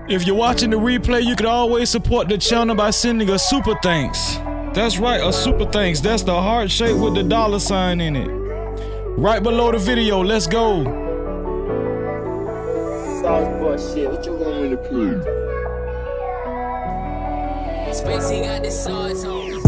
If you're watching the replay, you can always support the channel by sending a super thanks. That's right, a super thanks. That's the heart shape with the $sign in it. Right below the video, let's go. Sauce boy shit, what you want me to prove? Spacey got the sauce on.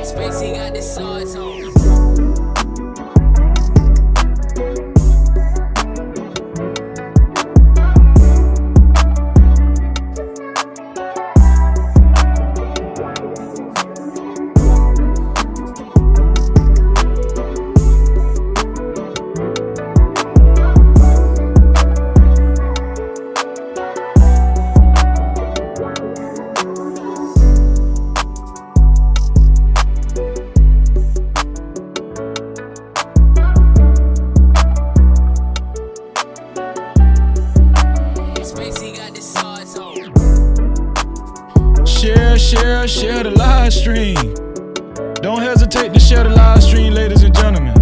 Spacey got the sauce on. Share the live stream. Don't hesitate to share the live stream, ladies and gentlemen.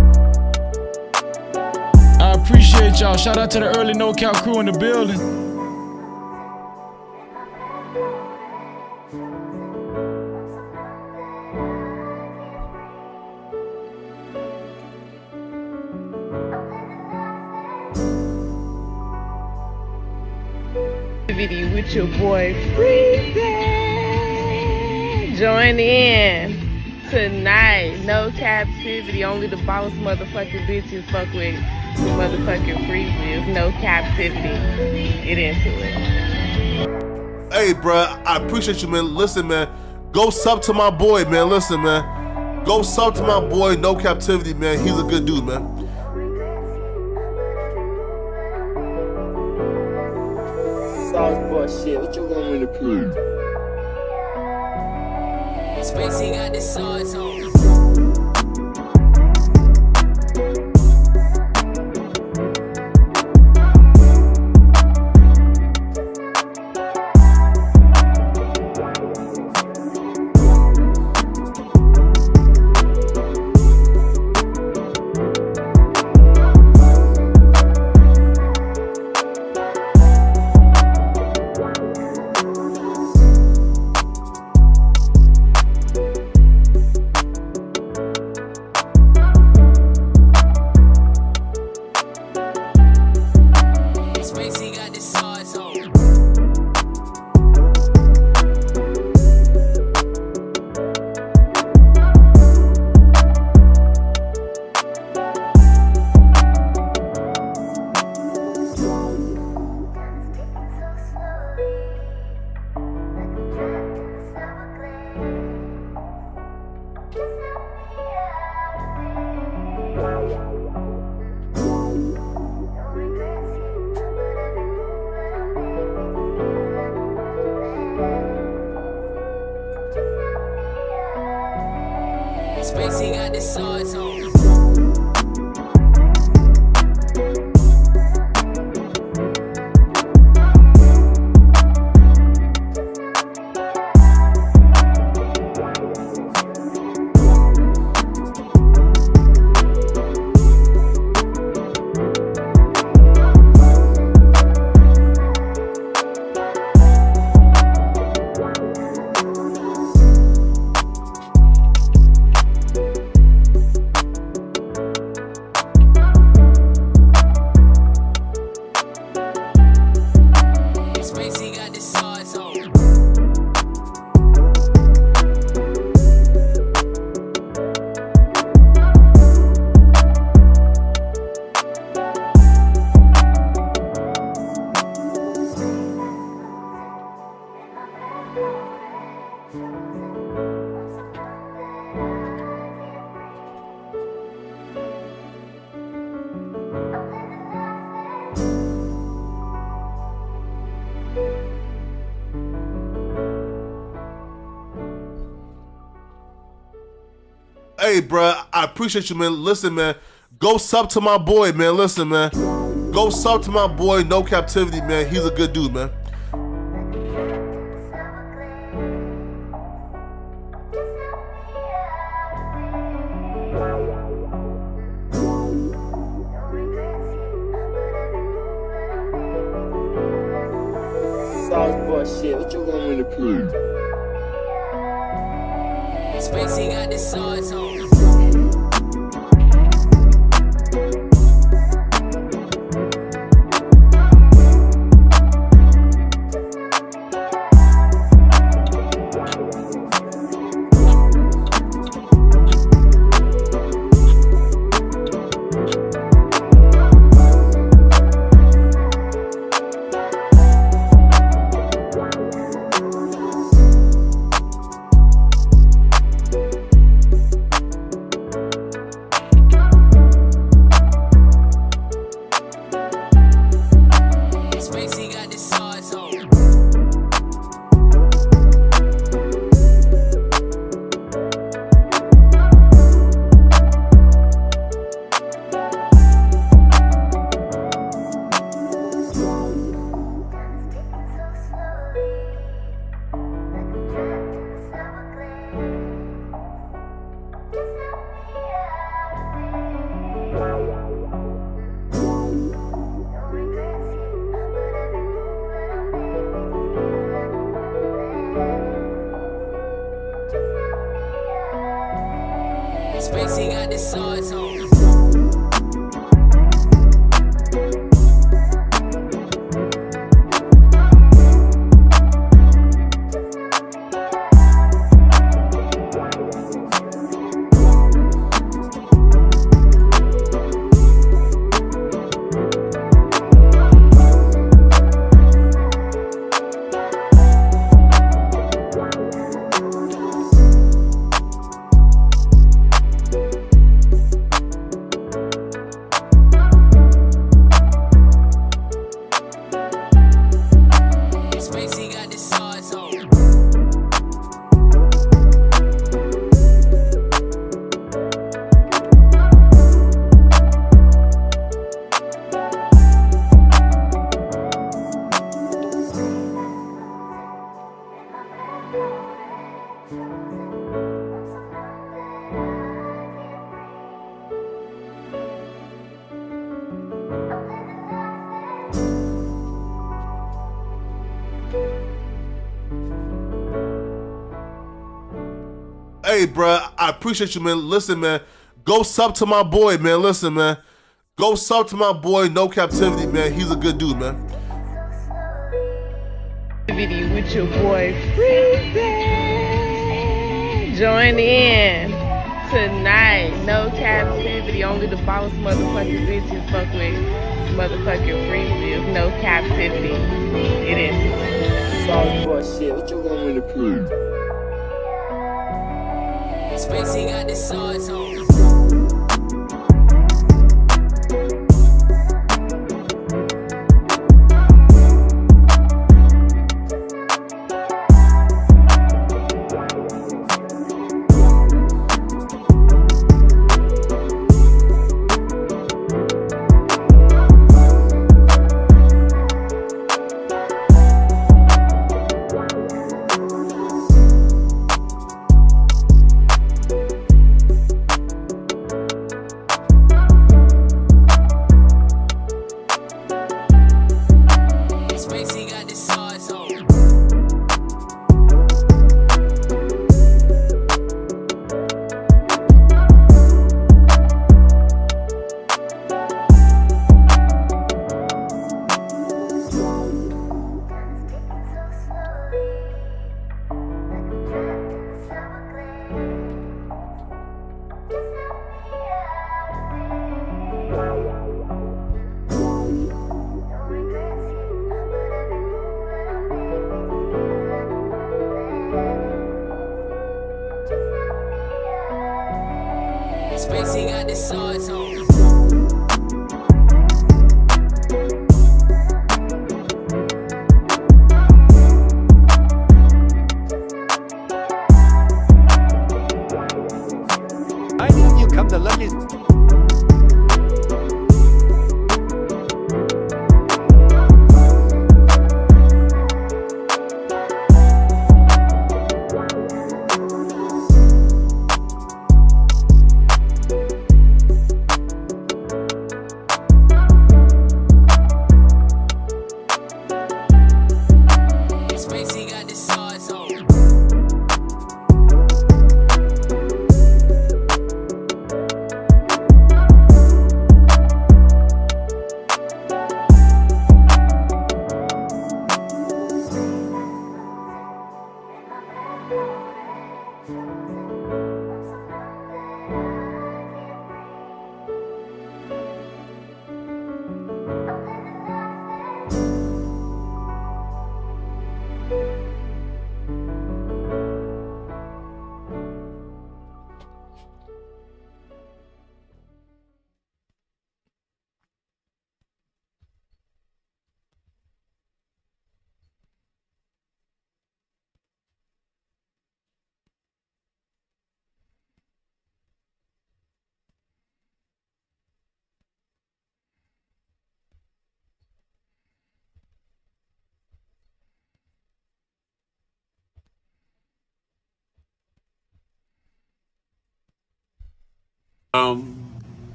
I appreciate y'all. Shout out to the early No Cap crew in the building. Video with your boy Freezy. Join in tonight. No captivity. Only the boss motherfucking bitches fuck with the motherfucking Freezy. No captivity. Get into it. Hey, bruh, I appreciate you, man. Listen, man. Go sub to my boy, man. Listen, man. Go sub to my boy, No Captivity, man. He's a good dude, man. Sauce boy shit, what you want me to prove? Spacey got the sauce on. Hey, bro, I appreciate you, man. Listen, man, go sub to my boy, man. Listen, man, go sub to my boy, No Captivity, man. He's a good dude, man. Sauce boy shit, what you want me to prove? Spacey got the sauce on. Spacey got the sauce on. Spacey got the sauce on. Spacey got the sauce on. Hey, bro, I appreciate you, man. Listen, man, go sub to my boy, man. Listen, man, go sub to my boy, No Captivity, man. He's a good dude, man. Video with your boy Freezy. Join in tonight. No Captivity. Only the boss motherfucking bitches fuck with motherfucking Freezy. No Captivity. It is. Sauce boy shit, what you want me to prove? Spacey got the sauce on.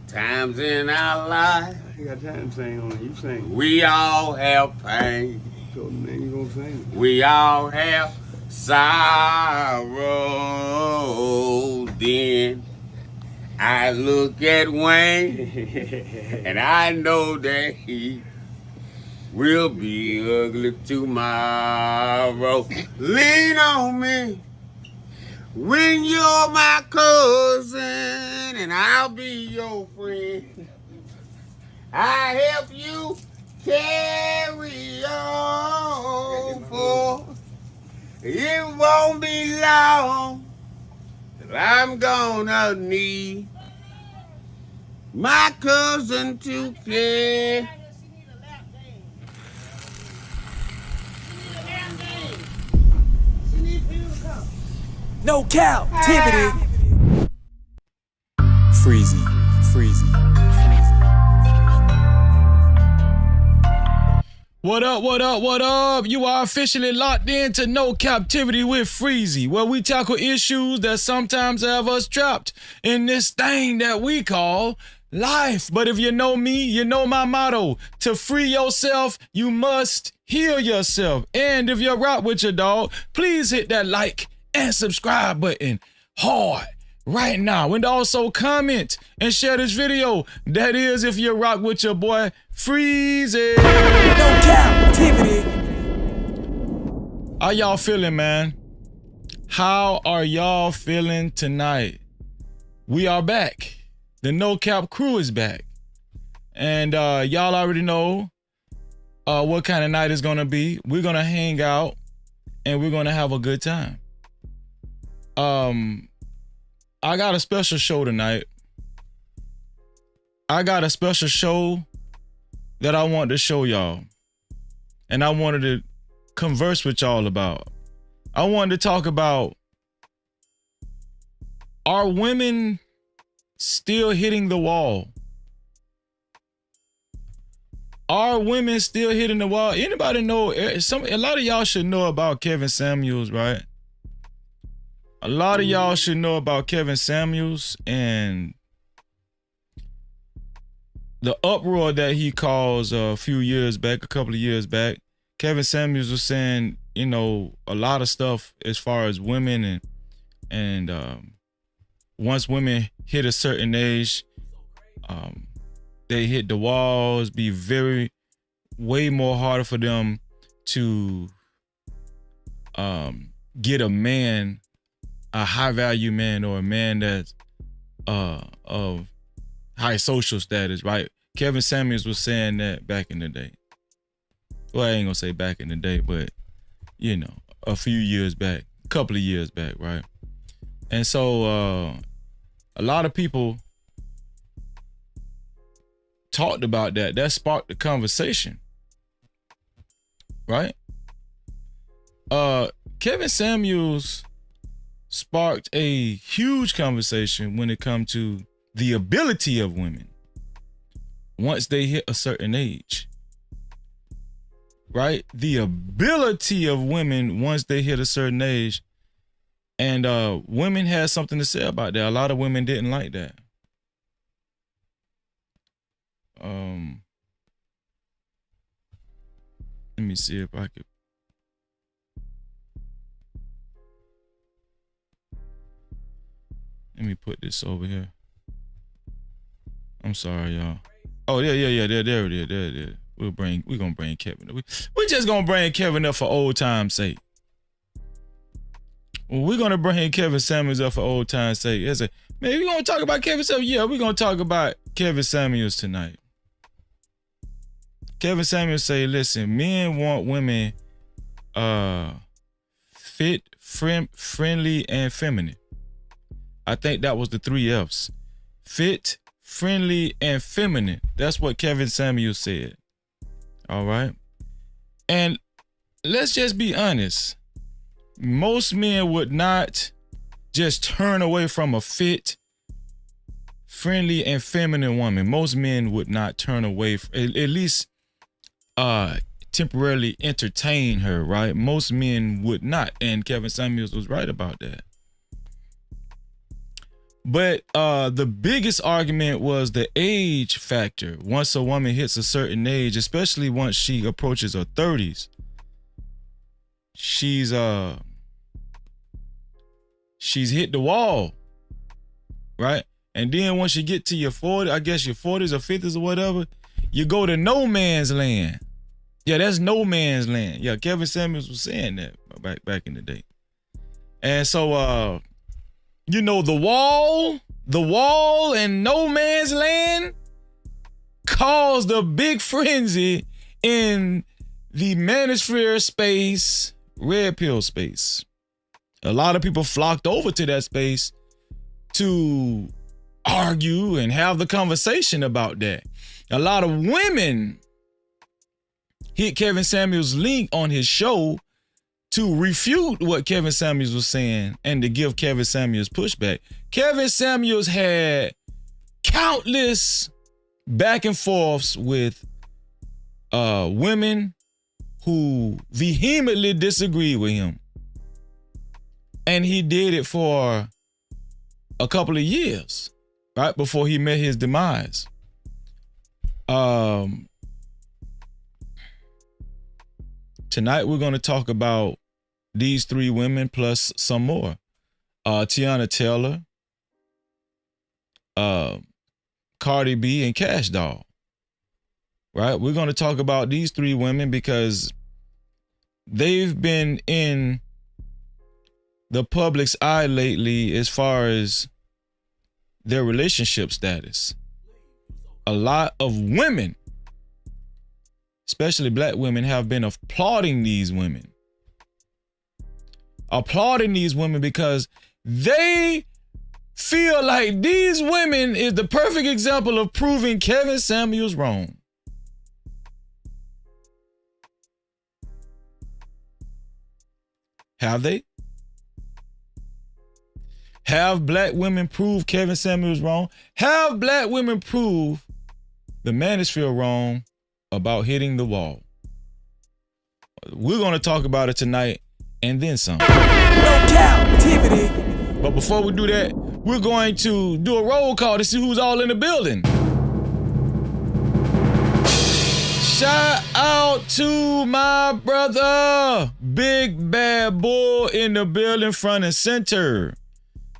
Times in our life, You got time to sing on it. You sing. we all have pain. So then you gonna sing. We all have sorrow. Then I look at Wayne and I know that he will be ugly tomorrow. Lean on me when you're my cousin and I'll be your friend. I help you carry on, for it won't be long that I'm gonna need my cousin to care. No Cap-tivity. Freezy. What up, what up, what up? You are officially locked into No Captivity with Freezy, where we tackle issues that sometimes have us trapped in this thing that we call life. But if you know me, you know my motto. To free yourself, you must heal yourself. And if you're rock with your dog, please hit that like and subscribe button hard right now. And also comment and share this video. That is if you rock with your boy Freezy. No Cap-tivity. How y'all feeling, man? How are y'all feeling tonight? We are back. The No Cap crew is back. And y'all already know what kind of night it's gonna be. We're gonna hang out and we're gonna have a good time. I got a special show tonight. I got a special show that I want to show y'all. And I wanted to converse with y'all about. I wanted to talk about, are women still hitting the wall? Are women still hitting the wall? Anybody know? A lot of y'all should know about Kevin Samuels, right? A lot of y'all should know about Kevin Samuels and the uproar that he caused a couple of years back. Kevin Samuels was saying, you know, a lot of stuff as far as women and once women hit a certain age, they hit the walls, be way more harder for them to get a man, a high value man, or a man that's of high social status, right? Kevin Samuels was saying that back in the day. Well, I ain't gonna say back in the day, but you know, a couple of years back, right? And so a lot of people talked about that. That sparked the conversation, right? Kevin Samuels sparked a huge conversation when it comes to the ability of women once they hit a certain age, right? The ability of women once they hit a certain age. And women had something to say about that. A lot of women didn't like that. Let me see if I could. Let me put this over here. I'm sorry, y'all. Oh, yeah. There it is. We're gonna bring Kevin up. We just gonna bring Kevin up for old time's sake. Well, we're gonna bring Kevin Samuels up for old time's sake. Man, we gonna talk about Kevin Samuels. Yeah, we're gonna talk about Kevin Samuels tonight. Kevin Samuels say, listen, men want women fit, friendly, and feminine. I think that was the 3 F's. Fit, friendly, and feminine. That's what Kevin Samuels said. All right. And let's just be honest. Most men would not just turn away from a fit, friendly, and feminine woman. Most men would not turn away, at least temporarily entertain her, right? Most men would not. And Kevin Samuels was right about that. But the biggest argument was the age factor. Once a woman hits a certain age, especially once she approaches her 30s, she's hit the wall, right? And then once you get to your 40s, I guess your 40s or 50s or whatever, you go to no man's land. Yeah, that's no man's land. Yeah, Kevin Samuels was saying that back in the day. And so you know, the wall and no man's land caused a big frenzy in the Manosphere space, red pill space. A lot of people flocked over to that space to argue and have the conversation about that. A lot of women hit Kevin Samuels' link on his show to refute what Kevin Samuels was saying and to give Kevin Samuels pushback. Kevin Samuels had countless back and forths with women who vehemently disagreed with him. And he did it for a couple of years, right before he met his demise. Tonight we're going to talk about these three women plus some more. Teyana Taylor, Cardi B, and Kash Doll. Right? We're going to talk about these three women because they've been in the public's eye lately as far as their relationship status. A lot of women, especially black women, have been applauding these women. Applauding these women because they feel like these women is the perfect example of proving Kevin Samuels wrong. Have they? Have black women proved Kevin Samuels wrong? Have black women prove the Manosphere wrong about hitting the wall? We're going to talk about it tonight and then some. No Cap-tivity. But before we do that, we're going to do a roll call to see who's all in the building. Shout out to my brother, Big Bad Bull in the building, front and center.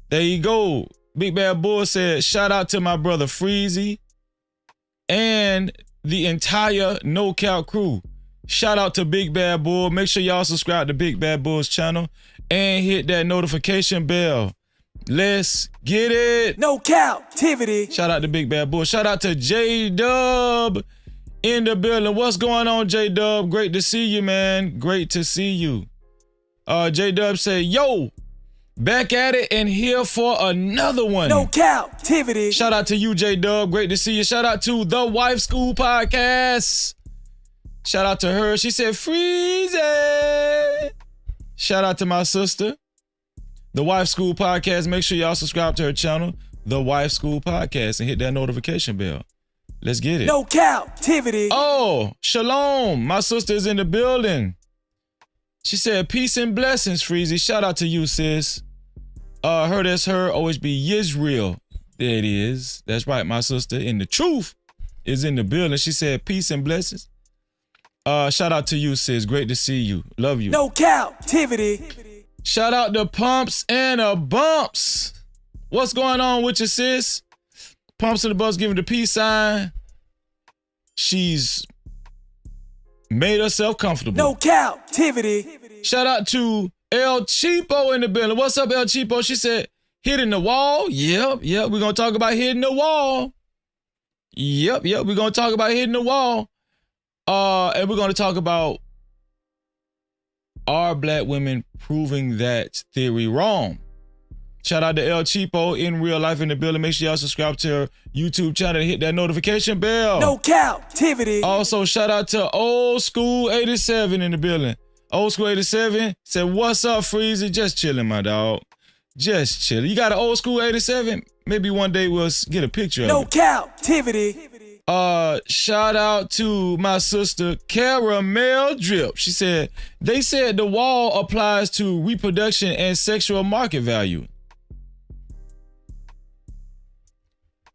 There you go. Big Bad Bull said, shout out to my brother Freezy and the entire No Cap crew. Shout out to Big Bad Bull. Make sure y'all subscribe to Big Bad Bull's channel and hit that notification bell. Let's get it. No Cap-tivity. Shout out to Big Bad Bull. Shout out to J-Dub in the building. What's going on, J-Dub? Great to see you, man. Great to see you. J-Dub said, yo, back at it and here for another one. No Cap-tivity. Shout out to you, J-Dub. Great to see you. Shout out to The Wife School Podcast. Shout out to her. She said, Freezy. Shout out to my sister, The Wife School Podcast. Make sure y'all subscribe to her channel, The Wife School Podcast, and hit that notification bell. Let's get it. No Cap-tivity. Oh, Shalom. My sister is in the building. She said, peace and blessings, Freezy. Shout out to you, sis. Her, that's her. Always be Yisrael. There it is. That's right, my sister. And the truth is in the building. She said, peace and blessings. Shout out to you, sis. Great to see you. Love you. No Cap-tivity. Shout out to Pumps and a Bumps. What's going on with you, sis? Pumps and the Bumps giving the peace sign. She's made herself comfortable. No Cap-tivity. Shout out to El Cheapo in the building. What's up, El Cheapo? She said, hitting the wall. Yep. We're going to talk about hitting the wall. Yep. We're going to talk about hitting the wall. And we're going to talk about, are black women proving that theory wrong? Shout out to El Cheapo in real life in the building. Make sure y'all subscribe to her YouTube channel and hit that notification bell. No Cap-tivity. Also, shout out to Old School 87 in the building. Old School 87 said, what's up, Freezy? Just chilling, my dog. Just chilling. You got an Old School 87? Maybe one day we'll get a picture of it. No Cap-tivity. Shout out to my sister Caramel Drip. She said, they said the wall applies to reproduction and sexual market value.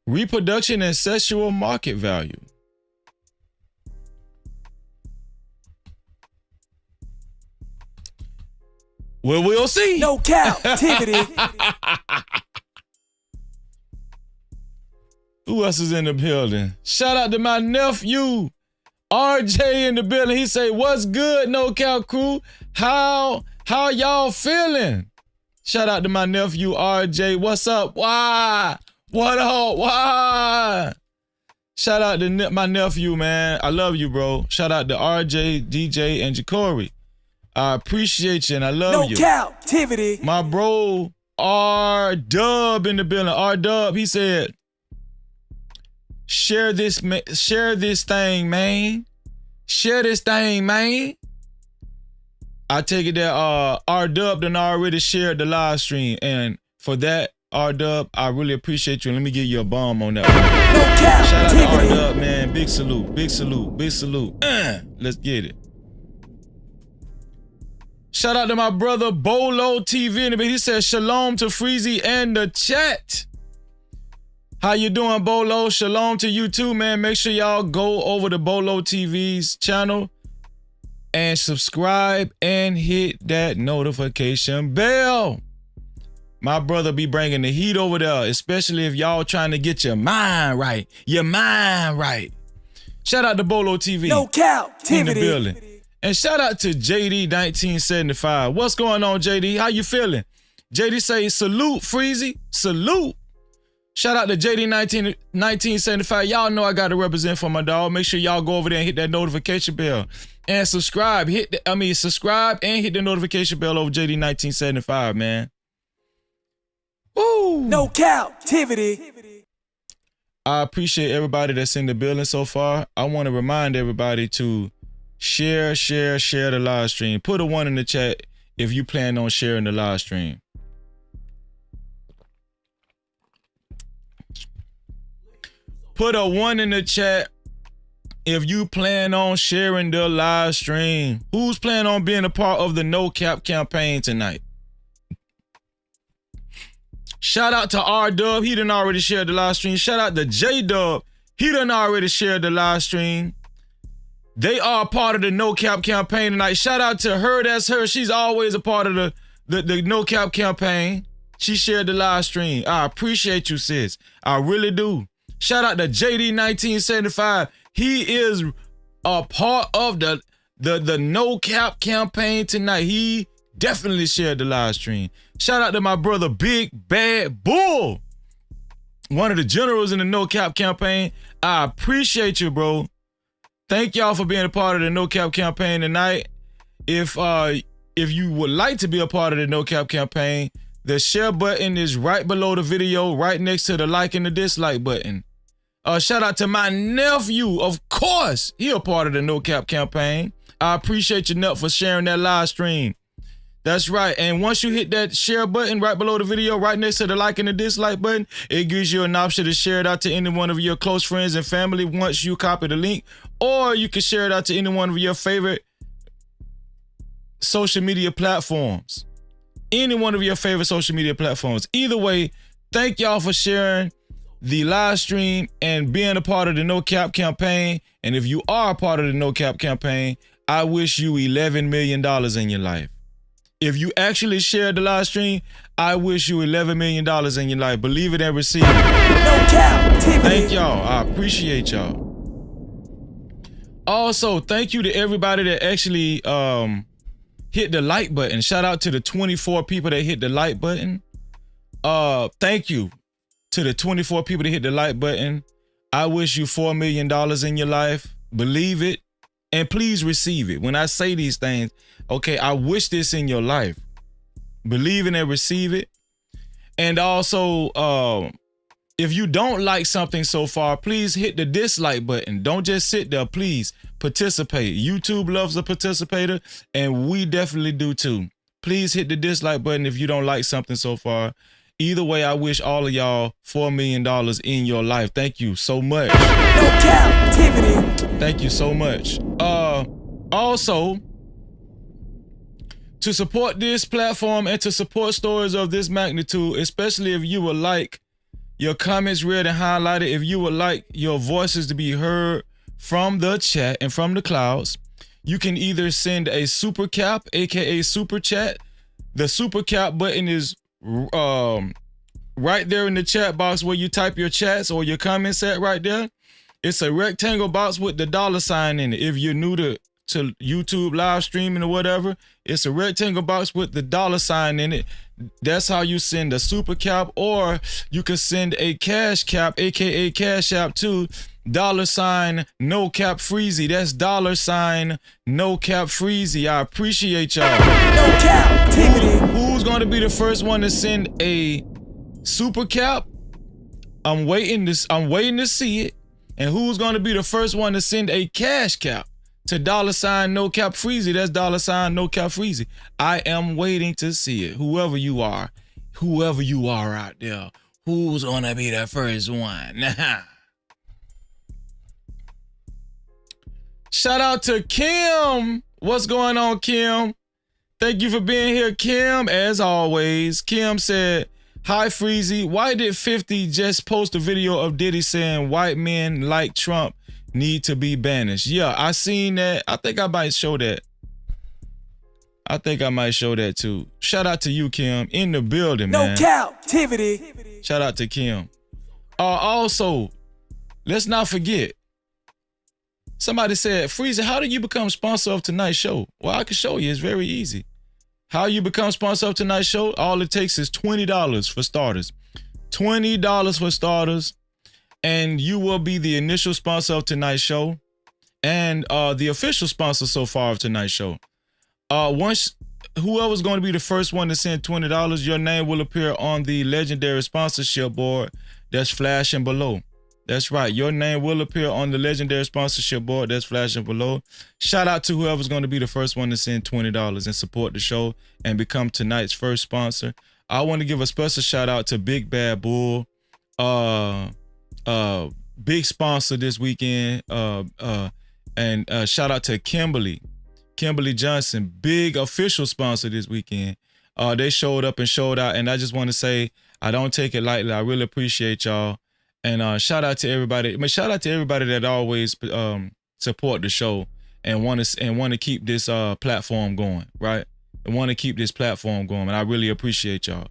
Reproduction and sexual market value. Well, we'll see. No captivity. Who else is in the building? Shout out to my nephew, RJ in the building. He say, "What's good, No Cap crew? How y'all feeling?" Shout out to my nephew, RJ. What's up? Why? What up? Why? Shout out to my nephew, man. I love you, bro. Shout out to RJ, DJ, and Jacory. I appreciate you and I love you. No captivity. My bro, R-Dub in the building. R-Dub, he said, share this thing, man. Share this thing, man. I take it that R-Dub done already shared the live stream. And for that, R-Dub, I really appreciate you. Let me give you a bomb on that one. No Shout out to captivity. R-Dub, man. Big salute, big salute, big salute. Let's get it. Shout out to my brother Bolo TV. He said shalom to Freezy and the chat. How you doing, Bolo? Shalom to you too, man. Make sure y'all go over to Bolo TV's channel and subscribe and hit that notification bell. My brother be bringing the heat over there, especially if y'all trying to get your mind right. Your mind right. Shout out to Bolo TV. No captivity. In the building. And shout out to JD 1975. What's going on, JD? How you feeling? JD say, salute, Freezy. Salute. Shout out to JD 1975. Y'all know I got to represent for my dog. Make sure y'all go over there and hit that notification bell. And subscribe. Subscribe and hit the notification bell over JD 1975, man. Woo. No captivity. I appreciate everybody that's in the building so far. I want to remind everybody to share the live stream. Put a 1 in the chat if you plan on sharing the live stream. Put a 1 in the chat if you plan on sharing the live stream. Who's planning on being a part of the No Cap campaign tonight? Shout out to R-Dub. He done already shared the live stream. Shout out to J-Dub. He done already shared the live stream. They are a part of the No Cap campaign tonight. Shout out to her. That's her. She's always a part of the No Cap campaign. She shared the live stream. I appreciate you, sis. I really do. Shout out to JD 1975. He is a part of the No Cap campaign tonight. He definitely shared the live stream. Shout out to my brother Big Bad Bull, one of the generals in the No Cap campaign. I appreciate you, bro. Thank y'all for being a part of the No Cap campaign tonight. If you would like to be a part of the No Cap campaign, the share button is right below the video, right next to the like and the dislike button. Shout out to my nephew, of course. He a part of the No Cap campaign. I appreciate you, Nut, for sharing that live stream. That's right. And once you hit that share button right below the video, right next to the like and the dislike button, it gives you an option to share it out to any one of your close friends and family once you copy the link. Or you can share it out to any one of your favorite social media platforms. Any one of your favorite social media platforms. Either way, thank y'all for sharing the live stream and being a part of the No Cap campaign. And if you are a part of the No Cap campaign, I wish you $11 million in your life. If you actually shared the live stream, I wish you $11 million in your life. Believe it and receive it. No captivity. Thank y'all. I appreciate y'all. Also, thank you to everybody that actually hit the like button. Shout out to the 24 people that hit the like button. Thank you to the 24 people that hit the like button. I wish you $4 million in your life. Believe it and please receive it. When I say these things, okay, I wish this in your life. Believe it and receive it. And also, if you don't like something so far, please hit the dislike button. Don't just sit there. Please participate. YouTube loves a participator, and we definitely do too. Please hit the dislike button if you don't like something so far. Either way, I wish all of y'all $4 million in your life. Thank you so much. No captivity. Thank you so much. Also, to support this platform and to support stories of this magnitude, especially if you would like your comments read and highlighted. If you would like your voices to be heard from the chat and from the clouds, you can either send a super cap, aka super chat. The super cap button is right there in the chat box where you type your chats or your comments at right there. It's a rectangle box with the $ in it. If you're new to YouTube live streaming or whatever, it's a rectangle box with the $ in it. That's how you send a super cap, or you can send a cash cap, aka cash app to $ no cap freezy. That's $ no cap freezy. I appreciate y'all. No Cap-tivity. Who's going to be the first one to send a super cap? I'm waiting to see it. And who's going to be the first one to send a cash cap to $ no cap freezy? That's $ no cap freezy. I am waiting to see it. Whoever you are out there, who's going to be the first one? Shout out to Kim. What's going on, Kim? Thank you for being here, Kim. As always, Kim said, "Hi, Freezy. Why did 50 just post a video of Diddy saying white men like Trump need to be banished?" Yeah, I seen that. I think I might show that. Too. Shout out to you, Kim, in the building, No man. Cap-tivity. Shout out to Kim. Also, let's not forget, somebody said, "Freezy, how do you become sponsor of tonight's show?" Well, I can show you. It's very easy. How you become sponsor of tonight's show? All it takes is $20 for starters. $20 for starters, and you will be the initial sponsor of tonight's show and the official sponsor so far of tonight's show. Once whoever's going to be the first one to send $20, your name will appear on the legendary sponsorship board that's flashing below. That's right. Your name will appear on the legendary sponsorship board that's flashing below. Shout out to whoever's going to be the first one to send $20 and support the show and become tonight's first sponsor. I want to give a special shout out to Big Bad Bull, big sponsor this weekend. And shout out to Kimberly Johnson, big official sponsor this weekend. They showed up and showed out, and I just want to say I don't take it lightly. I really appreciate y'all. And shout out to everybody. Shout out to everybody that always support the show and want to keep this platform going, right? And want to keep this platform going. And I really appreciate y'all.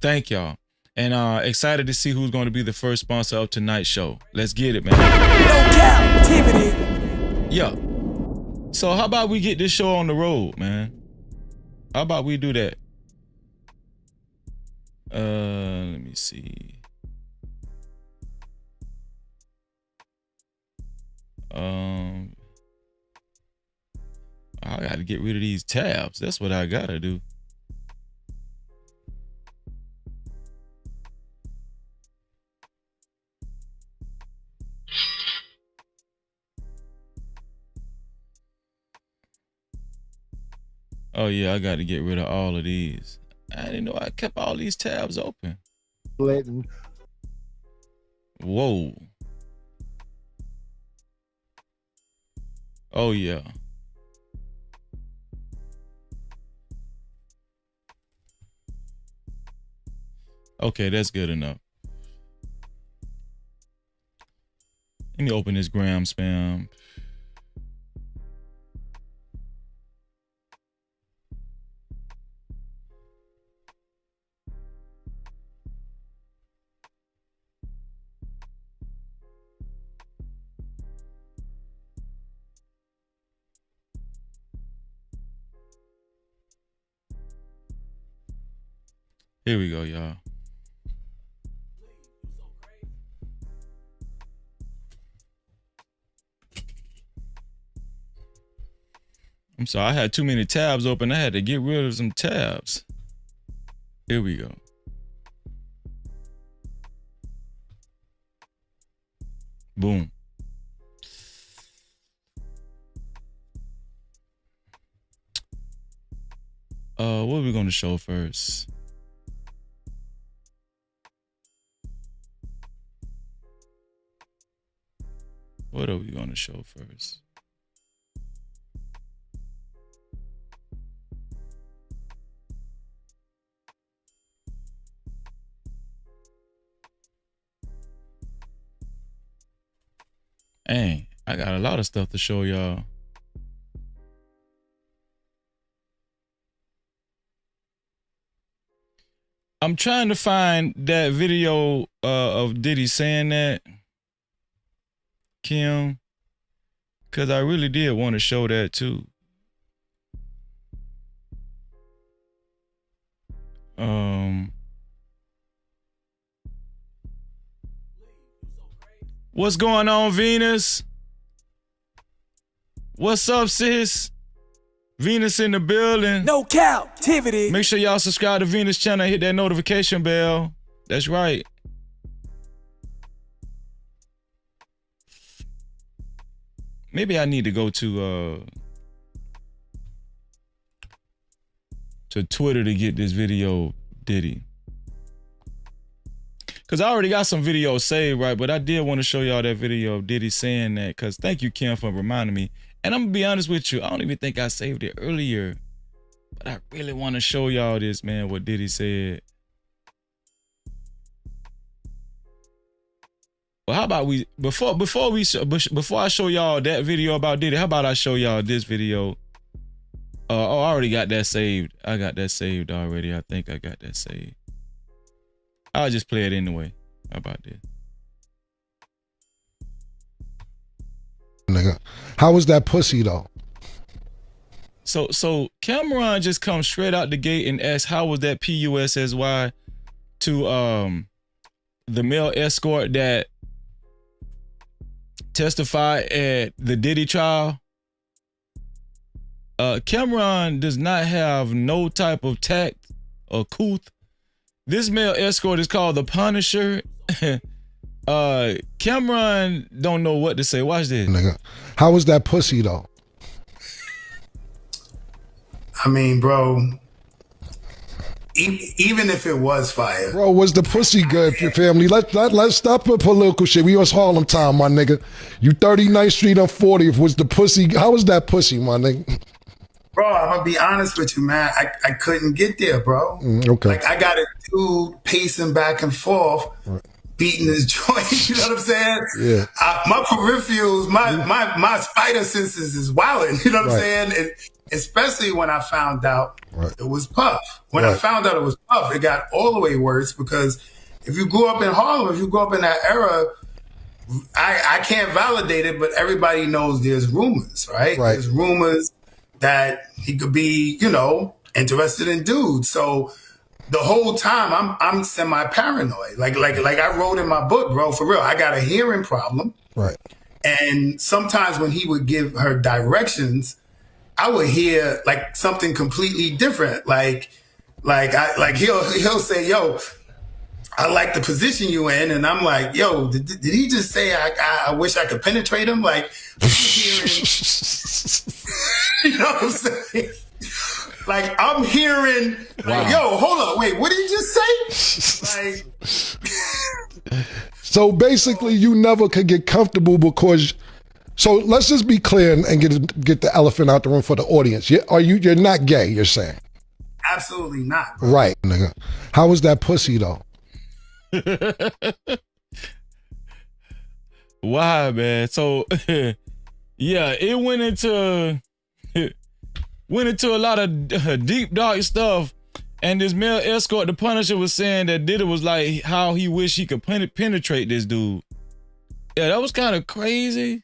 Thank y'all. And excited to see who's going to be the first sponsor of tonight's show. Let's get it, man. No Cap-tivity. Yeah. So how about we get this show on the road, man? How about we do that? Let me see. I gotta get rid of these tabs. That's what I gotta do. Oh yeah, I gotta get rid of all of these. I didn't know I kept all these tabs open. Whoa. Oh yeah. Okay, that's good enough. Let me open this gram spam. Here we go, y'all. I'm sorry, I had too many tabs open. I had to get rid of some tabs. Here we go. Boom. What are we gonna show first? What are we gonna show first? Dang, I got a lot of stuff to show y'all. I'm trying to find that video of Diddy saying that, Kim, because I really did want to show that too. What's going on, Venus? What's up, sis? Venus in the building. No captivity. Make sure y'all subscribe to Venus channel and hit that notification bell. That's right. Maybe I need to go to Twitter to get this video, Diddy. Cause I already got some videos saved, right? But I did want to show y'all that video of Diddy saying that. Cause thank you, Kim, for reminding me. And I'm gonna be honest with you, I don't even think I saved it earlier. But I really want to show y'all this, man, what Diddy said. Well, how about we before I show y'all that video about Diddy, how about I show y'all this video? Oh, I already got that saved. I got that saved already. I think I got that saved. I'll just play it anyway. How about this? Nigga, how was that pussy though? So Cameron just comes straight out the gate and asks, how was that PUSSY to the male escort that testified at the Diddy trial? Cameron does not have no type of tact or couth. This male escort is called the Punisher. Cameron don't know what to say. Watch this. Nigga, how was that pussy though? I mean, bro, even if it was fire. Bro, was the pussy good for your family? Let's stop with political shit. We was Harlem time, my nigga. You 39th Street on 40th. Was the pussy, how was that pussy, my nigga? Bro, I'm gonna be honest with you, man. I couldn't get there, bro. Okay. Like, I got a dude pacing back and forth, beating his joint. You know what I'm saying? Yeah. My peripherals, my spider senses is wilding. You know what I'm saying? And especially when I found out it was Puff. When I found out it was Puff, it got all the way worse because if you grew up in Harlem, if you grew up in that era, I can't validate it, but everybody knows there's rumors, right? There's rumors that he could be, you know, interested in dudes. So the whole time I'm semi-paranoid. Like I wrote in my book, bro, for real. I got a hearing problem. Right. And sometimes when he would give her directions, I would hear like something completely different. Like he'll say, yo, I like the position you in. And I'm like, yo, did he just say I wish I could penetrate him? Like, I'm hearing, you know what I'm saying? Like, I'm hearing, like, yo, hold on, wait, what did he just say? Like, so basically, you never could get comfortable because. So let's just be clear and get the elephant out the room for the audience. You're not gay, you're saying? Absolutely not. Bro. Right, nigga. How was that pussy though? Why, man? So yeah, it went into a lot of deep dark stuff. And this male escort, the Punisher, was saying that Diddy was like how he wished he could penetrate this dude. Yeah, that was kind of crazy.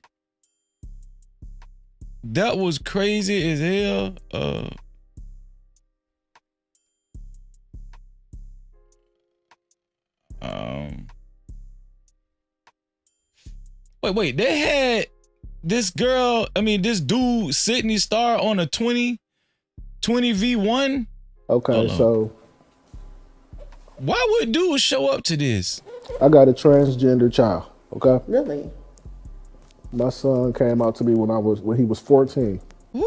That was crazy as hell. Wait, they had this dude, Sydney Star, on a 20 V1? Okay, so why would dudes show up to this? I got a transgender child, okay? Really? My son came out to me when he was 14. Who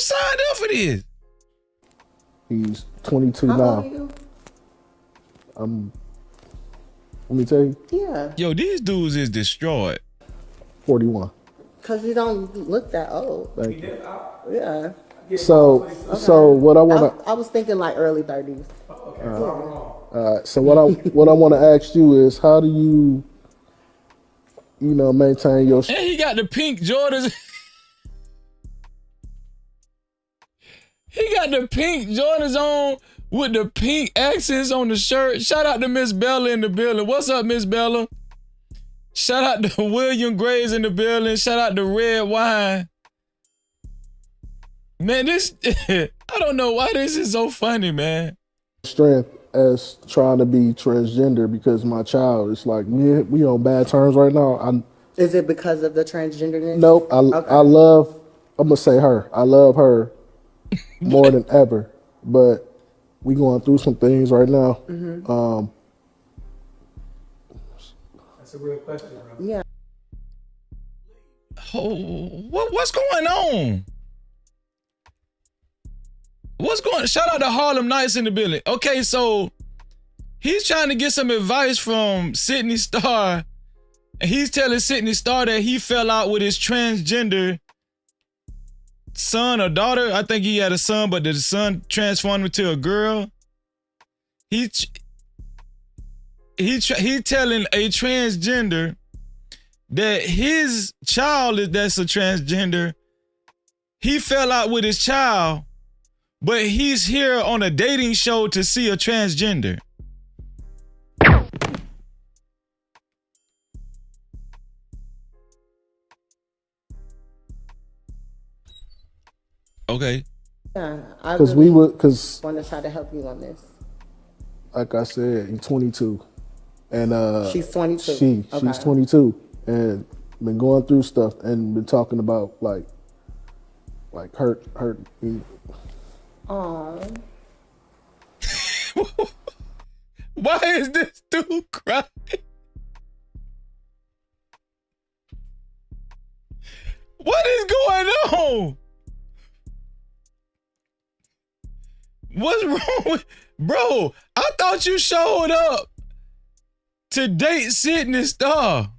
signed up for this? He's 22 now. How old are you? Let me tell you. Yeah. Yo, these dudes is destroyed. 41. Because you don't look that old. Thank you. Yeah. So what I want to I was thinking like early 30s. so what I want to ask you is, how do you maintain your? And he got the pink Jordans. He got the pink Jordans on with the pink accents on the shirt. Shout out to Miss Bella in the building. What's up, Miss Bella? Shout out to William Grays in the building. Shout out to Red Wine. Man, this, I don't know why this is so funny, man. Strength as trying to be transgender, because my child is like, we on bad terms right now. Is it because of the transgenderness? Nope. I love, I'm going to say her. I love her more than ever, but we going through some things right now. Mm-hmm. That's a real question, bro. Yeah. Oh, what's going on? Shout out to Harlem Nights in the building. Okay, so he's trying to get some advice from Sydney Star, and he's telling Sydney Star that he fell out with his transgender son or daughter. I think he had a son, but the son transformed into a girl. He telling a transgender that his child that's a transgender. He fell out with his child, but he's here on a dating show to see a transgender. Okay. Yeah, I Because really want to try to help you on this. like I said, you're 22, and she's 22. She's 22, and been going through stuff and been talking about like hurt. Oh. Why is this dude crying? What is going on? What's wrong with, bro? I thought you showed up to date Sydney Star,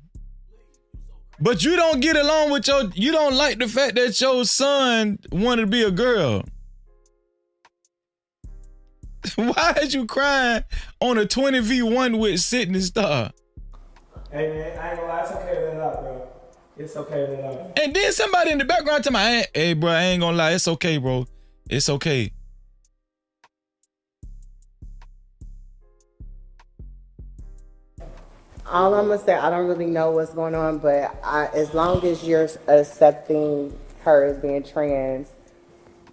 but you don't get along with you don't like the fact that your son wanted to be a girl. Why is you crying on a 20v1 with Sydney Star? Hey man, I ain't gonna lie, it's okay to let it out, bro. It's okay to let it out. And then somebody in the background tell me, hey bro, I ain't gonna lie, it's okay, bro. It's okay. All I'm gonna say, I don't really know what's going on, but as long as you're accepting her as being trans,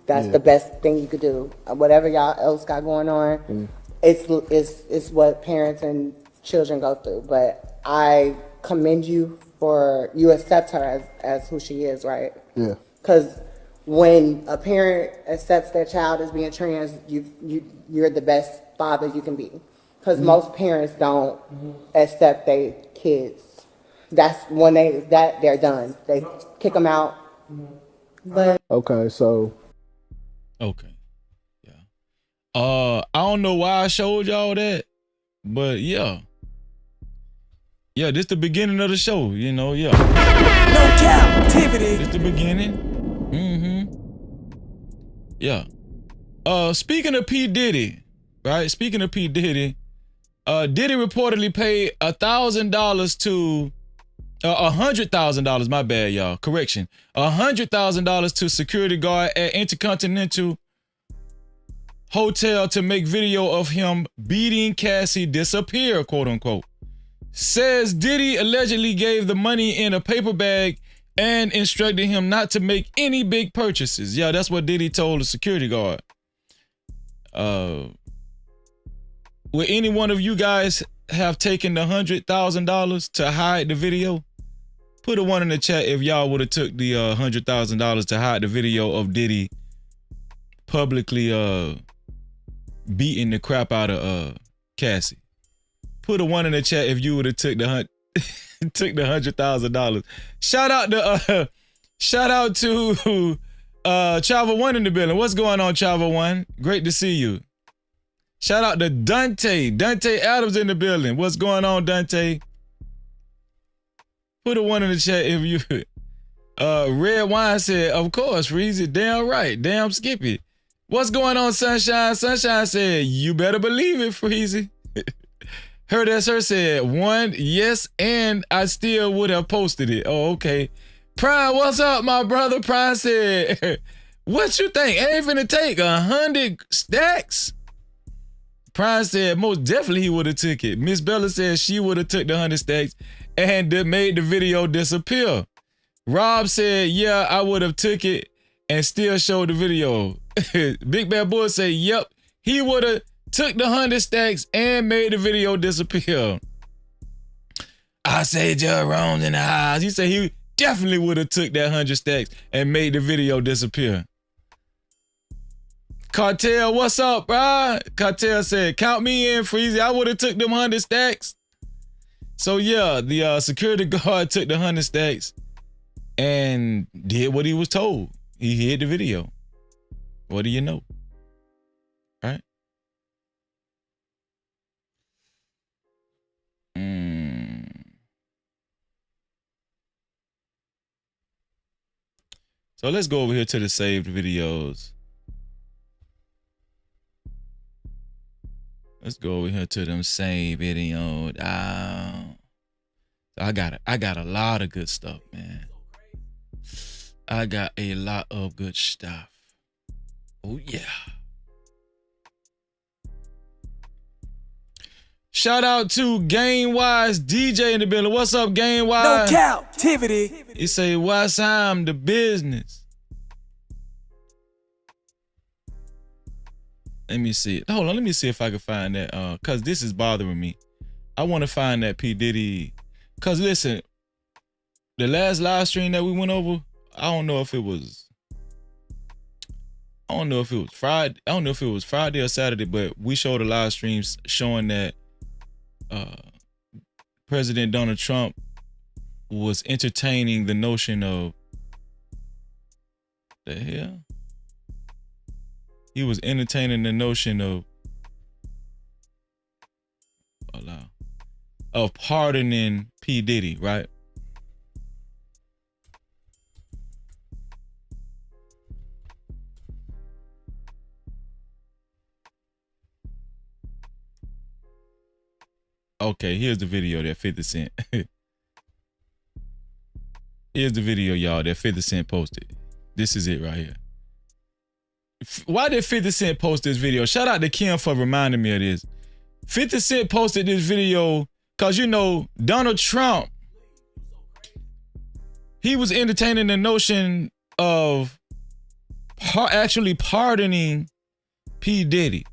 that's the best thing you could do. Whatever y'all else got going on, it's what parents and children go through. But I commend you for you accept her as who she is, right? Yeah. Because when a parent accepts their child as being trans, you're the best father you can be. Because most parents don't accept their kids. That's when they're done. They kick them out. But Okay, so. Okay. Yeah. I don't know why I showed y'all that, but yeah. Yeah, this the beginning of the show, you know, yeah. No Cap-tivity. This the beginning. Yeah. Speaking of P. Diddy, right? Speaking of P. Diddy, Diddy reportedly paid $1,000 to $100,000, my bad, y'all. Correction. $100,000 to security guard at Intercontinental Hotel to make video of him beating Cassie disappear, quote unquote. Says Diddy allegedly gave the money in a paper bag and instructed him not to make any big purchases. Yeah, that's what Diddy told the security guard. Would any one of you guys have taken the $100,000 to hide the video? Put a one in the chat if y'all would have took the $100,000 to hide the video of Diddy publicly beating the crap out of Cassie. Put a one in the chat if you would have took the $100,000. Shout out to Travel One in the building. What's going on, Travel One? Great to see you. Shout out to Dante Adams in the building. What's going on, Dante? Put a one in the chat if you. Red Wine said, of course, Freezy, damn right. Damn Skippy. What's going on, Sunshine? Sunshine said, you better believe it, Freezy. Her That's Her said, one, yes, and I still would have posted it. Oh, okay. Prime, what's up, my brother? Prime said, what you think? Ain't finna take 100 stacks? Prime said, most definitely he would have took it. Miss Bella said she would have took the 100 stacks and made the video disappear. Rob said, yeah, I would have took it and still showed the video. Big Bad Boy said, yep, he would have took the 100 stacks and made the video disappear. I said Jerome in the house. He said he definitely would have took that 100 stacks and made the video disappear. Cartel, what's up, bro? Cartel said, count me in, Freezy. I would have took them 100 stacks. So yeah, the security guard took the 100 stacks and did what he was told. He hid the video. What do you know? Right? So let's go over here to the saved videos. Let's go over here to them saved videos. I got a lot of good stuff, man. I got a lot of good stuff. Oh yeah. Shout out to Game Wise DJ in the building. What's up, Game Wise? No Cap-tivity. He say, what's time the business? Let me see. Hold on, let me see if I can find that. Cause this is bothering me. I want to find that P. Diddy. Cause listen, the last live stream that we went over, I don't know if it was Friday. I don't know if it was Friday or Saturday, but we showed a live stream showing that President Donald Trump was entertaining the notion of the hell. He was entertaining the notion of pardoning P. Diddy, right? Okay, here's the video that 50 Cent. Here's the video, y'all, that 50 Cent posted. This is it right here. Why did 50 Cent post this video? Shout out to Kim for reminding me of this. 50 Cent posted this video because, you know, Donald Trump, he was entertaining the notion of actually pardoning P. Diddy.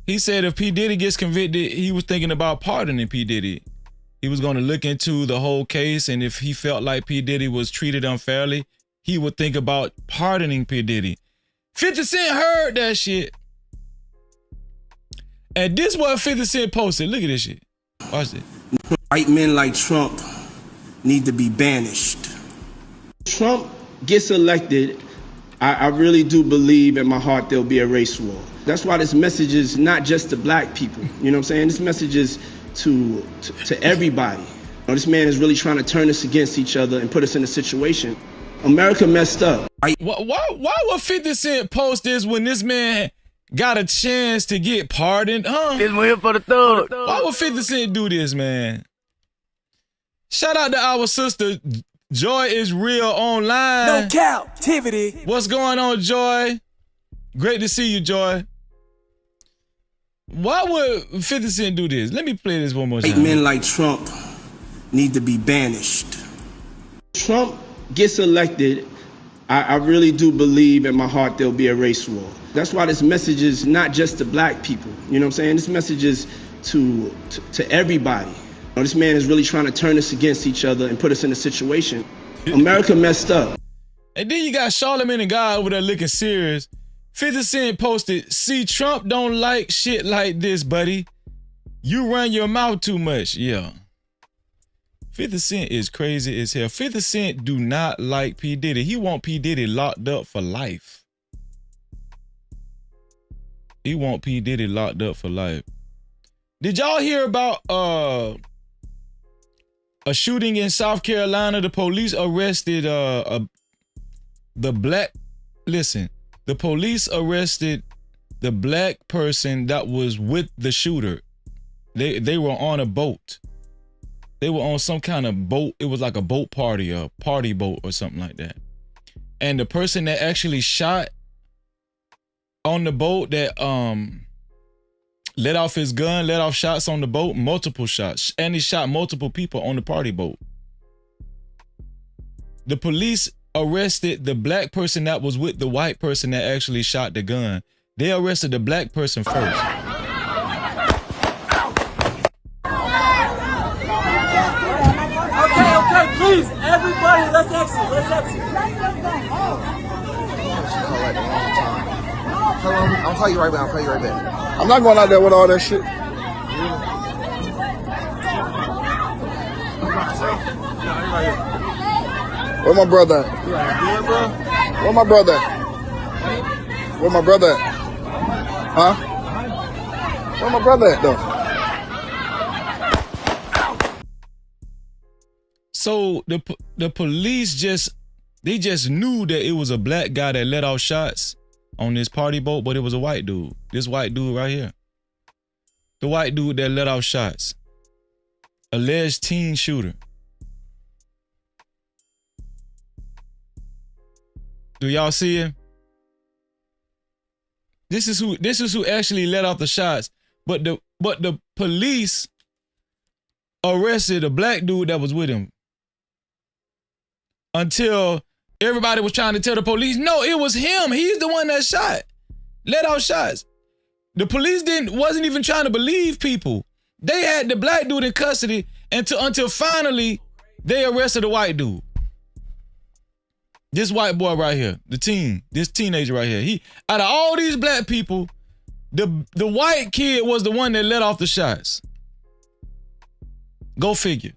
He said if P. Diddy gets convicted, he was thinking about pardoning P. Diddy. He was going to look into the whole case, and if he felt like P. Diddy was treated unfairly, he would think about pardoning P. Diddy. 50 Cent heard that shit. And this is what 50 Cent posted. Look at this shit. Watch this. White men like Trump need to be banished. Trump gets elected, I really do believe in my heart there'll be a race war. That's why this message is not just to black people. You know what I'm saying? This message is to everybody. You know, this man is really trying to turn us against each other and put us in a situation. America messed up. Why would 50 Cent post this when this man got a chance to get pardoned? This one here for the thug. Why would 50 Cent do this, man? Shout out to our sister, Joy is Real Online. No Cap-tivity. What's going on, Joy? Great to see you, Joy. Why would 50 Cent do this? Let me play this one more time. White men like Trump need to be banished. Trump gets elected, I really do believe in my heart there'll be a race war. That's why this message is not just to black people. You know what I'm saying? This message is to everybody. You know, this man is really trying to turn us against each other and put us in a situation. America messed up. And then you got Charlamagne and God over there looking serious. 50 Cent posted, see, Trump don't like shit like this, buddy. You run your mouth too much. Yeah. 50 Cent is crazy as hell. 50 Cent do not like P. Diddy. He want P. Diddy locked up for life. He want P. Diddy locked up for life. Did y'all hear about A shooting in South Carolina. The police arrested the police arrested the black person that was with the shooter. They were on a boat. They were on some kind of boat. It was like a boat party, a party boat or something like that. And the person that actually shot on the boat, that let off his gun, let off shots on the boat, multiple shots, and he shot multiple people on the party boat. The police arrested the black person that was with the white person that actually shot the gun. They arrested the black person first. Okay, please, everybody, let's exit. I'll call you right back. I'm not going out there with all that shit. Where my brother at? Where my brother at? Where my brother at? Huh? Where my brother at though? So the police just knew that it was a black guy that let off shots on this party boat, but it was a white dude. This white dude right here. The white dude that let off shots. Alleged teen shooter. Do y'all see him? This is who actually let off the shots. But the police arrested a black dude that was with him. Until everybody was trying to tell the police, no, it was him. He's the one that shot. Let off shots. The police wasn't even trying to believe people. They had the black dude in custody until finally they arrested the white dude. This white boy right here, this teenager right here. Out of all these black people, the white kid was the one that let off the shots. Go figure.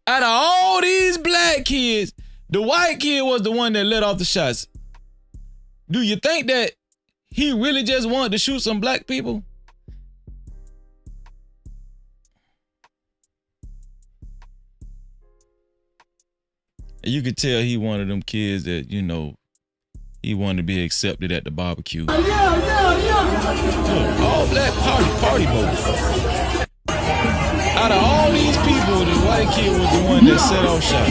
Out of all these black kids, the white kid was the one that let off the shots. Do you think that he really just wanted to shoot some black people? You could tell he one of them kids that, he wanted to be accepted at the barbecue. All black party boat. Out of all these people, the white kid was the one that set off shots.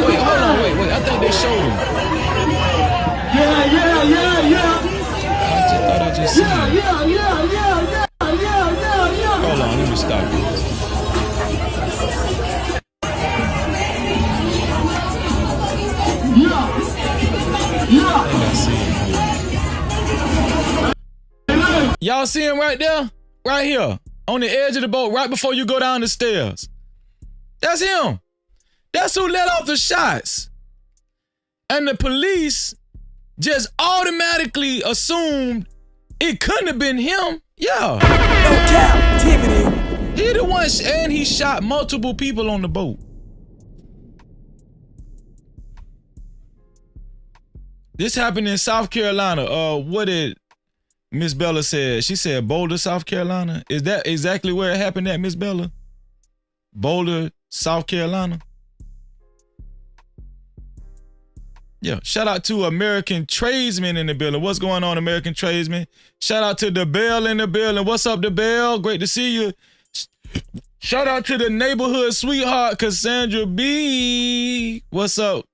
Wait, hold on, wait. I think they showed him. Yeah. I just seen him. Hold on, let me stop this. I think I see him. Y'all see him right there? Right here. On the edge of the boat, right before you go down the stairs. That's him. That's who let off the shots. And the police just automatically assumed it couldn't have been him. Yeah. No Cap-tivity. He the one, and he shot multiple people on the boat. This happened in South Carolina. What did Miss Bella say? She said Boulder, South Carolina. Is that exactly where it happened at, Miss Bella? Boulder, South Carolina? Yeah, shout out to American Tradesmen in the building. What's going on, American Tradesmen? Shout out to the Bell in the building. What's up, the Bell? Great to see you. Shout out to the neighborhood sweetheart, Cassandra B. What's up,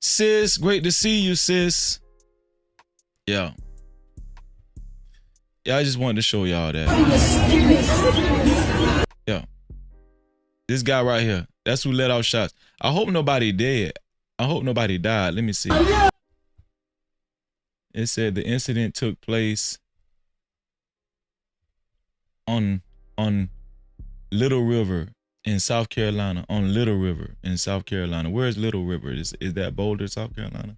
sis? Great to see you, sis. Yeah. Yeah, I just wanted to show y'all that. Yeah. This guy right here. That's who let off shots. I hope nobody dead. I hope nobody died. Let me see. It said the incident took place on Little River in South Carolina. On Little River in South Carolina. Where's Little River? Is that Boulder, South Carolina?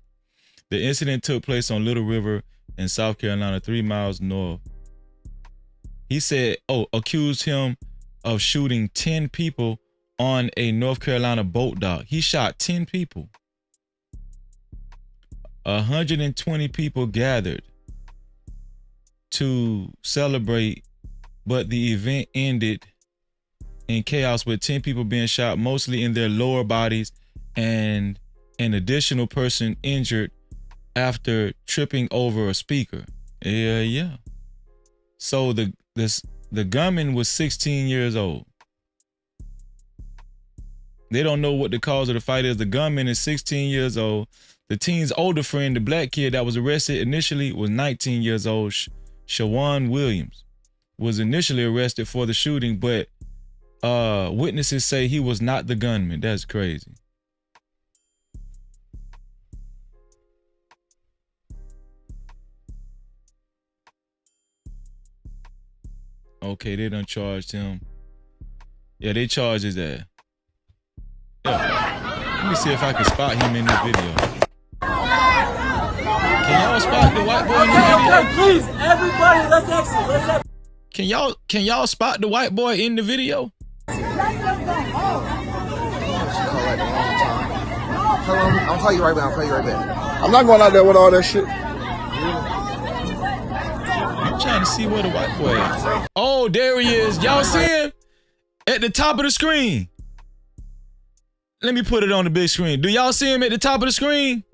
The incident took place on Little River in South Carolina, 3 miles north. He said, accused him of shooting 10 people on a North Carolina boat dock. He shot 10 people. 120 people gathered to celebrate, but the event ended in chaos with 10 people being shot, mostly in their lower bodies, and an additional person injured after tripping over a speaker. Yeah. So the gunman was 16 years old. They don't know what the cause of the fight is. The gunman is 16 years old. The teen's older friend, the black kid that was arrested initially, was 19 years old. Shawan Williams was initially arrested for the shooting, but witnesses say he was not the gunman. That's crazy. Okay, they done charged him. Yeah, they charged his ass. Yeah. Let me see if I can spot him in this video. Can y'all spot the white boy in the video? Please, everybody, let's exit. Can y'all spot the white boy in the video? I'll call you right back. I'm not going out there with all that shit. I'm trying to see where the white boy is. Oh, there he is. Y'all see him? At the top of the screen. Let me put it on the big screen. Do y'all see him at the top of the screen?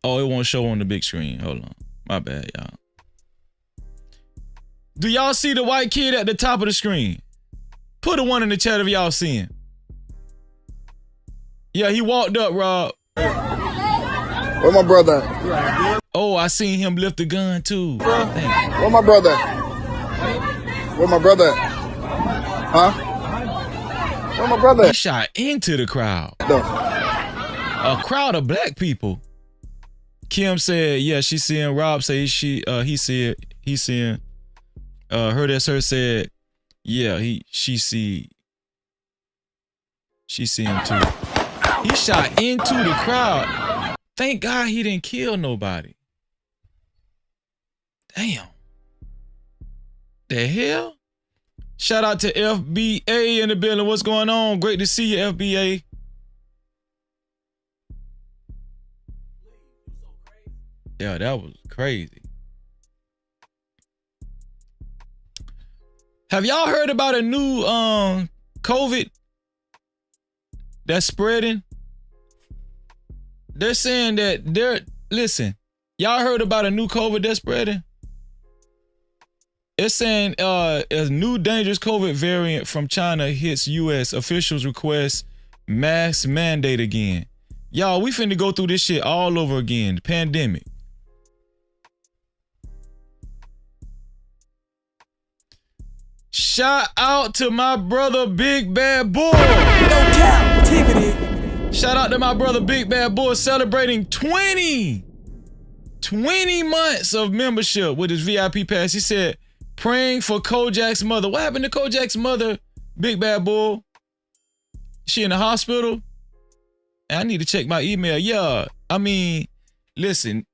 Oh, it won't show on the big screen. Hold on. My bad, y'all. Do y'all see the white kid at the top of the screen? Put a one in the chat if y'all see him. Yeah, he walked up, Rob. Where my brother? Oh, I seen him lift the gun too. Where my brother? Where my brother? Huh? Where my brother? He shot into the crowd. A crowd of black people. Kim said, yeah, she seeing. Rob say he see seeing. Her that's her said, yeah, she see him too. He shot into the crowd. Thank God he didn't kill nobody. Damn. The hell? Shout out to FBA in the building. What's going on? Great to see you, FBA. Yeah, that was crazy. Have y'all heard about a new COVID that's spreading? They're saying that listen, y'all heard about a new COVID that's spreading? It's saying a new dangerous COVID variant from China hits US. Officials request mask mandate again. Y'all, we finna go through this shit all over again. The pandemic. Shout out to my brother Big Bad Bull. No Cap-tivity. Shout out to my brother Big Bad Bull celebrating 20 months of membership with his VIP pass. He said, praying for Kojak's mother. What happened to Kojak's mother, Big Bad Bull? She in the hospital? I need to check my email. Yeah, I mean, listen,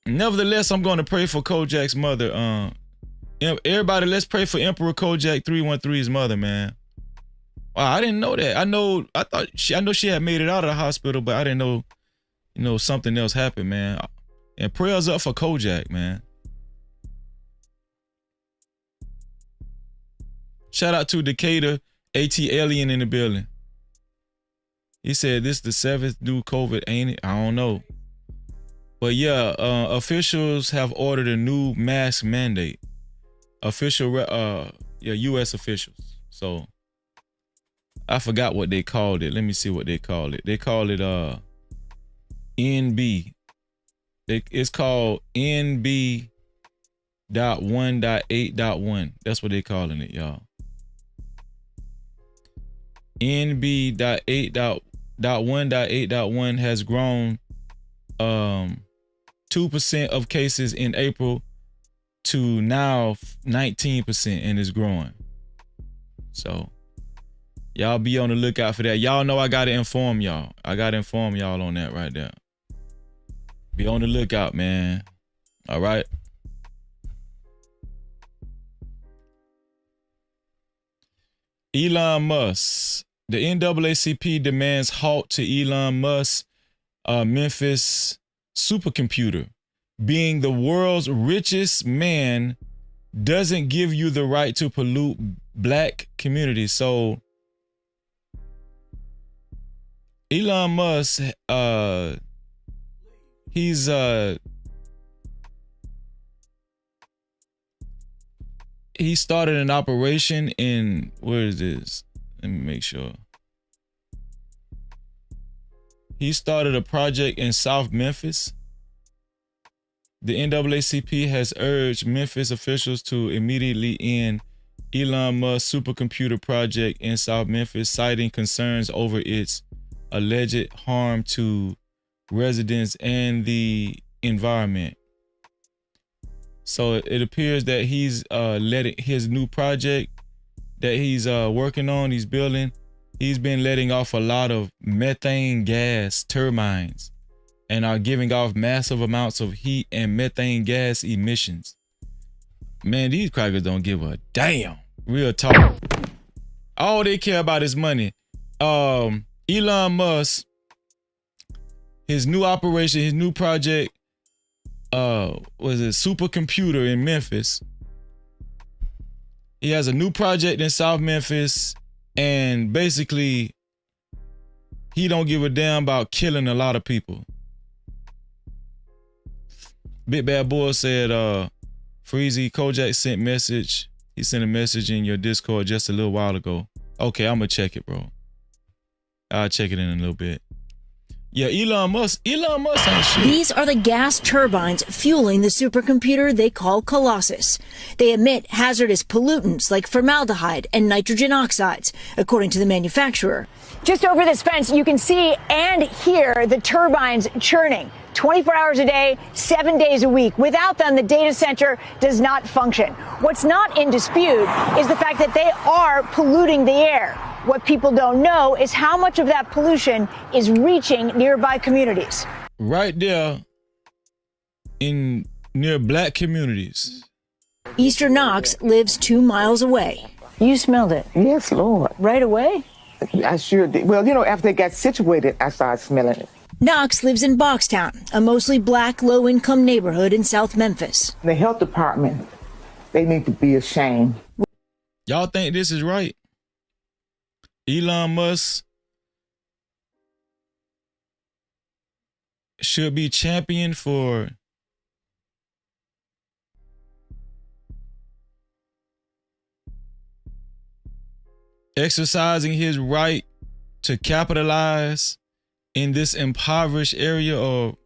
nevertheless, I'm going to pray for Kojak's mother. Everybody, let's pray for Emperor Kojak 313's mother, man. Wow, I didn't know that. I know she had made it out of the hospital, but I didn't know, something else happened, man. And prayers up for Kojak, man. Shout out to Decatur, AT Alien in the building. He said this the 7th new COVID, ain't it? I don't know. But yeah, officials have ordered a new mask mandate. US officials. So I forgot what they called it. Let me see what they called it. They call it NB. It's called NB.1.8.1. That's what they calling it, y'all. NB.1.8.1 has grown 2% of cases in April to now 19%, and is growing. So y'all be on the lookout for that. Y'all know I gotta inform y'all. I gotta inform y'all on that right there. Be on the lookout, man. All right. Elon Musk. The NAACP demands halt to Elon Musk's Memphis supercomputer being the world's richest man doesn't give you the right to pollute black communities. So Elon Musk, he started an operation in, where is this? Let me make sure. He started a project in South Memphis. The NAACP has urged Memphis officials to immediately end Elon Musk's supercomputer project in South Memphis, citing concerns over its alleged harm to residents and the environment. So it appears that he's letting his new project that he's working on, he's building, he's been letting off a lot of methane gas turbines and are giving off massive amounts of heat and methane gas emissions. Man, these crackers don't give a damn. Real talk. All they care about is money. Elon Musk, his new operation, his new project, was a supercomputer in Memphis. He has a new project in South Memphis, and basically, he don't give a damn about killing a lot of people. Big Bad Boy said, Freezy, Kojak sent message. He sent a message in your Discord just a little while ago. Okay, I'm gonna check it, bro. I'll check it in a little bit. Yeah, Elon Musk ain't shit. These are the gas turbines fueling the supercomputer they call Colossus. They emit hazardous pollutants like formaldehyde and nitrogen oxides, according to the manufacturer. Just over this fence, you can see and hear the turbines churning 24 hours a day, 7 days a week. Without them, the data center does not function. What's not in dispute is the fact that they are polluting the air. What people don't know is how much of that pollution is reaching nearby communities. Right there in near black communities. Easter Knox lives 2 miles away. You smelled it? Yes, Lord. Right away? I sure did. Well, after they got situated, I started smelling it. Knox lives in Boxtown, a mostly black, low-income neighborhood in South Memphis. The health department, they need to be ashamed. Y'all think this is right? Elon Musk should be championed for exercising his right to capitalize in this impoverished area, or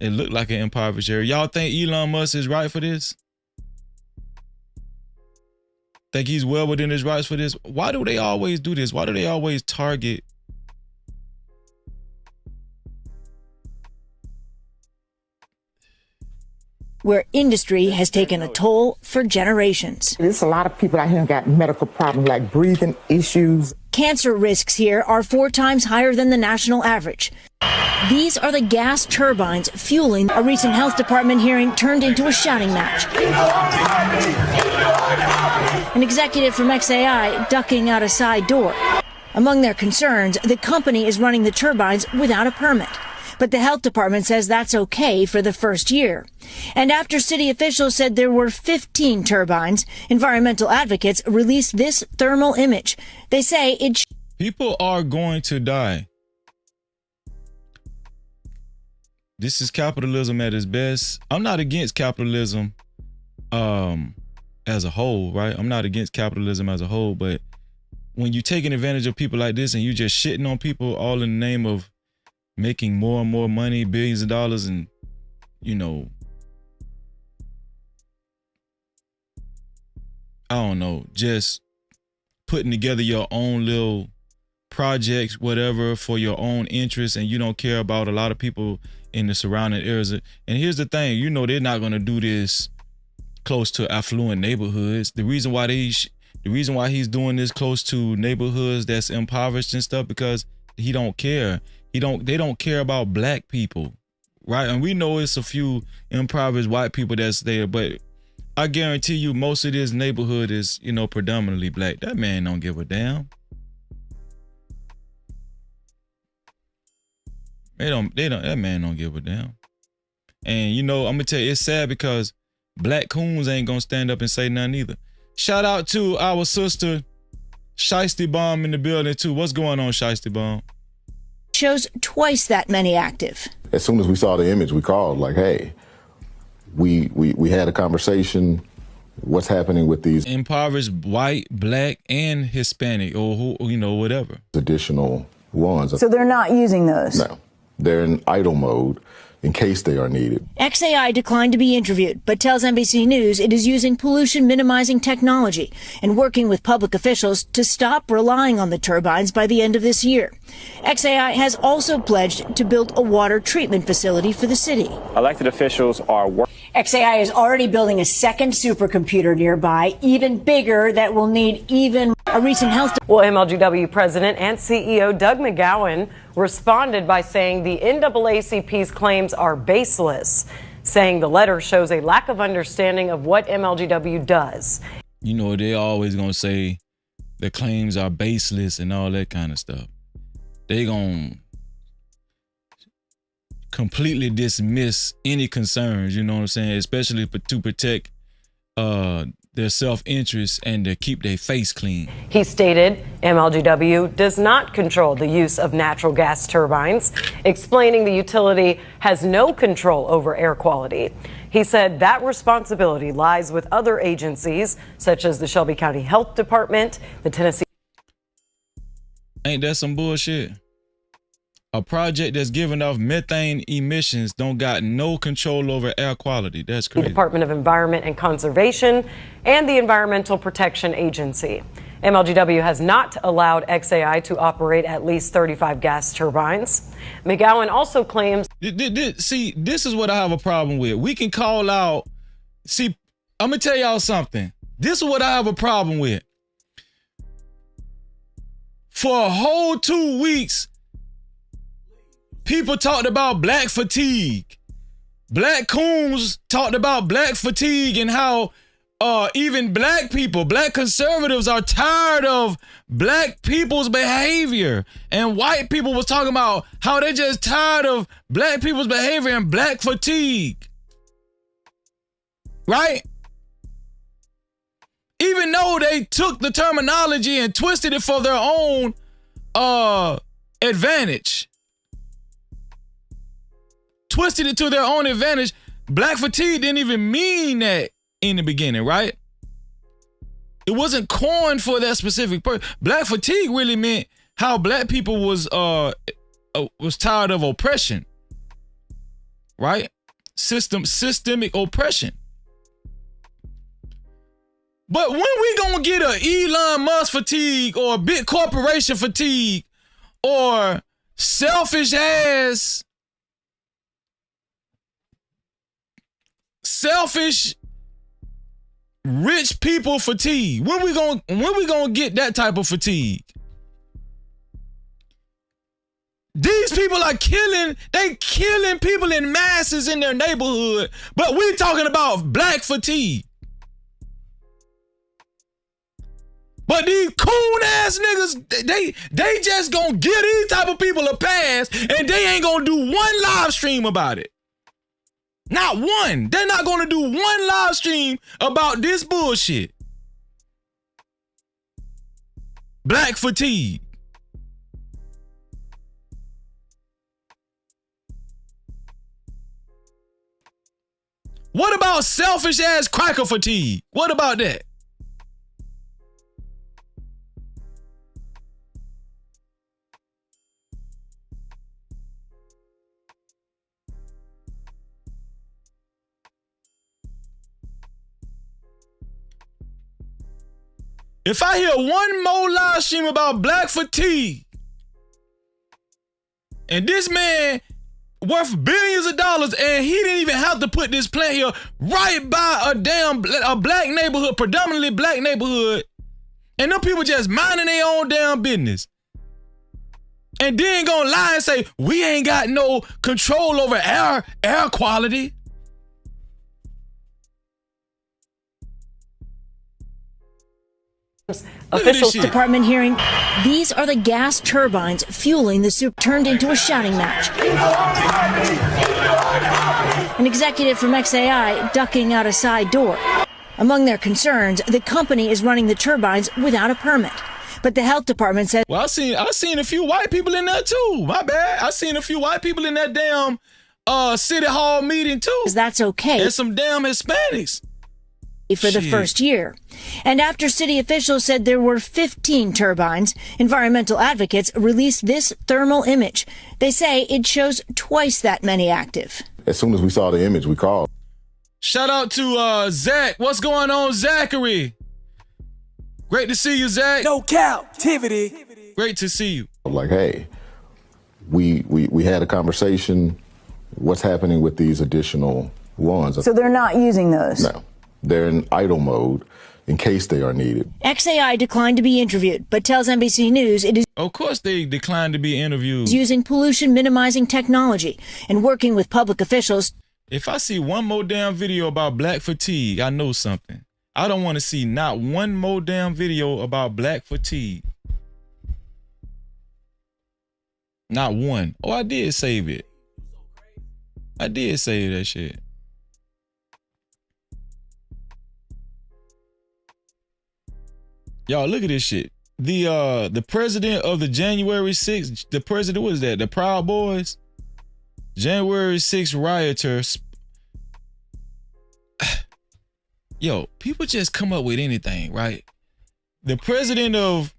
it looked like an impoverished area. Y'all think Elon Musk is right for this? Think he's well within his rights for this? Why do they always do this? Why do they always target? Where industry has taken a toll for generations. There's a lot of people out here who got medical problems like breathing issues. Cancer risks here are 4 times higher than the national average. These are the gas turbines fueling. A recent health department hearing turned into a shouting match. An executive from XAI ducking out a side door. Among their concerns, the company is running the turbines without a permit. But the health department says that's okay for the first year. And after city officials said there were 15 turbines, environmental advocates released this thermal image. They say it... People are going to die. This is capitalism at its best. I'm not against capitalism as a whole, right? I'm not against capitalism as a whole, but when you're taking advantage of people like this and you just shitting on people all in the name of making more and more money, billions of dollars, and, I don't know, just putting together your own little projects, whatever, for your own interests, and you don't care about a lot of people in the surrounding areas. And here's the thing, they're not going to do this close to affluent neighborhoods. The reason why he's doing this close to neighborhoods that's impoverished and stuff, because he don't care. They don't care about black people, right? And we know it's a few impoverished white people that's there, but I guarantee you most of this neighborhood is, predominantly black. That man don't give a damn. That man don't give a damn. And you know, I'm gonna tell you, it's sad because black coons ain't gonna stand up and say nothing either. Shout out to our sister Shiesty Bomb in the building too. What's going on, Shiesty Bomb? Shows twice that many active. As soon as we saw the image, we called like, hey, we had a conversation. What's happening with these impoverished white, black, and Hispanic, or who, you know, whatever additional ones? So they're not using those? No, they're in idle mode in case they are needed. XAI declined to be interviewed, but tells NBC News it is using pollution minimizing technology and working with public officials to stop relying on the turbines by the end of this year. XAI has also pledged to build a water treatment facility for the city. Elected officials are working. XAI is already building a second supercomputer nearby, even bigger, that will need even a recent health. Well, MLGW President and CEO Doug McGowan responded by saying the NAACP's claims are baseless, saying the letter shows a lack of understanding of what MLGW does. You know, they're always gonna say the claims are baseless and all that kind of stuff. They gonna completely dismiss any concerns, you know what I'm saying, especially to protect their self-interest and to keep their face clean. He stated MLGW does not control the use of natural gas turbines, explaining the utility has no control over air quality. He said that responsibility lies with other agencies, such as the Shelby County Health Department, the Tennessee. Ain't that some bullshit? A project that's giving off methane emissions don't got no control over air quality. That's crazy. Department of Environment and Conservation and the Environmental Protection Agency. MLGW has not allowed XAI to operate at least 35 gas turbines. McGowan also claims. See, this is what I have a problem with. We can call out. See, I'm going to tell y'all something. This is what I have a problem with. For a whole 2 weeks, people talked about black fatigue. Black coons talked about black fatigue and how even black people, black conservatives are tired of black people's behavior. And white people was talking about how they're just tired of black people's behavior and black fatigue. Right? Even though they took the terminology and twisted it for their own advantage. Twisted it to their own advantage. Black fatigue didn't even mean that in the beginning, right? It wasn't coined for that specific person. Black fatigue really meant how black people was tired of oppression, right? Systemic oppression. But when we gonna get a Elon Musk fatigue or a big corporation fatigue or selfish rich people fatigue? When we gonna get that type of fatigue? These people are killing people in masses in their neighborhood, but we talking about black fatigue. But these coon ass niggas, they just gonna give these type of people a pass and they ain't gonna do one live stream about it. Not one. They're not gonna do one live stream about this bullshit. Black fatigue. What about selfish ass cracker fatigue? What about that? If I hear one more live stream about black fatigue, and this man worth billions of dollars, and he didn't even have to put this plant here right by a black neighborhood, predominantly black neighborhood, and them people just minding their own damn business, and then gonna lie and say we ain't got no control over air quality. Officials department hearing these are the gas turbines fueling the soup turned into a shouting match. an executive from XAI ducking out a side door. Among their concerns, the company is running the turbines without a permit. But the health department said, well, I seen a few white people in there too. My bad. I seen a few white people in that damn city hall meeting too. That's okay. And some damn Hispanics. For the first year. And after city officials said there were 15 turbines, environmental advocates released this thermal image. They say it shows twice that many active. As soon as we saw the image, we called. Shout out to Zach. What's going on, Zachary? Great to see you, Zach. No Cap-tivity. Great to see you. Like, hey, we had a conversation. What's happening with these additional ones? So they're not using those? No. They're in idle mode in case they are needed. XAI declined to be interviewed, but tells NBC News it is of course they declined to be interviewed. Using pollution minimizing technology and working with public officials. If I see one more damn video about black fatigue, I know something. I don't want to see not one more damn video about black fatigue. Not one. Oh, I did save it. I did save that shit. Y'all, look at this shit. The president of the January 6th, the president, what is that? The Proud Boys? January 6th rioters. Yo, people just come up with anything, right? The president of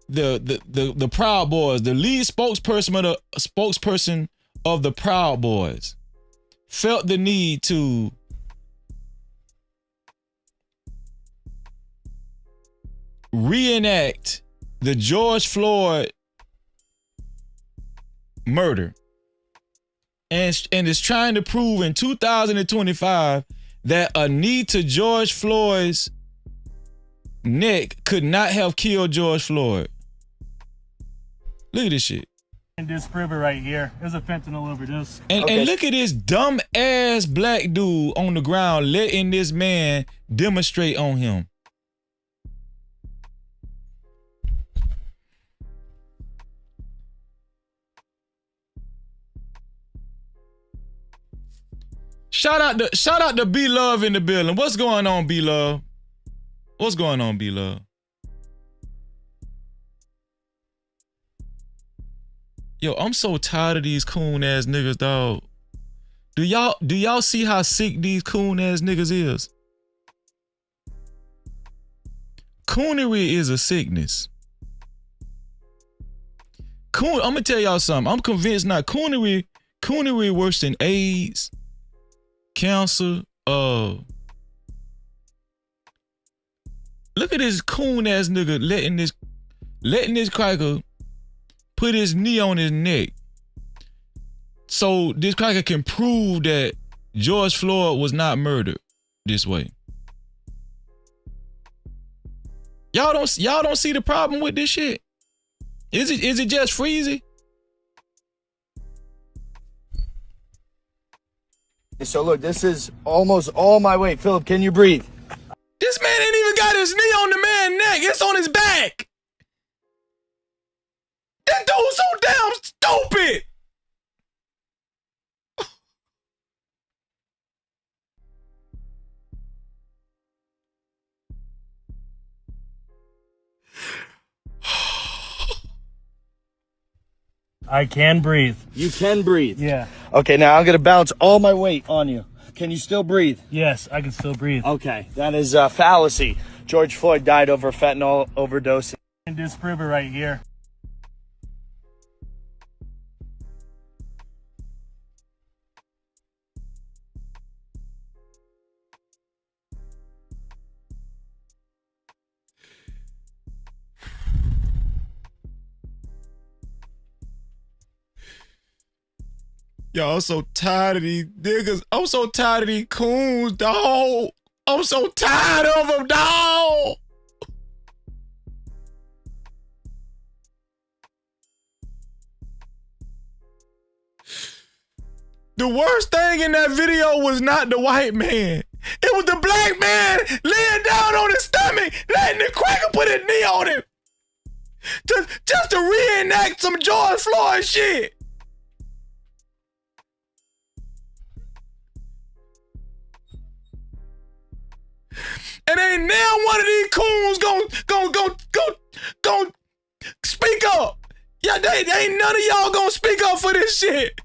the Proud Boys, the lead spokesperson of the Proud Boys, felt the need to reenact the George Floyd murder and is trying to prove in 2025 that a knee to George Floyd's neck could not have killed George Floyd. Look at this shit. And disprove it right here. There's a fentanyl overdose. And look at this dumb ass black dude on the ground letting this man demonstrate on him. Shout out to B Love in the building. What's going on, B Love? What's going on, B Love? Yo, I'm so tired of these coon ass niggas, dog. Do y'all see how sick these coon ass niggas is? Coonery is a sickness. I'm gonna tell y'all something. I'm convinced not coonery worse than AIDS, cancer. Look at this coon ass nigga letting this cracker put his knee on his neck so this cracker can prove that George Floyd was not murdered this way. Y'all don't see the problem with this shit? Is it just freezy? So look, this is almost all my weight. Philip, can you breathe? This man ain't even got his knee on the man's neck. It's on his back. That dude's so damn stupid. I can breathe. You can breathe? Yeah. Okay, now I'm going to bounce all my weight on you. Can you still breathe? Yes, I can still breathe. Okay, that is a fallacy. George Floyd died over fentanyl overdose. And disprove it right here. Yo, I'm so tired of these niggas. I'm so tired of these coons, dog. I'm so tired of them, dog. The worst thing in that video was not the white man. It was the black man laying down on his stomach, letting the cracker put his knee on him. Just to reenact some George Floyd shit. And ain't now one of these coons gon' speak up. Yeah, they ain't none of y'all gonna speak up for this shit.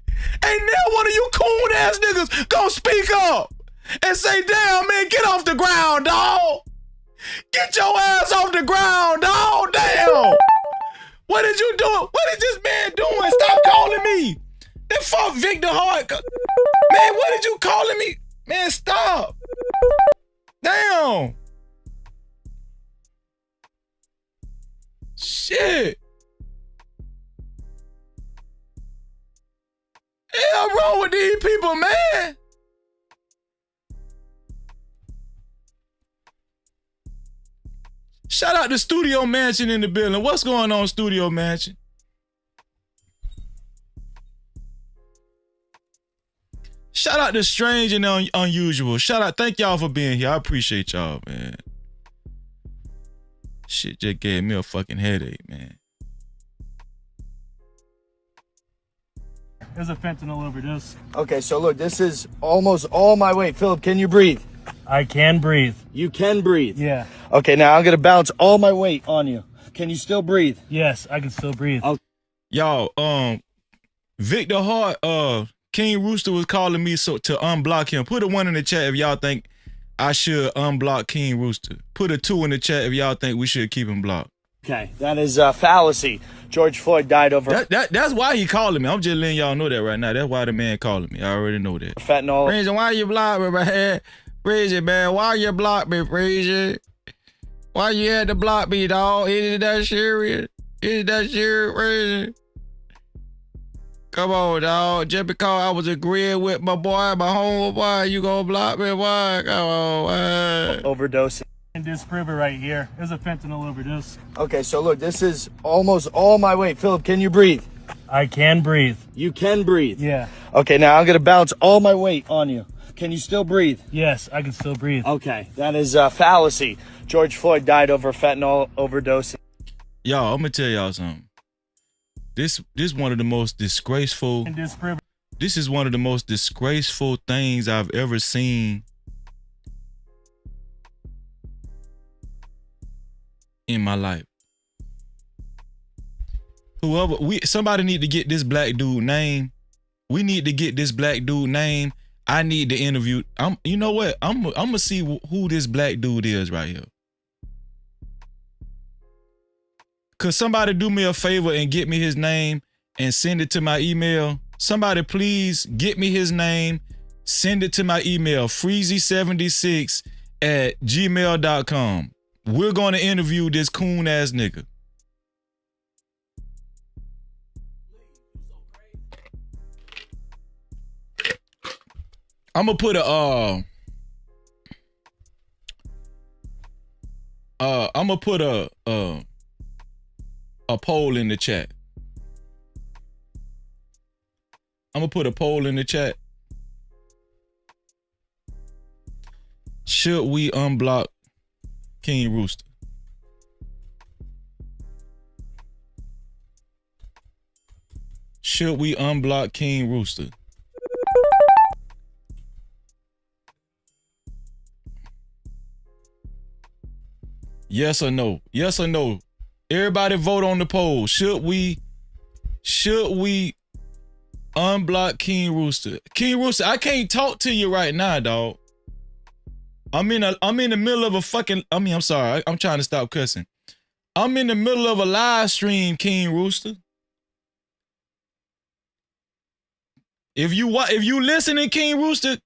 Ain't now one of you coon ass niggas gonna speak up and say, damn, man, get off the ground, dawg. Get your ass off the ground, dawg. Damn. What did you do? What is this man doing? Stop calling me. Then fuck Victor Hart. Man, what did you calling me? Man, stop. Damn. Shit. Hell wrong with these people, man. Shout out to Studio Mansion in the building. What's going on, Studio Mansion? Shout out to Strange and Unusual. Shout out. Thank y'all for being here. I appreciate y'all, man. Shit just gave me a fucking headache, man. There's a fentanyl overdose. Okay, so look, this is almost all my weight. Philip, can you breathe? I can breathe. You can breathe? Yeah. Okay, now I'm gonna bounce all my weight on you. Can you still breathe? Yes, I can still breathe. Okay. Y'all, Victor Hart, King Rooster was calling me to unblock him. Put a 1 in the chat if y'all think I should unblock King Rooster. Put a 2 in the chat if y'all think we should keep him blocked. Okay, that is fallacy. George Floyd died over that's why he calling me. I'm just letting y'all know that right now. That's why the man calling me. I already know that. fentanyl. Frazier, why you block me, man? Frazier, man, why you block me, Frazier? Why you had to block me, dog? Is that serious? Is that serious, Frazier? Come on, dog. Just because I was agreeing with my boy, my homeboy, you gonna block me? Why? Come on, man. Overdose. And disprove it right here. There's a fentanyl overdose. Okay, so look, this is almost all my weight. Philip, can you breathe? I can breathe. You can breathe? Yeah. Okay, now I'm gonna bounce all my weight on you. Can you still breathe? Yes, I can still breathe. Okay, that is fallacy. George Floyd died over fentanyl overdose. Y'all, I'm gonna tell y'all something. This one of the most disgraceful. This is one of the most disgraceful things I've ever seen in my life. Somebody need to get this black dude name. We need to get this black dude name. I need to interview. You know what? I'm gonna see who this black dude is right here. Could somebody do me a favor and get me his name and send it to my email? Somebody please get me his name, send it to my email, freezy76@gmail.com. We're going to interview this coon ass nigga. I'm gonna put a poll in the chat. I'm gonna put a poll in the chat. Should we unblock King Rooster? Should we unblock King Rooster? Yes or no? Yes or no? Everybody vote on the poll. Should we unblock King Rooster? King Rooster, I can't talk to you right now, dog. I'm in the middle of a fucking, I'm sorry. I'm trying to stop cussing. I'm in the middle of a live stream, King Rooster. If you listening, King Rooster,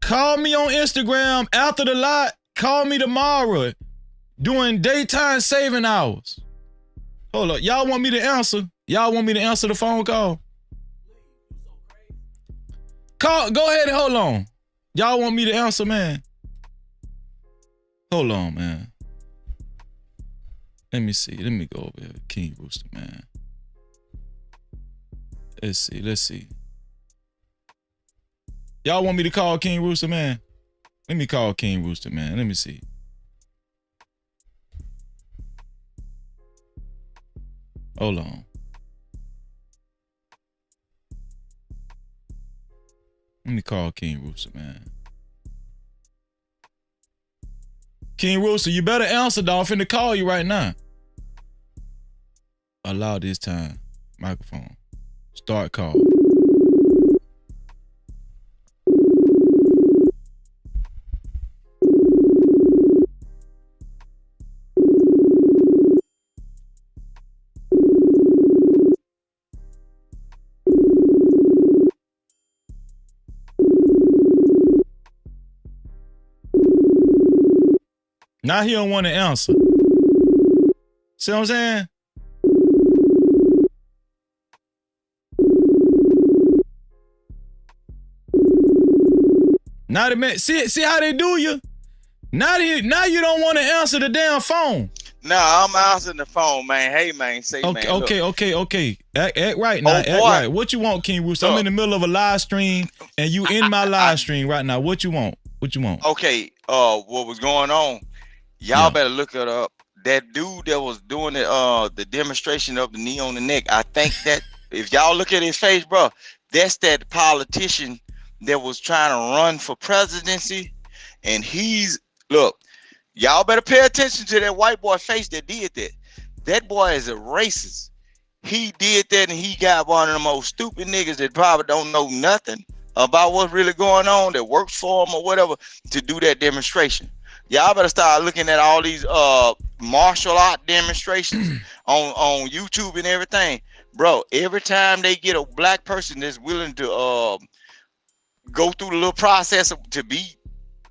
call me on Instagram after the live. Call me tomorrow during daytime saving hours. Hold up. Y'all want me to answer? Y'all want me to answer the phone call? Go ahead and hold on. Y'all want me to answer, man? Hold on, man. Let me see. Let me go over here. King Rooster, man. Let's see. Y'all want me to call King Rooster, man? Let me call King Rooster, man. Let me see. Hold on. Let me call King Rooster, man. King Rooster, you better answer, dog. I'm finna call you right now. Allow this time. Microphone. Start call. Now he don't want to answer. See what I'm saying? Now the man, see how they do you? Now you don't want to answer the damn phone. Nah, I'm answering the phone, man. Hey, man, say, okay, man. Okay. Act right now. Act right. What you want, King Rooster? I'm in the middle of a live stream, and you in my live stream right now. What you want? What you want? Okay. What was going on? Y'all better look it up. That dude that was doing the demonstration of the knee on the neck. I think that if y'all look at his face, bro, that's that politician that was trying to run for presidency, and look. Y'all better pay attention to that white boy face that did that. That boy is a racist. He did that, and he got one of the most stupid niggas that probably don't know nothing about what's really going on, that works for him or whatever, to do that demonstration. Y'all better start looking at all these martial art demonstrations on YouTube and everything. Bro, every time they get a black person that's willing to go through the little process to be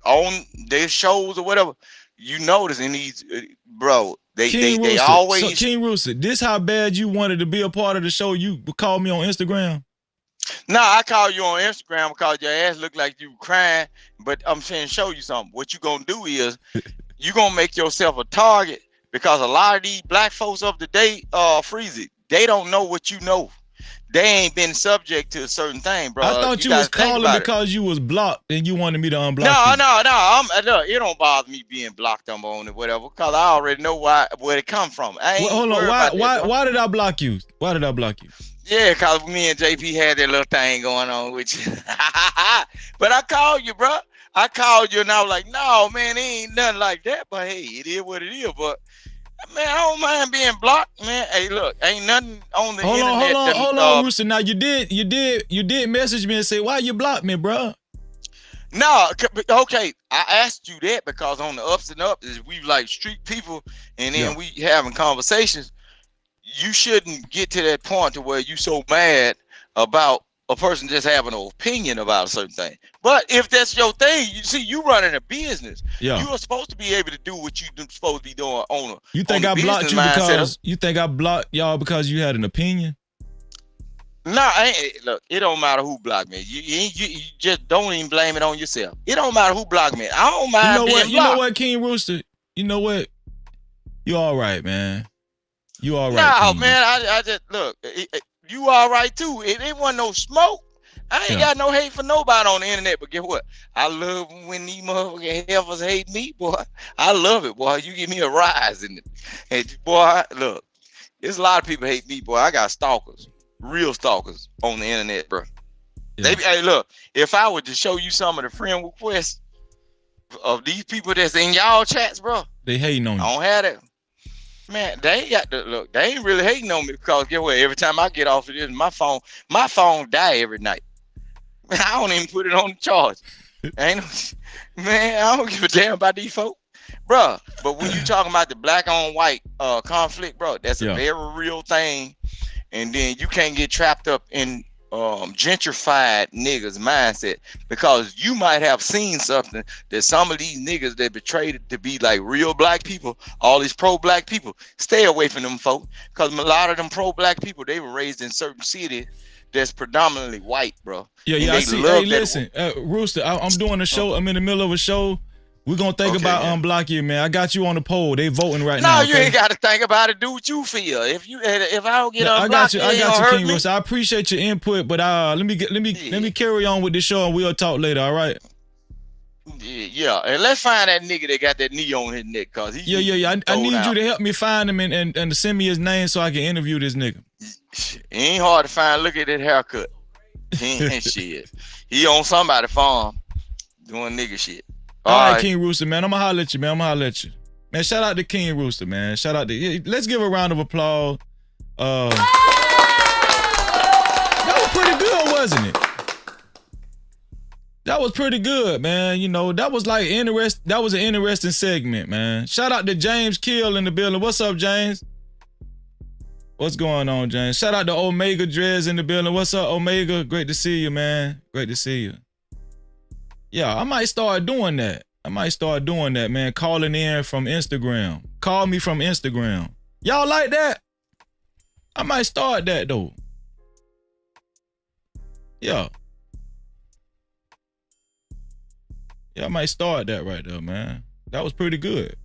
on their shows or whatever, you notice in these, bro, they always. So King Rooster, this how bad you wanted to be a part of the show. You call me on Instagram. Nah, I call you on Instagram because your ass look like you crying. But I'm saying, show you something. What you gonna do is you gonna make yourself a target, because a lot of these black folks of the day, Freezy, they don't know what you know. They ain't been subject to a certain thing, bro. I thought you was calling because you was blocked and you wanted me to unblock you. No. It don't bother me being blocked on or whatever, because I already know where it come from. Hold on. Why did I block you? Why did I block you? Yeah, because me and JP had that little thing going on with you. But I called you, bro. I called you and I was like, no, man, it ain't nothing like that. But hey, it is what it is. But man, I don't mind being blocked, man. Hey, look, ain't nothing on the internet. Hold on, Rooster. Now you did message me and say, why you blocked me, bro? No, okay. I asked you that because on the ups and ups is we like street people, and then we having conversations. You shouldn't get to that point to where you so mad about a person just having an opinion about a certain thing. But if that's your thing, you see, you running a business. You are supposed to be able to do what you're supposed to be doing on a. You think I blocked you because you think I blocked y'all because you had an opinion? No, look, it don't matter who blocked me. You just don't even blame it on yourself. It don't matter who blocked me. I don't mind being blocked. You know what, King Rooster? You know what? You all right, man. You all right? No, man. I just look. You all right too. It wasn't no smoke. I ain't got no hate for nobody on the internet. But guess what? I love when these motherfucking heifers hate me, boy. I love it, boy. You give me a rise in it. And boy, look, there's a lot of people hate me, boy. I got stalkers, real stalkers on the internet, bro. Yeah. Hey, look, if I were to show you some of the friend requests of these people that's in y'all chats, bro, they hating on you. I don't have that. Man, they ain't got to look. They ain't really hating on me because guess what? Every time I get off of this, my phone die every night. Man, I don't even put it on the charge. Man, I don't give a damn about these folks, bro. But when you talking about the black on white conflict, bro, that's a very real thing. And then you can't get trapped up in gentrified niggas mindset, because you might have seen something that some of these niggas that betrayed to be like real black people, all these pro-black people, stay away from them folk, because a lot of them pro-black people, they were raised in certain cities that's predominantly white, bro. I see. Hey, listen, Rooster, I'm doing a show. I'm in the middle of a show. We're going to think about unblock you, man. I got you on the poll. They voting right now. No, you ain't got to think about it. Do what you feel. If I don't get unblocked, I got you, King Rooster. I appreciate your input, but let me carry on with the show and we'll talk later, all right? Yeah, and let's find that nigga that got that knee on his neck, cause he I need you to help me find him and to send me his name so I can interview this nigga. It ain't hard to find. Look at that haircut. He ain't shit. He on somebody's farm doing nigga shit. All right, King Rooster, man. I'm gonna holler at you, man. Man, shout out to King Rooster, man. Shout out to. Let's give a round of applause. That was pretty good, wasn't it? That was pretty good, man. You know, that was like that was an interesting segment, man. Shout out to James Kill in the building. What's up, James? What's going on, James? Shout out to Omega Drez in the building. What's up, Omega? Great to see you, man. Great to see you. Yeah, I might start doing that. Man. Calling in from Instagram. Call me from Instagram. Y'all like that? I might start that, though. Yeah. Yeah, I might start that right there, man. That was pretty good.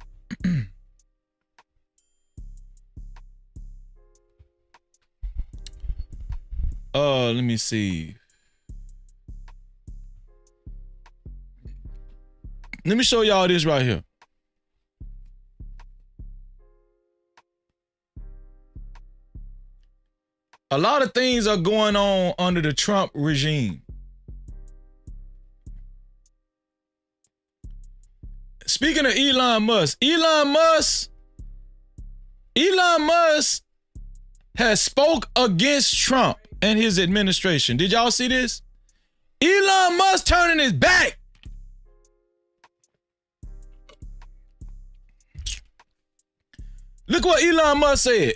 Let me see. Let me show y'all this right here. A lot of things are going on under the Trump regime. Speaking of Elon Musk has spoke against Trump and his administration. Did y'all see this? Elon Musk turning his back. Look what Elon Musk said.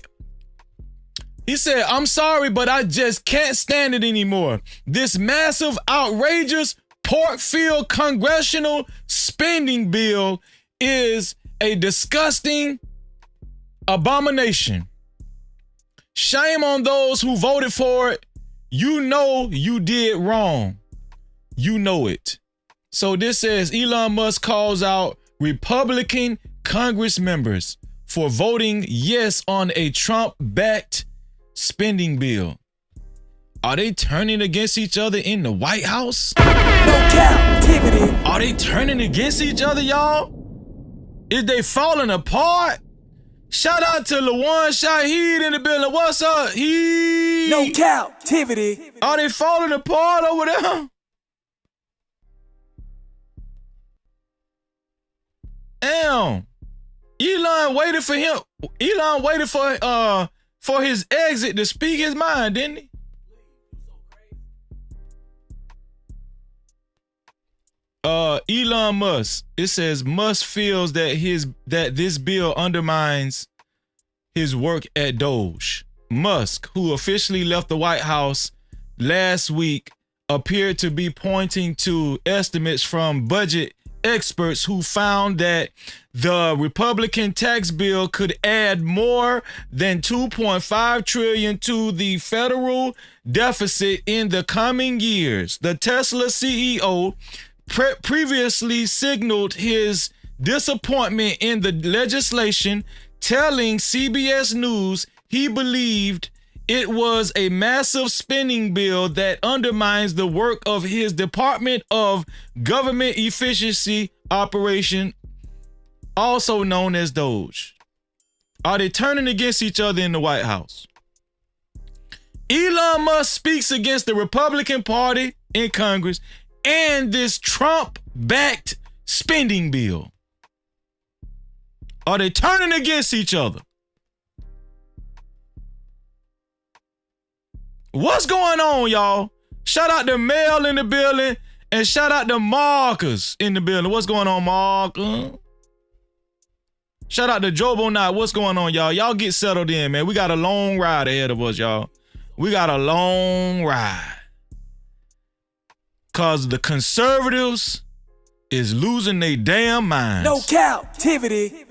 He said, "I'm sorry, but I just can't stand it anymore. This massive, outrageous, pork-filled congressional spending bill is a disgusting abomination. Shame on those who voted for it. You know you did wrong. You know it." So this says Elon Musk calls out Republican Congress members for voting yes on a Trump-backed spending bill. Are they turning against each other in the White House? No Cap-tivity. Are they turning against each other, y'all? Is they falling apart? Shout out to Lawan Shaheed in the building. What's up? No Cap-tivity. Are they falling apart over there? Damn. Elon waited for him. Elon waited for his exit to speak his mind, didn't he? Elon Musk. It says Musk feels that this bill undermines his work at Doge. Musk, who officially left the White House last week, appeared to be pointing to estimates from budget experts who found that the Republican tax bill could add more than $2.5 trillion to the federal deficit in the coming years. The Tesla CEO previously signaled his disappointment in the legislation, telling CBS News he believed it was a massive spending bill that undermines the work of his Department of Government Efficiency Operation, also known as Doge. Are they turning against each other in the White House? Elon Musk speaks against the Republican Party in Congress and this Trump-backed spending bill. Are they turning against each other? What's going on, y'all? Shout out to Mel in the building and shout out to Marcus in the building. What's going on, Marcus? Shout out to Jobo Knight. What's going on, y'all? Y'all get settled in, man. We got a long ride ahead of us, y'all. We got a long ride. Cause the conservatives is losing their damn minds. No Cap-tivity.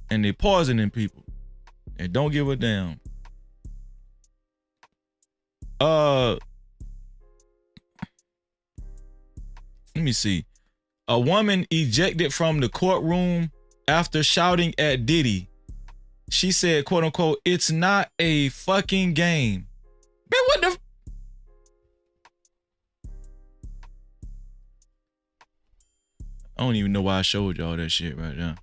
And they poisoning people. And don't give a damn. Let me see. A woman ejected from the courtroom after shouting at Diddy. She said, quote unquote, "It's not a fucking game." Man, what the? I don't even know why I showed y'all that shit right now.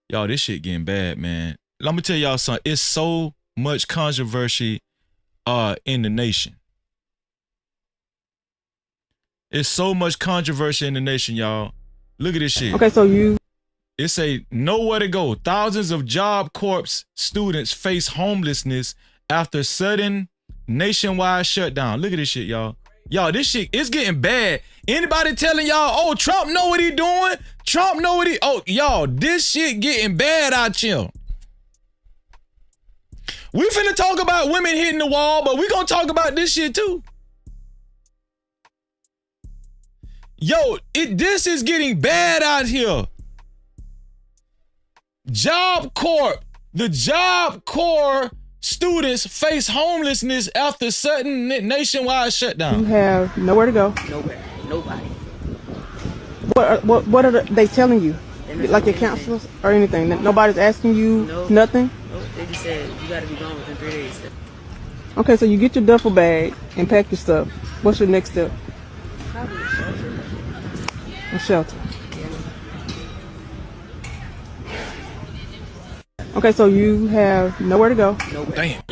Y'all, this shit getting bad, man. Let me tell y'all something. It's so much controversy in the nation. It's so much controversy in the nation, y'all. Look at this shit. Okay, so you... It say, nowhere to go. Thousands of Job Corps students face homelessness after sudden nationwide shutdown. Look at this shit, y'all. Y'all, this shit is getting bad. Anybody telling y'all, oh, Trump know what he doing? Trump know what he... Oh, y'all, this shit getting bad out here. We finna talk about women hitting the wall, but we gonna talk about this shit too. Yo, this is getting bad out here. Job Corps, the Job Corps students face homelessness after sudden nationwide shutdown. You have nowhere to go. Nowhere. Nobody. What are they telling you? Like your counselors or anything? Nobody's asking you nothing? Nope. They just said you got to be gone within 3 days. Okay, so you get your duffel bag and pack your stuff. What's your next step? Probably a shelter. A shelter. Okay, so you have nowhere to go. Damn.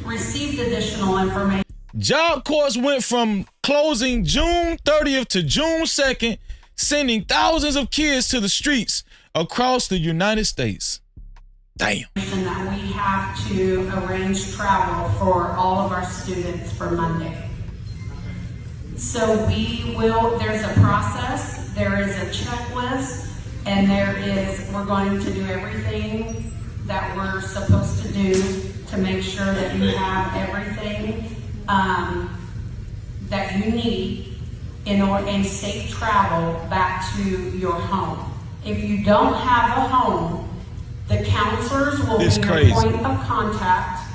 Received additional information. Job Corps went from closing June 30th to June 2nd, sending thousands of kids to the streets across the United States. Damn. That we have to arrange travel for all of our students for Monday. So there's a process, there is a checklist, and we're going to do everything that we're supposed to do to make sure that you have everything that you need in safe travel back to your home. If you don't have a home, the counselors will be your point of contact.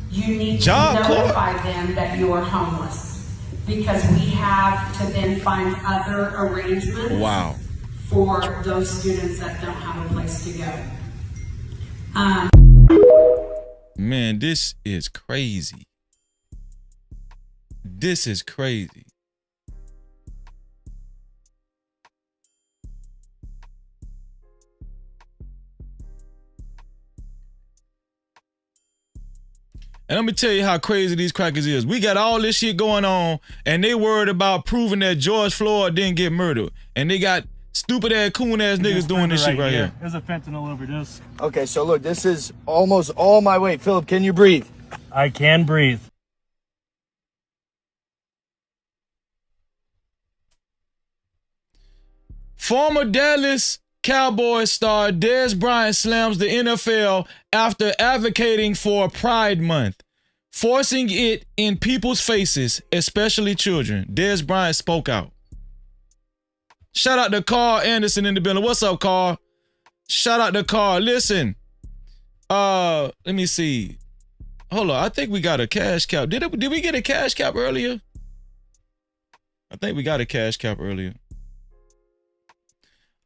You need to notify them that you are homeless, because we have to then find other arrangements for those students that don't have a place to go. Man, this is crazy. This is crazy. And let me tell you how crazy these crackers is. We got all this shit going on, and they worried about proving that George Floyd didn't get murdered. And they got stupid ass, coon ass niggas doing this shit right here. There's a fentanyl overdose. Okay, so look, this is almost all my weight. Philip, can you breathe? I can breathe. Former Dallas Cowboys star Dez Bryant slams the NFL after advocating for Pride Month, forcing it in people's faces, especially children. Dez Bryant spoke out. Shout out to Carl Anderson in the building. What's up, Carl? Shout out to Carl. Listen, let me see. Hold on, I think we got a cash cap. Did we get a cash cap earlier? I think we got a cash cap earlier.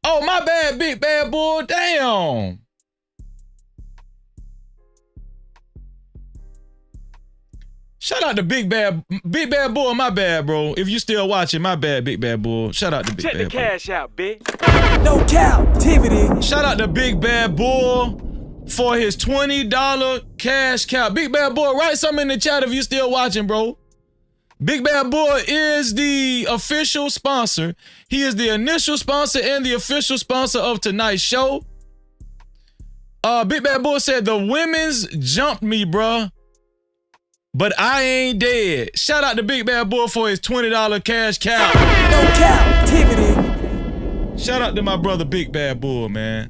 Oh, my bad, big bad boy. Damn. Shout out to big bad boy. My bad, bro. If you still watching, my bad, big bad boy. Shout out to big bad boy. Check the cash out, big. No Cap-tivity. Shout out to big bad boy for his $20 cash cap. Big bad boy, write something in the chat if you still watching, bro. Big Bad Boy is the official sponsor. He is the initial sponsor and the official sponsor of tonight's show. Big Bad Boy said, the women's jumped me, bruh, but I ain't dead. Shout out to Big Bad Boy for his $20 cash cap. No Cap-tivity. Shout out to my brother Big Bad Boy, man.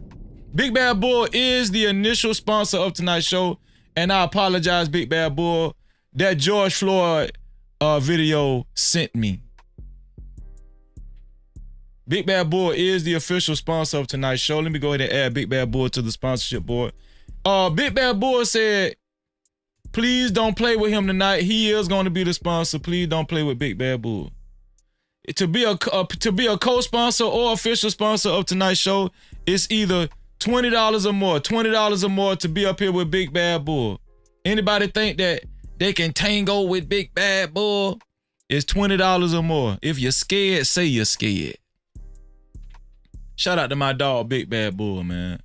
Big Bad Boy is the initial sponsor of tonight's show. And I apologize, Big Bad Boy. That George Floyd video sent me. Big Bad Boy is the official sponsor of tonight's show. Let me go ahead and add Big Bad Boy to the sponsorship board. Big Bad Boy said, please don't play with him tonight. He is going to be the sponsor. Please don't play with Big Bad Boy. To be a co-sponsor or official sponsor of tonight's show, it's either $20 or more. $20 or more to be up here with Big Bad Boy. Anybody think that they can tango with Big Bad Boy? It's $20 or more. If you're scared, say you're scared. Shout out to my dog, Big Bad Boy, man.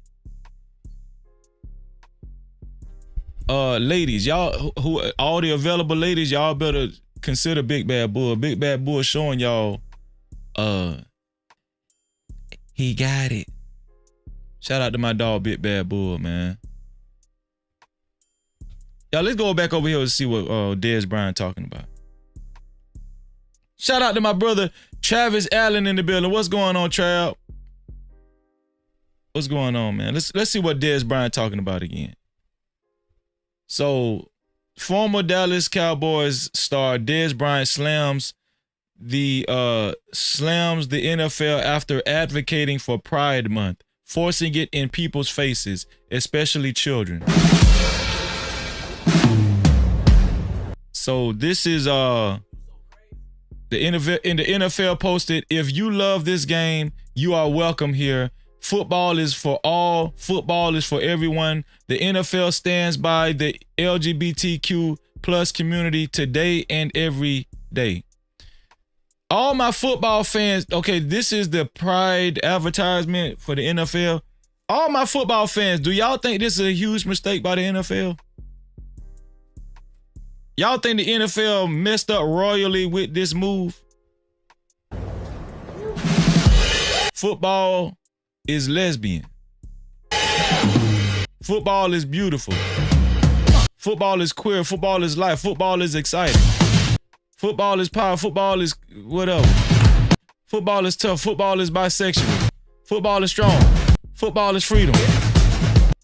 Ladies, y'all, who all the available ladies, y'all better consider Big Bad Boy. Big Bad Boy showing y'all He got it. Shout out to my dog, Big Bad Bull, man. Y'all, let's go back over here and see what Dez Bryant talking about. Shout out to my brother Travis Allen in the building. What's going on, Trav? What's going on, man? Let's see what Dez Bryant talking about again. So, former Dallas Cowboys star Dez Bryant slams the NFL after advocating for Pride Month, forcing it in people's faces, especially children. So this is the NFL posted, if you love this game, you are welcome here. Football is for all. Football is for everyone. The NFL stands by the LGBTQ plus community today and every day. All my football fans, okay, this is the Pride advertisement for the NFL. All my football fans, do y'all think this is a huge mistake by the NFL? Y'all think the NFL messed up royally with this move? Football is lesbian. Football is beautiful. Football is queer. Football is life. Football is exciting. Football is power. Football is whatever. Football is tough. Football is bisexual. Football is strong. Football is freedom.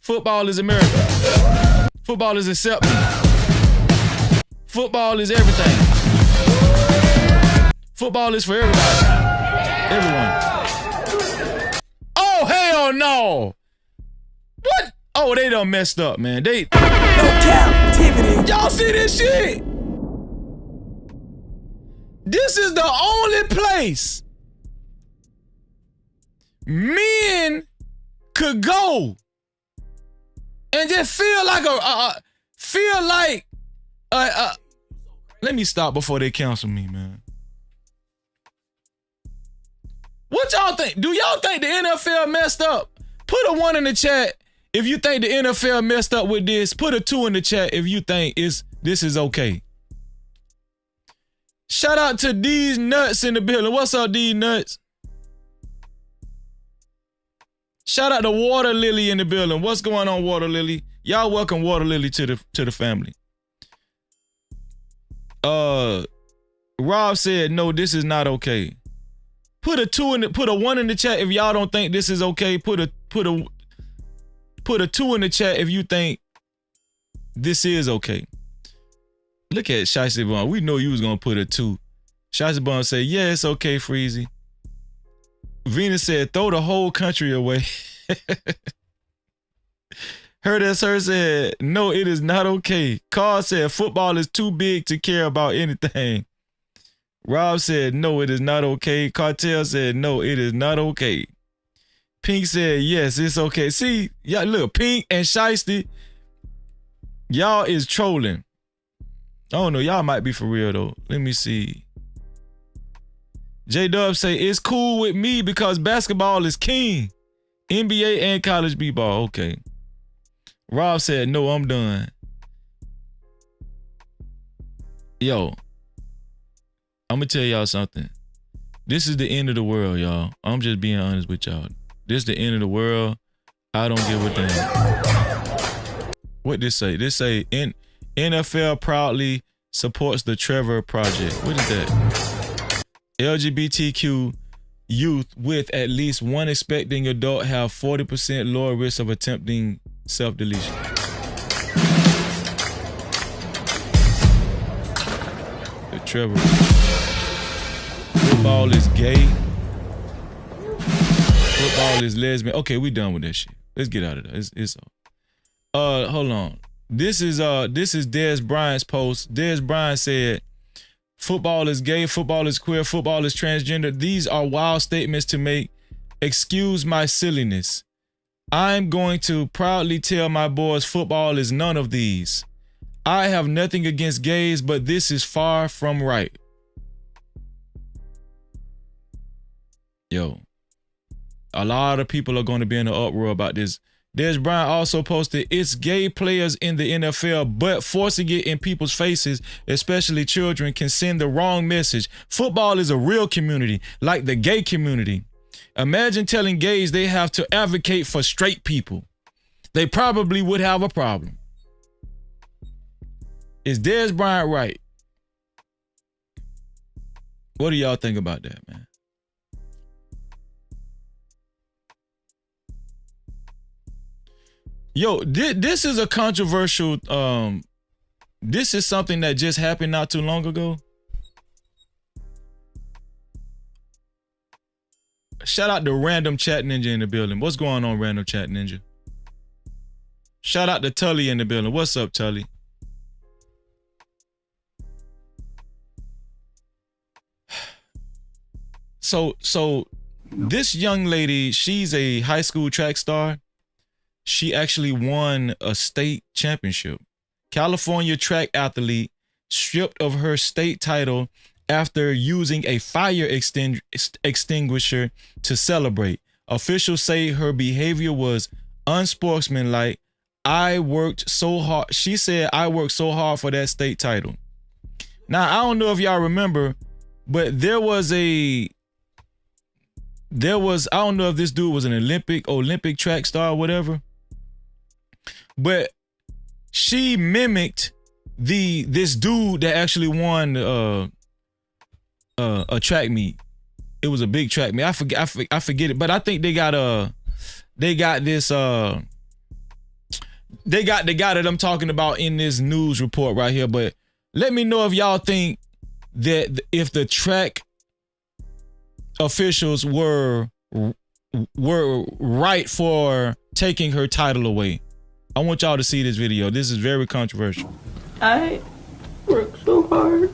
Football is America. Football is acceptance. Football is everything. Football is for everybody. Everyone. Oh, hell no. What? Oh, they done messed up, man. No Cap-tivity. Y'all see this shit? This is the only place men could go and just feel like let me stop before they cancel me, man. What y'all think? Do y'all think the NFL messed up? Put a 1 in the chat if you think the NFL messed up with this. Put a 2 in the chat if you think this is okay. Shout out to these nuts in the building. What's up, these nuts? Shout out to Water Lily in the building. What's going on, Water Lily? Y'all welcome Water Lily to the family. Rob said, no, this is not okay. Put a 1 in the chat if y'all don't think this is okay. Put a 2 in the chat if you think this is okay. Look at Shiesty Bun. We know you was gonna put a 2. Shiesty Bun said, yeah, it's okay, Freezy. Venus said, throw the whole country away. Her that's her said, no, it is not okay. Carl said, football is too big to care about anything. Rob said, no, it is not okay. Cartel said, no, it is not okay. Pink said, yes, it's okay. See, y'all look, Pink and Shiesty, y'all is trolling. I don't know, y'all might be for real though. Let me see. J-Dub say, it's cool with me because basketball is king. NBA and college b-ball, okay. Rob said, no, I'm done. Yo, I'm gonna tell y'all something. This is the end of the world, y'all. I'm just being honest with y'all. This is the end of the world. I don't give a damn. What this say? This say, NFL proudly supports the Trevor Project. What is that? LGBTQ youth with at least one expecting adult have 40% lower risk of attempting self-deletion. The Trevor. Football is gay. Football is lesbian. Okay, we done with that shit. Let's get out of there. It's all. Hold on. This is Dez Bryant's post. Dez Bryant said, football is gay, football is queer, football is transgender. These are wild statements to make. Excuse my silliness. I'm going to proudly tell my boys football is none of these. I have nothing against gays, but this is far from right. Yo, a lot of people are going to be in an uproar about this Des Bryant also posted, it's gay players in the NFL, but forcing it in people's faces, especially children, can send the wrong message. Football is a real community, like the gay community. Imagine telling gays they have to advocate for straight people. They probably would have a problem. Is Des Bryant right? What do y'all think about that, man? Yo, this is a controversial, this is something that just happened not too long ago. Shout out to Random Chat Ninja in the building. What's going on, Random Chat Ninja? Shout out to Tully in the building. What's up, Tully? So this young lady, she's a high school track star. She actually won a state championship. California track athlete stripped of her state title after using a fire extinguisher to celebrate. Officials say her behavior was unsportsmanlike. I worked so hard. She said, I worked so hard for that state title. Now, I don't know if y'all remember, but I don't know if this dude was an Olympic track star or whatever. But she mimicked this dude that actually won a track meet. It was a big track meet. I forget it, but I think they got the guy that I'm talking about in this news report right here. But let me know if y'all think that if the track officials were right for taking her title away. I want y'all to see this video. This is very controversial. I worked so hard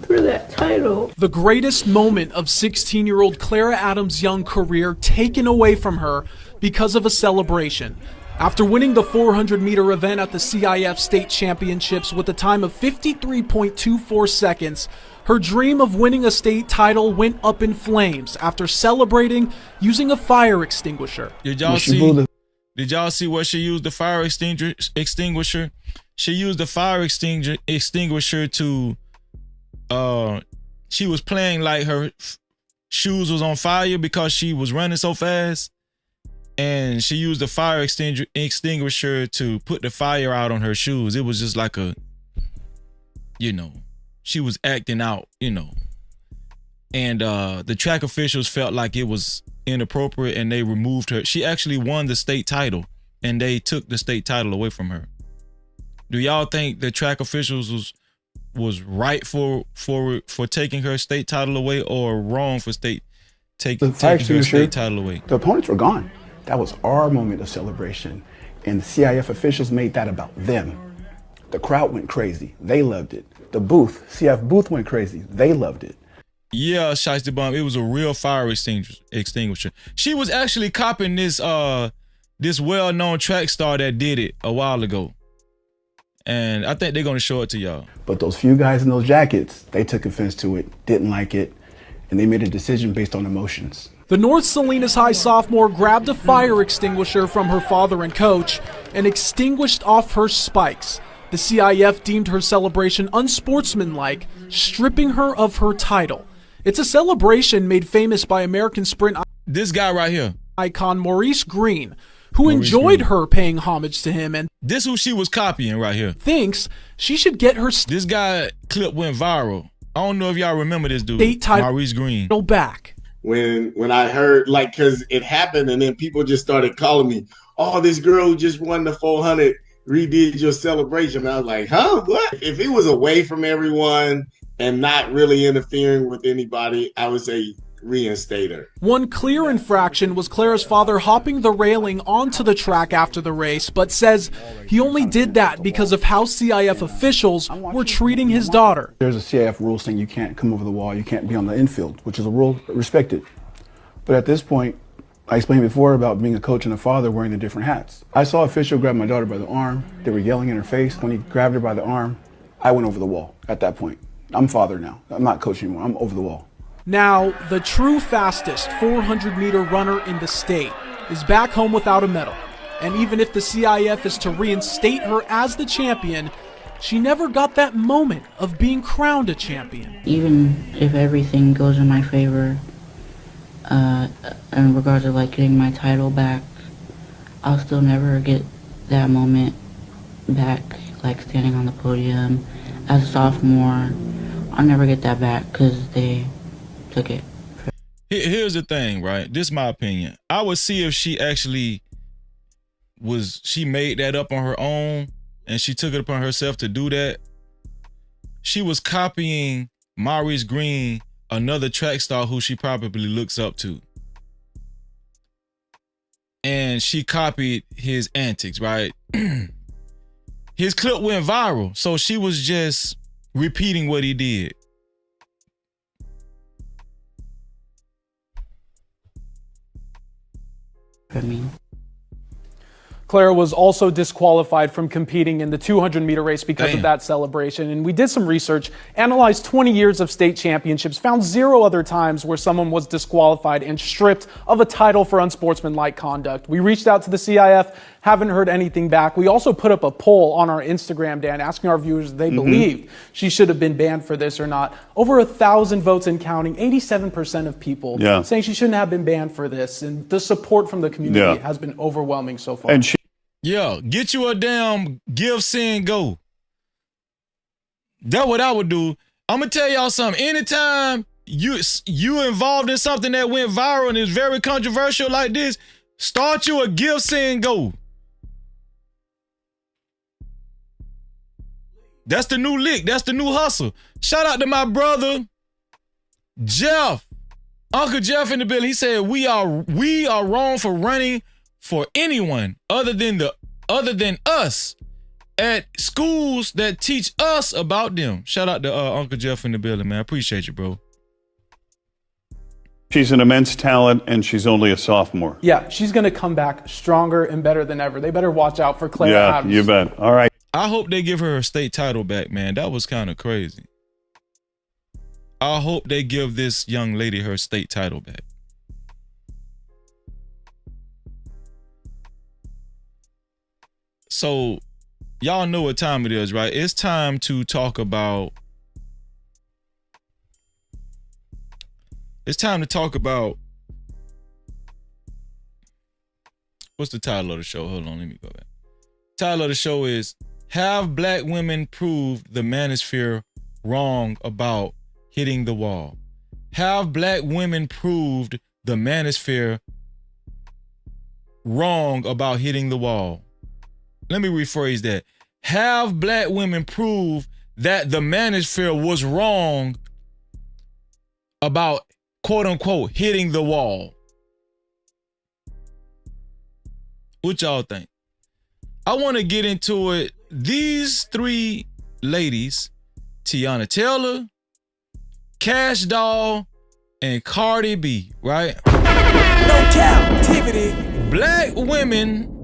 for that title. The greatest moment of 16-year-old Clara Adams' young career taken away from her because of a celebration. After winning the 400-meter event at the CIF State Championships with a time of 53.24 seconds, her dream of winning a state title went up in flames after celebrating using a fire extinguisher. Did y'all see what she used the fire extinguisher? She used the fire extinguisher to, she was playing like her shoes was on fire because she was running so fast. And she used the fire extinguisher to put the fire out on her shoes. It was just like she was acting out, And the track officials felt like it was inappropriate and they removed her. She actually won the state title and they took the state title away from her. Do y'all think the track officials was right for taking her state title away or wrong for taking her state title away? The opponents were gone. That was our moment of celebration. And the CIF officials made that about them. The crowd went crazy. They loved it. The CIF booth went crazy. They loved it. Yeah, Shiesty Bomb, it was a real fire extinguisher. She was actually copying this well-known track star that did it a while ago. And I think they're going to show it to y'all. But those few guys in those jackets, they took offense to it, didn't like it, and they made a decision based on emotions. The North Salinas High sophomore grabbed a fire extinguisher from her father and coach and extinguished off her spikes. The CIF deemed her celebration unsportsmanlike, stripping her of her title. It's a celebration made famous by American sprint this guy right here, icon Maurice Green, who enjoyed her paying homage to him, and this who she was copying right here. Thinks she should get her this guy clip went viral. I don't know if y'all remember this dude, Maurice Green. Back. When I heard, because it happened and then people just started calling me, oh, this girl who just won the 400 redid your celebration. And I was like, huh, what? If it was away from everyone and not really interfering with anybody, I would say reinstate her. One clear infraction was Clara's father hopping the railing onto the track after the race, but says he only did that because of how CIF officials were treating his daughter. There's a CIF rule saying you can't come over the wall, you can't be on the infield, which is a rule respected. But at this point, I explained before about being a coach and a father wearing the different hats. I saw an official grab my daughter by the arm. They were yelling in her face. When he grabbed her by the arm, I went over the wall at that point. I'm father now. I'm not coach anymore. I'm over the wall. Now, the true fastest 400-meter runner in the state, is back home without a medal. And even if the CIF is to reinstate her as the champion, she never got that moment of being crowned a champion. Even if everything goes in my favor, in regards to like getting my title back, I'll still never get that moment back, like standing on the podium as a sophomore. I'll never get that back because they took it. Here's the thing, right? This is my opinion. I would see if she actually she made that up on her own and she took it upon herself to do that. She was copying Maurice Green, another track star who she probably looks up to. And she copied his antics, right? His clip went viral, so she was just repeating what he did. For me. Clara was also disqualified from competing in the 200-meter race because of that celebration. And we did some research, analyzed 20 years of state championships, found 0 other times where someone was disqualified and stripped of a title for unsportsmanlike conduct. We reached out to the CIF, haven't heard anything back. We also put up a poll on our Instagram, Dan, asking our viewers if they believe she should have been banned for this or not. Over 1,000 votes and counting, 87% of people saying she shouldn't have been banned for this. And the support from the community has been overwhelming so far. And get you a damn give, send, go. That's what I would do. I'm gonna tell y'all something. Anytime you involved in something that went viral and is very controversial like this, start you a give, send, go. That's the new lick. That's the new hustle. Shout out to my brother, Jeff. Uncle Jeff in the building. He said, we are wrong for running for anyone other than us at schools that teach us about them. Shout out to Uncle Jeff in the building, man. I appreciate you, bro. She's an immense talent, and she's only a sophomore. Yeah, she's going to come back stronger and better than ever. They better watch out for Clara Adams. Yeah, you bet. All right. I hope they give her a state title back, man. That was kind of crazy. I hope they give this young lady her state title back. So, y'all know what time it is, right? It's time to talk about. What's the title of the show? Hold on, let me go back. Title of the show is Have Black Women Proved the Manosphere Wrong About Hitting the Wall? Have Black Women proved the Manosphere wrong about hitting the wall? Let me rephrase that. Have Black women prove that the Manosphere was wrong about, quote unquote, hitting the wall? What y'all think? I want to get into it. These 3 ladies, Teyana Taylor, Cash Doll, and Cardi B, right? No Cap-tivity. Black women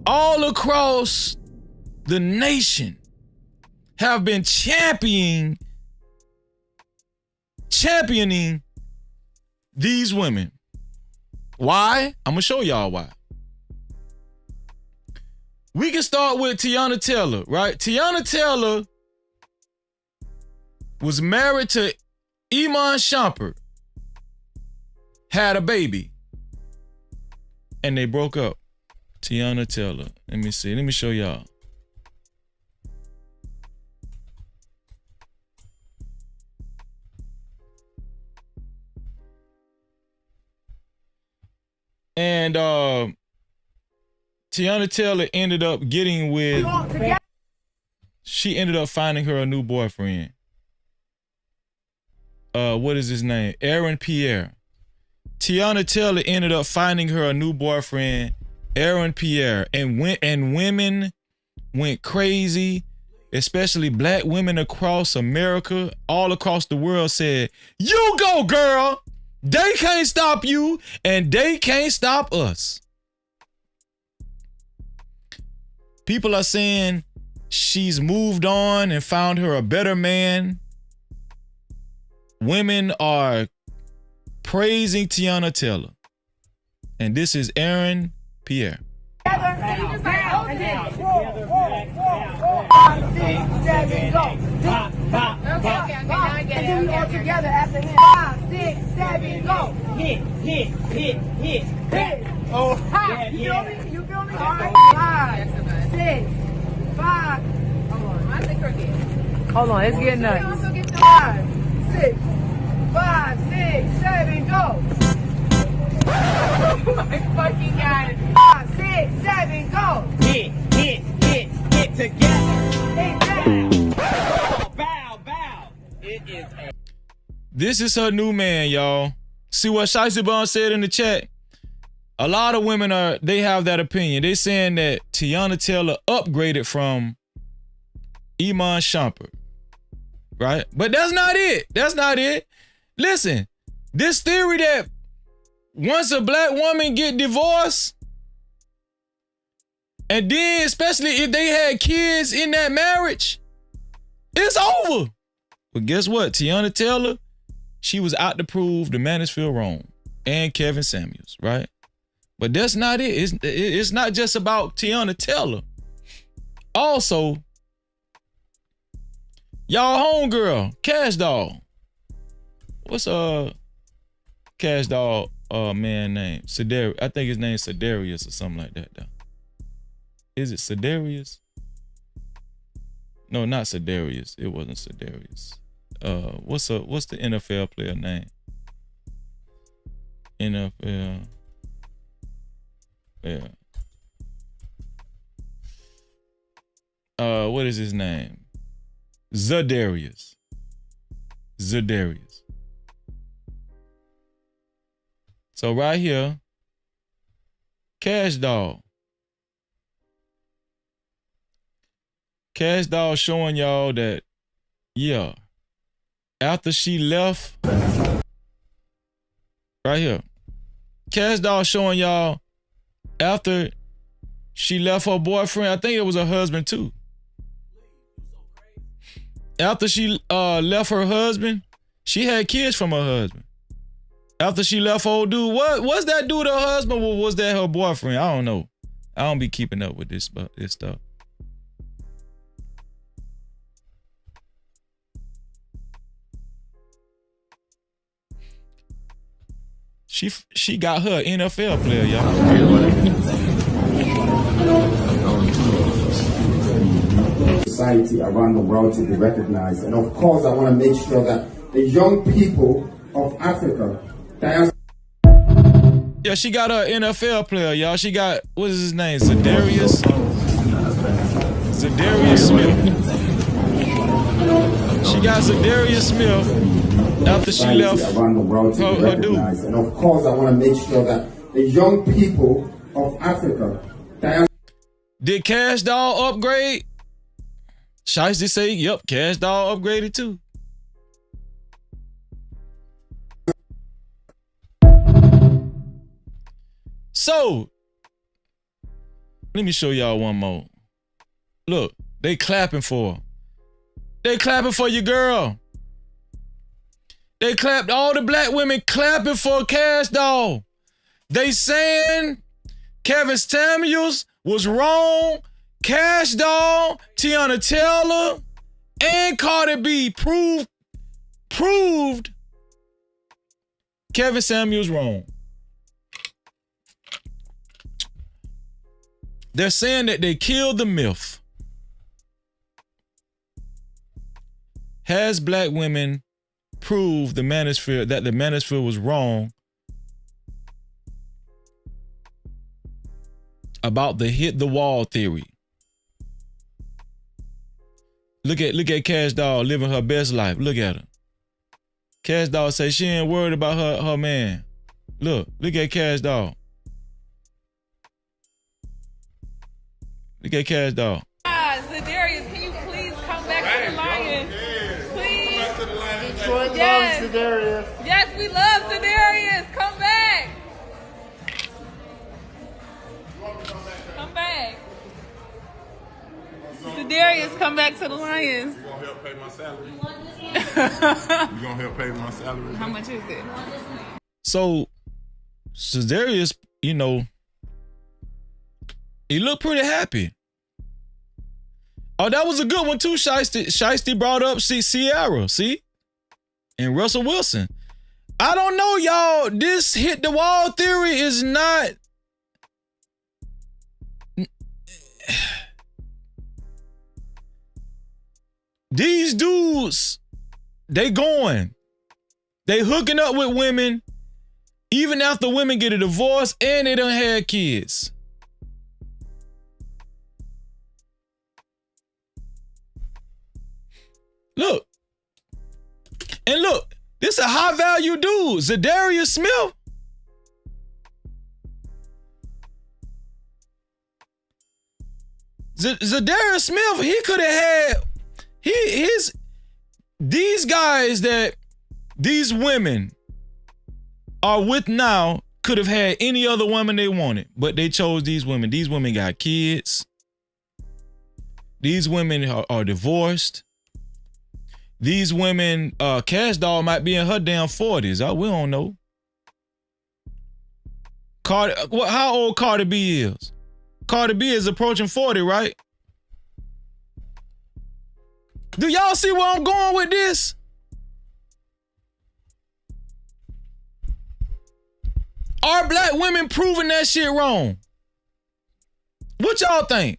all across the nation have been championing these women. Why? I'm gonna show y'all why. We can start with Teyana Taylor, right? Teyana Taylor was married to Iman Shumpert, had a baby, and they broke up. Teyana Taylor. Let me see. Let me show y'all. And Teyana Taylor ended up getting with, she ended up finding her a new boyfriend. What is his name? Aaron Pierre. Teyana Taylor ended up finding her a new boyfriend, Aaron Pierre, and women went crazy, especially black women across America, all across the world said, "You go, girl. They can't stop you, and they can't stop us." People are saying she's moved on and found her a better man. Women are praising Teyana Taylor. And this is Aaron Pierre. 5, 6, 7, go. And then we all together after him. 5, 6, 7, go. Hit. Oh, ha. You feel me? All right. 5, 6, 5. Hold on, it's getting nuts. 5, 6, 5, 6, 7, go. Oh my fucking God. 5, 6, 7, go. Hit together. Bow. It is a. This is her new man, y'all. See what Shiesty Bun said in the chat? A lot of women they have that opinion. They saying that Teyana Taylor upgraded from Iman Shumpert, right? But that's not it. Listen, this theory that once a black woman get divorced, and then especially if they had kids in that marriage, it's over. But guess what? Teyana Taylor, she was out to prove the Manosphere wrong, and Kevin Samuels, right? But that's not it. It's not just about Teyana Taylor. Also, y'all homegirl, Kash Doll. What's Kash Doll man name? Sedarius. I think his name's Sedarius or something like that though. Is it Sedarius? No, not Sedarius. It wasn't Sedarius. What's the NFL player name? NFL. Yeah. What is his name? Zadarius. So right here, Kash Doll. Kash Doll showing y'all that, yeah, after she left, right here, Kash Doll showing y'all after she left her boyfriend, I think it was her husband too. After she left her husband, she had kids from her husband. After she left old dude, what's that dude her husband, or was that her boyfriend? I don't know. I don't be keeping up with this stuff. She got her NFL player, y'all. Society around the world to be recognized, and of course, I want to make sure that the young people of Africa. Yeah, she got her NFL player, y'all. She got, what is his name? Zadarius Smith. She got Zadarius Smith after she left around the world to be recognized, and of course, I want to make sure that the young people of Africa. Did Kash Doll upgrade? Shiesty say, yep, Kash Doll upgraded too. So, let me show y'all one more. Look, they clapping for her. They clapping for your girl. They clapped, all the black women clapping for Kash Doll. They saying Kevin Samuels was wrong. Kash Doll, Teyana Taylor, and Cardi B proved Kevin Samuels wrong. They're saying that they killed the myth. Has black women proved that the Manosphere was wrong about the hit the wall theory? Look at Kash Doll living her best life. Look at her. Kash Doll say she ain't worried about her man. Look at Kash Doll. Look at Kash Doll. Zadarius, can you please come back to the Lions? Please. Come back to the Lions. Detroit loves Zadarius. Yes, we love Zadarius. Come back. Come back. Zadarius, come back to the Lions. You gonna help pay my salary? You gonna help pay my salary? How much is it? So Zadarius you know, he looked pretty happy. Oh, that was a good one too, Shiesty. Shiesty brought up Sierra, see? And Russell Wilson. I don't know, y'all. This hit the wall theory is not... These dudes, they going. They hooking up with women even after women get a divorce and they done had kids. Look. And look, this is a high value dude, Zadarius Smith. Zadarius Smith, he could have had these guys that these women are with now could have had any other woman they wanted, but they chose these women. These women got kids. These women are divorced. These women, Cash Doll might be in her damn 40s. We don't know. Cardi, how old Cardi B is? Cardi B is approaching 40, right? Do y'all see where I'm going with this? Are black women proving that shit wrong? What y'all think?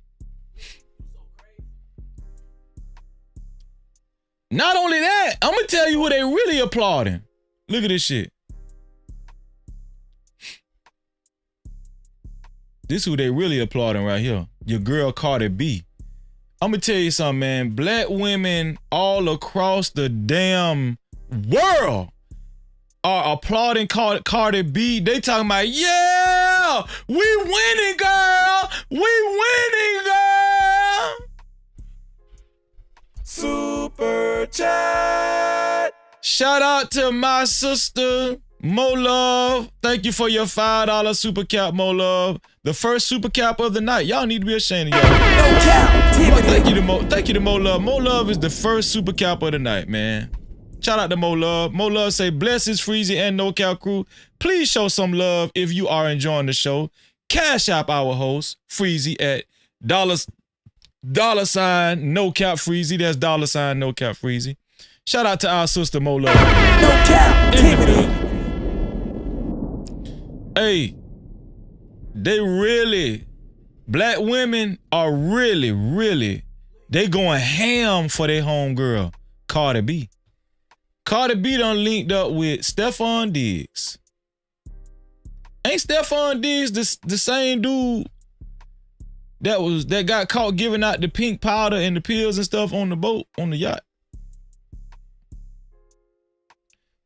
Not only that, I'm gonna tell you who they really applauding. Look at this shit. This who they really applauding right here. Your girl Cardi B. I'm gonna tell you something, man. Black women all across the damn world are applauding Cardi B. They talking about, yeah, we winning, girl. We winning, girl. Super chat. Shout out to my sister, Mo Love. Thank you for your $5 super cap, Mo Love. The first super cap of the night. Y'all need to be ashamed of y'all. No cap. Thank you to Mo Love. Mo Love is the first super cap of the night, man. Shout out to Mo Love. Mo Love say, blessings, Freezy and No Cap crew. Please show some love if you are enjoying the show. Cash App our host, Freezy, at $sign No Cap Freezy. That's $sign No Cap Freezy. Shout out to our sister Mo Love. No Cap-tivity. Hey, they really, black women are really, they going ham for their homegirl, Cardi B. Cardi B done linked up with Stephon Diggs. Ain't Stephon Diggs the same dude that got caught giving out the pink powder and the pills and stuff on the boat, on the yacht?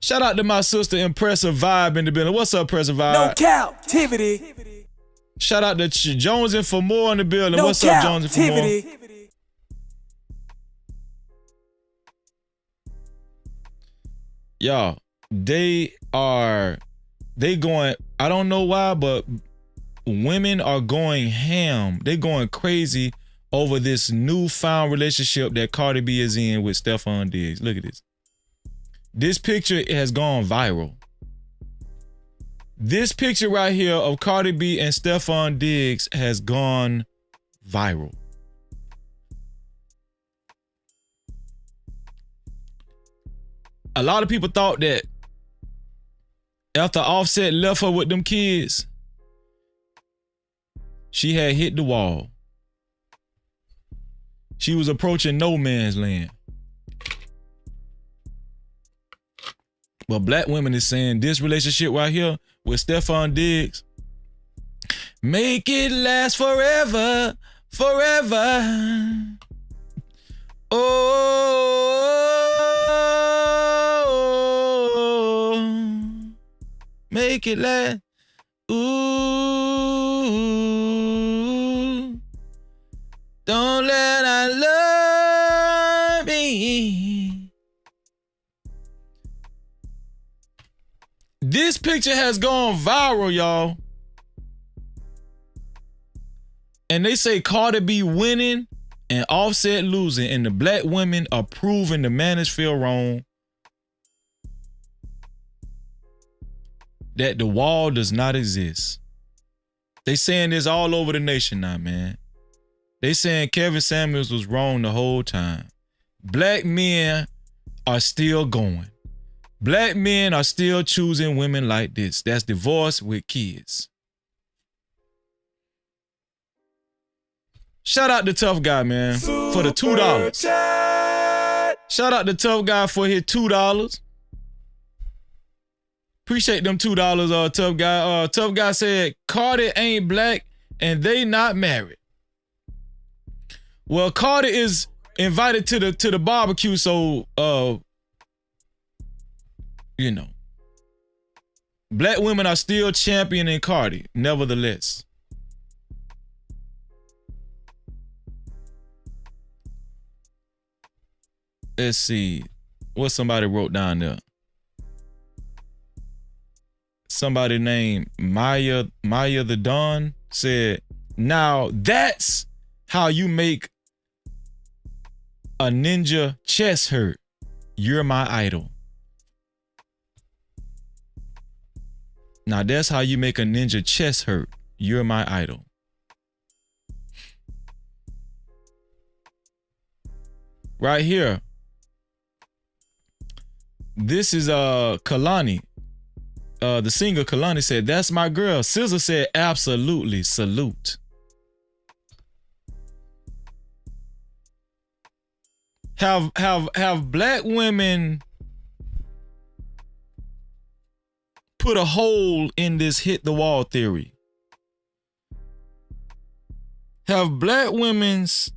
Shout out to my sister Impressive Vibe in the building. What's up, Impressive Vibe? No Cap-tivity. Shout out to Jones and for more in the building. No What's up, Jones and for more? Y'all, they going, I don't know why, but women are going ham. They going crazy over this newfound relationship that Cardi B is in with Stephon Diggs. Look at this. This picture has gone viral. This picture right here of Cardi B and Stephon Diggs has gone viral. A lot of people thought that after Offset left her with them kids, she had hit the wall. She was approaching no man's land. But black women is saying this relationship right here with Stephon Diggs, make it last forever, forever. Oh, make it last. Ooh, don't let I love me. This picture has gone viral, y'all. And they say Cardi B winning and Offset losing, and the black women are proving the Manosphere wrong. That the wall does not exist. They saying this all over the nation now, man. They saying Kevin Samuels was wrong the whole time. Black men are still going. Black men are still choosing women like this. That's divorced with kids. Shout out to Tough Guy, man, for the $2. Shout out to Tough Guy for his $2. Appreciate them $2, Tough Guy. Tough Guy said Cardi ain't black and they not married. Well, Cardi is invited to the barbecue, so you know, black women are still championing Cardi, nevertheless. Let's see what somebody wrote down there. Somebody named Maya the Dawn said, now that's how you make a ninja chest hurt. You're my idol. Now that's how you make a ninja chest hurt. You're my idol. Right here. This is Kalani. The singer Kalani said, that's my girl. SZA said, absolutely, salute. Have black women put a hole in this hit the wall theory? Have black women's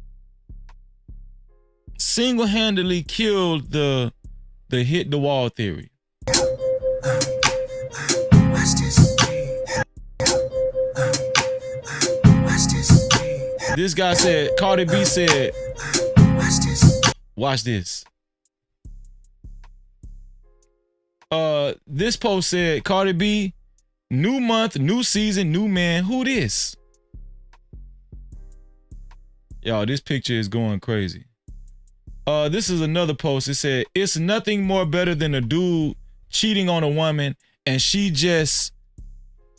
single-handedly killed the hit the wall theory? This guy said, Cardi B said, watch this. This post said, Cardi B, new month, new season, new man. Who this? Y'all, this picture is going crazy. This is another post. It said, it's nothing more better than a dude cheating on a woman and she just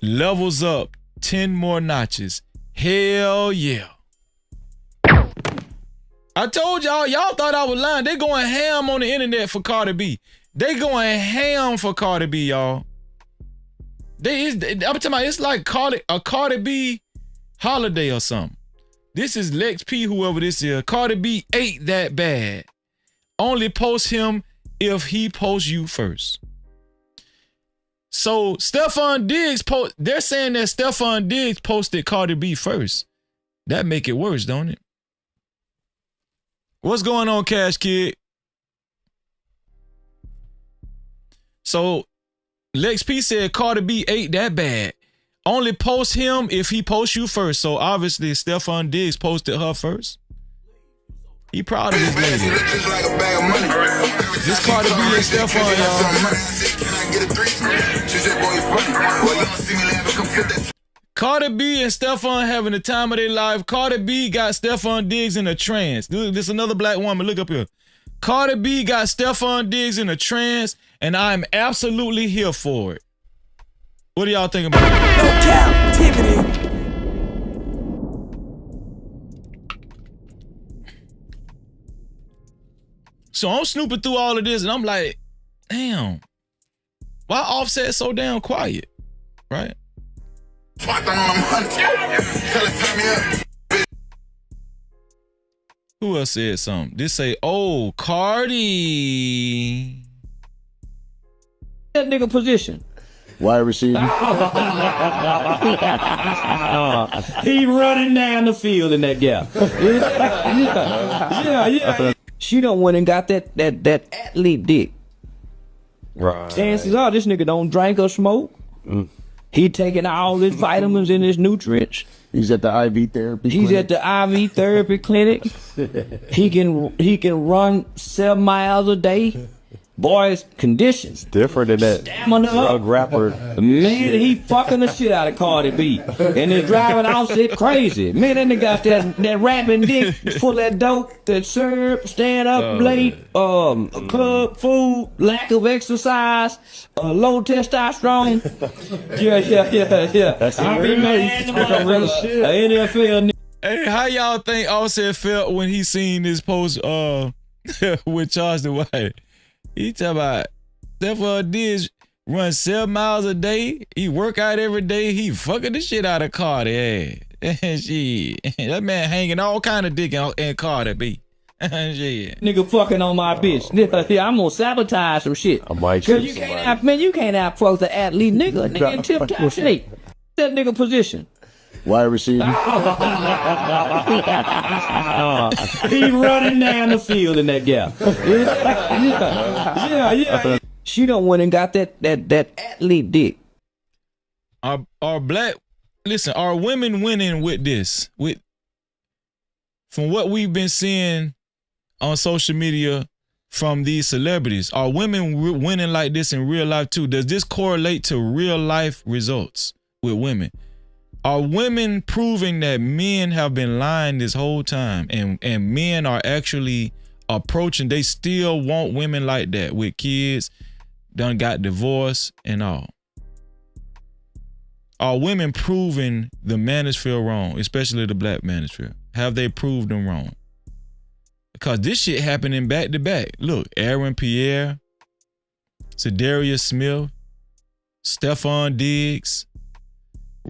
levels up 10 more notches. Hell yeah. I told y'all thought I was lying. They going ham on the internet for Cardi B. They going ham for Cardi B, y'all. I'm talking about, it's like a Cardi B holiday or something. This is Lex P, whoever this is. Cardi B ain't that bad. Only post him if he posts you first. So Stephon Diggs they're saying that Stephon Diggs posted Cardi B first. That make it worse, don't it? What's going on, Cash Kid? So Lex P said Cardi B ain't that bad. Only post him if he posts you first. So obviously Stephon Diggs posted her first. He proud of his lady. This Cardi B and Stephon, y'all. Cardi B and Stephon having the time of their life. Cardi B got Stephon Diggs in a trance. This is another black woman. Look up here. Cardi B got Stephon Diggs in a trance, and I'm absolutely here for it. What do y'all think about it? No Cap-tivity. So I'm snooping through all of this, and I'm like, damn, why Offset so damn quiet, right? Who else said something? This say, oh, Cardi. That nigga position. Wide receiver. He running down the field in that gap. Yeah. She done went and got that athlete dick. Right. Chances are this nigga don't drink or smoke. Mm. He taking all his vitamins and his nutrients. He's at the IV therapy clinic. He's at the IV therapy clinic. He can run 7 miles a day. boy's conditions. Different than that drug rapper. Man, he fucking the shit out of Cardi B. And his driving outfit crazy. Man, that nigga got that rapping dick full of that dope, that syrup, stand up late, club food, lack of exercise, low testosterone. Yeah. That's I be mad NFL. Hey, how y'all think Offset felt when he seen this post with Charles the White? He talk about Steph Diggs run 7 miles a day. He work out every day. He fucking the shit out of Cardi. Shit. That man hanging all kind of dick in Cardi B. Shit. Nigga fucking on my bitch. I'm gonna sabotage some shit. I might Cause you can't have fuck the athlete nigga in tip top shape. That nigga position. Wide receiver. He running down the field in that gap. Yeah. She done went and got that athlete dick. Are women winning with this? From what we've been seeing on social media from these celebrities, are women winning like this in real life too? Does this correlate to real life results with women? Are women proving that men have been lying this whole time and men are actually approaching, they still want women like that with kids, done got divorced and all? Are women proving the manosphere wrong, especially the black manosphere? Have they proved them wrong? Because this shit happening back to back. Look, Aaron Pierre, Cedarius Smith, Stephon Diggs,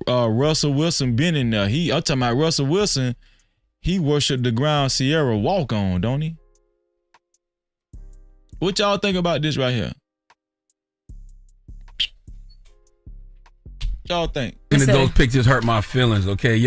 Russell Wilson been in there. I'm talking about Russell Wilson. He worshiped the ground Sierra walk on, don't he? What y'all think about this right here? Y'all think? Those pictures hurt my feelings, okay?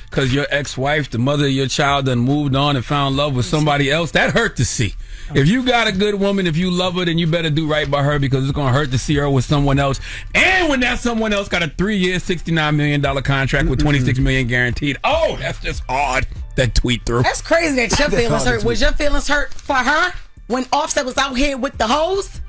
Because your ex-wife, the mother of your child, done moved on and found love with somebody else. That hurt to see. If you got a good woman, if you love her, then you better do right by her because it's going to hurt to see her with someone else. And when that someone else got a 3-year, $69 million contract with $26 million guaranteed. Oh, that's just odd. That tweet through. That's crazy that your feelings hurt. Was your feelings hurt for her when Offset was out here with the hoes?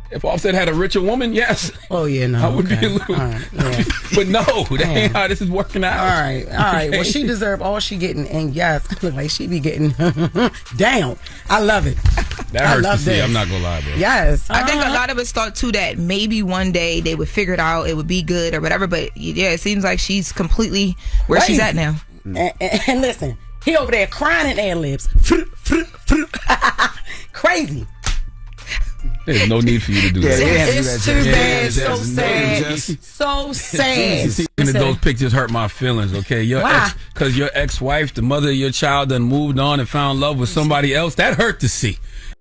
If Offset had a richer woman, yes. Oh, yeah, no. I would be a little. Right, yeah. But no, that ain't how this is working out. All right. Well, she deserved all she getting. And yes, look like she be getting down. I love it. That hurts to see. I'm not going to lie, bro. Yes. I think a lot of us thought, too, that maybe one day they would figure it out. It would be good or whatever. But, yeah, it seems like she's completely where she's at now. And listen, he over there crying in ad-libs. Crazy. There's no need for you to do that. It's too bad. So sad. So sad. See, those pictures hurt my feelings, okay? Because your ex-wife, the mother of your child, done moved on and found love with somebody else. That hurt to see.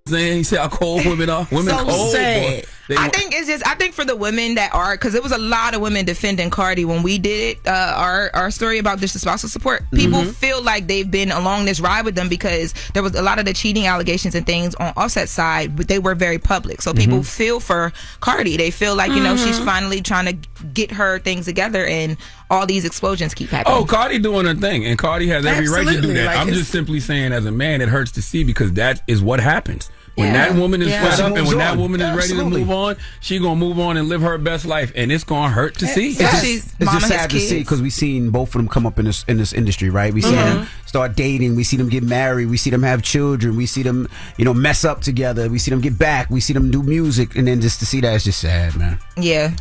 He said how cold women are. Women so cold. Sad. I think for the women that are, because there was a lot of women defending Cardi when we did it, our story about this spousal support. People feel like they've been along this ride with them because there was a lot of the cheating allegations and things on Offset's side, but they were very public. So people feel for Cardi. They feel like, she's finally trying to get her things together and all these explosions keep happening. Oh, Cardi doing her thing, and Cardi has every right to do that. Like I'm just simply saying, as a man, it hurts to see because that is what happens. When that woman is fed up and when that woman is ready to move on, she gonna move on and live her best life, and it's gonna hurt to see. It's just sad to see because we seen both of them come up in this industry, right? We see them start dating, we see them get married, we see them have children, we see them mess up together, we see them get back, we see them do music, and then just to see that is just sad, man. Yeah.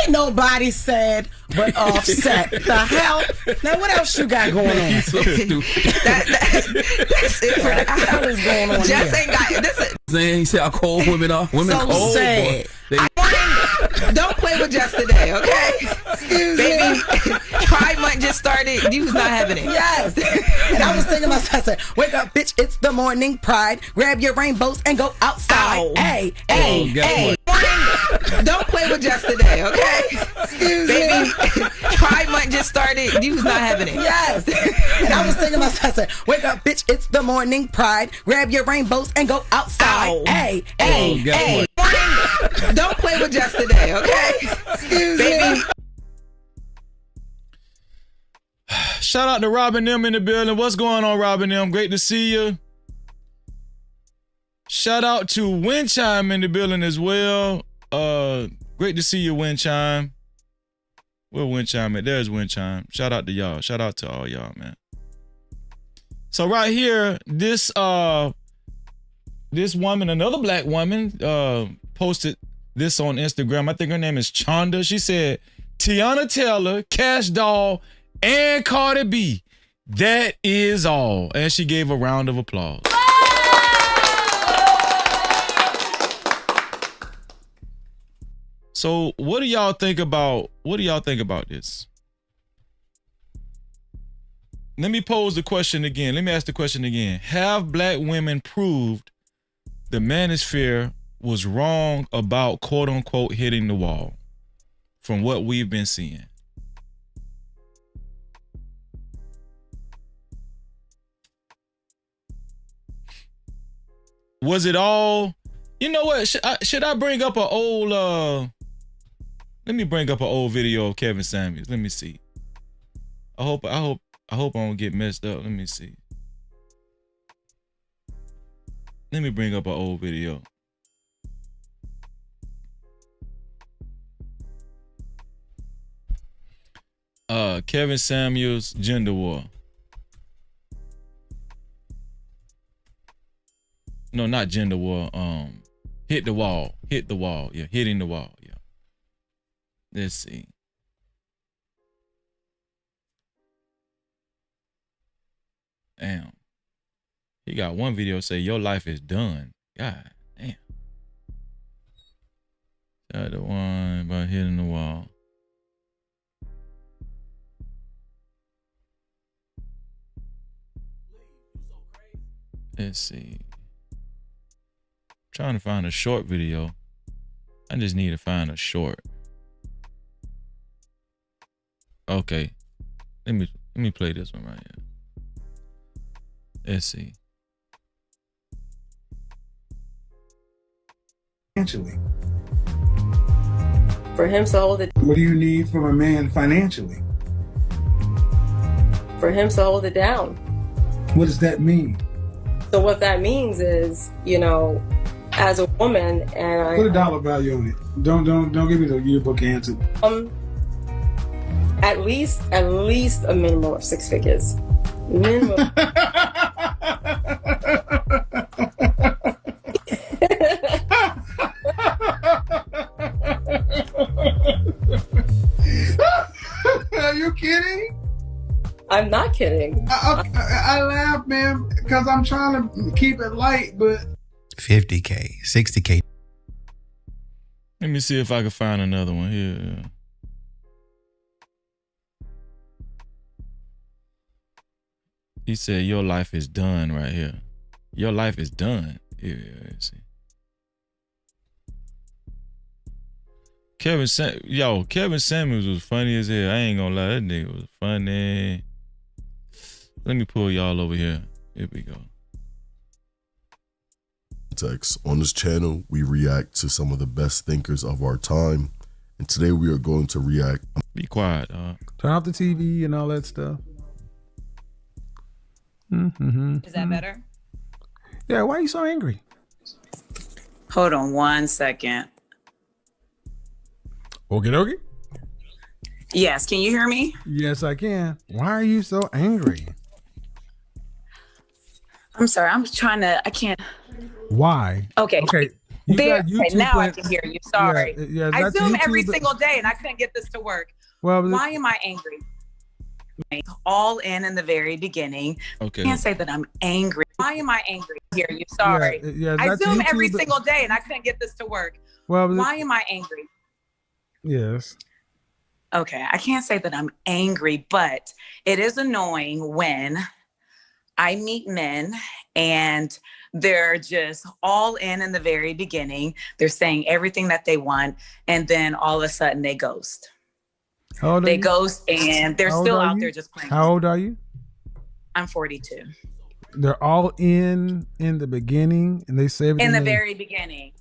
Ain't nobody sad but Offset. The hell? Now what else you got going on? So stupid. That's it for what the hell is going on Just here? ain't got this. He said how cold women are. Women so cold. Sad. Don't play with Just today, okay? Baby, Pride Month just started. You was not having it. Yes. And I was thinking myself, I said, wake up, bitch, it's the morning. Pride, grab your rainbows and go outside. Hey. Don't play with Just today, okay? Baby, Pride Month just started. You was not having it. Yes. And I was thinking myself, I said, wake up, bitch, it's the morning. Pride, grab your rainbows and go outside. Hey. Don't play with Just today, okay? Baby. Shout out to Robin M in the building. What's going on, Robin M? Great to see you. Shout out to Windchime in the building as well. Great to see you, Windchime. Where Windchime at? There's Windchime. Shout out to y'all. Shout out to all y'all, man. So right here, this woman, another black woman, posted this on Instagram. I think her name is Chonda. She said, Teyana Taylor, Cash Doll, and Cardi B. That is all. And she gave a round of applause. So what do y'all think about this? Let me pose the question again. Let me ask the question again. Have black women proved the Manosphere was wrong about quote unquote hitting the wall from what we've been seeing? Was it all, you know what? Should I bring up an old, let me bring up an old video of Kevin Samuels. Let me see. I hope I don't get messed up. Let me see. Let me bring up an old video. Kevin Samuels, gender war. No, not gender war. Hit the wall. Hit the wall. Yeah, hitting the wall. Yeah. Let's see. Damn. He got one video say your life is done. God damn. Got the one about hitting the wall. Let's see. Trying to find a short video. I just need to find a short. Okay. Let me play this one right here. Let's see. Financially. For him to hold it. What do you need from a man financially? For him to hold it down. What does that mean? So what that means is, you know, as a woman, and put a dollar value on it. Don't give me the yearbook answer. At least a minimum of 6 figures. Minimum. Are you kidding? I'm not kidding. I laugh, man, because I'm trying to keep it light, but 50K, 60K. Let me see if I can find another one here. He said, your life is done right here. Your life is done. Yeah, let's see. Kevin Samuels was funny as hell. I ain't gonna lie, that nigga was funny. Let me pull y'all over here. Here we go. On this channel, we react to some of the best thinkers of our time. And today we are going to react. Be quiet, turn off the TV and all that stuff. Is that better? Yeah, why are you so angry? Hold on 1 second. Okie dokie. Yes, can you hear me? Yes, I can. Why are you so angry? I'm sorry, I can't. Why? Okay. Okay. There, okay, now I can hear you. Sorry. Yeah, I Zoom YouTube, every single day and I couldn't get this to work. Well, why am I angry? All in the very beginning. Okay. I can't say that I'm angry. Why am I angry? Hear you. Sorry. Yeah, I Zoom YouTube, every single day and I couldn't get this to work. Well, why am I angry? Yes. Okay. I can't say that I'm angry, but it is annoying when I meet men and they're just all in the very beginning. They're saying everything that they want, and then all of a sudden they ghost. They ghost, and they're still out there just playing. How old are you? I'm 42. They're all in the beginning, and they say everything In the very beginning.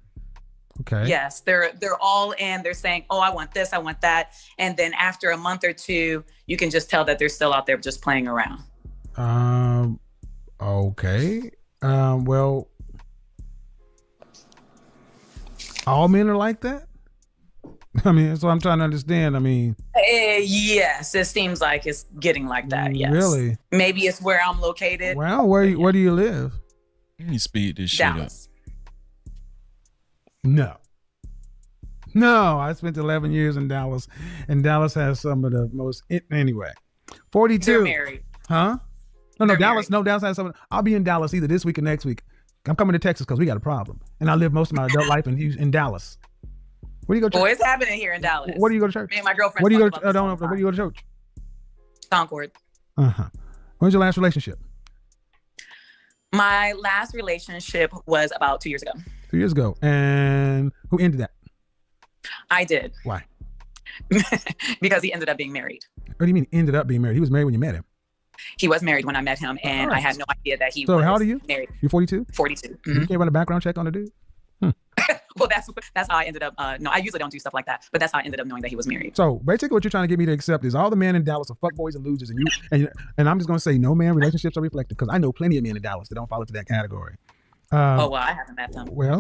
Okay. Yes, they're all in. They're saying, "Oh, I want this, I want that," and then after a month or two, you can just tell that they're still out there just playing around. Okay. Well, All men are like that? I mean, that's what I'm trying to understand. I mean, yes, it seems like it's getting like that. Yes. Really? Maybe it's where I'm located. Well, where do you live? Let me speed this Dallas. shit up. No, I spent 11 years in Dallas, and Dallas has some of the most. Anyway, 42. They're married. Huh? No, Dallas. No, Dallas has some. I'll be in Dallas either this week or next week. I'm coming to Texas because we got a problem, and I live most of my adult life in Dallas. Where do you go to church? Boy, it's happening here in Dallas. Where do you go to church? Me and my girlfriend. Where do you go to? Where do you go to church? Concord. When's your last relationship? My last relationship was about 2 years ago. 2 years ago, and who ended that? I did. Why? Because he ended up being married. What do you mean ended up being married? He was married when you met him. He was married when I met him, and I had no idea that he was So how old are you? married. You're 42? 42. You can't run a background check on the dude? Well, that's how I ended up. No, I usually don't do stuff like that, but that's how I ended up knowing that he was married. So basically, what you're trying to get me to accept is all the men in Dallas are fuckboys and losers, and I'm just going to say no man relationships are reflective because I know plenty of men in Dallas that don't fall into that category. Oh well, I haven't met them. Well,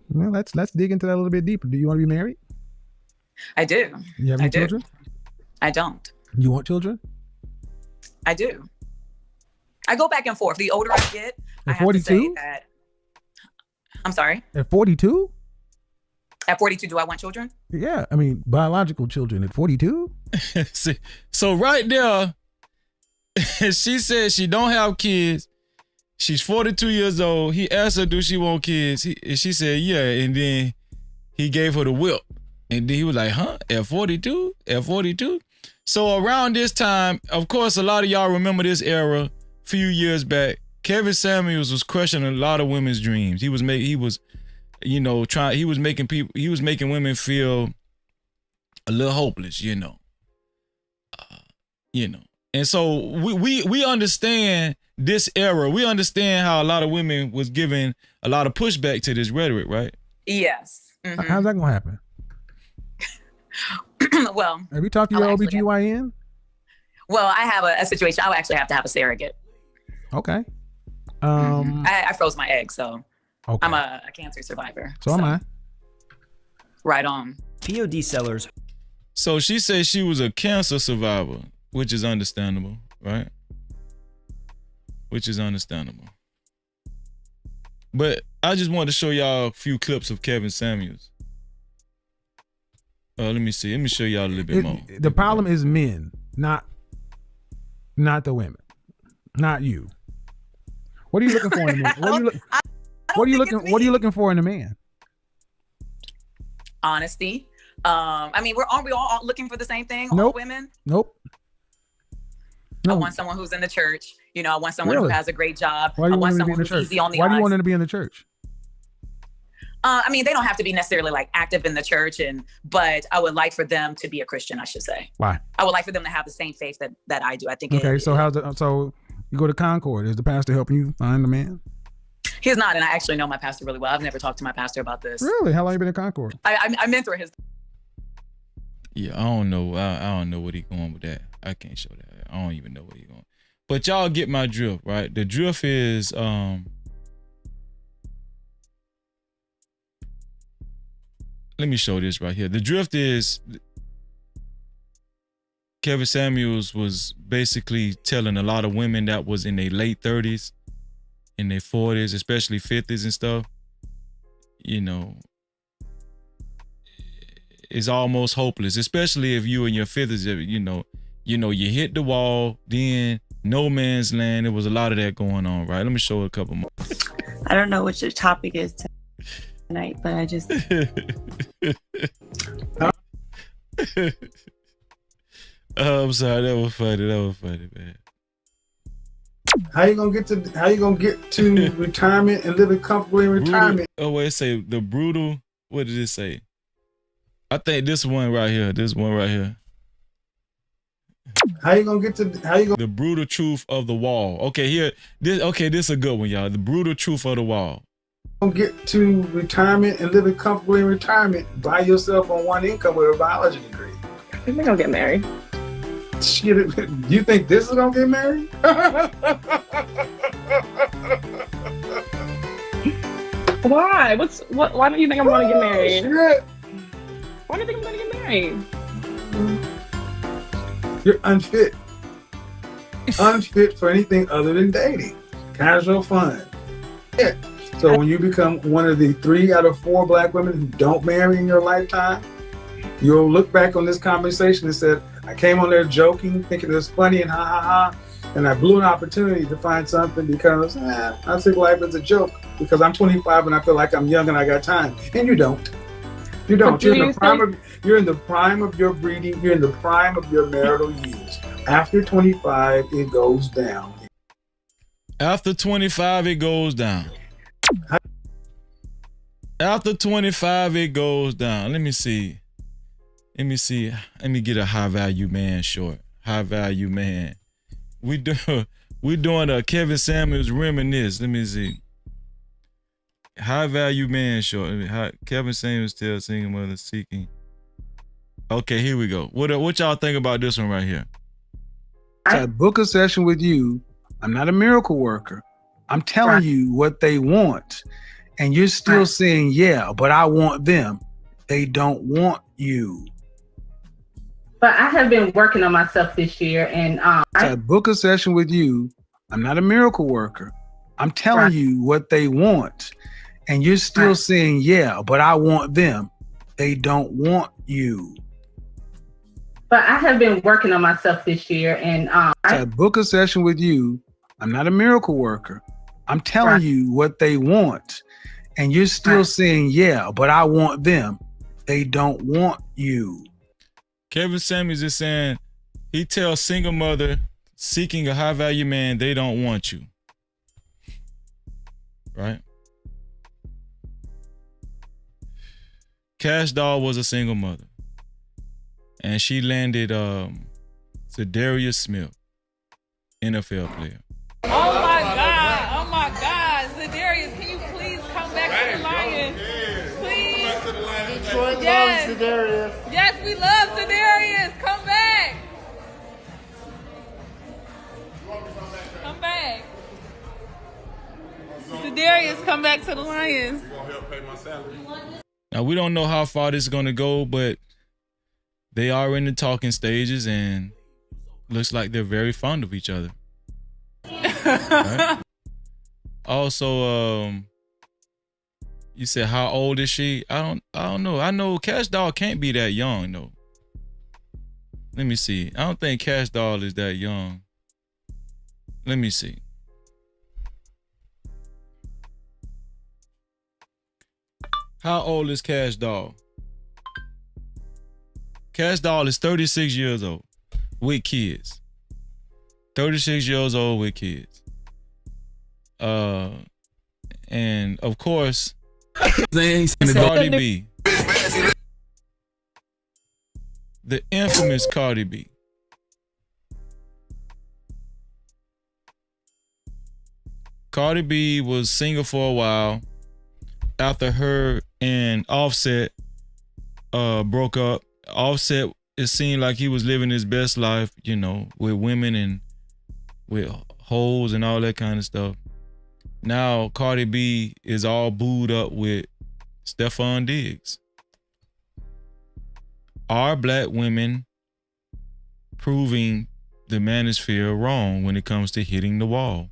let's dig into that a little bit deeper. Do you want to be married? I do. You have any children? I don't. You want children? I do. I go back and forth. The older I get, I have 42? to say that. I'm sorry. At 42? At 42, do I want children? Yeah, I mean biological children at 42. See, so right there, she said she don't have kids. She's 42 years old. He asked her, do she want kids? She said, yeah. And then he gave her the whip. And then he was like, huh? At 42? At 42? So around this time, of course, a lot of y'all remember this era a few years back. Kevin Samuels was crushing a lot of women's dreams. He was making women feel a little hopeless, And so we understand this era. We understand how a lot of women was giving a lot of pushback to this rhetoric, right? Yes. How's that gonna happen? Well, have you talked to your OBGYN? Well, I have a situation. I would actually have to have a surrogate. Okay. I froze my egg, so okay. I'm a cancer survivor. So am I. Right on. POD sellers. So she said she was a cancer survivor, which is understandable, right? Which is understandable. But I just wanted to show y'all a few clips of Kevin Samuels. Let me see. Let me show y'all a little bit more. The problem is men, not the women, not you. What are you looking for in a man? What are you looking for in a man? Honesty. I mean, aren't we all looking for the same thing? All women? Nope. I want someone who's in the church. I want someone who has a great job. Why do you I want want someone to be in the who's church? easy on the Why do you eyes. want them to be in the church? I mean, they don't have to be necessarily like active in the church, but I would like for them to be a Christian, I should say. Why? I would like for them to have the same faith that I do. I think. Okay, so you go to Concord. Is the pastor helping you find the man? He's not, and I actually know my pastor really well. I've never talked to my pastor about this. Really? How long you been in Concord? I mentor his. Yeah, I don't know. I don't know what he going with that. I can't show that. I don't even know where he going. But y'all get my drift, right? The drift is let me show this right here. The drift is Kevin Samuels was basically telling a lot of women that was in their late 30s, in their 40s, especially 50s and stuff, it's almost hopeless, especially if you in your 50s, you hit the wall, then no man's land. There was a lot of that going on, right? Let me show a couple more. I don't know what your topic is tonight, but I just... I'm sorry, that was funny, man. How you gonna get to retirement and living comfortably in retirement? Oh wait, it say the brutal. What did it say? I think this one right here. The brutal truth of the wall. Okay, this is a good one, y'all. The brutal truth of the wall. Get to retirement and living comfortably in retirement by yourself on one income with a biology degree. I think they're gonna get married. Shit, you think this is gonna get married? Why? Why do you think I'm going to get married? Why do you think I'm going to get married? You're unfit. Unfit for anything other than dating. Casual fun. Yeah. So when you become one of the 3 out of 4 black women who don't marry in your lifetime, you'll look back on this conversation and said, I came on there joking, thinking it was funny and ha ha ha, and I blew an opportunity to find something because I think life is a joke because I'm 25 and I feel like I'm young and I got time. And you don't. You don't. You're in the prime of your breeding. You're in the prime of your marital years. After 25, it goes down. After 25, it goes down. After 25, it goes down. Let me see. Let me get a high value man short. High value man. We doing a Kevin Samuels reminisce. Let me see. High value man short. Kevin Samuels tells single mother seeking. Okay, here we go. What y'all think about this one right here? I book a session with you. I'm not a miracle worker. I'm telling you what they want. And you're still saying, yeah, but I want them. They don't want you. But I have been working on myself this year, and I book a session with you. I'm not a miracle worker. I'm telling you what they want. And you're still saying, yeah, but I want them. They don't want you. But I have been working on myself this year, and I book a session with you. I'm not a miracle worker. I'm telling you what they want. And you're still saying, yeah, but I want them. They don't want you. Kevin Samuels is saying he tells single mother seeking a high value man, they don't want you. Right? Cash Doll was a single mother. And she landed Zadarius Smith, NFL player. Oh my God. Zadarius, can you please come back to the Lions? Please. Detroit loves Zadarius. Yes, we love Zadarius. Come back. Come back. Zadarius, come back to the Lions. You gonna help pay my salary? Now, we don't know how far this is going to go, but they are in the talking stages and looks like they're very fond of each other. Right? Also, you said how old is she? I don't know. I know Cash Doll can't be that young though. Let me see. I don't think Cash Doll is that young. Let me see. How old is Cash Doll? Cash Doll is 36 years old with kids. 36 years old with kids. And of course, Cardi B. The infamous Cardi B. Cardi B was single for a while after her and Offset broke up. Offset, it seemed like he was living his best life, you know, with women and with hoes and all that kind of stuff. Now Cardi B is all booed up with Stephon Diggs. Are black women proving the manosphere wrong when it comes to hitting the wall?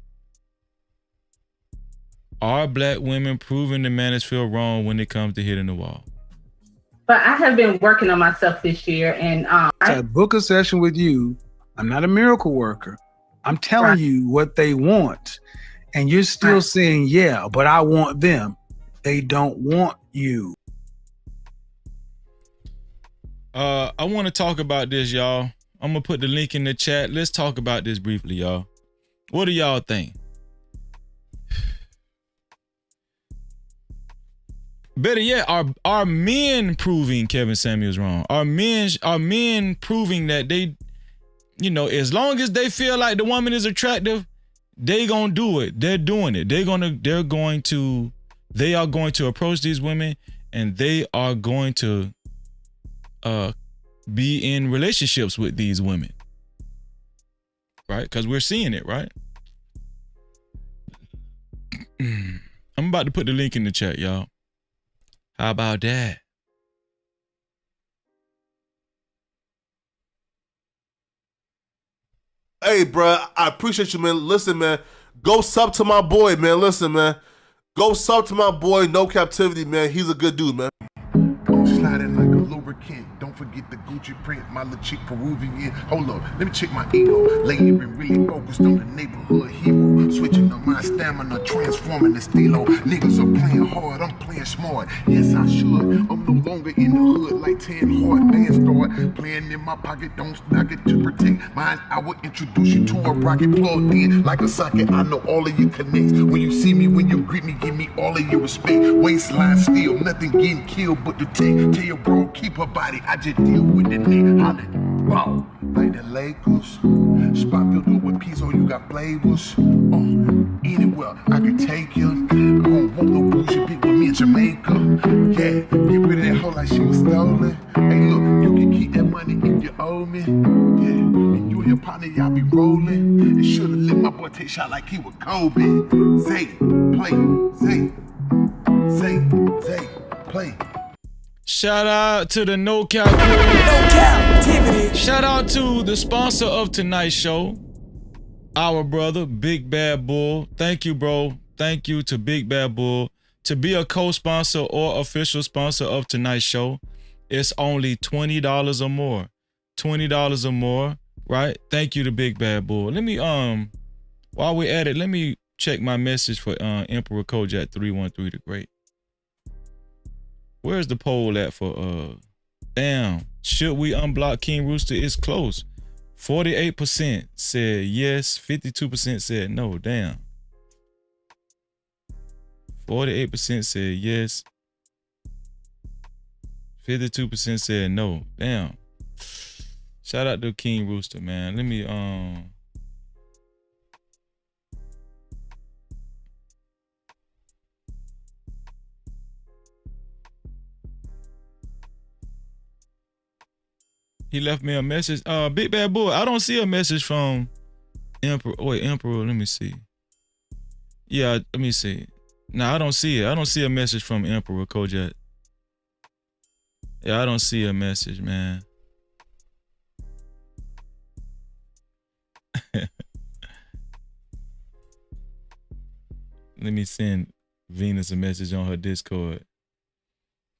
Are black women proving the manosphere wrong when it comes to hitting the wall? but I have been working on myself this year, and I book a session with you. I'm not a miracle worker. I'm telling you what they want. And you're still saying, yeah, but I want them. They don't want you. I want to talk about this, y'all. I'm going to put the link in the chat. Let's talk about this briefly, y'all. What do y'all think? Better yet, are men proving Kevin Samuels wrong? Are men proving that they, you know, as long as they feel like the woman is attractive, they gonna do it. They're doing it. They are going to approach these women, and they are going to be in relationships with these women, right? Because we're seeing it, right? I'm about to put the link in the chat, y'all. How about that? Hey, bro, I appreciate you, man. Listen, man, go sub to my boy, man. Listen, man, go sub to my boy, No Captivity, man. He's a good dude, man. Sliding like a lubricant. Don't forget the Gucci print. My little chick Peruvian. Hold up, let me check my ego. Lately been really focused on the neighborhood hero. Switching on my stamina, transforming the stilo. Niggas are playing hard, I'm playing smart. Yes, I should. I'm no longer in the hood like 10 hard bands start. Playing in my pocket, don't knock it to protect mine. I will introduce you to a rocket plugged in like a socket. I know all of you connects. When you see me, when you greet me, give me all of your respect. Waistline still, nothing getting killed but the tech. Tell your bro, keep her body. I just deal with the neck. Holla, ball, like the Lakers. Spot filled up with pizza, you got flavors. Anywhere I could take you. I don't want no bullshit bitch with me in Jamaica. Yeah, get rid of that hoe like she was stolen. Hey, look, you can keep that money if you owe me. Yeah, and you and your partner, y'all be rolling. And should've let my boy take shot like he was Kobe. Zay, play, Zay, play. Shout out to the No Cap-tivity. Shout out to the sponsor of tonight's show, our brother, Big Bad Bull. Thank you, bro. Thank you to Big Bad Bull. To be a co-sponsor or official sponsor of tonight's show, it's only $20 or more. $20 or more, right? Thank you to Big Bad Bull. Let me, while we're at it, let me check my message for Emperor Kojak 313 the Great. Where's the poll at for damn, should we unblock King Rooster? It's close. 48% said yes, 52% said no. Damn. 48% said yes, 52% said no. Damn. Shout out to King Rooster, man. Let me he left me a message. Big Bad Bull, I don't see a message from Emperor. Wait, Emperor, let me see. Yeah, let me see. No, I don't see it. I don't see a message from Emperor Kojak. Yeah, I don't see a message, man. Let me send Venus a message on her Discord.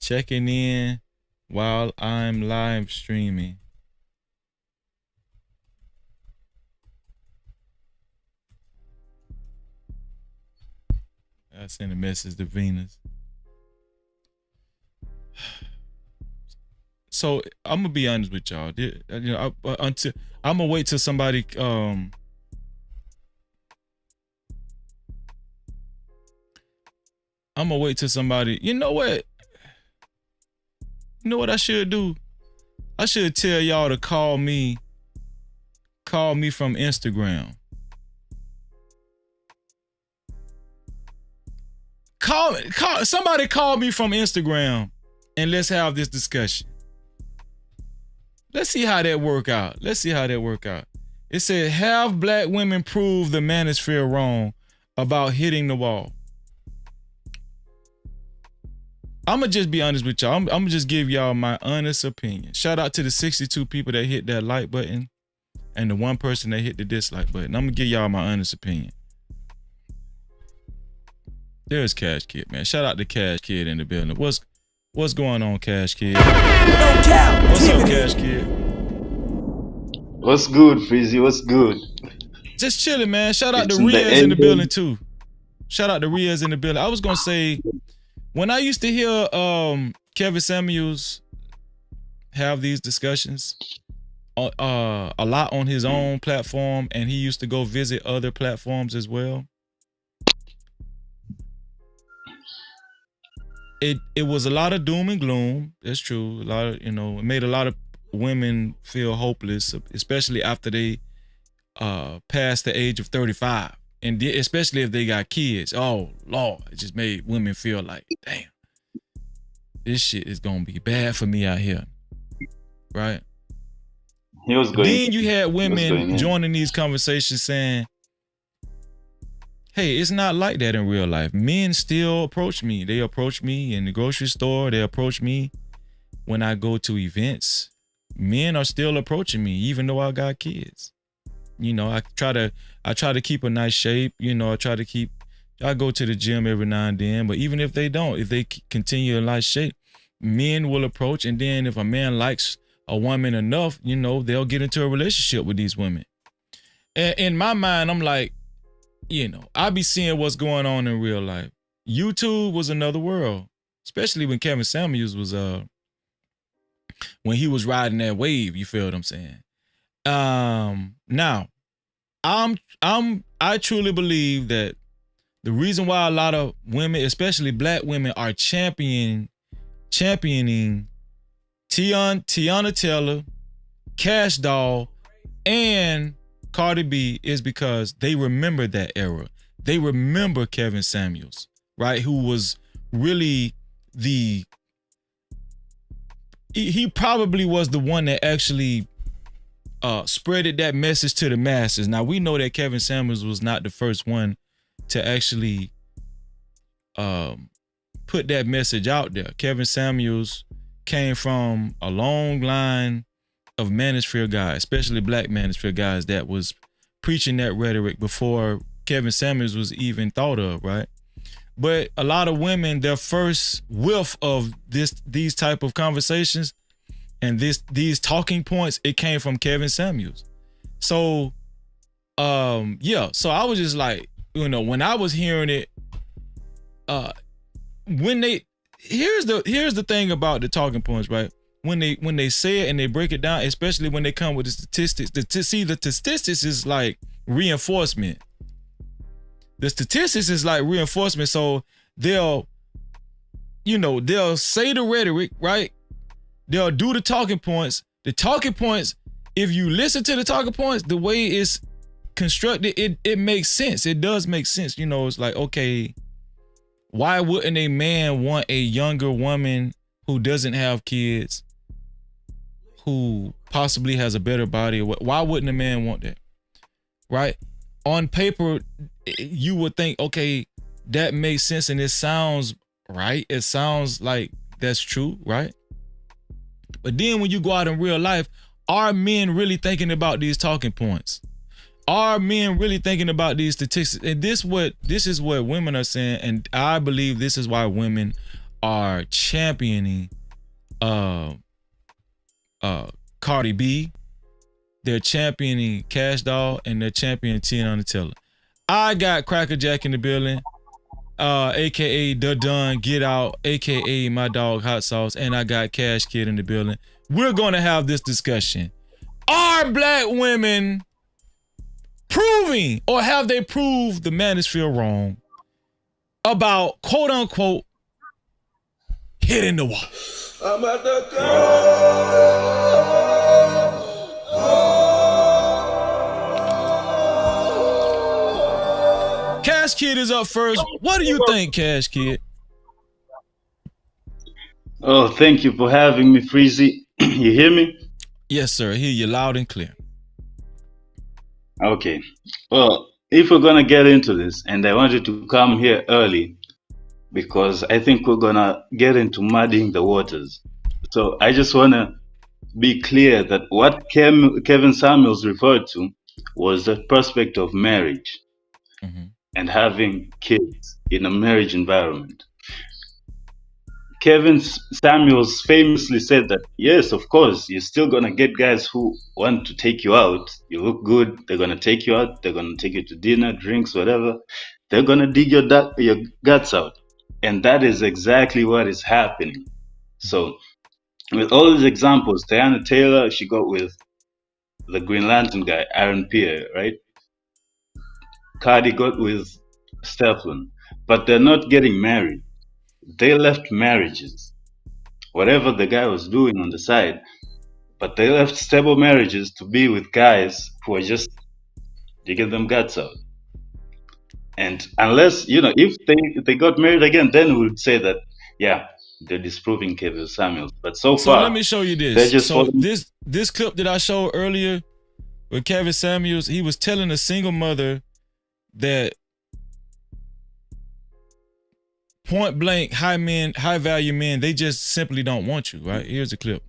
Checking in while I'm live streaming. I sent a message to Venus. So I'm gonna be honest with y'all. You know, until I'm gonna wait till somebody I'm gonna wait till somebody. You know what? You know what I should do? I should tell y'all to call me from Instagram. Somebody call me from Instagram and let's have this discussion. Let's see how that work out. It said, have black women prove the Manosphere wrong about hitting the wall. I'm going to just be honest with y'all. I'm going to just give y'all my honest opinion. Shout out to the 62 people that hit that like button and the one person that hit the dislike button. I'm going to give y'all my honest opinion. There's Cash Kid, man. Shout out to Cash Kid in the building. What's going on, Cash Kid? What's up, Cash Kid? What's good, Freezy? What's good? Just chilling, man. Shout out to Riaz in the building too. I was gonna say, when I used to hear Kevin Samuels have these discussions a lot on his own platform, and he used to go visit other platforms as well. It was a lot of doom and gloom. That's true. A lot of, it made a lot of women feel hopeless, especially after they passed the age of 35. And especially if they got kids. Oh, Lord. It just made women feel like, damn, this shit is going to be bad for me out here. Right? He was going. Then you had women joining these conversations saying, hey, it's not like that in real life. Men still approach me. They approach me in the grocery store. They approach me when I go to events. Men are still approaching me, even though I got kids. You know, I try to keep a nice shape. You know, I go to the gym every now and then, but even if they don't, if they continue in nice shape, men will approach. And then if a man likes a woman enough, you know, they'll get into a relationship with these women. And in my mind, I'm like, you know, I be seeing what's going on in real life. YouTube was another world, especially when Kevin Samuels was when he was riding that wave. You feel what I'm saying? Now, I truly believe that the reason why a lot of women, especially black women, are championing Teyana Taylor, Kash Doll, and Cardi B is because they remember that era. They remember Kevin Samuels, right? Who was really he probably was the one that actually spreaded that message to the masses. Now we know that Kevin Samuels was not the first one to actually put that message out there. Kevin Samuels came from a long line of Manosphere guys, especially black Manosphere guys, that was preaching that rhetoric before Kevin Samuels was even thought of, right? But a lot of women, their first whiff of these type of conversations and these talking points, it came from Kevin Samuels. So yeah, so I was just like, you know, when I was hearing it, here's the thing about the talking points, right? When they say it and they break it down, especially when they come with the statistics, the statistics is like reinforcement. The statistics is like reinforcement. So they'll say the rhetoric, right? They'll do the talking points. The talking points, if you listen to the talking points, the way it's constructed, it makes sense. It does make sense. You know, it's like, okay, why wouldn't a man want a younger woman who doesn't have kids, who possibly has a better body? Why wouldn't a man want that? Right? On paper, you would think, okay, that makes sense and it sounds right. It sounds like that's true, right? But then when you go out in real life, are men really thinking about these talking points? Are men really thinking about these statistics? And this is what women are saying, and I believe this is why women are championing Cardi B, they're championing Kash Doll, and they're championing Teyana Taylor. I got Cracker Jack in the building, aka The Done Get Out, aka my dog Hot Sauce, and I got Cash Kid in the building. We're gonna have this discussion. Are black women proving, or have they proved the Manosphere wrong about quote unquote hitting the wall? I'm at the Cash Kid is up first. What do you think, Cash Kid? Oh, thank you for having me, Freezy. You hear me? Yes, sir. I hear you loud and clear. Okay. Well, if we're gonna get into this, and I wanted to come here early because I think we're gonna get into muddying the waters. So I just wanna be clear that what Kevin Samuels referred to was the prospect of marriage and having kids in a marriage environment. Kevin Samuels famously said that, yes, of course, you're still going to get guys who want to take you out. You look good. They're going to take you out. They're going to take you to dinner, drinks, whatever. They're going to dig your guts out. And that is exactly what is happening. So with all these examples, Teyana Taylor, she got with the Green Lantern guy, Aaron Pierre, right? Cardi got with Stefan. But they're not getting married. They left marriages, whatever the guy was doing on the side, but they left stable marriages to be with guys who are just digging them guts out. And unless, if they got married again, then we would say that, yeah, they're disproving Kevin Samuels. But so far, let me show you this. They're just so this clip that I showed earlier with Kevin Samuels, he was telling a single mother that point blank, high value men, they just simply don't want you, right? Here's a clip.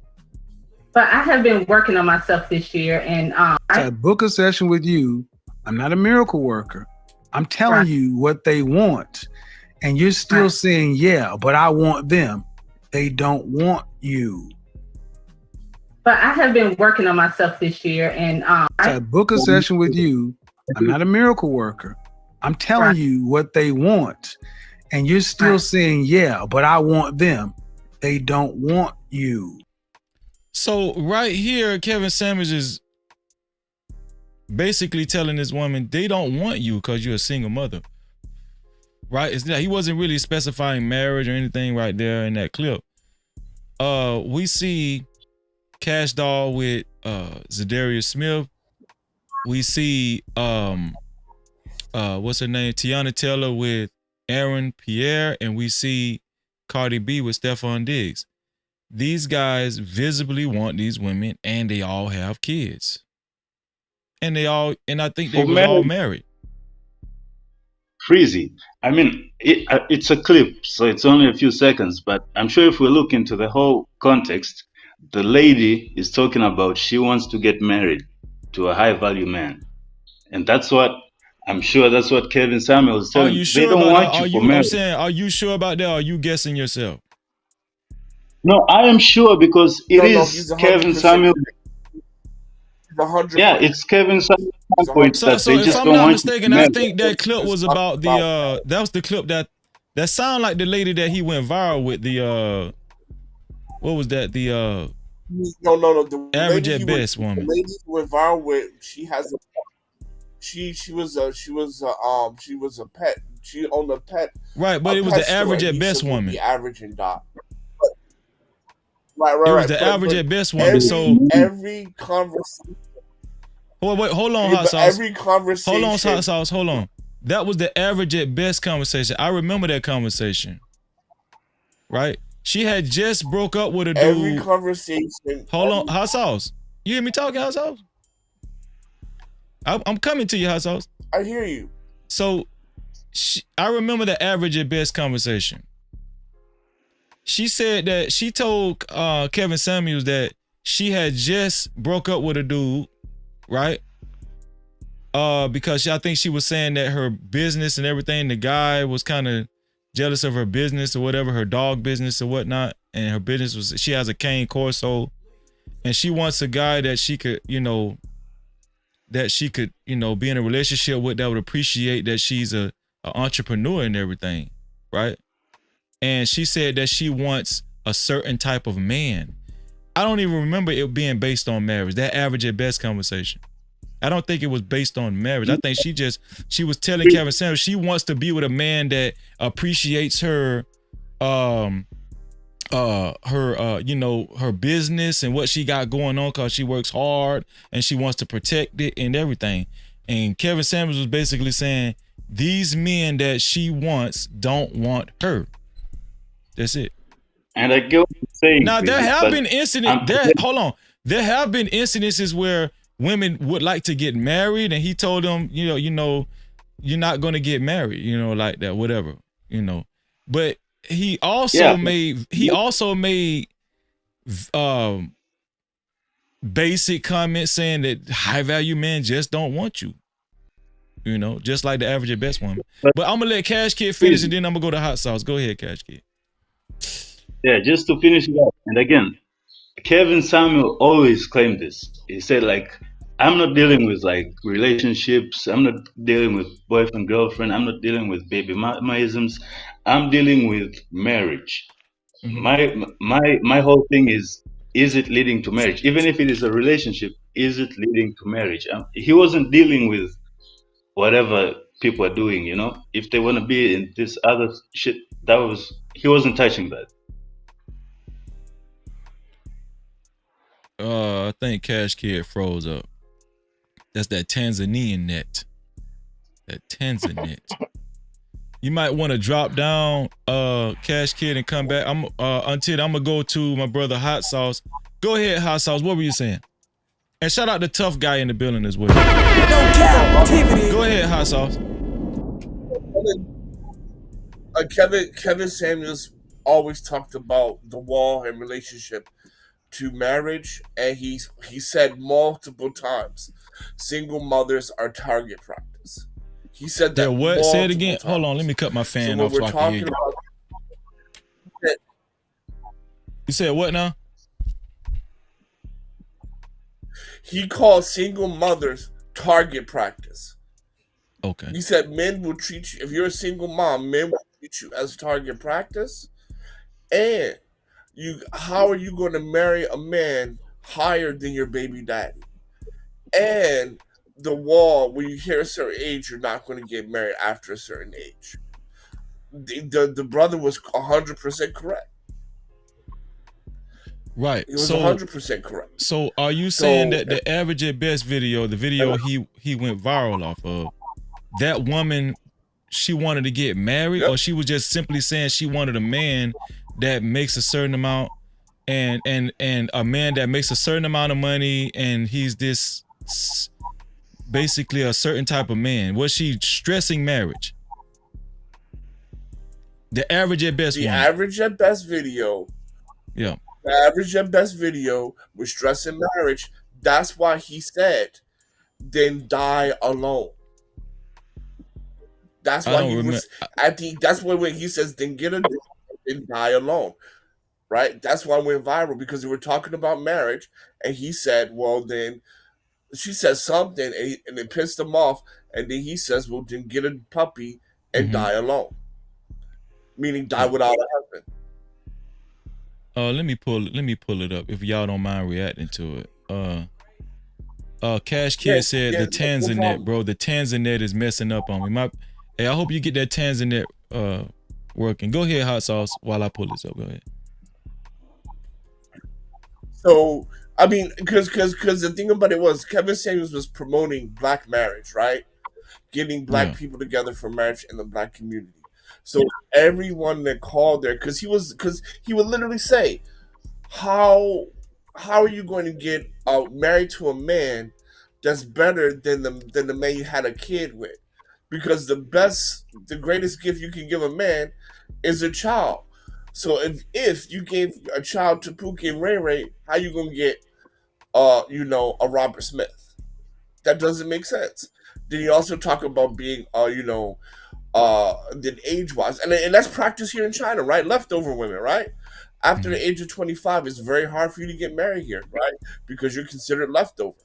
But I have been working on myself this year, and I book a session with you. I'm not a miracle worker. I'm telling you what they want, and you're still saying, yeah, but I want them. They don't want you. But I have been working on myself this year, and I book a session with you. I'm not a miracle worker. I'm telling you what they want, and you're still saying, yeah, but I want them. They don't want you. So right here, Kevin Samuels is basically telling this woman they don't want you because you're a single mother, right? He wasn't really specifying marriage or anything right there in that clip. We see Cash Doll with Zadarius Smith. We see what's her name, Teyana Taylor with Aaron Pierre, and we see Cardi B with Stephon Diggs. These guys visibly want these women, and they all have kids. And I think they were all married. Freezy. I mean, it's a clip, so it's only a few seconds, but I'm sure if we look into the whole context, the lady is talking about she wants to get married to a high value man. And that's what Kevin Samuels is telling. Are you sure they don't about want that? you for marriage. I'm saying, are you sure about that, or are you guessing yourself? No, I am sure because it is Kevin Samuels. Yeah, it's Kevin Samuels' point So that they if just I'm don't not want mistaken, you to I marry. think that clip was about that was the clip that sounded like the lady that he went viral with, the what was that, the No. The average lady at best woman. The lady who went viral with, she has a she was a pet. She owned a pet. Right, but it was the average at best woman. The average and dot. Right. It was the average at best woman. So every conversation. Wait, hold on, Hot Sauce. Every conversation. Hold on, Hot Sauce. Hold on. That was the average at best conversation. I remember that conversation. Right? She had just broke up with a dude. Every conversation. Hold on, Hot Sauce. You hear me talking, Hot Sauce? I'm coming to you, Hot Sauce. I hear you. So I remember the average at best conversation. She said that she told Kevin Samuels that she had just broke up with a dude, right? Because I think she was saying that her business and everything, the guy was kind of jealous of her business or whatever, her dog business or whatnot. And her business was, she has a cane Corso, and she wants a guy that she could, be in a relationship with, that would appreciate that she's a entrepreneur and everything, right? And she said that she wants a certain type of man. I don't even remember it being based on marriage, that average at best conversation. I don't think it was based on marriage. I think she was telling Kevin Samuels she wants to be with a man that appreciates her her business and what she got going on, because she works hard and she wants to protect it and everything. And Kevin Samuels was basically saying these men that she wants don't want her. That's it. And I get what you're saying. Now there have been incidents. There have been incidences where women would like to get married, and he told them, you're not going to get married, like that, whatever, But he also made basic comments saying that high value men just don't want you. Just like the average at best woman. But I'm gonna let Cash Kid finish, and then I'm gonna go to Hot Sauce. Go ahead, Cash Kid. Yeah, just to finish it up. And again, Kevin Samuel always claimed this. He said, I'm not dealing with relationships. I'm not dealing with boyfriend, girlfriend. I'm not dealing with baby maisms. I'm dealing with marriage. Mm-hmm. My whole thing is it leading to marriage? Even if it is a relationship, is it leading to marriage? He wasn't dealing with whatever people are doing, If they want to be in this other shit, he wasn't touching that. I think Cash Kid froze up. That's that Tanzanian net. That Tanzanian. You might want to drop down, Cash Kid, and come back. Until I'm gonna go to my brother Hot Sauce. Go ahead, Hot Sauce. What were you saying? And shout out the tough guy in the building as well. No Cap-tivity. Go ahead, Hot Sauce. Kevin Samuels always talked about the wall and relationship to marriage, and he said multiple times, single mothers are target practice. He said that what? Say it again. multiple Hold on, let times. me cut my So fan when off we're so I can hear talking you. about You said what now? he called single mothers target practice. Okay. He said men will treat you, if you're a single mom, men will treat you as target practice. And how are you going to marry a man higher than your baby daddy? And the wall, when you hit a certain age, you're not going to get married after a certain age. The brother was 100% correct. Right. He was so 100% correct. So are you saying that the average at best video, the video he went viral off of, that woman, she wanted to get married, or she was just simply saying she wanted a man that makes a certain amount, and a man that makes a certain amount of money, and he's this basically a certain type of man? Was she stressing marriage? The average at best The woman. average at best video. Yeah. The average at best video was stressing marriage. That's why he said, then die alone. That's why he was that's why when he says, then get a divorce and die alone. Right? That's why it went viral, because they were talking about marriage, and he said, well, then she says something, and it pissed him off, and then he says, well, then get a puppy and die alone. Meaning die without a husband. Let me pull it up if y'all don't mind reacting to it. Cash Kid said the Tanzanet, bro. The Tanzanet is messing up on me. Hey, I hope you get that Tanzanet working. Go ahead, Hot Sauce, while I pull this up. Go ahead. So I mean, because the thing about it was Kevin Samuels was promoting black marriage, right? Getting black people together for marriage in the black community. So everyone that called there, because he would literally say, how are you going to get married to a man that's better than the man you had a kid with? Because the greatest gift you can give a man is a child. So if you gave a child to Pookie and Ray Ray, how you gonna get a Robert Smith? That doesn't make sense. Then you also talk about being then age wise, and that's practice here in China, right? Leftover women, right? After the age of 25, it's very hard for you to get married here, right? Because you're considered leftover.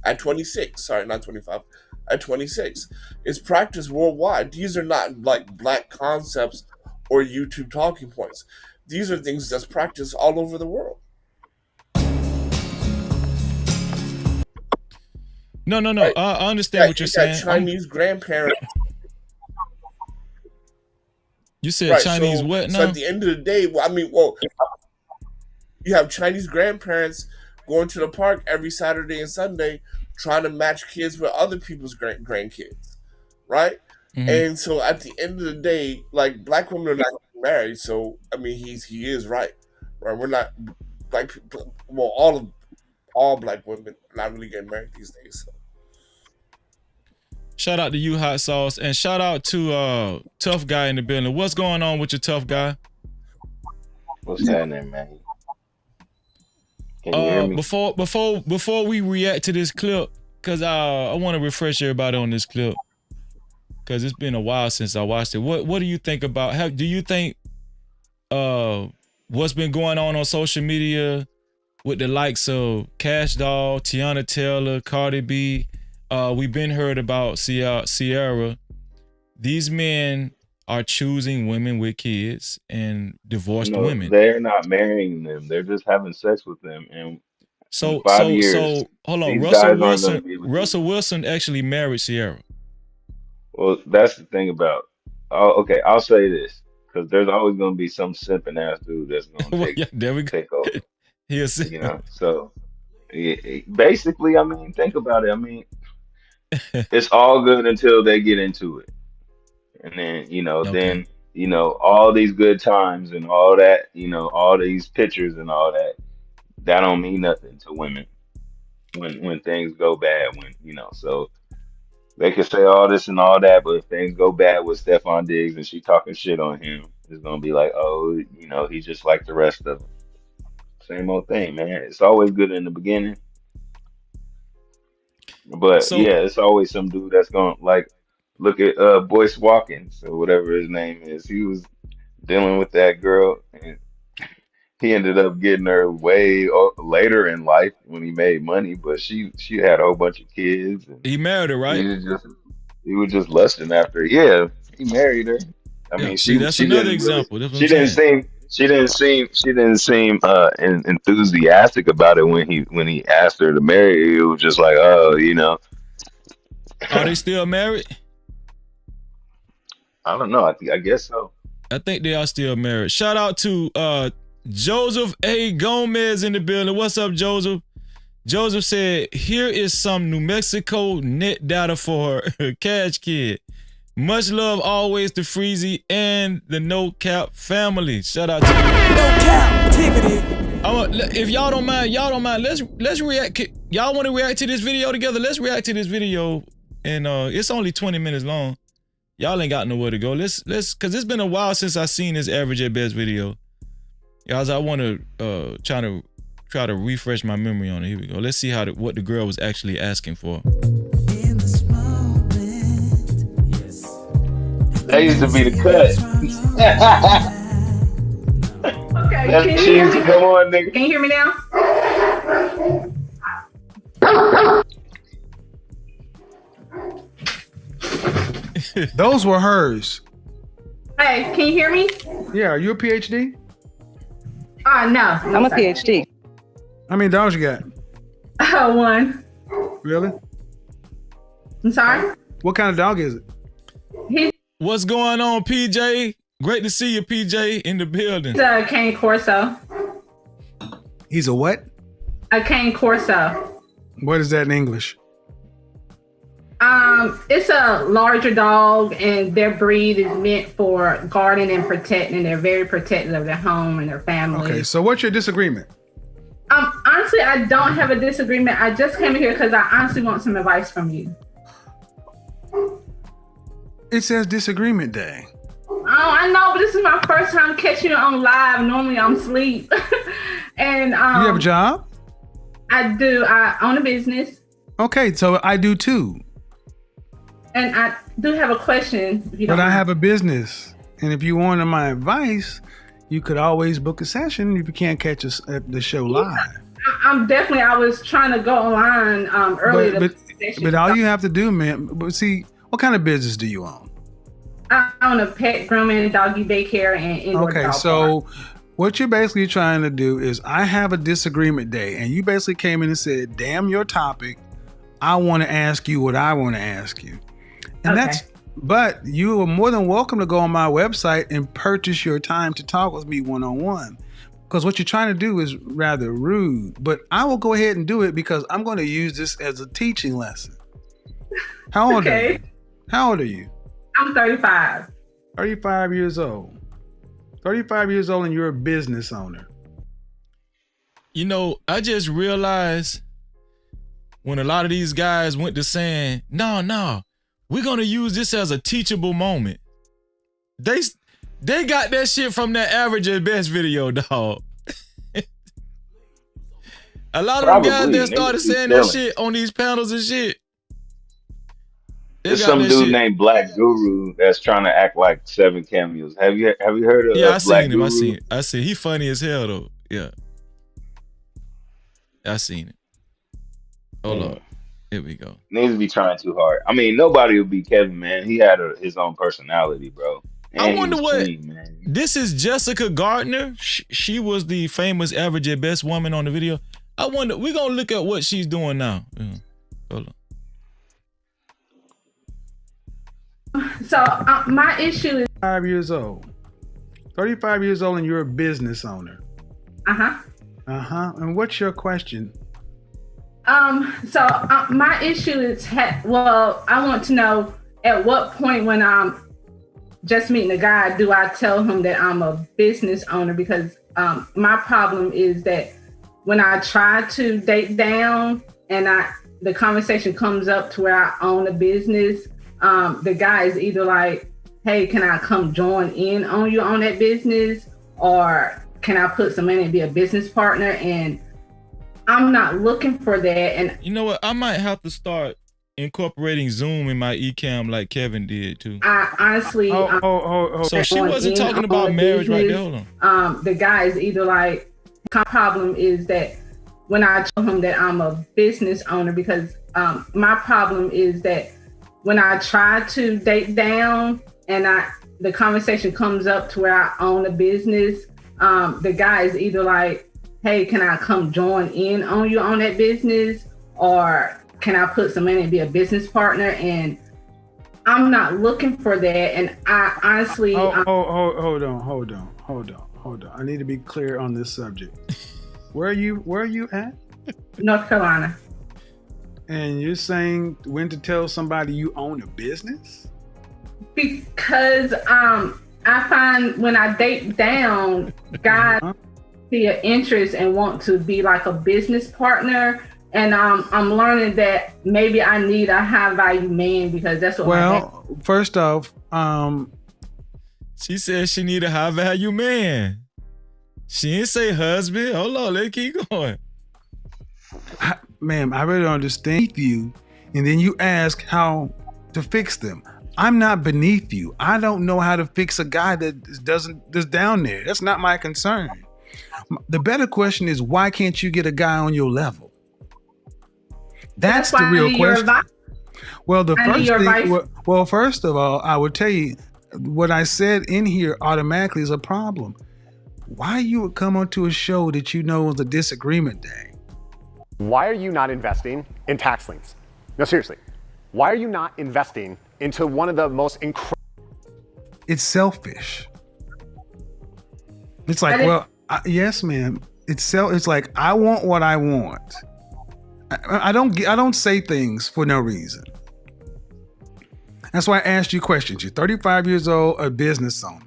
At 26, sorry, not 25. At 26, it's practiced worldwide. These are not like black concepts or YouTube talking points. These are things that's practiced all over the world. No. Right. I understand what you're saying. Chinese grandparents. You said Chinese what now? So at the end of the day, you have Chinese grandparents going to the park every Saturday and Sunday trying to match kids with other people's grandkids, right? Mm-hmm. And so at the end of the day, like, black women are not getting married. So I mean, he is right? We're not black people. Well, all black women are not really getting married these days. So. Shout out to you, Hot Sauce, and shout out to Tough Guy in the building. What's going on with your Tough Guy? What's happening, man? Can you hear me? Before we react to this clip, because I want to refresh everybody on this clip, because it's been a while since I watched it. What do you think about? Do you think what's been going on social media with the likes of Cash Doll, Teyana Taylor, Cardi B? We've been heard about Sierra. These men are choosing women with kids and divorced women. They're not marrying them. They're just having sex with them. And so in 5 years, so hold on. Russell Wilson actually married Sierra. Well, that's the thing about. Okay, I'll say this, because there's always going to be some simping ass dude that's going to take over. So basically, I mean, think about it. I mean, it's all good until they get into it. And then, then, all these good times and all that, all these pictures and all that, that don't mean nothing to women when things go bad, so they can say all this and all that, but if things go bad with Stephon Diggs and she talking shit on him, it's gonna be like, oh, he's just like the rest of them. Same old thing, man. It's always good in the beginning, but So yeah, it's always some dude that's gonna like look at Boyce Watkins or whatever his name is. He was dealing with that girl, and he ended up getting her way later in life when he made money, but she had a whole bunch of kids, and he married her, right? he was just lusting after her. Yeah, he married her. I mean, that's another example. That's what I'm saying. She didn't seem enthusiastic about it when he asked her to marry. It was just like, oh, Are they still married? I don't know. I guess so. I think they are still married. Shout out to Joseph A. Gomez in the building. What's up, Joseph? Joseph said, here is some New Mexico net data for Cash Kid. Much love always to Freezy and the No Cap family. Shout out to you. No Cap-tivity. If y'all don't mind, let's react. Y'all want to react to this video together? Let's react to this video. And it's only 20 minutes long. Y'all ain't got nowhere to go. Let's cause it's been a while since I seen this Average at Best video. Guys, I want to try to refresh my memory on it. Here we go. Let's see what the girl was actually asking for. That used to be the cut. Okay, That's can you hear me? cheesy. Come on, nigga. Can you hear me now? Those were hers. Hey, can you hear me? Yeah, are you a PhD? No. I'm a PhD. How many dollars you got? One. Really? I'm sorry? What kind of dog is it? What's going on, PJ? Great to see you, PJ, in the building. He's a cane corso. He's a what? A cane corso. What is that in English? It's a larger dog, and their breed is meant for guarding and protecting. They're very protective of their home and their family. Okay, so what's your disagreement? Honestly, I don't have a disagreement. I just came here because I honestly want some advice from you. It says disagreement day. Oh, I know, but this is my first time catching it on live. Normally I'm asleep. And you have a job? I do. I own a business. Okay, so I do too. And I do have a question. If you But don't I mind. have a business. And if you wanted my advice, you could always book a session if you can't catch us at the show live. I'm definitely, I was trying to go online earlier. But all you have to do, man, but see, what kind of business do you own? I own a pet grooming, doggy daycare, and indoor Okay, dog so park. what you're basically trying to do is I have a disagreement day, and you basically came in and said, damn your topic, I want to ask you what I want to ask you. And but you are more than welcome to go on my website and purchase your time to talk with me one-on-one. Because what you're trying to do is rather rude, but I will go ahead and do it because I'm going to use this as a teaching lesson. How old are you? How old are you? I'm 35. 35 years old. 35 years old and you're a business owner. You know, I just realized when a lot of these guys went to saying, no, we're going to use this as a teachable moment. They got that shit from that Average at Best video, dog. A lot of them guys that started saying that shit on these panels and shit. There's some dude named Black Guru that's trying to act like 7 cameos. Have you heard of I Black seen him. Guru? I seen. He funny as hell though. Yeah. I seen it. Hold on. Here we go. Needs to be trying too hard. I mean, nobody would be Kevin, man. He had his own personality, bro. And I wonder he was what clean, man. This is Jessica Gardner. She was the famous Average at Best woman on the video. I wonder. We're gonna look at what she's doing now. Yeah. Hold on. So my issue is 5 years old. 35 years old and you're a business owner. And what's your question? My issue is, I want to know at what point when I'm just meeting a guy, do I tell him that I'm a business owner? Because my problem is that when I try to date down and the conversation comes up to where I own a business, the guy is either like, hey, can I come join in on you on that business? Or can I put some money and be a business partner? And I'm not looking for that. And you know what? I might have to start incorporating Zoom in my eCam like Kevin did too. I honestly, so she wasn't talking about marriage right there. Hold on. The guy is either like, my problem is that when I tell him that I'm a business owner, because my problem is that when I try to date down and the conversation comes up to where I own a business, the guy is either like, hey, can I come join in on you on that business? Or can I put some money and be a business partner? And I'm not looking for that. And I honestly... Hold on. I need to be clear on this subject. Where are you at? North Carolina. And you're saying when to tell somebody you own a business? Because I find when I date down, guys see an interest and want to be like a business partner. And I'm learning that maybe I need a high value man because that's what first off, she said she need a high value man. She didn't say husband. Hold on, let's keep going. Ma'am, I really don't understand you. And then you ask how to fix them. I'm not beneath you. I don't know how to fix a guy that's down there. That's not my concern. The better question is, why can't you get a guy on your level? That's the real question. Well, first of all, I would tell you what I said in here automatically is a problem. Why you would come onto a show that you know is a disagreement day? Why are you not investing in tax liens? No, seriously. Why are you not investing into one of the most incredible? It's selfish. It's like, yes, ma'am. It's like, I want what I want. I don't say things for no reason. That's why I asked you questions. You're 35 years old, a business owner.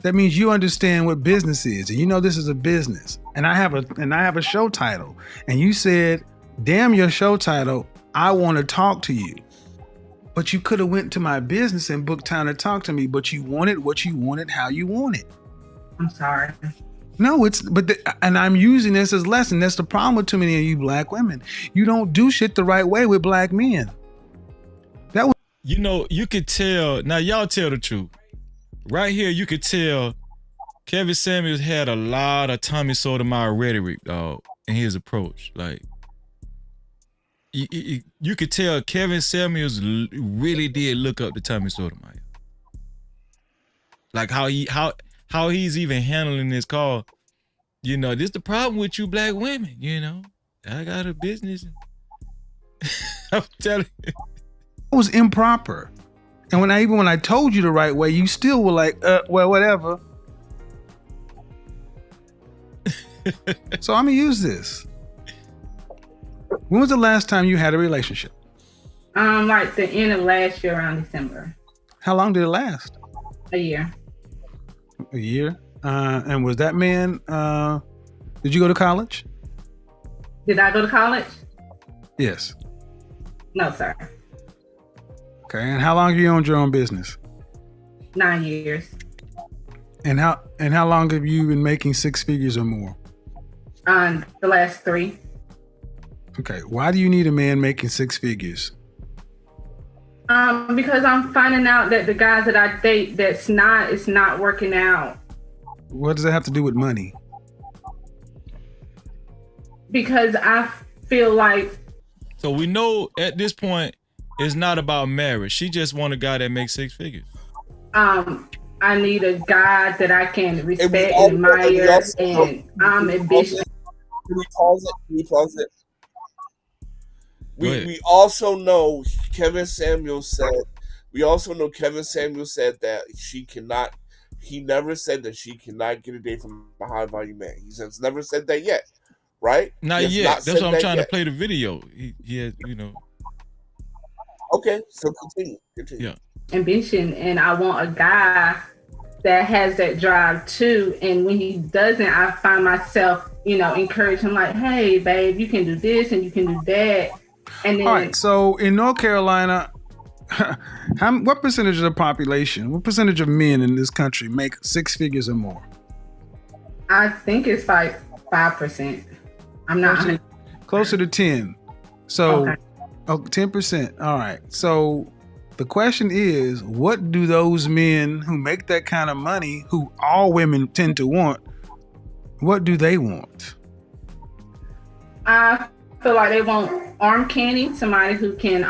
That means you understand what business is, and you know this is a business. And I have a show title. And you said, "Damn your show title, I want to talk to you." But you could have went to my business and booked time to talk to me, but you wanted what you wanted, how you wanted. I'm sorry. No, and I'm using this as a lesson. That's the problem with too many of you black women. You don't do shit the right way with black men. You could tell. Now y'all tell the truth. Right here, you could tell Kevin Samuels had a lot of Tommy Sotomayor rhetoric, dog, in his approach. Like, you could tell Kevin Samuels really did look up to Tommy Sotomayor. Like how he's even handling this call. You know, this the problem with you black women. You know, I got a business. I'm telling you, it was improper. And when I told you the right way, you still were like, well, whatever. So I'm gonna use this. When was the last time you had a relationship? Like the end of last year around December. How long did it last? A year. A year? And was that man, did you go to college? Did I go to college? Yes. No, sir. Okay, and how long have you owned your own business? 9 years. And how long have you been making six figures or more? The last 3. Okay, why do you need a man making six figures? Because I'm finding out that the guys that I date, it's not working out. What does that have to do with money? Because I feel like. So we know at this point, it's not about marriage. She just want a guy that makes six figures. I need a guy that I can respect and admire, and I'm ambitious. Can we pause it? We also know Kevin Samuels said that she cannot. He never said that she cannot get a date from a high value man. He has never said that yet, right? Not yet. That's why I'm trying to play the video. He has, Okay, so continue. Yeah. Ambition, and I want a guy that has that drive too. And when he doesn't, I find myself, encourage him like, "Hey, babe, you can do this and you can do that." And then, all right. So in North Carolina, what percentage of the population, what percentage of men in this country make 6 figures or more? I think it's like 5%. I'm not closer to 10. So, Okay. 10%. All right. So the question is, what do those men who make that kind of money, who all women tend to want, what do they want? I feel like they want arm candy, somebody who can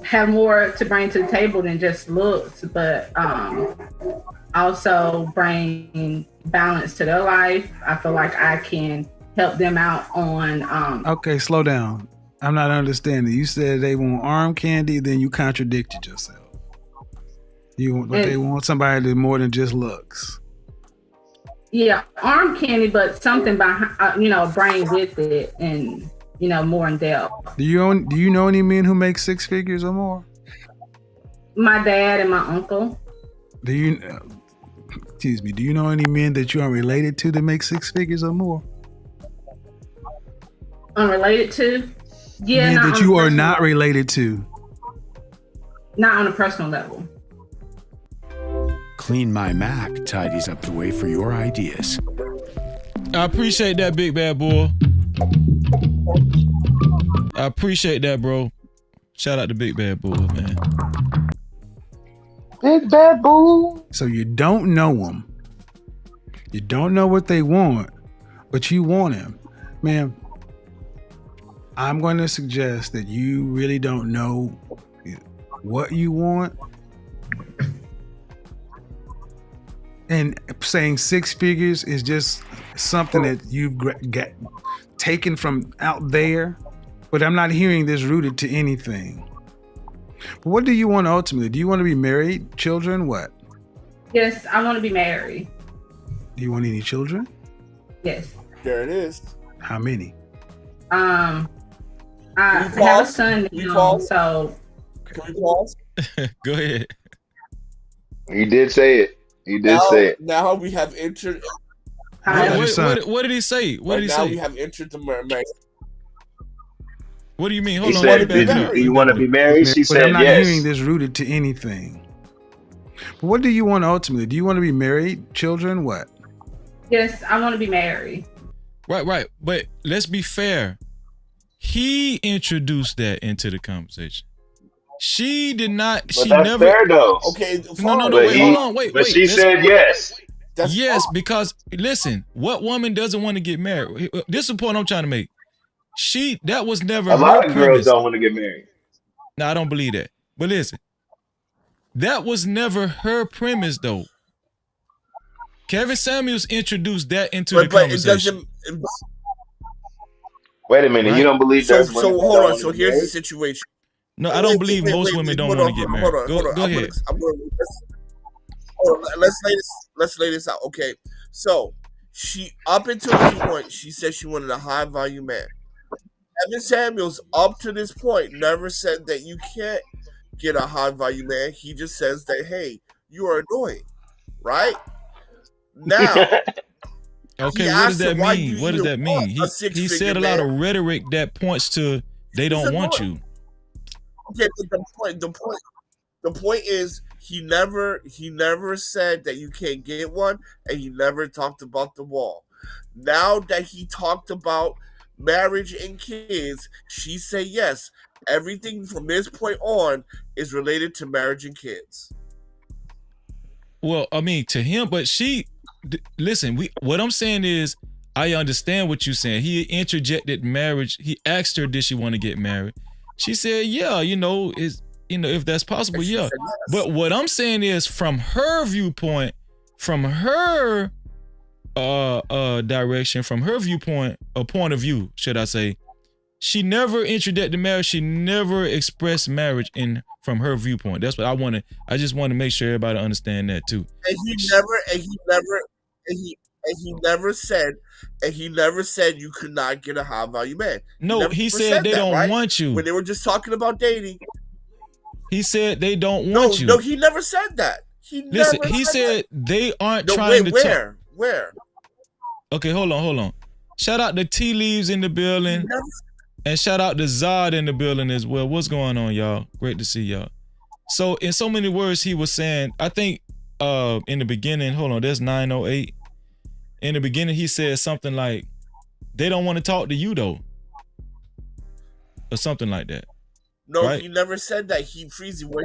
have more to bring to the table than just looks, but also bring balance to their life. I feel like I can help them out on Okay, slow down. I'm not understanding. You said they want arm candy, then you contradicted yourself. They want somebody that more than just looks. Yeah, arm candy, but something behind, bring with it, and more in depth. Do you know any men who make 6 figures or more? My dad and my uncle. Do you know any men that you are related to that make 6 figures or more? Unrelated to? Yeah, Men that you are not related to. Not on a personal level. Clean My Mac tidies up the way for your ideas. I appreciate that, big bad boy. I appreciate that, bro. Shout out to Big Bad Bull, man. Big Bad Bull. So you don't know them. You don't know what they want, but you want him. Man, I'm going to suggest that you really don't know what you want. And saying 6 figures is just something that you've got taken from out there. But I'm not hearing this rooted to anything. But what do you want ultimately? Do you want to be married, children, what? Yes, I want to be married. Do you want any children? Yes. There it is. How many? I have a son now, so. Can we pause? Go ahead. He did say it. He did say it. Now we have entered. What did he say? What did he say? Now we have entered the marriage. What do you mean? He said, do you want to be married? She said, I'm not yes. hearing this rooted to anything. But what do you want ultimately? Do you want to be married, children, what? Yes, I want to be married. Right. But let's be fair. He introduced that into the conversation. She did not. But she that's never. fair though. Okay. No. Wait, hold on. Wait. But she said yes. Yes, because listen, what woman doesn't want to get married? This is the point I'm trying to make. That was never A lot her of girls premise. don't want to get married. No, I don't believe that. But listen, that was never her premise, though. Kevin Samuels introduced that into the conversation. Wait a minute, Right? you don't believe that? So hold on. So here's the situation. No, I don't believe most women don't want to get married. Go ahead. Let's lay this out. Okay, so she up until this point, she said she wanted a high value man. Evan Samuels, up to this point, never said that you can't get a high value man. He just says that, hey, you are annoying, right? Now, okay, what does that mean? What does that mean? He said a lot of rhetoric that points to they don't want you. Okay, but the point is he never said that you can't get one, and he never talked about the wall. Now that he talked about marriage and kids, she say yes. Everything from this point on is related to marriage and kids. Well, I mean to him, but listen. What I'm saying is, I understand what you're saying. He interjected marriage. He asked her, did she want to get married? She said, yeah. If that's possible, yeah. But what I'm saying is, from her viewpoint, from her direction, from her viewpoint, a point of view, should I say, she never introduced marriage. She never expressed marriage from her viewpoint. That's what I just want to make sure everybody understand that too. And he never said you could not get a high value man. No, he said they don't want you. When they were just talking about dating. He said they don't want you. No, he never said that. He said they aren't trying to talk. Where? Okay, hold on. Shout out to Tea Leaves in the building. And shout out to Zod in the building as well. What's going on, y'all? Great to see y'all. So in so many words, he was saying, I think in the beginning, hold on, there's 908. In the beginning, he said something like, they don't want to talk to you though. Or something like that. No, right? he never said that. Freezy, what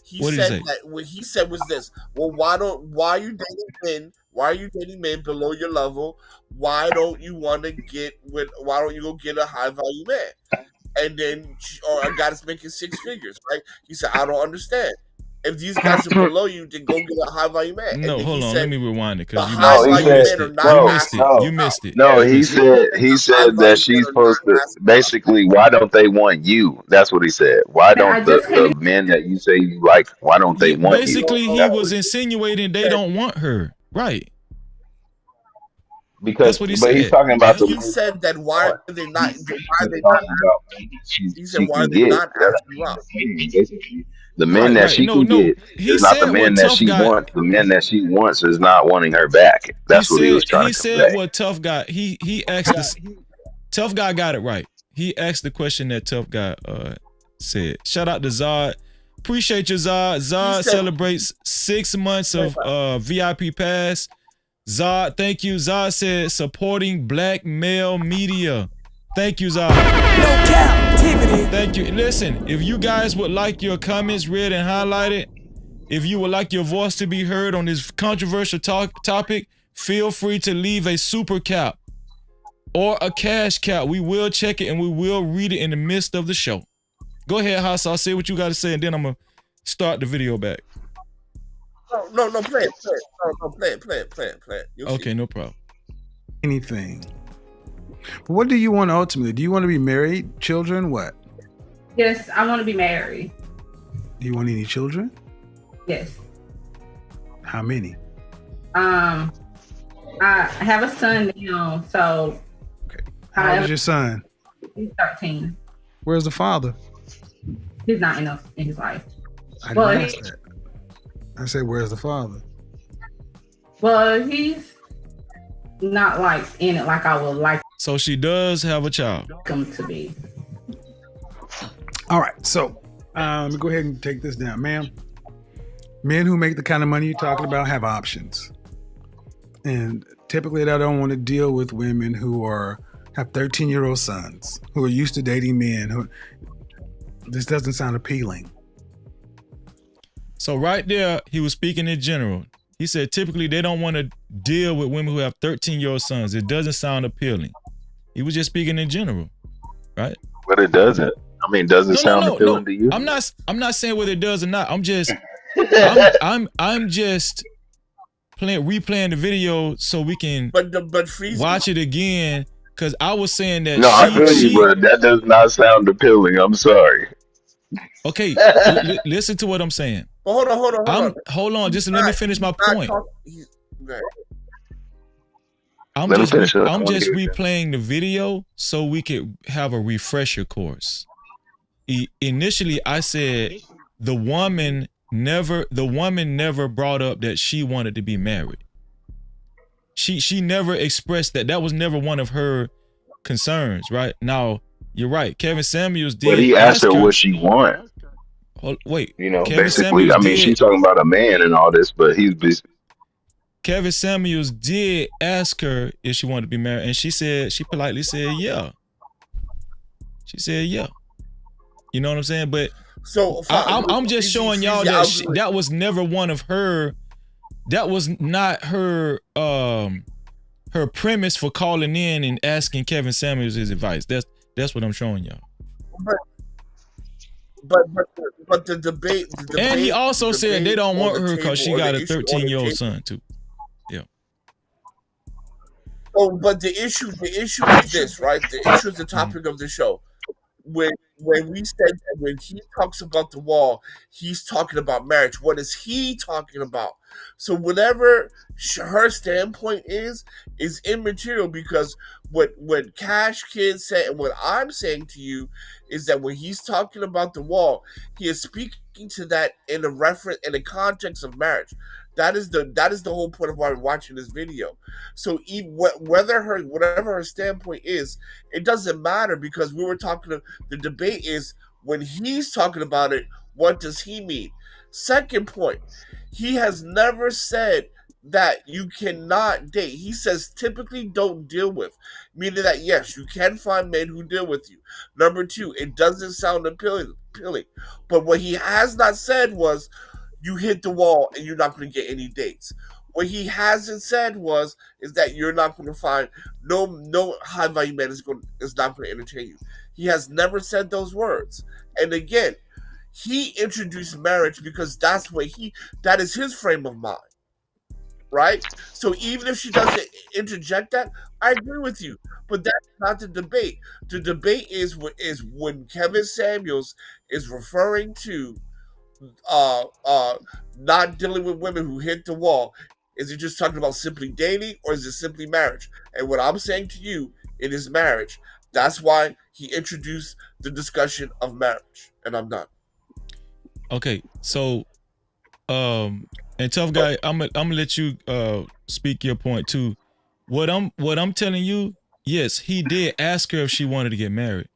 he What did he say? said that what he said was this. Well, why are you dating men? Why are you dating men below your level? Why don't you want to why don't you go get a high value man? And then or a guy that's making 6 figures, right? He said, I don't understand. If these guys are below you, then go get a high value man. No, and hold on. Let me rewind it because you missed it. No, he said that she's supposed to basically. Why don't they want you? That's what he said. Why don't the men that you say you like? Why don't they want basically, you? he was insinuating they don't want her, right? Because that's what he said. He's talking about he said that why are they not? He said why are they not asking you out? The men that she can get is not the men that she wants. The men that she wants is not wanting her back. That's what he was trying to say. He said what Tough Guy. He asked this. Tough Guy got it right. He asked the question that Tough Guy said. Shout out to Zod. Appreciate you, Zod. Zod celebrates 6 months of VIP pass. Zod, thank you. Zod said supporting black male media. Thank you, Zod. No Cap-tivity. Thank you. Listen, if you guys would like your comments read and highlighted, if you would like your voice to be heard on this controversial topic, feel free to leave a super cap or a cash cap. We will check it and we will read it in the midst of the show. Go ahead, Hassan. Say what you got to say, and then I'm going to start the video back. No, play it. Okay, no problem. Anything. But what do you want ultimately? Do you want to be married, children, what? Yes, I want to be married. Do you want any children? Yes. How many? I have a son now, so. Okay. How old is your son? He's 13. Where's the father? He's not enough in his life. I didn't ask that. I said, where's the father? Well, he's not like in it like I would like. So she does have a child. Him to be. All right, so let me go ahead and take this down, ma'am. Men who make the kind of money you're talking about have options, and typically they don't want to deal with women who have 13-year-old sons who are used to dating men. This doesn't sound appealing. So right there, he was speaking in general. He said typically they don't want to deal with women who have 13-year-old sons. It doesn't sound appealing. He was just speaking in general, right? But it doesn't. I mean, does it sound appealing to you? I'm not saying whether it does or not. I'm just I'm just replaying the video so we can watch it again. Cause I was saying that I feel you, but that does not sound appealing. I'm sorry. Okay, listen to what I'm saying. Well, hold on. Just let me finish my point. I'm just replaying the video so we could have a refresher course. Initially, I said the woman never brought up that she wanted to be married. She never expressed that. That was never one of her concerns, right? Now, you're right. Kevin Samuels did. But he asked her what she wanted. Wait, Kevin basically, Samuels she's talking about a man and all this, but Kevin Samuels did ask her if she wanted to be married, and she politely said, yeah. She said, yeah. You know what I'm saying? But so I'm just showing y'all that that was never one of her. That was not her her premise for calling in and asking Kevin Samuels his advice. That's what I'm showing y'all. But the debate and he also said they don't want her because she got a 13-year-old son too. Yeah. Oh, but the issue is this, right? The issue is the topic of the show. When we said that when he talks about the wall, he's talking about marriage. What is he talking about? So whatever her standpoint is immaterial, because what Cash Kid said and what I'm saying to you is that when he's talking about the wall, he is speaking to that in a context of marriage. That is the whole point of why we're watching this video. So whatever her standpoint is, it doesn't matter, because we were talking. The debate is when he's talking about it, what does he mean? Second point, he has never said that you cannot date. He says typically don't deal with, meaning that yes, you can find men who deal with you. Number two, it doesn't sound appealing. But what he has not said was you hit the wall and you're not going to get any dates. What he hasn't said is that you're not going to find no high value man is not going to entertain you. He has never said those words. And again, he introduced marriage because that is his frame of mind. Right? So even if she doesn't interject that, I agree with you. But that's not the debate. The debate is when Kevin Samuels is referring to not dealing with women who hit the wall. Is he just talking about simply dating, or is it simply marriage? And what I'm saying to you, it is marriage. That's why he introduced the discussion of marriage. And I'm done. Okay, so and Tough Guy, I'm gonna let you speak your point too. What I'm telling you, yes, he did ask her if she wanted to get married.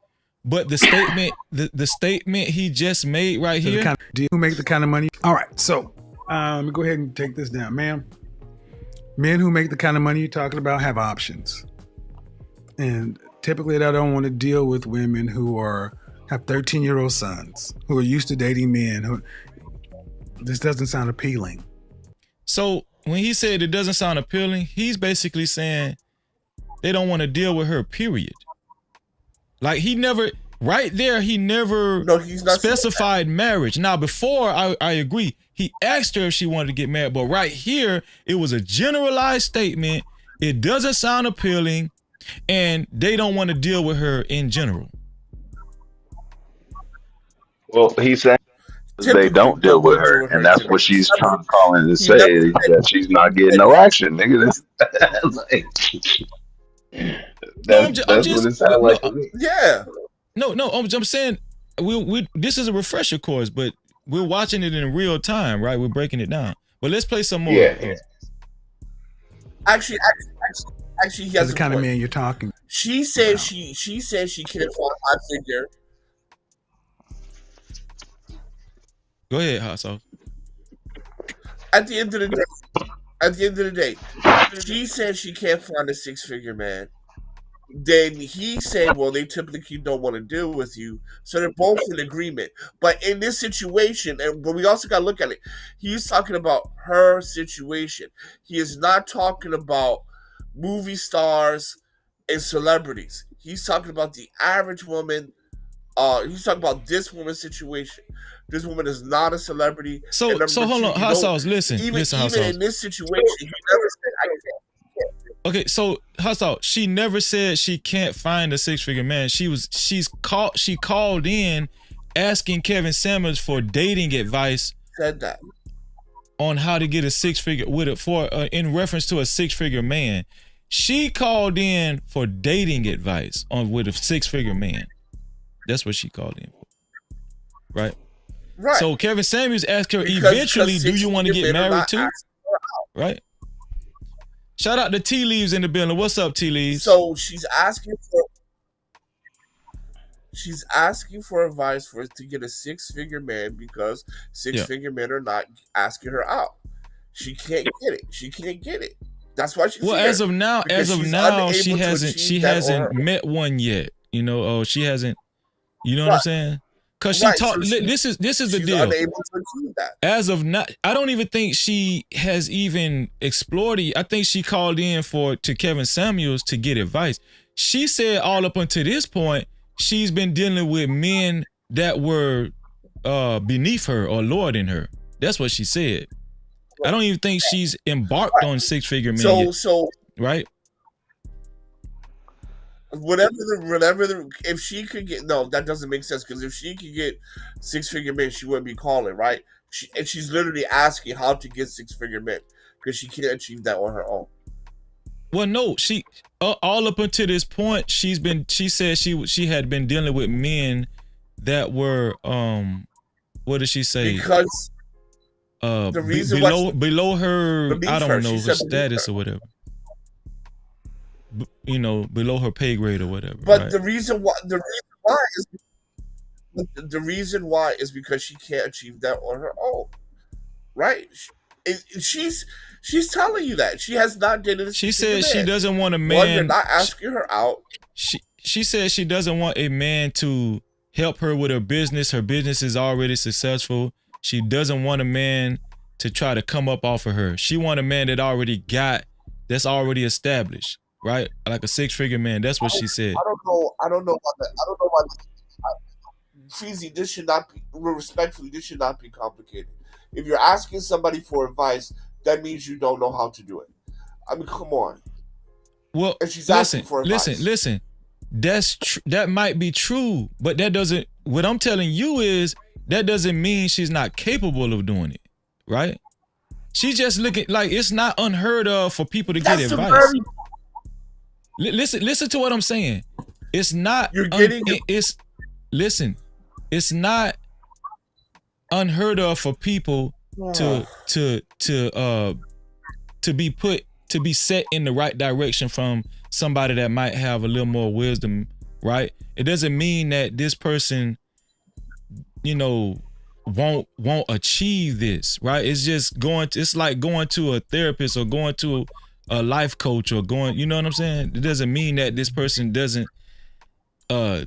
But the statement, the statement he just made right here. Do you make the kind of money? All right, so let me go ahead and take this down, ma'am. Men who make the kind of money you're talking about have options, and typically they don't want to deal with women who have 13-year-old sons who are used to dating men. This doesn't sound appealing. So when he said it doesn't sound appealing, he's basically saying they don't want to deal with her. Period. Like he never specified marriage. Now before, I agree. He asked her if she wanted to get married, but right here, it was a generalized statement. It doesn't sound appealing, and they don't want to deal with her in general. Well, he's saying they don't deal with her, and that's what she's trying to call in to say, that she's not getting no action, nigga. That's what it sounds like to me. Yeah. No, I'm saying we this is a refresher course, but we're watching it in real time, right? We're breaking it down. But let's play some more. Yeah. Actually, he has the kind of man you're talking. She said she can't find a figure. Go ahead, Hot Sauce. At the end of the day, she said she can't find a 6-figure man. Then he said, well, they typically don't want to deal with you. So they're both in agreement. But in this situation, but we also got to look at it. He's talking about her situation. He is not talking about movie stars and celebrities. He's talking about the average woman. He's talking about this woman's situation. This woman is not a celebrity. So hold on, Hot Sauce. Listen, even Hot Sauce. In this situation, he never said I can't. Okay, so Hot Sauce, she never said she can't find a 6-figure man. She called in asking Kevin Samuels for dating advice. Said that on how to get a 6-figure in reference to a 6-figure man. She called in for dating advice with a 6-figure man. That's what she called in for. Right? Right. So Kevin Samuels asked her eventually, do you want to get married too? Right? Shout out to Tea Leaves in the building. What's up, Tea Leaves? So she's asking for advice to get a 6-figure man because 6-figure men are not asking her out. She can't get it. That's why she's here. As of now, she hasn't met one yet. She hasn't. You know what I'm saying? Because she talked. This is the deal. Unable to achieve that. As of now, I don't even think she has even explored it. I think she called in to Kevin Samuels to get advice. She said all up until this point, she's been dealing with men that were beneath her or lower than her. That's what she said. I don't even think she's embarked on 6-figure men yet. Right? If she could get, no, that doesn't make sense, because if she could get 6-figure men, she wouldn't be calling, right? She's literally asking how to get 6-figure men because she can't achieve that on her own. Well, no, she all up until this point, she said she had been dealing with men that were what did she say? Because The reason why below her, I don't know, she her said status or whatever. You know, below her pay grade or whatever. But right? the reason why is because she can't achieve that on her own, right? She's telling you that she has not dated. She said she doesn't want a man. One, you're not asking her out. She said she doesn't want a man to help her with her business. Her business is already successful. She doesn't want a man to try to come up off of her. She want a man that's already established, right? Like a 6-figure man. That's what she said. I don't know why. Freezy, this should not be respectfully. This should not be complicated. If you're asking somebody for advice, that means you don't know how to do it. I mean, come on. Well, and she's asking for advice. Listen. That might be true, but that doesn't. What I'm telling you is that doesn't mean she's not capable of doing it, right? She's just looking like it's not unheard of for people to get advice. Listen to what I'm saying. It's not. You're getting. It's not unheard of for people to be set in the right direction from somebody that might have a little more wisdom, right? It doesn't mean that this person, won't achieve this, right? It's just it's like going to a therapist or going to a life coach or going, you know what I'm saying? It doesn't mean that this person doesn't, they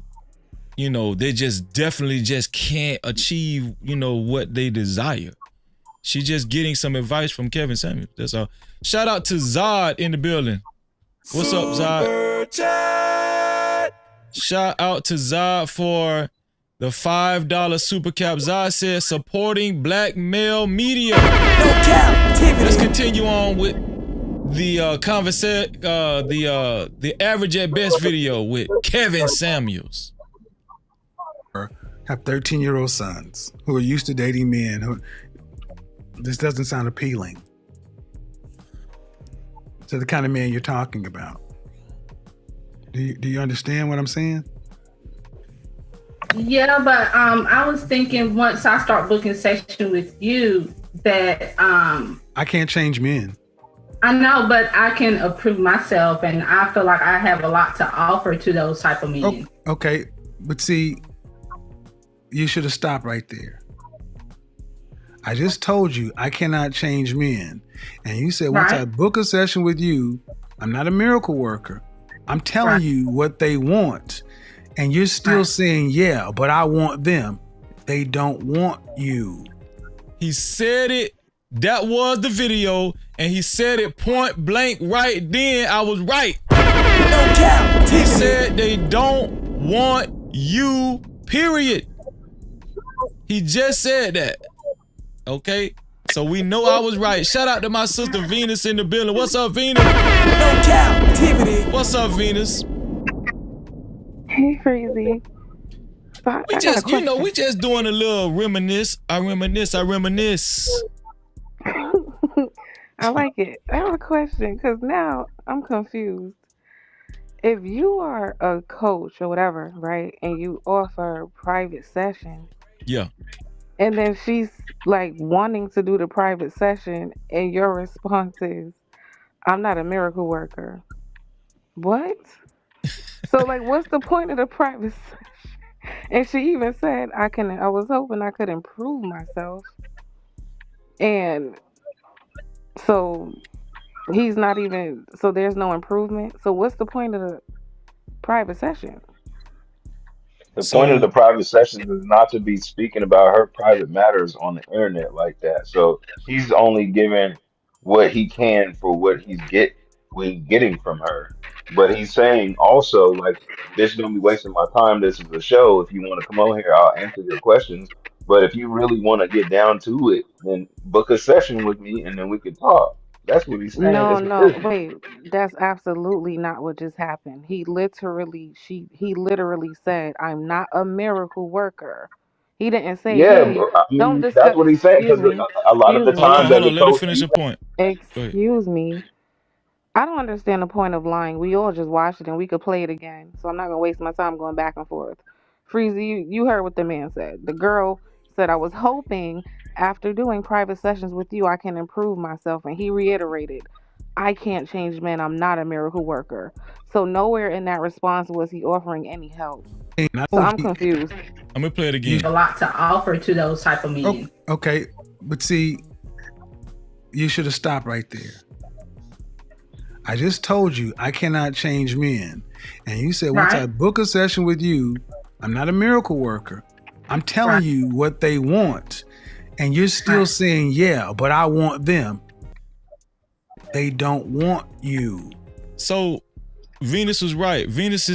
just definitely just can't achieve, what they desire. She's just getting some advice from Kevin Samuels. That's all. Shout out to Zod in the building. What's up, Zod? Shout out to Zod for the $5 super cap. Zod says supporting black male media. No Cap-tivity. Let's continue on with the the average at best video with Kevin Samuels. Have 13-year-old sons who are used to dating men who. This doesn't sound appealing to the kind of man you're talking about. Do you understand what I'm saying? Yeah, but I was thinking once I start booking session with you that I can't change men. I know, but I can approve myself, and I feel like I have a lot to offer to those type of men. Okay, but see, you should have stopped right there. I just told you I cannot change men. And you said once I book a session with you, I'm not a miracle worker. I'm telling you what they want. And you're still saying, yeah, but I want them. They don't want you. He said it. That was the video. And he said it point blank right then. I was right. No cap. He said they don't want you, period. He just said that. Okay, so we know I was right. Shout out to my sister Venus in the building. What's up, Venus? No Cap-tivity. What's up, Venus? Hey, Freezy. We just doing a little reminisce. I reminisce. I like it. I have a question because now I'm confused. If you are a coach or whatever, right, and you offer private session, yeah. And then she's like wanting to do the private session, and your response is, "I'm not a miracle worker." What? So like, what's the point of the private session? And she even said, I was hoping I could improve myself. And so he's not even, so there's no improvement. So what's the point of the private session? The point of the private sessions is not to be speaking about her private matters on the internet like that. So he's only giving what he can for what he's getting from her. But he's saying also, like, this is gonna be wasting my time. This is a show. If you want to come on here, I'll answer your questions. But if you really want to get down to it, then book a session with me and then we can talk. That's what he's saying. No, wait. That's absolutely not what just happened. He literally said, "I'm not a miracle worker." He didn't say, yeah, "Hey, I don't mean, discuss." that's what he's saying. Because a lot of the times, hold on, let her finish her point. Excuse me. I don't understand the point of lying. We all just watched it and we could play it again. So I'm not gonna waste my time going back and forth. Freezy, you heard what the man said. The girl said, "I was hoping after doing private sessions with you, I can improve myself. And he reiterated, I can't change men. I'm not a miracle worker. So nowhere in that response was he offering any help. So I'm confused. I'm gonna play it again. A lot to offer to those type of men. Okay, but see, you should have stopped right there. I just told you I cannot change men. And you said, once I book a session with you, I'm not a miracle worker. I'm telling you what they want. And you're still saying, yeah, but I want them. They don't want you. So Venus was right. Venus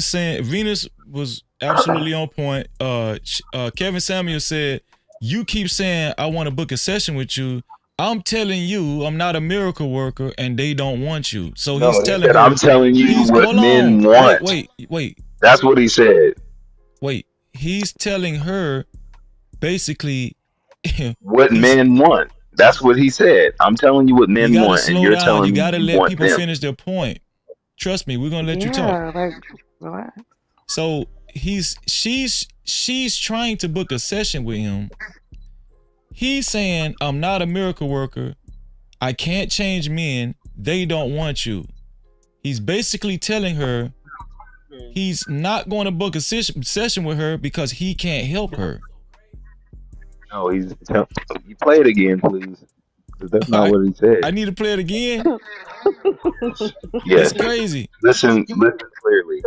was absolutely on point. Kevin Samuel said, you keep saying, I want to book a session with you. I'm telling you, I'm not a miracle worker, and they don't want you. So No, he's he telling said, her, I'm telling you what men want. Wait. That's what he said. Wait. He's telling her basically what men want. That's what he said. I'm telling you what men want, and you're telling me you gotta let people them. finish their point. Trust me, we're gonna let you talk. Relax. So she's trying to book a session with him. He's saying, I'm not a miracle worker. I can't change men. They don't want you. He's basically telling her he's not going to book a session with her because he can't help her. No, you play it again, please. That's not what he said. I need to play it again? Yes. That's crazy. Listen clearly.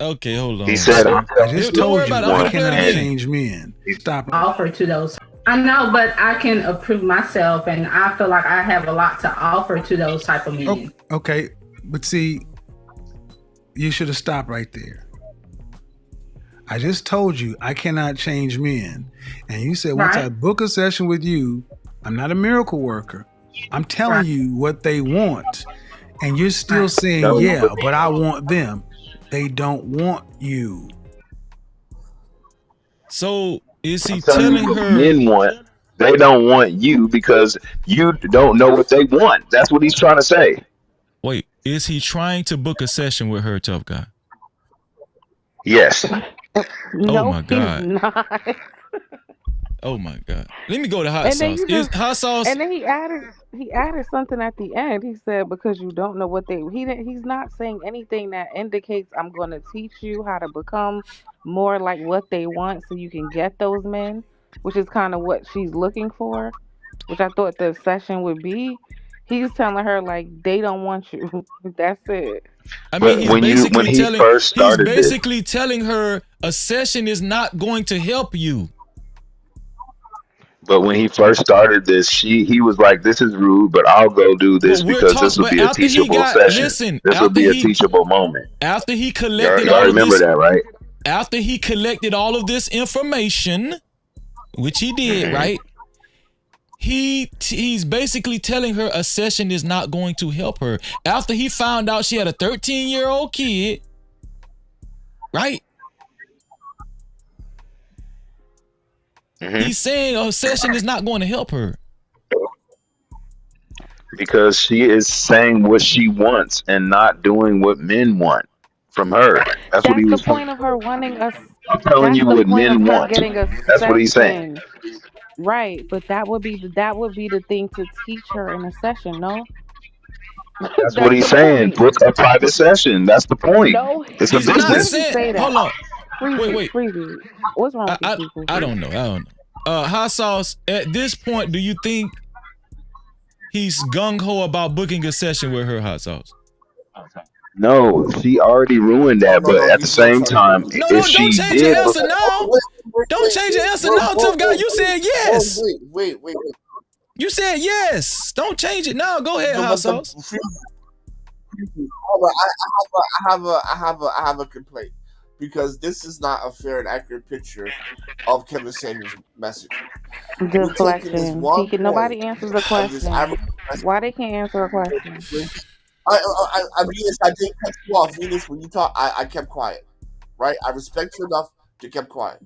Okay, hold on. He said, I just don't worry told you about it. I cannot change men. Stop. Offer to those. I know, but I can approve myself, and I feel like I have a lot to offer to those type of men. Okay, but see, you should have stopped right there. I just told you I cannot change men. And you said, once I book a session with you, I'm not a miracle worker. I'm telling you what they want. And you're still saying, yeah, but I want them. They don't want you. So is he telling telling her men want? They don't want you because you don't know what they want. That's what he's trying to say. Wait, is he trying to book a session with her, tough guy? Yes. No, oh my God. He's not. Oh my God. Let me go to hot sauce. Hot sauce. And then he added something at the end. He said, because you don't know what he's not saying anything that indicates I'm going to teach you how to become more like what they want so you can get those men, which is kind of what she's looking for, which I thought the session would be. He's telling her like they don't want you. That's it. I mean, he's basically telling her a session is not going to help you. But when he first started this, he was like, "This is rude, but I'll go do this because this will be a teachable session. This will be a teachable moment." After he collected y'all remember that, right? After he collected all of this information, which he did, right? He's basically telling her a session is not going to help her. After he found out she had a 13-year-old kid, right? He's saying a session is not going to help her. Because she is saying what she wants and not doing what men want from her. That's what he was the point of her wanting us. I'm telling you what men want. That's what he's saying. Right, but that would be the thing to teach her in a session, no? That's what he's saying. Book a private session. That's the point. No, it's a business. Hold on. Wait. What's wrong with these people? I don't know. Hot sauce, at this point, do you think he's gung-ho about booking a session with her, hot sauce? No, she already ruined that, but at the same time, don't change your answer now. Don't change your answer now, tough guy. You said yes. Wait. You said yes. Don't change it now. Go ahead, hot sauce. I have a complaint because this is not a fair and accurate picture of Kevin Samuel's message. Deflection. Nobody answers the question. Why they can't answer a question? Venus, I didn't cut you off. Venus, when you talk, I kept quiet. Right? I respect you enough to keep quiet.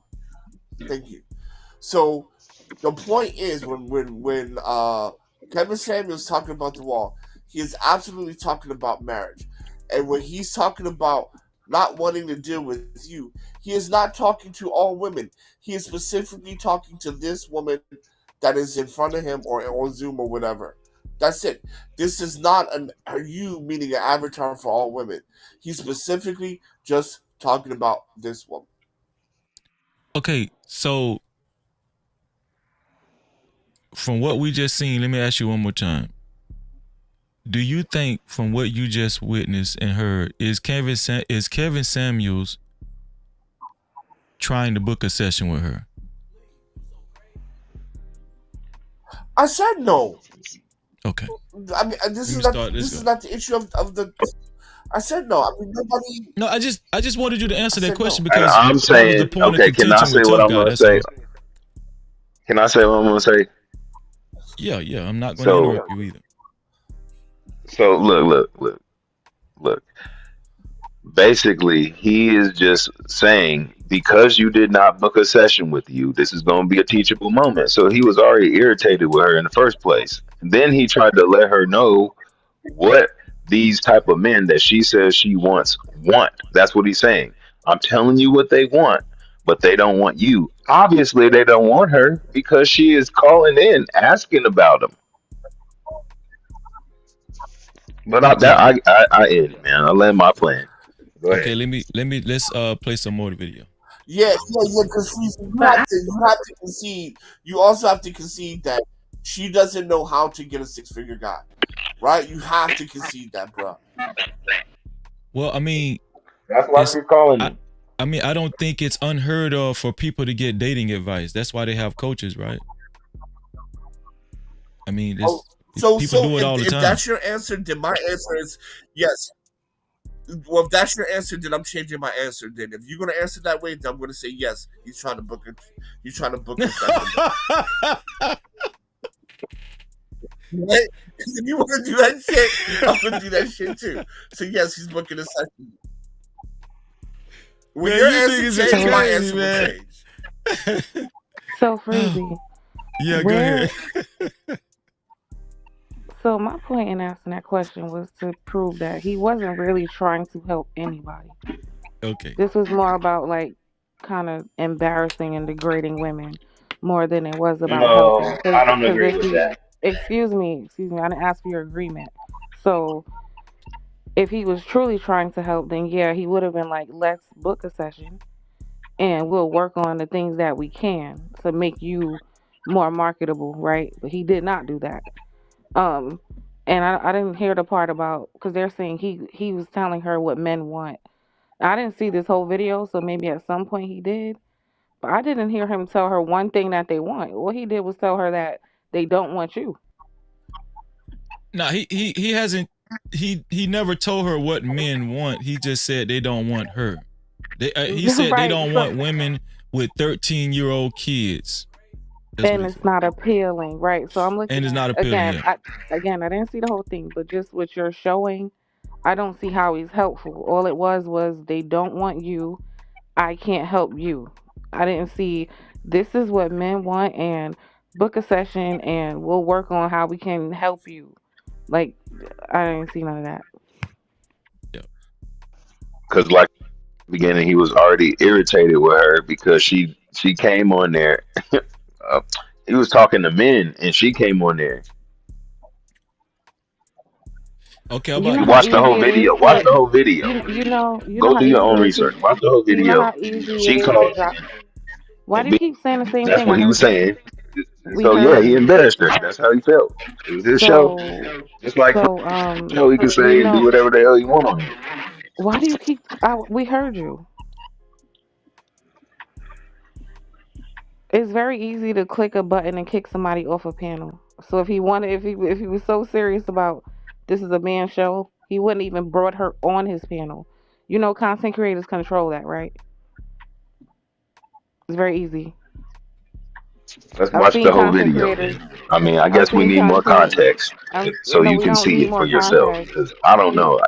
Thank you. So the point is when Kevin Samuel's talking about the wall, he is absolutely talking about marriage. And when he's talking about not wanting to deal with you, he is not talking to all women. He is specifically talking to this woman that is in front of him or on Zoom or whatever. That's it. This is not you meaning an avatar for all women. He's specifically just talking about this woman. Okay, so from what we just seen, let me ask you one more time. Do you think, from what you just witnessed and heard, is Kevin Samuels trying to book a session with her? I said no. Okay. I mean, this is not the issue of the. I said no. I mean, nobody. No, I just wanted you to answer that question no. because I'm saying, that was the point okay, of can I contention say with what Tough I'm Guy. going to That's say? all. Can I say what I'm going to say? Yeah, I'm not going to interrupt you either. So look. Basically, he is just saying, because you did not book a session with you, this is going to be a teachable moment. So he was already irritated with her in the first place. Then he tried to let her know what these type of men that she says she wants want. That's what he's saying. I'm telling you what they want, but they don't want you. Obviously, they don't want her because she is calling in asking about them. But I end, man. I land my plan. Go ahead. Okay, let's play some more of the video. Yeah, because you have to concede. You also have to concede that she doesn't know how to get a 6-figure guy, right? You have to concede that, bro. Well, I mean, that's why she's calling him. I mean, I don't think it's unheard of for people to get dating advice. That's why they have coaches, right? I mean, people do it all the time. If that's your answer, then my answer is yes. Well, if that's your answer, then I'm changing my answer. Then, if you're gonna answer that way, then I'm gonna say yes. He's trying to book it. He's trying to book it. Right? If you want to do that shit, I'm gonna do that shit too. So yes, he's booking a session. When your answer changes, my answer will change. So Freezy. Yeah, go ahead. So my point in asking that question was to prove that he wasn't really trying to help anybody. Okay. This was more about like kind of embarrassing and degrading women more than it was about helping. I don't agree with that. Excuse me, I didn't ask for your agreement. So if he was truly trying to help, then yeah, he would have been like, let's book a session and we'll work on the things that we can to make you more marketable, right? But he did not do that. And I didn't hear the part about, because they're saying he was telling her what men want. I didn't see this whole video, so maybe at some point he did, but I didn't hear him tell her one thing that they want. What he did was tell her that they don't want you. No, he hasn't. He never told her what men want. He just said they don't want her. He said they don't want women with 13-year-old kids. And it's not appealing, right? So I'm looking. And it's not appealing. Again, I didn't see the whole thing, but just what you're showing, I don't see how he's helpful. All it was they don't want you. I can't help you. I didn't see this is what men want and book a session and we'll work on how we can help you. Like, I didn't see none of that. Yeah. Because like in the beginning, he was already irritated with her because she came on there. He was talking to men, and she came on there. Okay, watch the whole video. Watch the whole video. Go do your own research. Watch the whole video. You know how easy it is to drop. Why do you keep saying the same thing? That's what he was saying. So yeah, he embarrassed her. That's how he felt. It was his show. Just like he can say and do whatever the hell he want on it. Why do you keep? We heard you. It's very easy to click a button and kick somebody off a panel. So if he was so serious about this is a man show, he wouldn't even brought her on his panel. You know, content creators control that, right? It's very easy. Let's watch the whole video. I mean, I guess we need more context so you can see it for yourself. Because I don't know.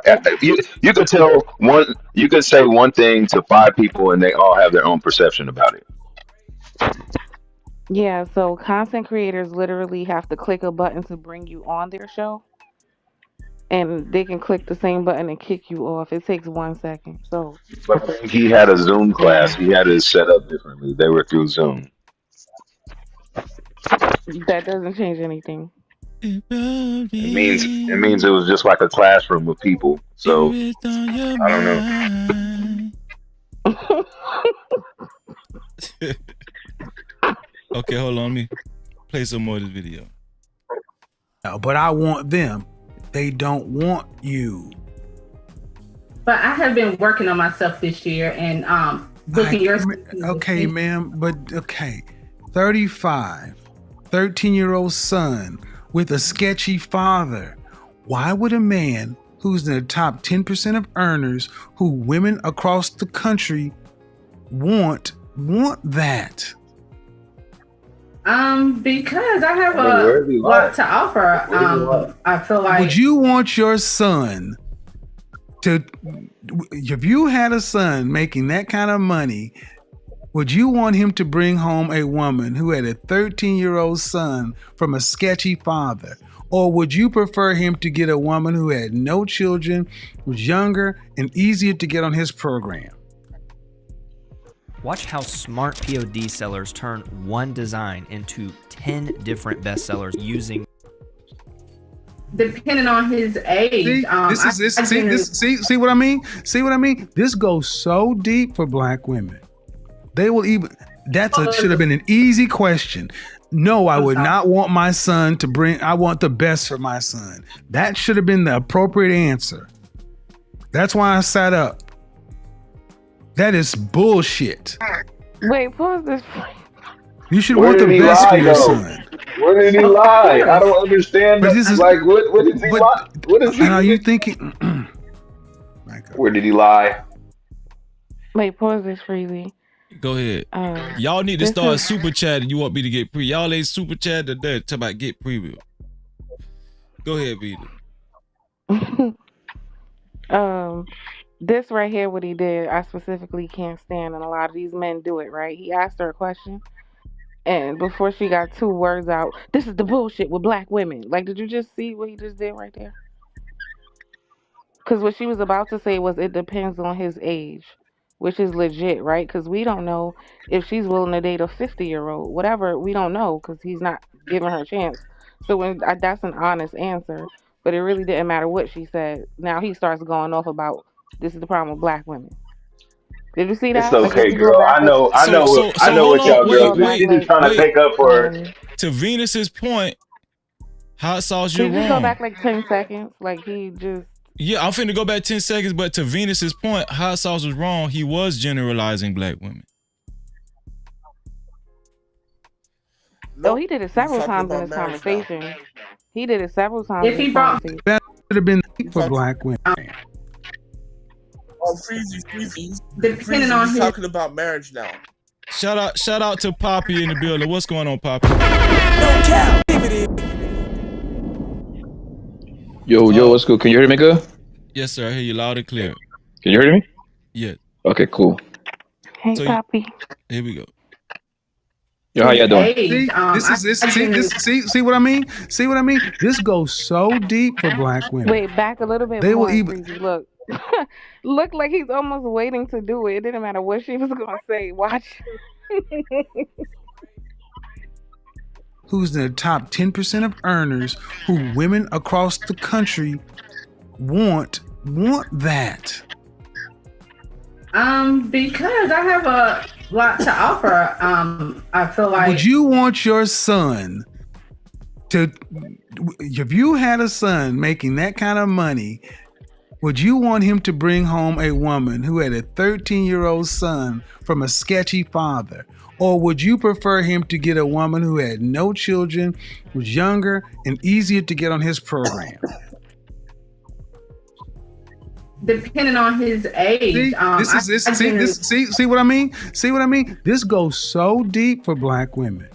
You could tell one. You could say one thing to 5 people, and they all have their own perception about it. Yeah, so content creators literally have to click a button to bring you on their show. And they can click the same button and kick you off. It takes 1 second. So but he had a Zoom class. He had it set up differently. They were through Zoom. That doesn't change anything. It means it was just like a classroom of people. So I don't know. Okay, hold on. Let me play some more of this video. But I want them. They don't want you. But I have been working on myself this year and booking your. Okay, ma'am, but okay. 35, 13-year-old son with a sketchy father. Why would a man who's in the top 10% of earners who women across the country want that? Because I have a lot to offer. I feel like. Would you want your son to, if you had a son making that kind of money, would you want him to bring home a woman who had a 13-year-old son from a sketchy father? Or would you prefer him to get a woman who had no children, was younger, and easier to get on his program? Watch how smart POD sellers turn one design into 10 different bestsellers using. Depending on his age. See what I mean? See what I mean? This goes so deep for black women. They will even. Should have been an easy question. No, I would not want my son to bring. I want the best for my son. That should have been the appropriate answer. That's why I sat up. That is bullshit. Wait, pause this. You should want the best for your son. Where did he lie? I don't understand. What did he lie? What is he? Are you thinking? Where did he lie? Wait, pause this, Freezy. Go ahead. Y'all need to start super chatting. You want me to get pre? Y'all ain't super chat today. Talk about get preview. Go ahead, Vita. This right here, what he did, I specifically can't stand, and a lot of these men do it, right? He asked her a question, and before she got 2 words out, this is the bullshit with black women. Like, did you just see what he just did right there? Because what she was about to say was, it depends on his age, which is legit, right? Because we don't know if she's willing to date a 50-year-old, whatever. We don't know because he's not giving her a chance. So that's an honest answer, but it really didn't matter what she said. Now he starts going off about this is the problem with black women. Did you see that? It's okay, girl. I know what y'all girls. She's just trying to take up for her. To Venus's point, hot sauce, you're wrong. Can you wrong. go back like 10 seconds? Like he just. Yeah, I'm finna go back 10 seconds, but to Venus's point, hot sauce was wrong. He was generalizing black women. No, he did it several times in this conversation. He did it several times. If he brought that would have been for black women. Oh, Freezy. Depending on he's talking about marriage now. Shout out to Poppy in the building. What's going on, Poppy? Yo, what's good? Can you hear me good? Yes, sir. I hear you loud and clear. Can you hear me? Yeah. Okay, cool. Hey, Poppy. Here we go. Yo, how y'all doing? See what I mean? See what I mean? This goes so deep for black women. Wait, back a little bit they more. Will even look. Look like he's almost waiting to do it. It didn't matter what she was gonna say. Watch. Who's in the top 10% of earners who women across the country want that? Because I have a lot to offer. I feel like. Would you want your son to, if you had a son making that kind of money, would you want him to bring home a woman who had a 13-year-old son from a sketchy father? Or would you prefer him to get a woman who had no children, was younger, and easier to get on his program? Depending on his age. See what I mean? See what I mean? This goes so deep for black women.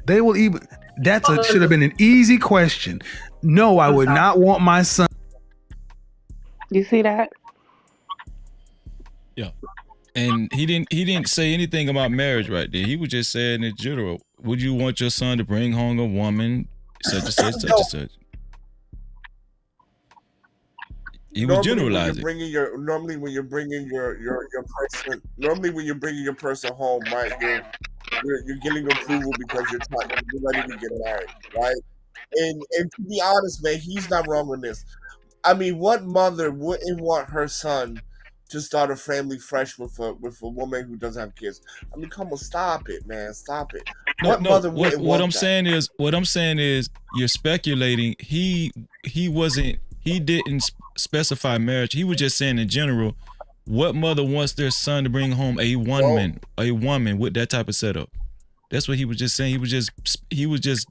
They will even. Should have been an easy question. No, I would not want my son. You see that? Yeah. And he didn't say anything about marriage right there. He was just saying in general, would you want your son to bring home a woman such and such, such and such? He was generalizing. Normally when you're bringing your person home, right? You're getting approval because you're ready to get married, right? And to be honest, man, he's not wrong with this. I mean, what mother wouldn't want her son to start a family fresh with a woman who doesn't have kids? I mean, come on, stop it, man, stop it. What mother wouldn't want that? What I'm saying is you're speculating. He didn't specify marriage. He was just saying in general, what mother wants their son to bring home a woman with that type of setup? That's what he was just saying. He was just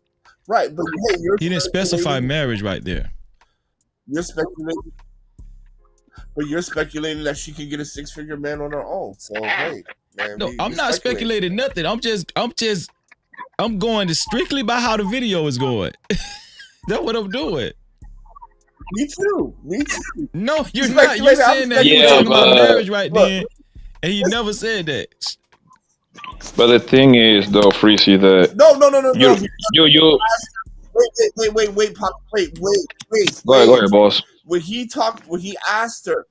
right, but hey, he didn't specify marriage right there. You're speculating, but you're speculating that she can get a 6-figure man on her own. So hey, man, no, I'm not speculating nothing. I'm going to strictly by how the video is going. That's what I'm doing. Me too. No, you're not. You're saying that you were talking about marriage right then, and he never said that. But the thing is, though, Freezy, that no. You. Wait, Pop. Wait. Go ahead, boss. When he asked her,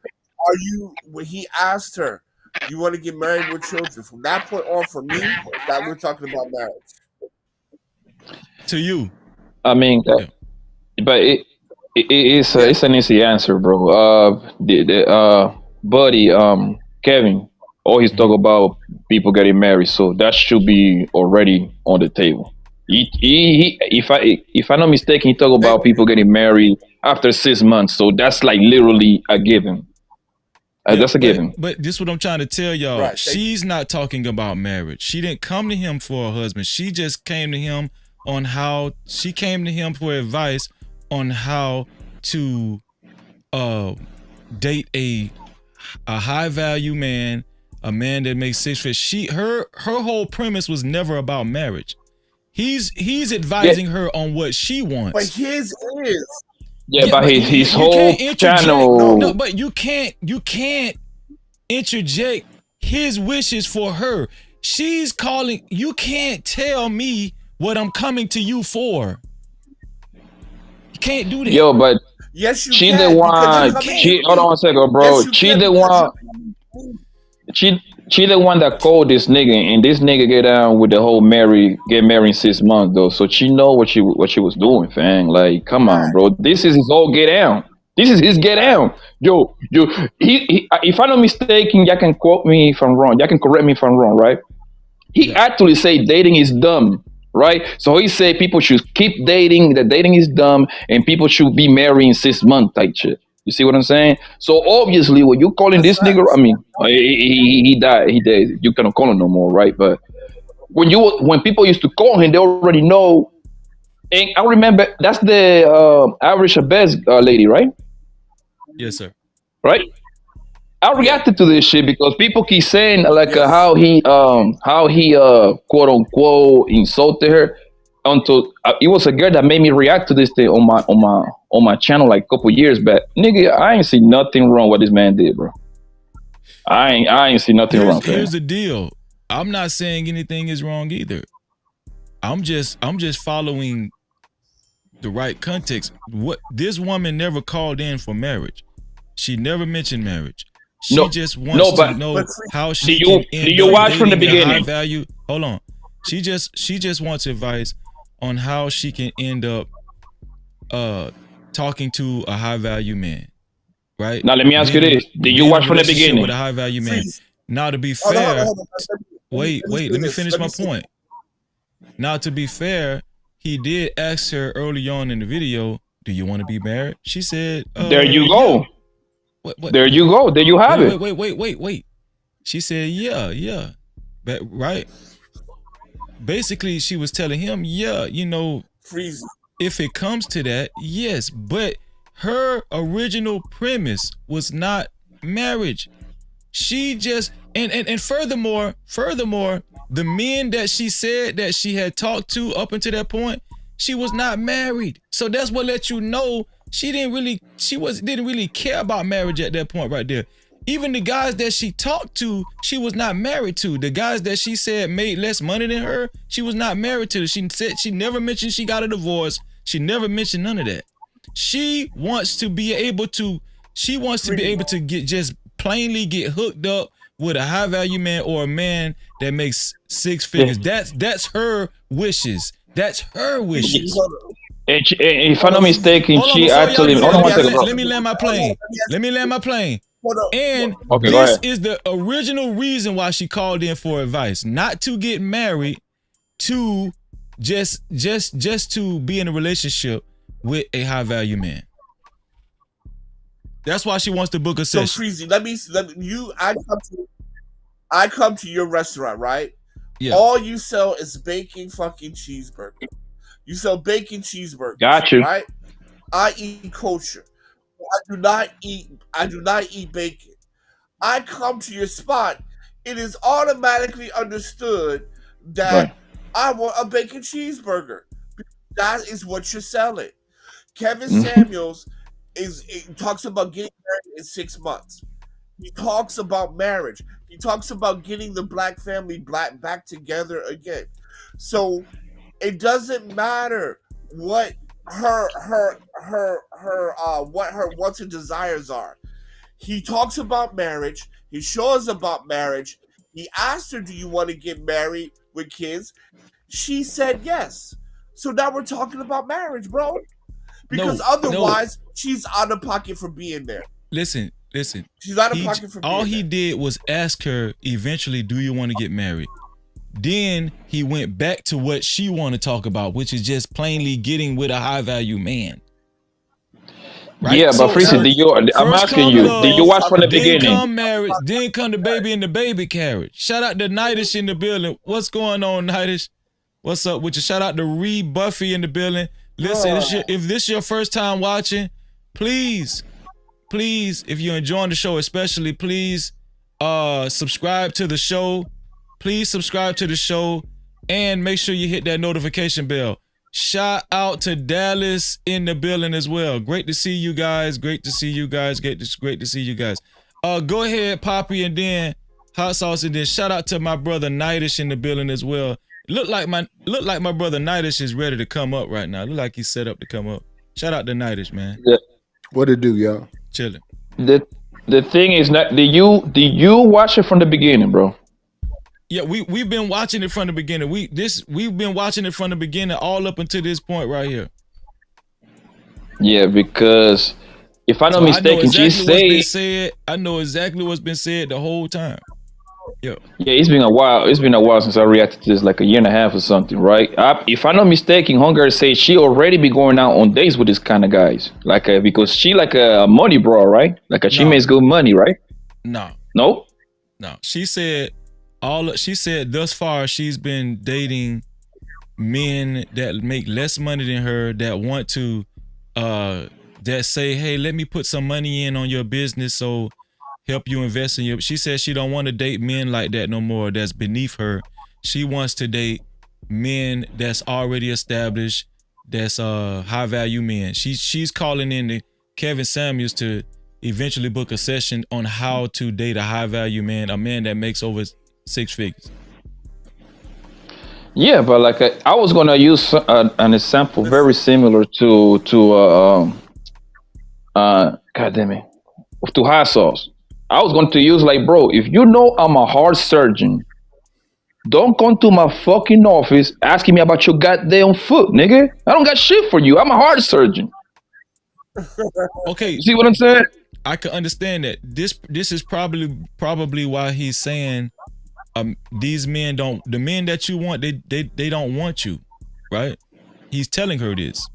you want to get married with children? From that point on, for me, that we're talking about marriage. To you, I mean, but it's an easy answer, bro. Buddy, Kevin, always talk about people getting married, so that should be already on the table. If I'm not mistaken, he talk about people getting married after 6 months, so that's like literally a given. That's a given. But this is what I'm trying to tell y'all. Right, she's not talking about marriage. She didn't come to him for a husband. She just came to him for advice on how to date a high value man, a man that makes 6 figures. Her whole premise was never about marriage. He's advising her on what she wants. But his is. Yeah, but his whole channel. No, but you can't interject his wishes for her. She's calling. You can't tell me what I'm coming to you for. You can't do that. Yo, but yes, you she can, the one. Hold on a second, bro. Yes, she the one. She the one that called this nigga, and this nigga get down with the whole get married in 6 months though. So she know what she was doing, fam. Like, come on, bro. This is his whole get down. This is his get down. Yo, he if I'm not mistaken, y'all can quote me if I'm wrong. Y'all can correct me if I'm wrong, right? He actually say dating is dumb, right? So he said people should keep dating, that dating is dumb, and people should be married in 6 months type shit. You see what I'm saying? So obviously, when you calling this nigga, I mean, he died. He dead. You cannot call him no more, right? But when people used to call him, they already know. And I remember that's the average best lady, right? Yes, sir. Right. I reacted to this shit because people keep saying like how he quote unquote insulted her. Until it was a girl that made me react to this thing on my channel like a couple years back. Nigga, I ain't see nothing wrong what this man did, bro. I ain't see nothing wrong. Here's the deal. I'm not saying anything is wrong either. I'm just following the right context. What this woman never called in for marriage. She never mentioned marriage. She just wants to know how she can end you watch from the beginning? High value. Hold on. She just wants advice on how she can end up talking to a high value man, right? Now let me ask you this: did you watch from the beginning? With a high value man. Now to be fair, wait, let me finish my point. Now to be fair, he did ask her early on in the video, "Do you want to be married?" She said, "There you go." What? There you go. There you have it. Wait. She said, "Yeah." But right. Basically, she was telling him, freeze. If it comes to that, yes, but her original premise was not marriage. She just and furthermore, the men that she said that she had talked to up until that point, she was not married. So that's what let you know she didn't really care about marriage at that point right there. Even the guys that she talked to, she was not married to. The guys that she said made less money than her, she was not married to. She said she never mentioned she got a divorce. She never mentioned none of that. She wants to be able to get just plainly get hooked up with a high value man or a man that makes 6 figures. That's her wishes. That's her wishes. And if I'm not mistaken, she actually. Hold on one second, bro. Let me land my plane. Let me land my plane. And Okay, go this ahead. is the original reason why she called in for advice, not to get married, to just to be in a relationship with a high value man. That's why she wants to book a session. So Freezy, I come to your restaurant, right? Yeah. All you sell is bacon fucking cheeseburger. You sell bacon cheeseburgers. Got you. Right? I eat kosher. I do not eat bacon. I come to your spot. It is automatically understood that I want a bacon cheeseburger. That is what you're selling. Kevin Samuels talks about getting married in 6 months. He talks about marriage. He talks about getting the black family back together again. So it doesn't matter what her wants and desires are. He talks about marriage. He shows about marriage. He asked her, "Do you want to get married with kids?" She said yes. So now we're talking about marriage, bro. Because otherwise, she's out of pocket for being there. Listen. She's out of pocket for being all he did was ask her eventually, do you want to get married? Then he went back to what she want to talk about, which is just plainly getting with a high value man. Right? Yeah, but Freezy, I'm asking you, did you watch from the beginning? Then come marriage, then come the baby in the baby carriage. Shout out to Nightish in the building. What's going on, Nightish? What's up with you? Shout out to Reed Buffy in the building. Listen, if this is your first time watching, please, if you're enjoying the show, especially, please subscribe to the show. Please subscribe to the show and make sure you hit that notification bell. Shout out to Dallas in the building as well. Great to see you guys. Great to see you guys. Great to see you guys. Go ahead, Poppy, and then Hot Sauce, and then shout out to my brother Nightish in the building as well. Look like my brother Nightish is ready to come up right now. Look like he's set up to come up. Shout out to Nightish, man. Yeah. What it do, y'all? Chilling. The thing is, did you watch it from the beginning, bro? Yeah, we've been watching it from the beginning. We've been watching it from the beginning all up until this point right here. Yeah, because if I'm not mistaken, she said, I know exactly what's been said the whole time. Yeah, it's been a while. It's been a while since I reacted to this, like a year and a half or something, right? If I'm not mistaken, Hunger said she already be going out on dates with this kind of guys, like because she like a money bro, right? She makes good money, right? No. She said thus far she's been dating men that make less money than her, that want to that say, hey, let me put some money in on your business, so help you invest in your. She says she don't want to date men like that no more. That's beneath her. She wants to date men that's already established, that's high value men. She's calling in to Kevin Samuels to eventually book a session on how to date a high value man, a man that makes over 6 figures. Yeah, but I was gonna use an example very similar to God damn it, to Hot Sauce. I was going to use bro, if you know I'm a heart surgeon, don't come to my fucking office asking me about your goddamn foot, nigga. I don't got shit for you. I'm a heart surgeon. Okay, you see what I'm saying? I can understand that. This is probably why he's saying these men don't, the men that you want, they don't want you, right? He's telling her this.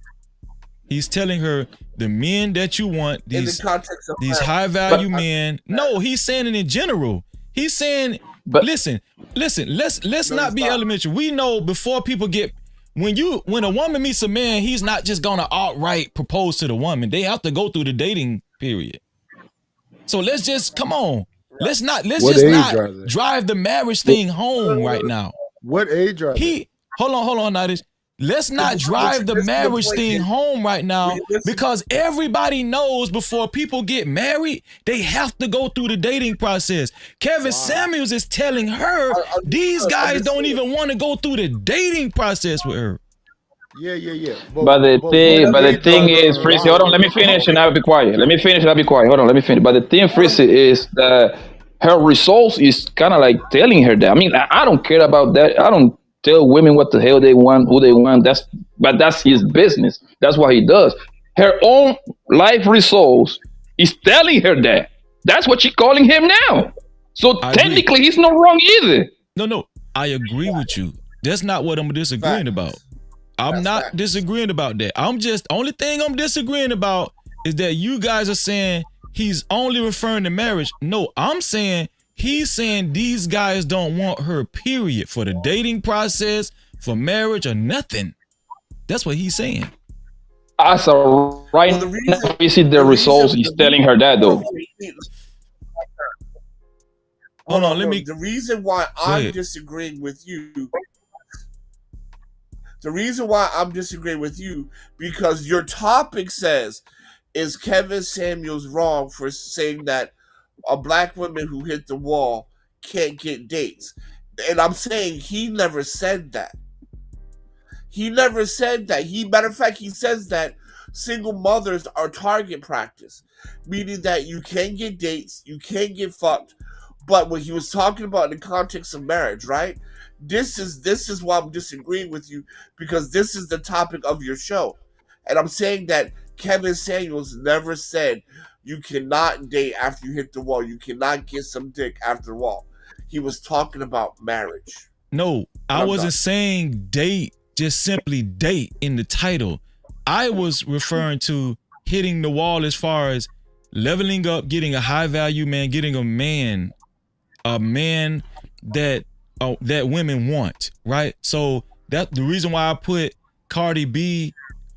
He's telling her the men that you want, these high value men. No, he's saying it in general. He's saying, listen, let's not be elementary. We know before people get, when a woman meets a man, he's not just gonna outright propose to the woman. They have to go through the dating period. So let's just come on. Let's not drive the marriage thing home right now. What age are they? Hold on, Nightish. Let's not drive the marriage thing home right now, because everybody knows before people get married, they have to go through the dating process. Kevin Samuels is telling her these guys don't even want to go through the dating process with her. Yeah. But the thing is, Frizzy, hold on, let me finish and I'll be quiet. Hold on, let me finish. But the thing, Frizzy, is that her results is kind of like telling her that. I mean, I don't care about that. I don't tell women what the hell they want, who they want. That's his business. That's what he does. Her own life results is telling her that. That's what she's calling him now. So technically, he's not wrong either. No, I agree with you. That's not what I'm disagreeing about. I'm not disagreeing about that. Only thing I'm disagreeing about is that you guys are saying he's only referring to marriage. No, I'm saying he's saying these guys don't want her, period, for the dating process, for marriage, or nothing. That's what he's saying. As of right now, we see the results. He's telling her that, though. Hold on, the reason why I'm disagreeing with you. The reason why I'm disagreeing with you, because your topic says, is Kevin Samuels wrong for saying that a black woman who hit the wall can't get dates? And I'm saying he never said that. He never said that. Matter of fact, he says that single mothers are target practice, meaning that you can get dates, you can get fucked, but when he was talking about in the context of marriage, right? This is why I'm disagreeing with you, because this is the topic of your show. And I'm saying that Kevin Samuels never said you cannot date after you hit the wall. You cannot get some dick after the wall. He was talking about marriage. No, I wasn't saying date, just simply date in the title. I was referring to hitting the wall as far as leveling up, getting a high value man, getting a man that women want, right? So that the reason why I put Cardi B,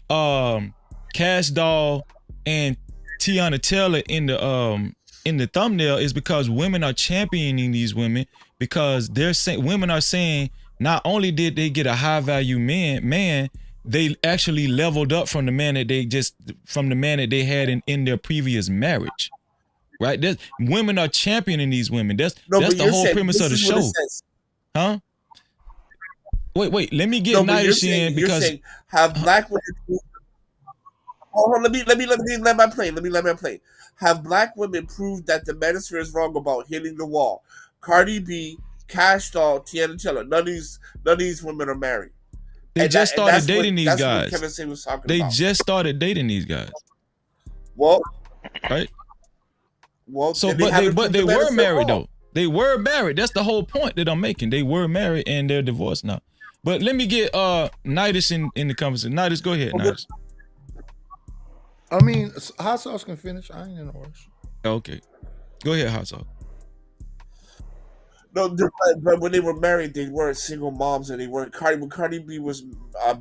Cash Doll, and Teyana Taylor in the thumbnail is because women are championing these women, because they're saying, women are saying, not only did they get a high value man, they actually leveled up from the man that they had in their previous marriage. Right? Women are championing these women. That's the whole premise of the show. Huh? Wait. Let me get Nice in, because you're saying, have black women. Hold on, let me let my plane. Have black women proved that the Manosphere is wrong about hitting the wall? Cardi B, Cash Doll, Teyana Taylor. None of these women are married. They just started dating these guys. Kevin Samuels was talking they about. just started dating these guys. Well, right. Well, so but they were married though. They were married. That's the whole point that I'm making. They were married and they're divorced now. But let me get Nidus in the conversation. Nidus, go ahead, Nidus. I mean, Hot Sauce can finish. I ain't in a rush. Okay. Go ahead, Hot Sauce. No, but when they were married, they weren't single moms, and they weren't when Cardi B was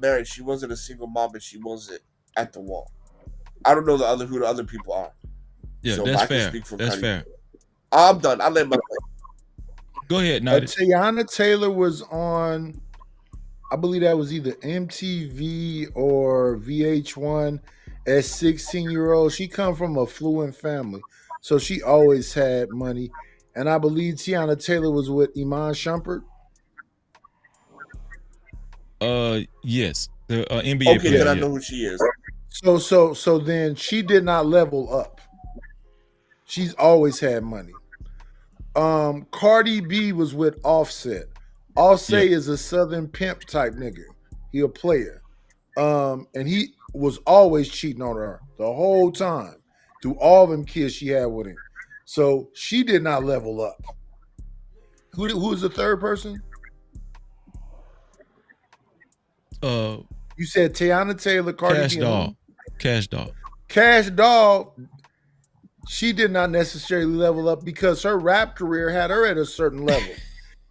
married, she wasn't a single mom, and she wasn't at the wall. I don't know who the other people are. Yeah, so that's I can fair. speak for That's Cardi fair. B. I'm done. I let my Go ahead, Nidus. Teyana Taylor was on, I believe that was either MTV or VH1 as 16-year-old. She come from a affluent family, so she always had money. And I believe Teyana Taylor was with Iman Shumpert. Yes, the NBA okay, player. then I know who she is. So then she did not level up. She's always had money. Cardi B was with Offset. Offset is a Southern pimp type nigga. He a player. And he was always cheating on her the whole time through all them kids she had with him. So she did not level up. Who was the third person? You said Teyana Taylor, Cardi Cash B. Doll. Cash Doll. Cash Doll, she did not necessarily level up because her rap career had her at a certain level.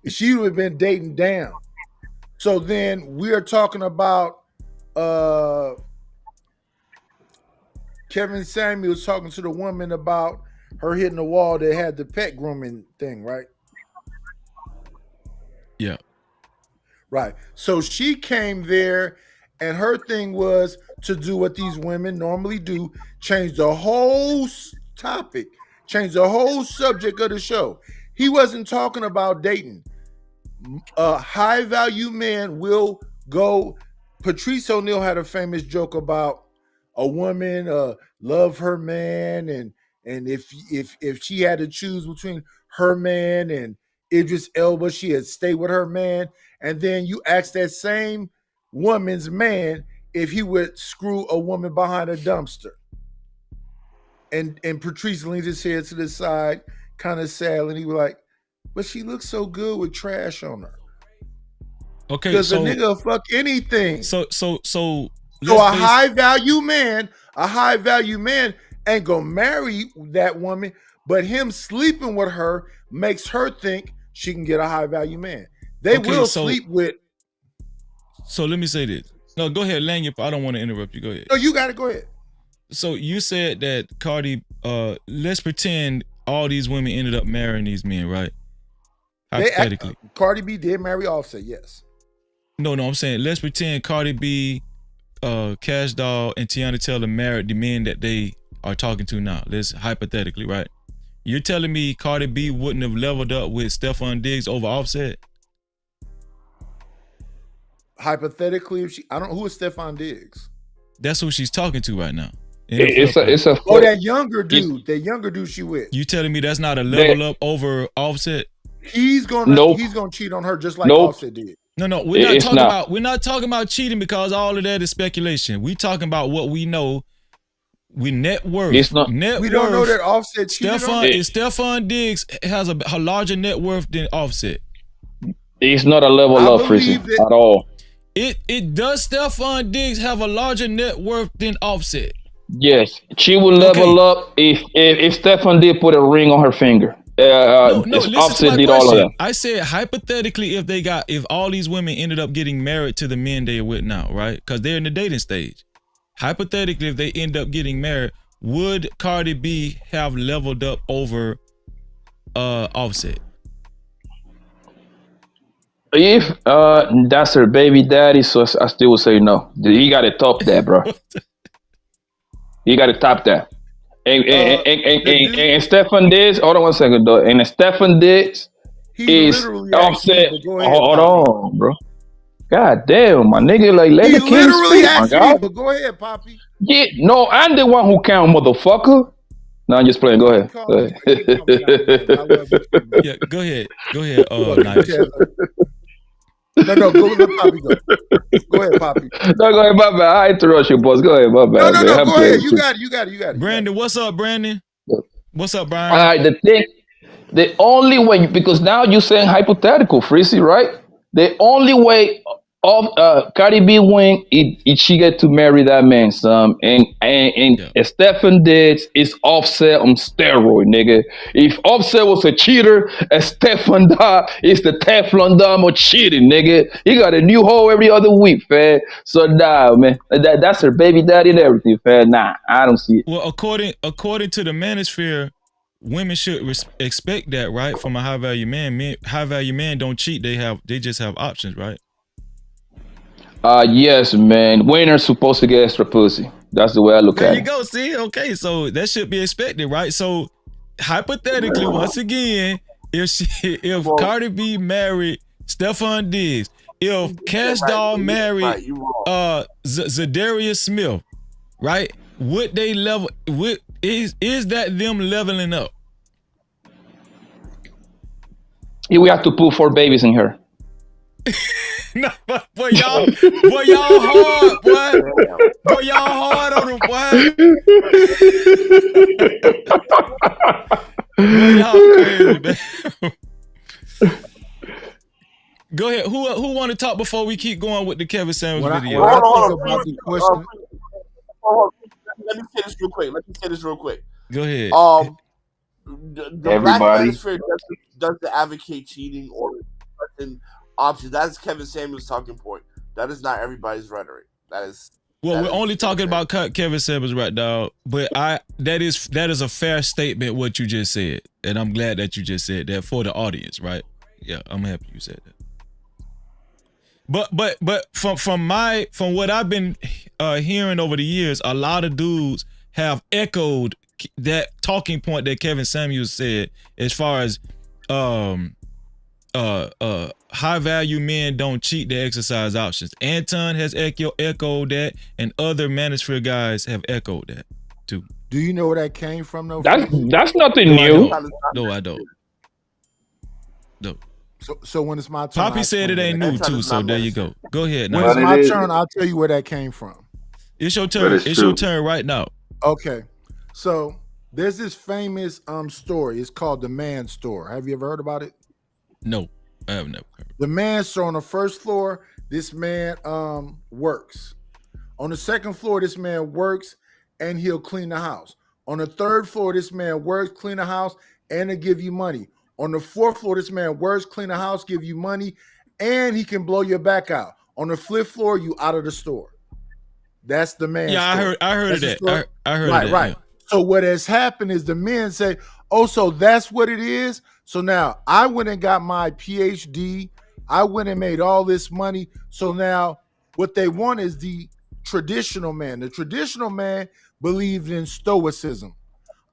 She would have been dating down. So then we are talking about Kevin Samuels talking to the woman about her hitting the wall that had the pet grooming thing, right? Yeah. Right. So she came there and her thing was to do what these women normally do, change the whole topic, change the whole subject of the show. He wasn't talking about dating. A high value man will go. Patrice O'Neal had a famous joke about a woman love her man, and if she had to choose between her man and Idris Elba, she had stayed with her man, and then you ask that same woman's man if he would screw a woman behind a dumpster. And Patrice leaned his head to the side, kind of sad, and he was like, but she looks so good with trash on her. Okay, because so a nigga will fuck anything. So a high value man ain't gonna marry that woman, but him sleeping with her makes her think she can get a high value man. They will sleep with. So let me say this. No, go ahead, Lanyard. I don't want to interrupt you. Go ahead. No, you got it. Go ahead. So you said that Cardi, let's pretend all these women ended up marrying these men, right? Hypothetically. Cardi B did marry Offset, yes. No, I'm saying let's pretend Cardi B, Cash Doll, and Teyana Taylor married the men that they are talking to now. Let's hypothetically, right? You're telling me Cardi B wouldn't have leveled up with Stephon Diggs over Offset? Hypothetically, if I don't know who is Stephon Diggs. That's who she's talking to right now. It's a that younger dude. That younger dude she with. You telling me that's not a level up over Offset? He's gonna cheat on her just like Offset did. No, we're not talking about cheating because all of that is speculation. We talking about what we know. We net worth. We don't know that Offset cheated on her. Stephon Diggs has a larger net worth than Offset. It's not a level up, Frizzy, at all. It does Stephon Diggs have a larger net worth than Offset? Yes, she will level up if Stephon did put a ring on her finger. If Offset did all of that. I said hypothetically, if all these women ended up getting married to the men they're with now, right? Because they're in the dating stage. Hypothetically, if they end up getting married, would Cardi B have leveled up over Offset? If that's her baby daddy, so I still would say no. He got to top that, bro. You got to top that. And Stephon Diggs, hold on one second, though. And Stephon Diggs is Offset. Hold on, bro. God damn, my nigga, like let the kid speak, my God. But go ahead, Poppy. Yeah, no, I'm the one who count, motherfucker. No, I'm just playing. Go ahead. Yeah, go ahead. Nice. No, go let Poppy go. Go ahead, Poppy. No, go ahead, my bad. I interrupt you, boss. Go ahead, my bad. No, go ahead. You got it. Brandon, what's up, Brandon? What's up, Brian? All right, the only way, because now you're saying hypothetical, Frizzy, right? The only way of Cardi B win if she get to marry that man, son. And Stephon Diggs is Offset on steroid, nigga. If Offset was a cheater, Stephon is the Teflon Dom of cheating, nigga. He got a new hoe every other week, fam. So nah, man, that's her baby daddy and everything, fam. Nah, I don't see it. Well, according to the Manosphere, women should expect that, right? From a high value man. High value men don't cheat. They just have options, right? Yes, man. Winners supposed to get extra pussy. That's the way I look at it. There you go. See, okay, so that should be expected, right? So hypothetically, once again, if Cardi B married Stephon Diggs, if Cash Doll married Zadarius Smith, right? Would they level? Is that them leveling up? Yeah, we have to put 4 babies in her. No, boy, y'all hard, boy. Boy, y'all hard on them, boy. Boy, y'all crazy, man. Go ahead. Who want to talk before we keep going with the Kevin Samuels video? Hold on. Let me say this real quick. Go ahead. The Black Manosphere doesn't advocate cheating or options. That's Kevin Samuels' talking point. That is not everybody's rhetoric. We're only talking about Kevin Samuels right now, but that is a fair statement what you just said, and I'm glad that you just said that for the audience, right? Yeah, I'm happy you said that. But from what I've been hearing over the years, a lot of dudes have echoed that talking point that Kevin Samuels said as far as high value men don't cheat, they exercise options. Anton has echoed that, and other Manosphere guys have echoed that too. Do you know where that came from though? That's nothing new. No, I don't. So when it's my turn, Poppy said it ain't new too, so there you go. Go ahead When now. it's my turn, I'll tell you where that came from. It's your turn. It's your turn right now. Okay. So there's this famous story. It's called the Man Store. Have you ever heard about it? No, I have never heard. The Man Store on the first floor, this man works. On the second floor, this man works and he'll clean the house. On the third floor, this man works, clean the house, and he'll give you money. On the fourth floor, this man works, clean the house, give you money, and he can blow your back out. On the fifth floor, you out of the store. That's the Man Store. I heard of that. I heard of that. Right. So what has happened is the men say, oh, so that's what it is? So now I went and got my PhD. I went and made all this money. So now what they want is the traditional man. The traditional man believed in stoicism.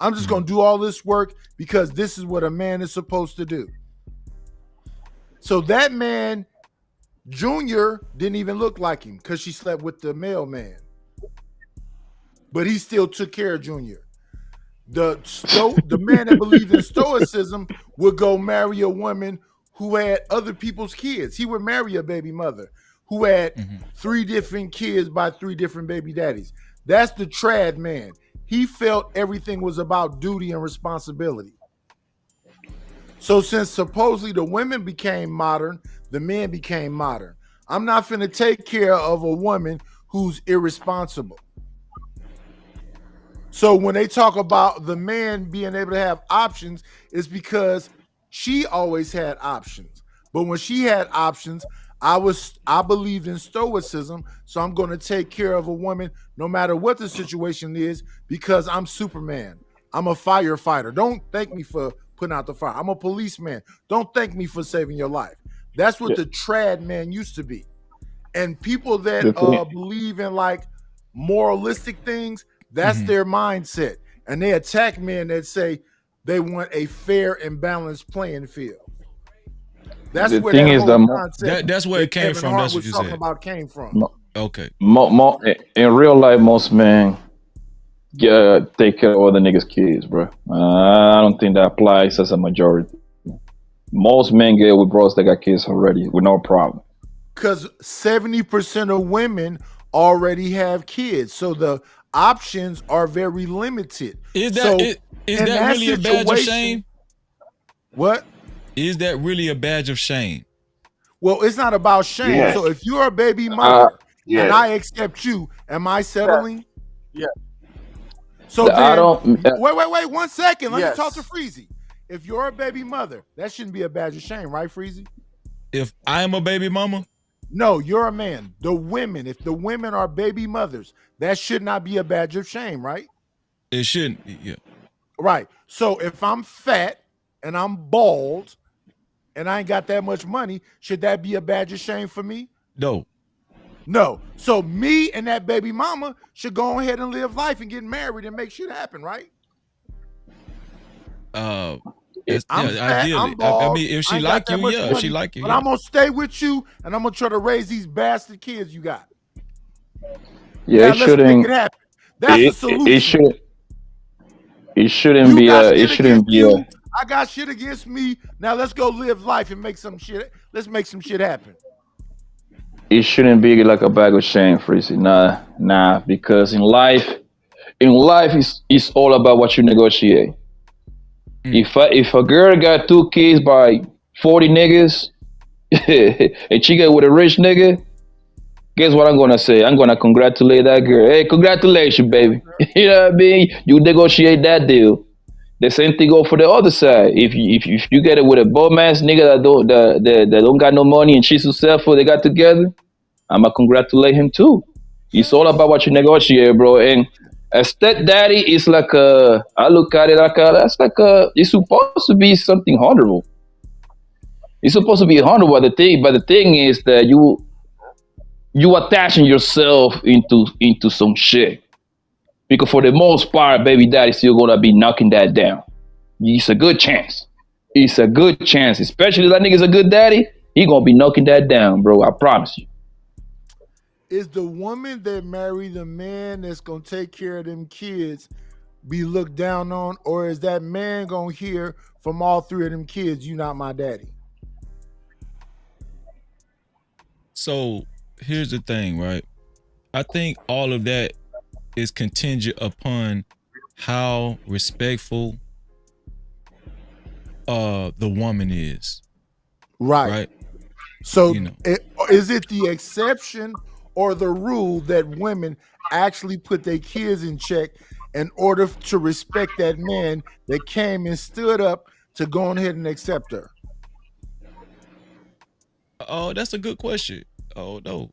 I'm just going to do all this work because this is what a man is supposed to do. So that man, Junior, didn't even look like him because she slept with the mailman. But he still took care of Junior. The man that believed in stoicism would go marry a woman who had other people's kids. He would marry a baby mother who had 3 different kids by 3 different baby daddies. That's the trad man. He felt everything was about duty and responsibility. So since supposedly the women became modern, the men became modern. I'm not finna take care of a woman who's irresponsible. So when they talk about the man being able to have options, it's because she always had options. But when she had options, I believed in stoicism, so I'm going to take care of a woman no matter what the situation is because I'm Superman. I'm a firefighter. Don't thank me for putting out the fire. I'm a policeman. Don't thank me for saving your life. That's what the trad man used to be. And people that believe in like moralistic things, that's their mindset. And they attack men that say they want a fair and balanced playing field. That's the where thing that is whole that concept that's where it came Kevin from. Hart That's what was you talking said. about came from. Okay. In real life, most men take care of other niggas' kids, bro. I don't think that applies as a majority. Most men get with bros that got kids already with no problem. Because 70% of women already have kids, so the options are very limited. Is that that really a badge of shame? What? Is that really a badge of shame? Well, it's not about shame. Yes. So if you're a baby mother yes. and I accept you, am I settling? Yeah. So I don't. Wait 1 second. Let Yes. me talk to Freezy. If you're a baby mother, that shouldn't be a badge of shame, right, Freezy? If I am a baby mama? No, you're a man. The women, if the women are baby mothers, that should not be a badge of shame, right? It shouldn't be, yeah. Right. So if I'm fat and I'm bald and I ain't got that much money, should that be a badge of shame for me? No. No. So me and that baby mama should go ahead and live life and get married and make shit happen, right? I'm fat, ideally. I'm bald, I mean, if she I ain't got like that you, much yeah. If money, she like you, but yeah. I'm gonna stay with you and I'm gonna try to raise these bastard kids you got. Yeah, Now, let's make it happen. That's the solution. It shouldn't You be got a. It shit shouldn't against be you. a. I got shit against me. Now let's go live life and make some shit. Let's make some shit happen. It shouldn't be like a bag of shame, Freezy. Nah. Because in life, it's all about what you negotiate. If a girl got 2 kids by 40 niggas, and she get with a rich nigga, guess what I'm gonna say? I'm gonna congratulate that girl. Hey, congratulations, baby. You know what I mean? You negotiate that deal. The same thing go for the other side. If you get it with a bum ass nigga that don't got no money and she's successful, they got together, I'ma congratulate him too. It's all about what you negotiate, bro. And a stepdaddy is like I look at it it's supposed to be something honorable. It's supposed to be honorable. But the thing is that you attaching yourself into some shit. Because for the most part, baby daddy still gonna be knocking that down. It's a good chance. It's a good chance, especially if that nigga's a good daddy. He gonna be knocking that down, bro. I promise you. Is the woman that marry the man that's gonna take care of them kids be looked down on, or is that man gonna hear from all 3 of them kids, you not my daddy? So here's the thing, right? I think all of that is contingent upon how respectful the woman is. Right. So is it the exception or the rule that women actually put their kids in check in order to respect that man that came and stood up to go ahead and accept her? Oh, that's a good question. Oh no.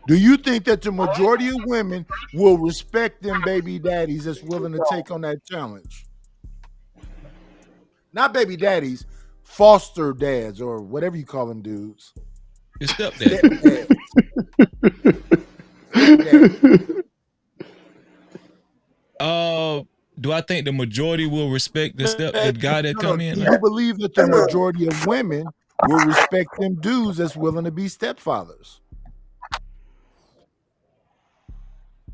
Do you think that the majority of women will respect them baby daddies that's willing to take on that challenge? Not baby daddies, foster dads or whatever you call them dudes. Your stepdad. Do I think the majority will respect the guy that come in? Do you believe that the majority of women will respect them dudes that's willing to be stepfathers?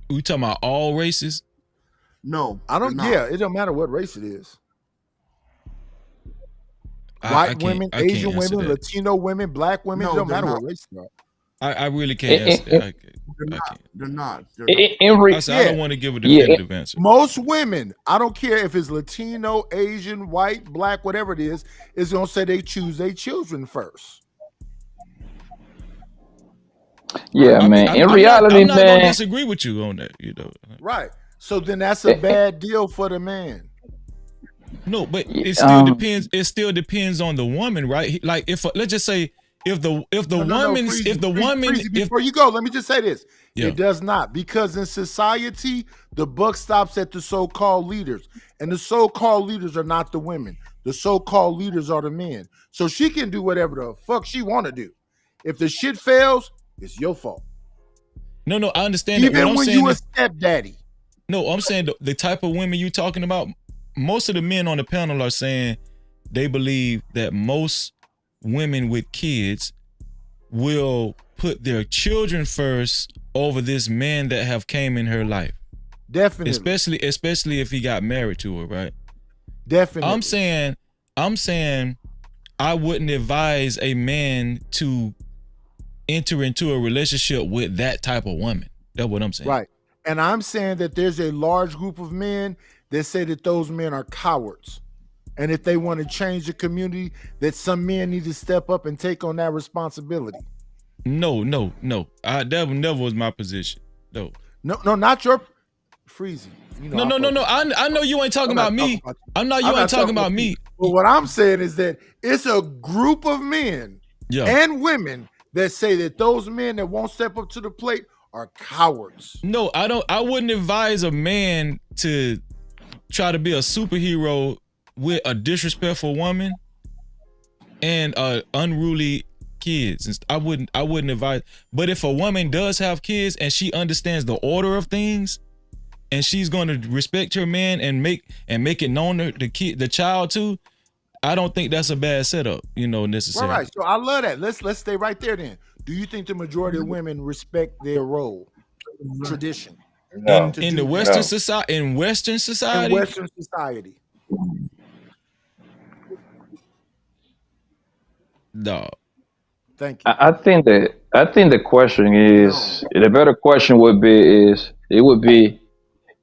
We talking about all races? No, I don't. Yeah, it don't matter what race it is. White women, Asian women, Latino women, black women. It don't matter what race they are. I really can't answer that. They're not. I don't want to give a definitive answer. Most women, I don't care if it's Latino, Asian, white, black, whatever it is gonna say they choose their children first. Yeah, man. In reality, I'm not gonna disagree with you on that. Right. So then that's a bad deal for the man. No, but it still depends. It still depends on the woman, right? Like if let's just say if the woman before you go, let me just say this. Yeah. It does not, because in society the buck stops at the so-called leaders, and the so-called leaders are not the women. The so-called leaders are the men. So she can do whatever the fuck she want to do. If the shit fails, it's your fault. No, I understand even that. Even when you a stepdaddy. No, I'm saying the type of women you talking about. Most of the men on the panel are saying they believe that most women with kids will put their children first over this man that have came in her life. Definitely. Especially if he got married to her, right? Definitely. I'm saying I wouldn't advise a man to enter into a relationship with that type of woman. That's what I'm saying. Right. And I'm saying that there's a large group of men that say that those men are cowards. And if they want to change the community, that some men need to step up and take on that responsibility. No. That never was my position. No, not your Freezy. No. I know you ain't talking about me. I know you ain't talking about me. But what I'm saying is that it's a group of men and women that say that those men that won't step up to the plate are cowards. No, I wouldn't advise a man to try to be a superhero with a disrespectful woman and unruly kids. I wouldn't advise. But if a woman does have kids and she understands the order of things, and she's going to respect her man and make it known to the child too, I don't think that's a bad setup, necessarily. All right. So I love that. Let's stay right there then. Do you think the majority of women respect their role, tradition? In the Western society? In Western society? In Western society. No. Thank you. I think the question is, the better question would be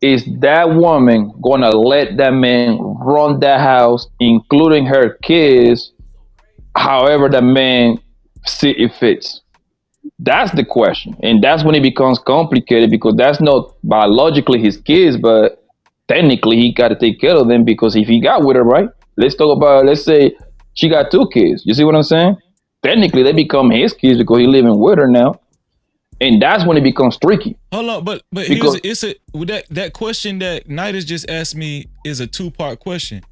is that woman gonna let that man run that house, including her kids, however the man see it fits? That's the question. And that's when it becomes complicated, because that's not biologically his kids, but technically he got to take care of them, because if he got with her, right? Let's say she got 2 kids. You see what I'm saying? Technically they become his kids because he's living with her now. And that's when it becomes tricky. Hold on, but that question that Nidus just asked me is a 2-part question,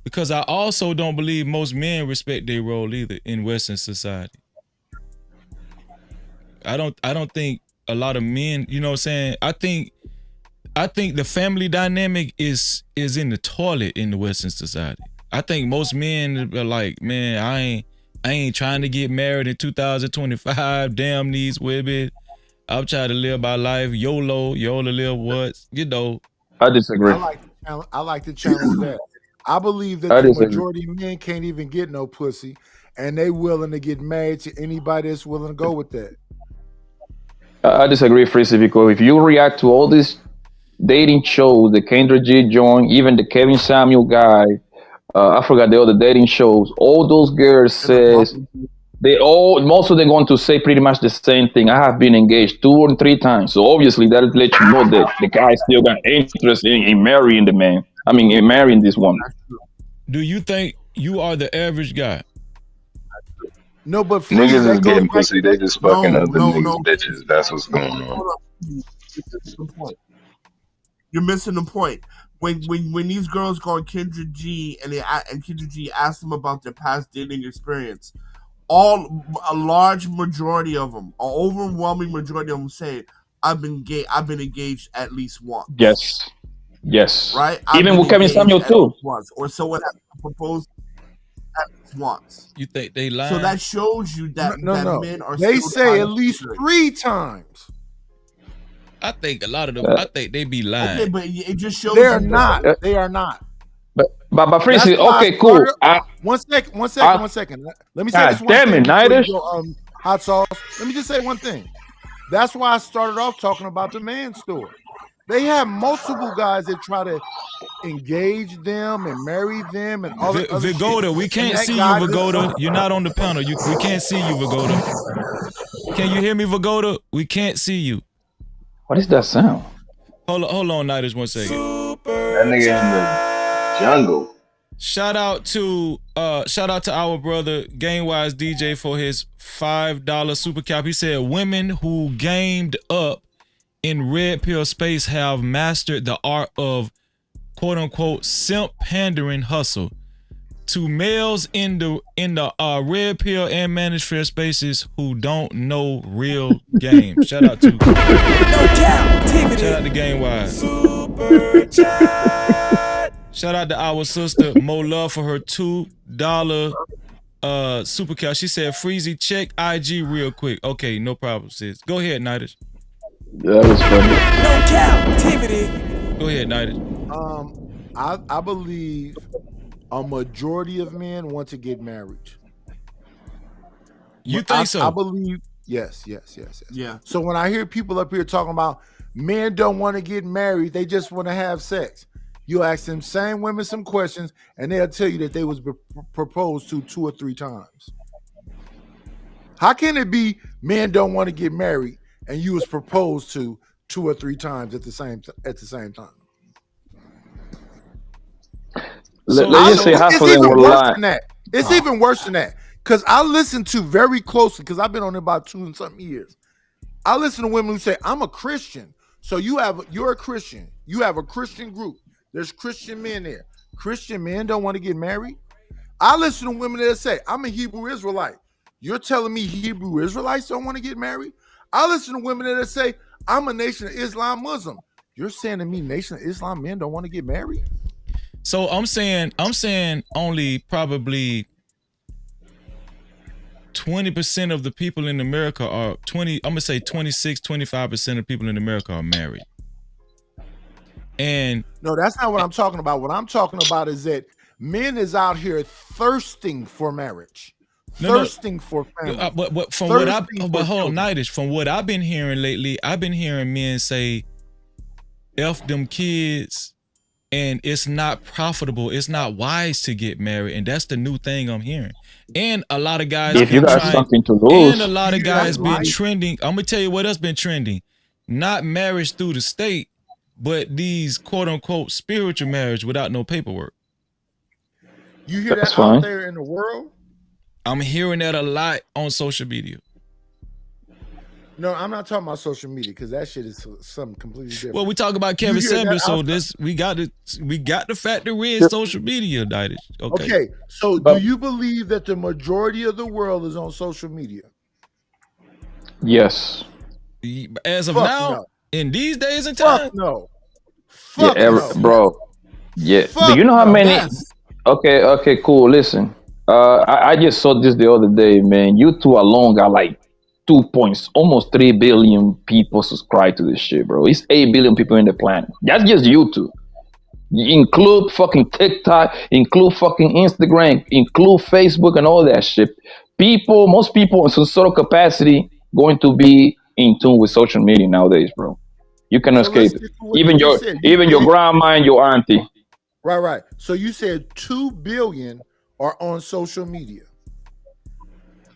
because I also don't believe most men respect their role either in Western society. I don't think a lot of men, you know what I'm saying? I think the family dynamic is in the toilet in the Western society. I think most men are like, man, I ain't trying to get married in 2025. Damn these women. I'm trying to live my life. YOLO live once. I disagree. I like to challenge that. I believe that the majority of men can't even get no pussy. and they willing to get married to anybody that's willing to go with that. I disagree, Freezy, because if you react to all these dating shows, the Kendra G joint, even the Kevin Samuel guy, I forgot the other dating shows, all those girls says most of them going to say pretty much the same thing. I have been engaged 2 or 3 times. So obviously that lets you know that the guy still got interest in marrying the man. I mean, in marrying this woman. Do you think you are the average guy? No, but niggas is getting pussy. They just fucking other niggas' bitches. That's what's going on. You're missing the point. When these girls go on Kendra G and Kendra G asks them about their past dating experience, a large majority of them, an overwhelming majority of them say, "I've been engaged at least once." Yes. Right. Even with Kevin Samuel too. Once, or someone has proposed at least once. You think they lie? So that shows you that No. men are. They still say at least 3 times. I think a lot of them. I think they be lying. Okay, but it just shows they are not. They are not. But Freezy, okay, cool. One second. Let me say this one damn thing. It, Niders. Hot sauce. Let me just say one thing. That's why I started off talking about the man store. They have multiple guys that try to engage them and marry them and all that other Vigoda, shit. we can't see you, Vigoda. You're not on the panel. We can't see you, Vigoda. Can you hear me, Vigoda? We can't see you. What is that sound? Hold on, Niders, 1 second. That nigga in the jungle. Shout out to our brother Gamewise DJ for his $5 super cap. He said women who gamed up in red pill space have mastered the art of quote unquote simp pandering hustle. To males in the red pill and manosphere spaces who don't know real game. Shout out to Gamewise. Super chat. Shout out to our sister Mo Love for her $2 super cap. She said, Freezy, check IG real quick. Okay, no problem, sis. Go ahead, Niders. That was funny. No captivity. Go ahead, Niders. I believe a majority of men want to get married. You think so? I believe yes. Yeah. So when I hear people up here talking about men don't want to get married, they just want to have sex. You ask them same women some questions, and they'll tell you that they was proposed to 2 or 3 times. How can it be men don't want to get married and you was proposed to 2 or 3 times at the same time? Let's just say half of them were lying. It's even worse than that. Because I listen to very closely, because I've been on it about 2 and something years. I listen to women who say, I'm a Christian. So you're a Christian. You have a Christian group. There's Christian men there. Christian men don't want to get married. I listen to women that say, I'm a Hebrew Israelite. You're telling me Hebrew Israelites don't want to get married? I listen to women that say, I'm a Nation of Islam Muslim. You're saying to me Nation of Islam men don't want to get married? So I'm saying only probably 20% of the people in America are 25% of people in America are married. And no, that's not what I'm talking about. What I'm talking about is that men is out here thirsting for marriage, thirsting for family. But hold on, Nightish, from what I've been hearing lately, I've been hearing men say, "F them kids," and it's not profitable. It's not wise to get married, and that's the new thing I'm hearing. And a lot of guys, if you got something to lose, and a lot of guys been trending. I'm gonna tell you what else been trending: not marriage through the state, but these quote unquote spiritual marriage without no paperwork. You hear that out there in the world? I'm hearing that a lot on social media. No, I'm not talking about social media because that shit is something completely different. Well, we talk about Kevin Samuel, so we got to factor in social media, Nightish. Okay. So do you believe that the majority of the world is on social media? Yes. As of now, in these days and time, no. Bro. Yeah. Do you know how many? Yes. Okay, cool. Listen, I just saw this the other day, man. YouTube alone got like almost 3 billion people subscribe to this shit, bro. It's 8 billion people in the planet. That's just YouTube. Include fucking TikTok, include fucking Instagram, include Facebook and all that shit. Most people in some sort of capacity going to be in tune with social media nowadays, bro. You cannot So let's escape it. stick with what you just said. Even your grandma and your auntie. Right. So you said 2 billion are on social media.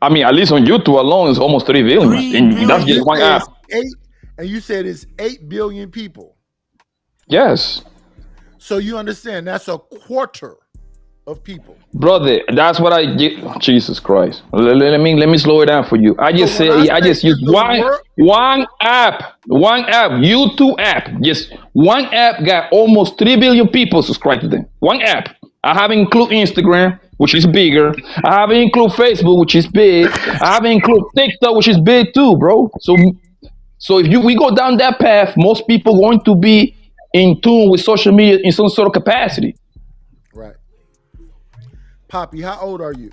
I mean, at least on YouTube alone, it's almost 3 billion. And that's just one app. And you said it's 8 billion people. Yes. So you understand that's a quarter of people. Brother, that's what I get. Jesus Christ. Let me slow it down for you. I just use one app. YouTube app. Just one app got almost 3 billion people subscribed to them. One app. I haven't include Instagram, which is bigger. I haven't include Facebook, which is big. I haven't include TikTok, which is big too, bro. So if we go down that path, most people going to be in tune with social media in some sort of capacity. Right. Poppy, how old are you?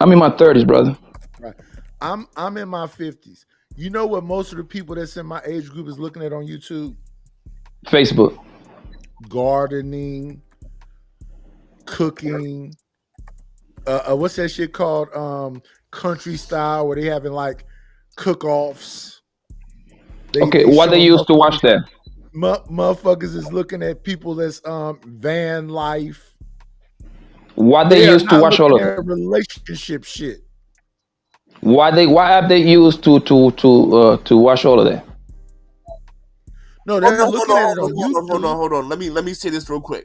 I'm in my 30s, brother. Right. I'm in my 50s. You know what most of the people that's in my age group is looking at on YouTube? Facebook. Gardening, cooking. What's that shit called? Country style, where they having like cook-offs. What they used to watch that? Motherfuckers is looking at people that's van life. What they used to watch all of that? Relationship shit. What app they used to watch all of that? No, they're looking at it on YouTube. Hold on. Let me say this real quick.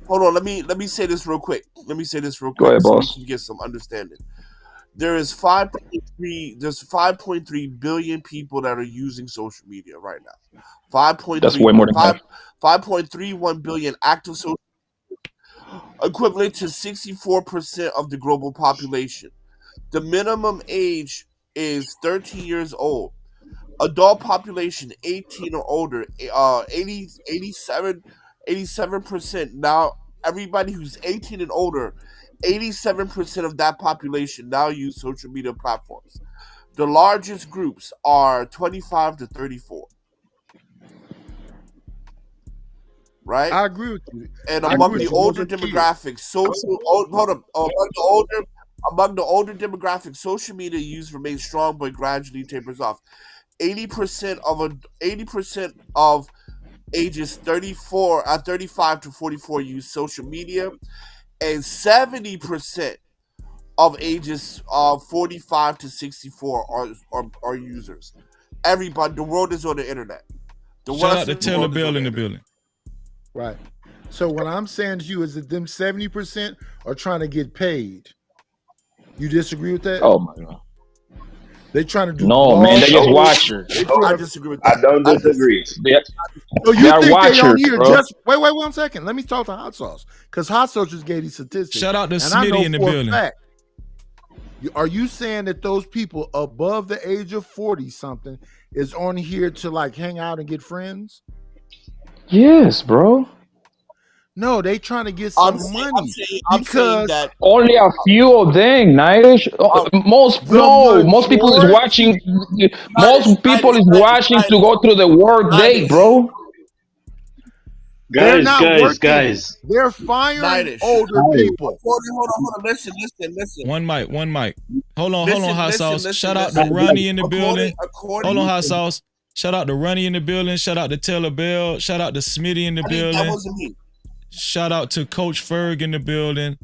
Hold on, let me say this real quick. Go ahead, boss. So we can get some understanding. There is 5.3 billion people that are using social media right now. 5.3. That's way more than 5.31 billion active social media, equivalent to 64% of the global population. The minimum age is 13 years old. Adult population 18 or older, 87%. Now everybody who's 18 and older, 87% of that population now use social media platforms. The largest groups are 25 to 34. Right? I agree with you. And among the older demographics, among the older demographics, social media use remains strong but gradually tapers off. 80% of ages 35 to 44 use social media, and 70% of ages 45 to 64 are users. Everybody, the world is on the internet. Shout out to Taylor Bell in the building. Right. So what I'm saying to you is that them 70% are trying to get paid. You disagree with that? Oh my God. They're trying to do man, they just watchers. I disagree with that. I don't disagree. So you think they on here just wait 1 second. Let me talk to Hot Sauce. Because Hot Sauce just gave these statistics. Shout out to Smitty in the building. Are you saying that those people above the age of 40 something is on here to like hang out and get friends? Yes, bro. No, they trying to get some money because only a few of them, Nightish. Most people is watching. Most people is watching to go through the work day, bro. Guys. They're firing older people. Hold on. Listen. One mic. Hold on, Hot Sauce. Shout out to Ronnie in the building. Hold on, Hot Sauce. Shout out to Ronnie in the building. Shout out to Taylor Bell. Shout out to Smitty in the building. That wasn't me. Shout out to Coach Ferg in the building.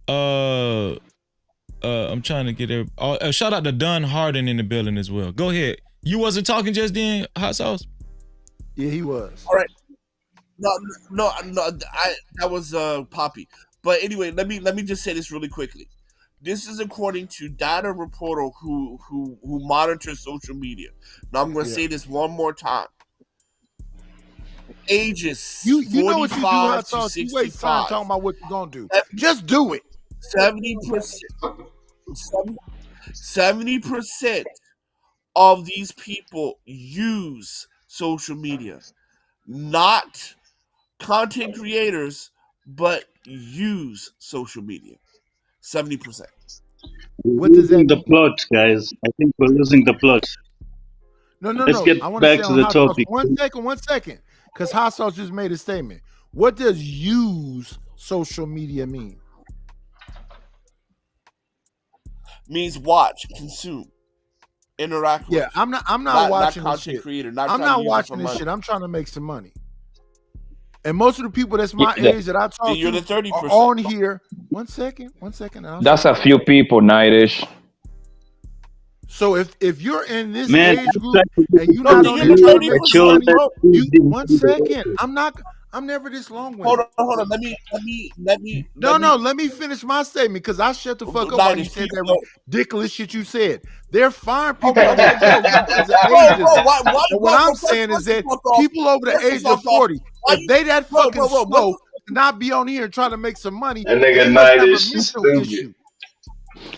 I'm trying to get there. Shout out to Don Harden in the building as well. Go ahead. You wasn't talking just then, Hot Sauce? Yeah, he was. All right. No. That was Poppy. But anyway, let me just say this really quickly. This is according to data reporter who monitors social media. Now I'm going to say this one more time. Ages you know what you do, Hot to Sauce. You 65. waste time talking about what you're gonna do. Just do it. 70% of these people use social media, not content creators, but use social media. 70%. What does that mean? The plot, guys. I think we're losing the plot. No. Let's get I want back to to the topic. 1 second. because Hot Sauce just made a statement. What does use social media mean? Means watch, consume, interact with. Yeah, I'm not watching not this content shit. creator. I'm not watching this shit. I'm trying to make some money. And most of the people that's my age that I talk you're to the 30%. are on here. One second. That's a few people, Nightish. So if you're in this Man, age group and you're not on here trying to make some money, one second. I'm never this long-winded. Hold on. Let me. Let me finish my statement because I shut the fuck up while you said that ridiculous shit you said. They're fine people over the age of what I'm saying is that people over the age of 40, if they that fucking slow to not be on here and trying to make some money, That they nigga must have a Nightish is mental stupid. issue.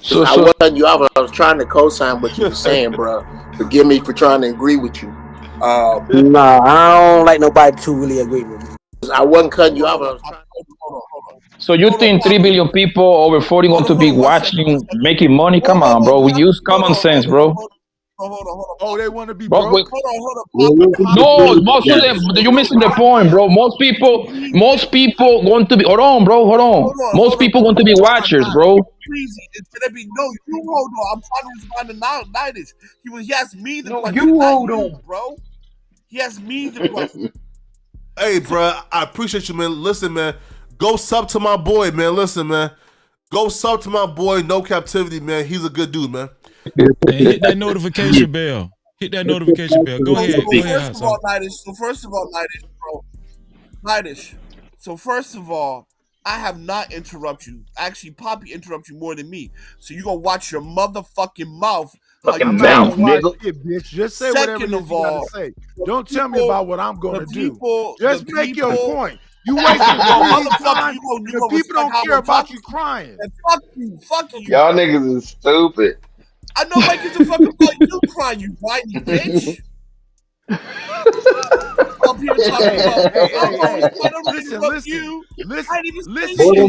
So I wasn't you. I was trying to co-sign what you were saying, bro. Forgive me for trying to agree with you. Nah, I don't like nobody to really agree with me. I wasn't cutting you off. I was trying. Hold on. So you think 3 billion people over 40 going to be watching, making money? Come on, bro. We use common sense, bro. Hold on. Oh, they want to be Bro, broke? Hold on. No, most of them, you're missing the point, bro. Most people going to be, hold on, bro, hold on. Most people going to be watchers, bro. Crazy. It's gonna be no. You hold on. I'm trying to respond to Nightish. He asked me the question. You hold on, bro. He asked me the question. Hey, bro, I appreciate you, man. Listen, man, go sub to my boy, man. Listen, man, go sub to my boy, No Cap-tivity, man. He's a good dude, man. And hit that notification bell. Hit that notification bell. Go ahead. First of all, Nightish. So first of all, I have not interrupted you. Actually, Poppy interrupted you more than me. So you gonna watch your motherfucking mouth. Fucking mouth, nigga. Bitch. Just say whatever you gotta say. Don't tell me about what I'm gonna do. Just make your point. You wasting time. The people don't care about you crying. Fuck you. Y'all niggas is stupid. I know like it's a fucking about you crying, you whiny bitch. Up here talking about listen, you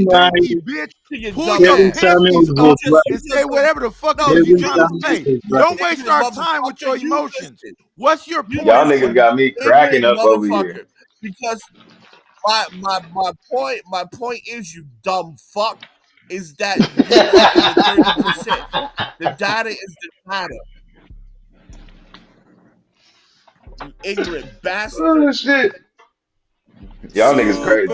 donkey bitch. Pull your panties up and say whatever the fuck you trying to say. Don't waste our time with your emotions. What's your point? Y'all niggas got me cracking up over here. Because my point is, you dumb fuck, is that you are in the 30%. The data is the data. You ignorant bastard. Oh shit. Y'all niggas crazy.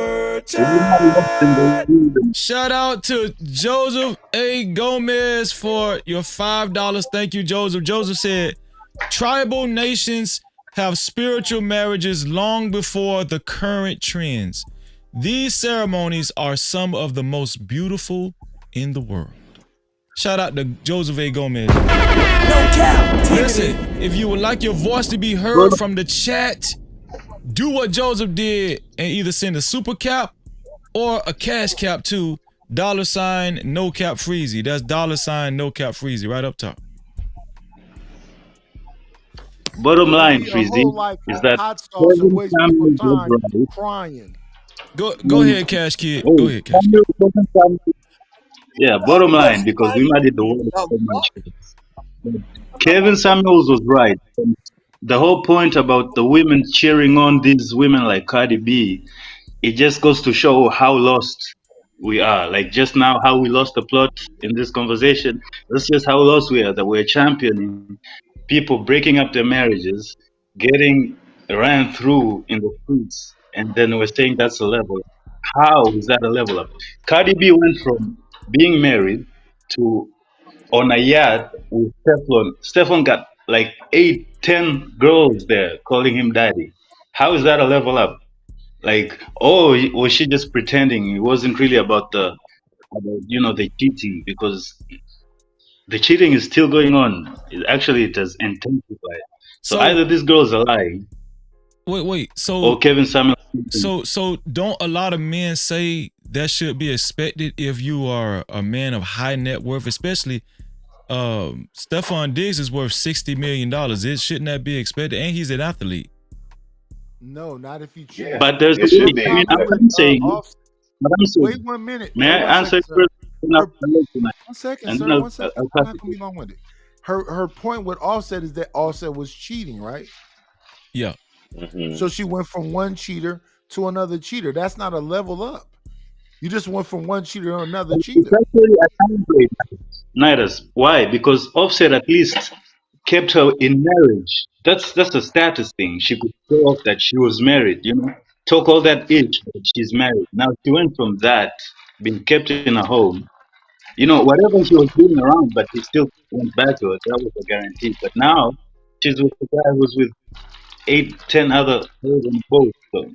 Shout out to Joseph A. Gomez for your $5. Thank you, Joseph. Joseph said, tribal nations have spiritual marriages long before the current trends. These ceremonies are some of the most beautiful in the world. Shout out to Joseph A. Gomez. No cap. Listen, if you would like your voice to be heard from the chat, do what Joseph did and either send a super cap or a cash cap to $ no cap freezy. That's $ no cap freezy right up top. Bottom line, Freezy, is that crying. Go ahead, Cash Kid. Go ahead, Cash Kid. Yeah, bottom line, because we might hit the word so much. Kevin Samuels was right. The whole point about the women cheering on these women like Cardi B, it just goes to show how lost we are. Like just now, how we lost the plot in this conversation. That's just how lost we are, that we're championing people breaking up their marriages, getting ran through in the streets, and then we're saying that's a level. How is that a level up? Cardi B went from being married to on a yacht with Stefan. Stefan got like 8-10 girls there calling him daddy. How is that a level up? Like, oh, was she just pretending? It wasn't really about the cheating, because the cheating is still going on. It has intensified. So either these girls are lying. Wait. So or Kevin Samuels. So don't a lot of men say that should be expected if you are a man of high net worth, especially Stefan Diggs is worth $60 million. Shouldn't that be expected? And he's an athlete. No, not if you cheat. But there's I'm saying. Wait 1 minute. May I answer first? One second, sir. 1 second. I'm not gonna be long-winded. Her point with Offset is that Offset was cheating, right? Yeah. Mm-hmm. So she went from one cheater to another cheater. That's not a level up. You just went from one cheater to another It's cheater. actually a downgrade. Nidus. Why? Because Offset at least kept her in marriage. That's a status thing. She could show off that she was married, Talk all that itch that she's married. Now she went from that, being kept in a home, whatever she was doing around, but he still went back to her. That was a guarantee. But now she's with the guy who's with 8, 10 other hoes on the boat. So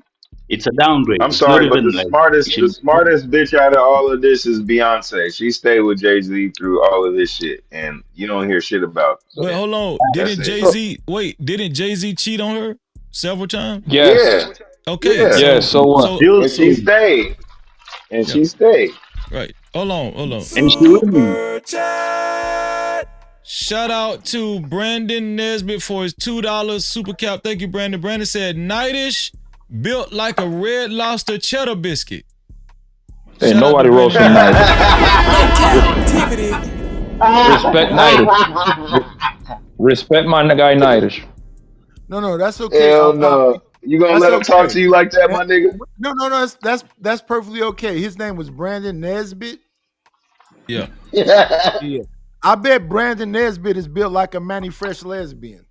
it's a downgrade. I'm It's not sorry, but even the like smartest, she. the smartest bitch out of all of this is Beyonce. She stayed with Jay-Z through all of this shit, and you don't hear shit about. Wait, So hold on. that's Didn't it. Jay-Z cheat on her several times? Yeah, Yes. Okay. yeah. Yes. So what? And she stayed, and she stayed. Right. Hold on. And she winning. Shout out to Brandon Nesbitt for his $2 super cap. Thank you, Brandon. Brandon said, Nightish built like a Red Lobster cheddar biscuit. Hey, Shout nobody out to roasting Brandon. Nightish. Respect Nightish. Respect my guy Nightish. No, that's okay. Hell no. You gonna That's let him talk okay. to you like that, my nigga? No, that's perfectly okay. His name was Brandon Nesbitt. Yeah. Yeah. I bet Brandon Nesbitt is built like a Manny Fresh lesbian.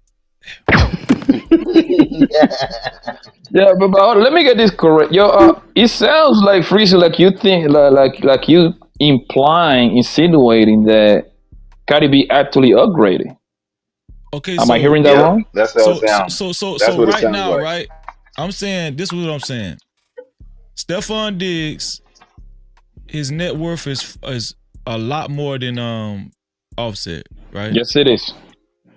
Yeah, but let me get this correct. Yo, it sounds like Freezy, like you think, like you implying, insinuating that Cardi B actually upgraded. Okay, Am I hearing that wrong? That's how it sounds. So That's what it right sounds now, like. right? I'm saying this is what I'm saying. Stephon Diggs, his net worth is a lot more than Offset, right? Yes, it is.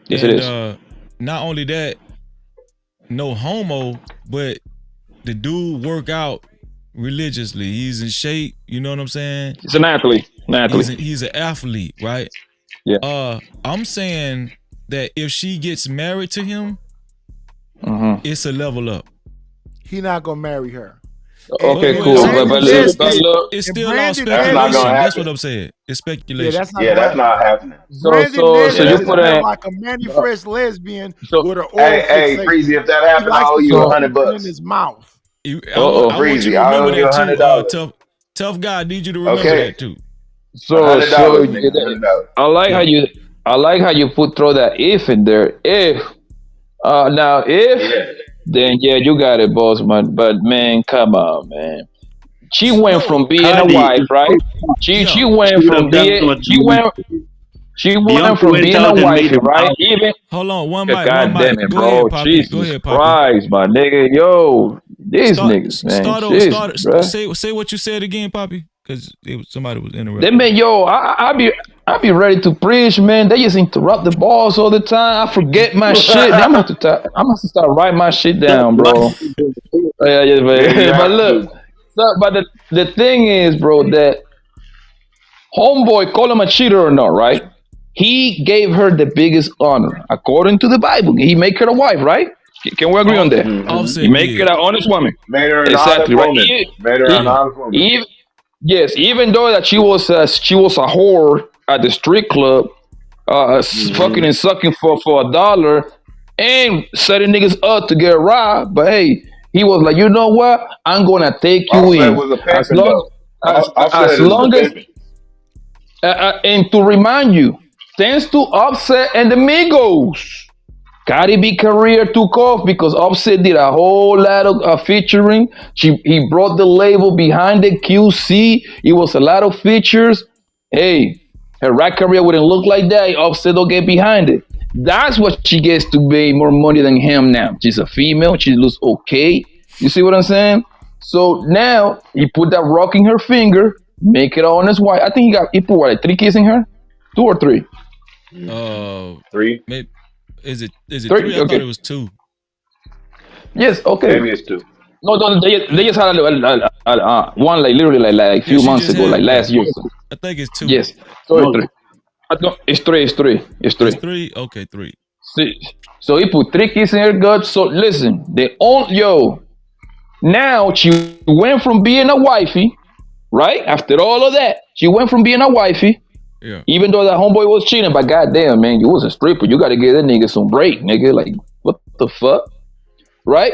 Yes, and, it is. Not only that, no homo, but the dude work out religiously. He's in shape. You know what I'm saying? He's an athlete. He's an athlete, right? Yeah. I'm saying that if she gets married to him, it's a level up. He not gonna marry her. Okay, And cool. Brandon But look, It's still all Brandon speculation. That's not gonna That's happen. what I'm saying. It's speculation. That's not happening. Brandon Nesbitt you is put built in. like a Manny Fresh lesbian with an oral Hey, fixation. Freezy, if that happened, I He likes owe to you put $100 something in bucks. his mouth. I want you Freezy, to I remember owe you that too. $100. Tough guy. I need you to remember Okay. that too. So $100, nigga, $100. I like how you throw that if in there. If then yeah, you got it, boss man. But man, come on, man. She went from being Cardi a wife, is right? so She She went would from have done being what she went Beyonce from went being a out and made wifey, an right? album. Even Hold on, one God mic. damn it, Go bro. ahead, Poppy. Go Jesus ahead, Poppy. Christ, my nigga. Yo, these niggas, man. Jesus, bro. Say what you said again, Poppy, because somebody was They interrupting. man, yo, I be ready to preach, man. They just interrupt the balls all the time. I forget my shit. I'm gonna have to start writing my shit down, bro. Yeah, but look, but the thing is, bro, that homeboy, call him a cheater or not, right? He gave her the biggest honor according to the Bible. He make her a wife, right? Can we agree on that? Offset He make did. her an honest woman. Made her an Exactly, honest right? woman. Made her an honest woman. Yes, even though that she was a whore at the street club, fucking and sucking for $1 and setting niggas up to get robbed. But hey, he was like, you know what? I'm gonna take you Offset in was a as pimpin' long though. Offset as is long a as pimpin'. and to remind you, thanks to Offset and the Migos, Cardi B career took off because Offset did a whole lot of featuring. He brought the label behind the QC. It was a lot of features. Hey, her rap career wouldn't look like that. Offset don't get behind it. That's what she gets to pay more money than him now. She's a female. She looks okay. You see what I'm saying? So now he put that rock in her finger, make it on his wife. I think he put what, like 3 kisses in her? 2 or 3? 3. Maybe, is it 3? 3? I Okay. thought it was 2. Yes, okay. Maybe it's 2. No, they just had one like literally like a few months ago, like last year. I think it's 2. Yes, so it's 3. No, it's 3. It's 3. It's 3. It's 3. Okay, 3. See, so he put 3 kisses in her gut. So listen, now she went from being a wifey, right? After all of that, she went from being a wifey. Yeah. Even though that homeboy was cheating, but goddamn, man, you was a stripper. You got to give that nigga some break, nigga. Like, what the fuck? right?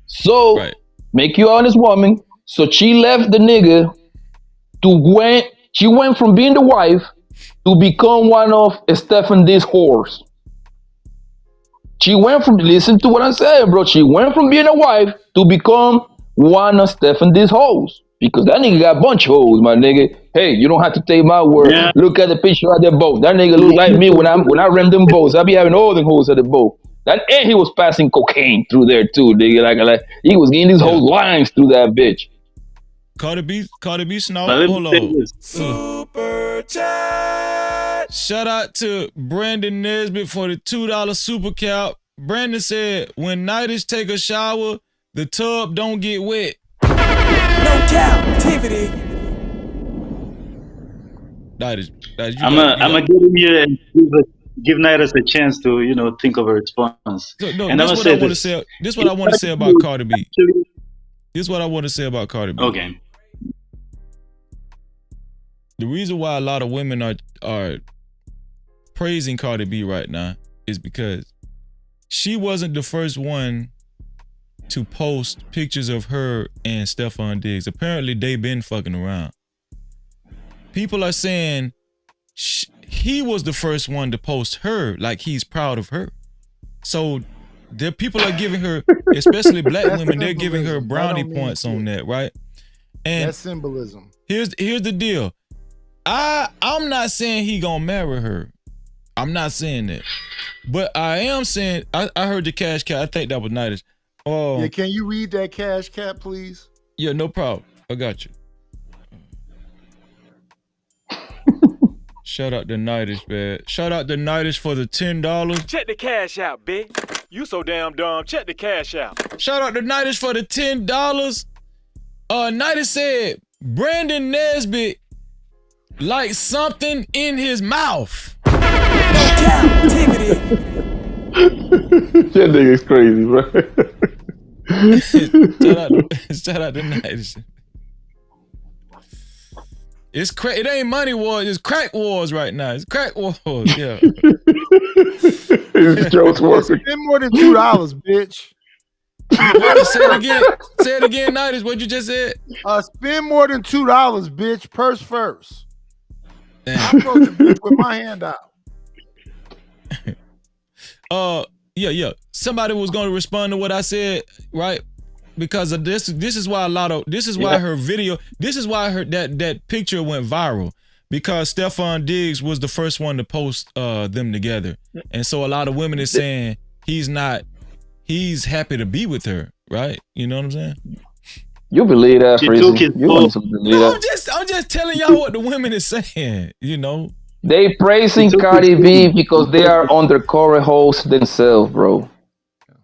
So make you an honest woman. So she left the nigga she went from being the wife to become one of Stephen D's whores. She went from, listen to what I'm saying, bro. She went from being a wife to become one of Stephen D's hoes. Because that nigga got a bunch of hoes, my nigga. Hey, you don't have to take my word. Yeah. Look at the picture of their boat. That nigga look like me when I ram them boats. I be having all the hoes at the boat. And he was passing cocaine through there too, nigga. Like he was getting these whole lines through that bitch. Cardi B snout. But let me Hold say on. this. Super chat. Shout out to Brandon Nesbitt for the $2 super cap. Brandon said, when Nightish take a shower, the tub don't get wet. No captivity. Nightish, I'm gonna get in here and give Nightish a chance to, you know, think of a response. So, no, and I'm this gonna what say I want to this. say. This what I want to say about Cardi B. This is what I want to say about Cardi B. Okay. The reason why a lot of women are praising Cardi B right now is because she wasn't the first one to post pictures of her and Stefan Diggs. Apparently, they been fucking around. People are saying he was the first one to post her, like he's proud of her. So the people are giving her, especially black women, they're giving her brownie points on that, right? And that's symbolism. Here's the deal. I'm not saying he gonna marry her. I'm not saying that. But I am saying, I heard the Cash Cap. I think that was Nightish. Yeah, can you read that Cash Cap, please? Yeah, no problem. I got you. Shout out to Nightish, man. Shout out to Nightish for the $10. Check the cash out, bitch. You so damn dumb. Check the cash out. Shout out to Nightish for the $10. Nightish said Brandon Nesbitt like something in his mouth. Captivity. That nigga's crazy, bro. shout out to Nightish. It ain't money wars, it's crack wars right now. It's crack wars, yeah. It's jokes working. Spend more than $2, bitch. Say it again, Nightish. What you just said? Spend more than $2, bitch. Purse first. I approach the bitch with my hand out. Yeah. Somebody was going to respond to what I said, right? Because of this is why her video, this is why that picture went viral, because Stefan Diggs was the first one to post them together. And so a lot of women is saying he's happy to be with her, right? You know what I'm saying? You believe that, Freezy? You want to believe that? I'm just telling y'all what the women is saying, you know? They praising Cardi B because they are undercover hoes themselves, bro.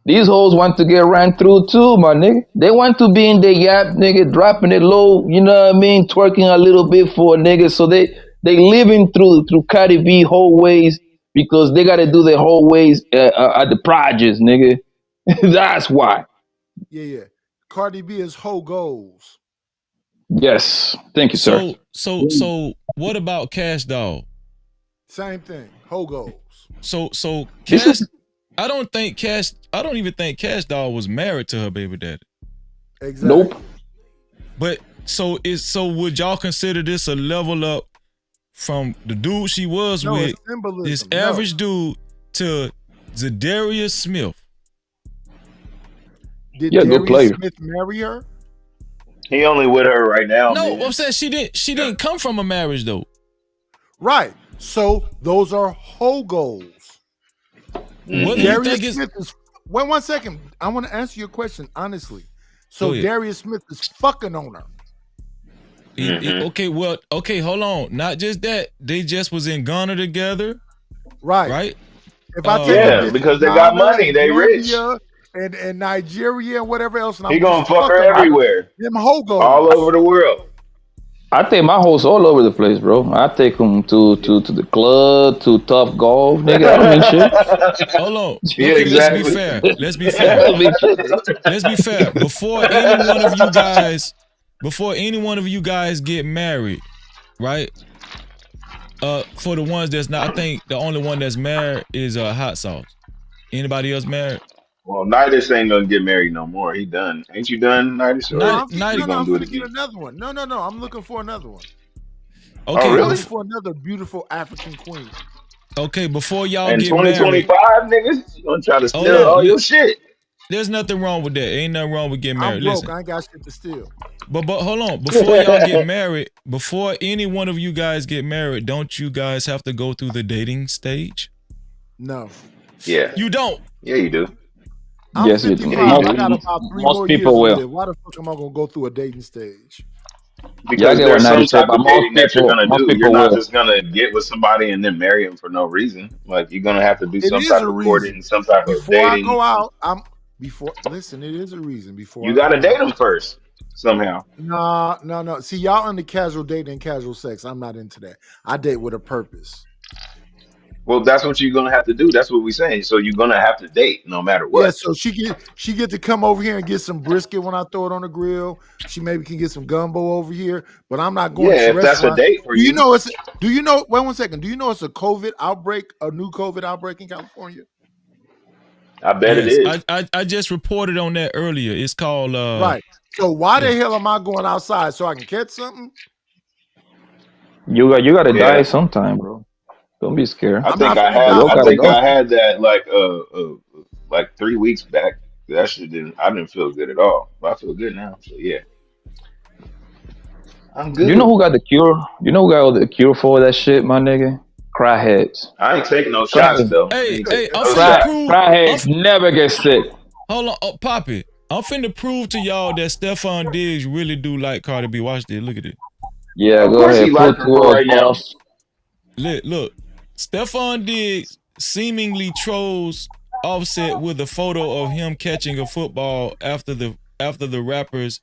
These hoes want to get ran through too, my nigga. They want to be in the yap, nigga, dropping it low, you know what I mean? Twerking a little bit for a nigga. So they living through Cardi B whole ways because they got to do their whole ways at the projects, nigga. That's why. Yeah. Cardi B is hoe goals. Yes. Thank you, sir. So what about Cash Doll? Same thing. Hoe goals. So Cash, I don't even think Cash Doll was married to her baby daddy. Exactly. Nope. But so would y'all consider this a level up from the dude she was with, this average dude, to Zadarius Smith? Did Darius Smith marry her? He only with her right now. No, man. I'm saying she didn't come from a marriage though. Right. So those are hoe goals. What do you think Smith is? Wait 1 second. I want to answer your question honestly. So Darius Smith is fucking on her. Okay, hold on. Not just that. They just was in Ghana together. Right. If I take because they got money, they rich. And Nigeria and whatever else, and He gonna fuck her everywhere. Them hogos. All over the world. I take my hoes all over the place, bro. I take them to the club, to Top Golf, nigga. I don't mean shit. Hold on. Yeah, Okay, exactly. Let's be fair. Before any one of you guys get married, right? For the ones that's not, I think the only one that's married is Hot Sauce. Anybody else married? Well, Nidus ain't gonna get married no more. He done. Ain't you done, Nidus? Or I'm you gonna I'm do it gonna get again? another one. No. I'm looking for another one. Okay, oh, really? I'm looking for another beautiful African queen. Okay, before y'all In get married, 2025, niggas, you gonna try to hold steal on. all your shit? There's nothing wrong with that. Ain't nothing wrong with getting I'm married. broke. Listen, I ain't got shit to steal. but hold on. Before y'all get married, before any one of you guys get married, don't you guys have to go through the dating stage? No. Yeah. You don't. Yeah, you do. I'm Yes, you do. 55. Yeah, you I do. got about 3 Most more people years to will. live. Why the fuck am I gonna go through a dating stage? Yeah, I Because get what there's some Natty said, type but of dating that you're gonna do. You're not just gonna get with somebody and then marry him for no reason. Like you're gonna have to do It some is type a of reason. courting, some type of Before I dating. go out, listen, it is a reason. Before You I gotta go date out. him first somehow. No. See, y'all into casual dating and casual sex. I'm not into that. I date with a purpose. Well, that's what you're gonna have to do. That's what we're saying. So you're gonna have to date no matter Yeah, what. so she get to come over here and get some brisket when I throw it on the grill. She maybe can get some gumbo over here, but I'm not going Yeah, to if that's a restaurant. date for Do you you. know wait 1 second. Do you know it's a COVID outbreak, a new COVID outbreak in California? I bet it Yes, is. I just reported on that earlier. It's called Right. So why the yeah. hell am I going outside so I can catch something? You got to die Yeah. sometime, bro. Don't be scared. I I'm think not I finna had die You I for gotta no think go. I pussy. had that like 3 weeks back. That shit I didn't feel good at all. But I feel good now. So yeah. I'm You know good. who got the cure? You know who got the cure for that shit, my nigga? Cryheads. I ain't taking no shots Cryheads. though. I Hey, ain't taking I'm no finna shots. prove. Cryheads never get sick. Hold on, Poppy. I'm finna prove to y'all that Stephon Diggs really do like Cardi B. Watch this. Look at it. Yeah, Of go course he ahead. like Prove her to for us, right now. boss. Look. Stephon Diggs seemingly trolls Offset with a photo of him catching a football after the rapper's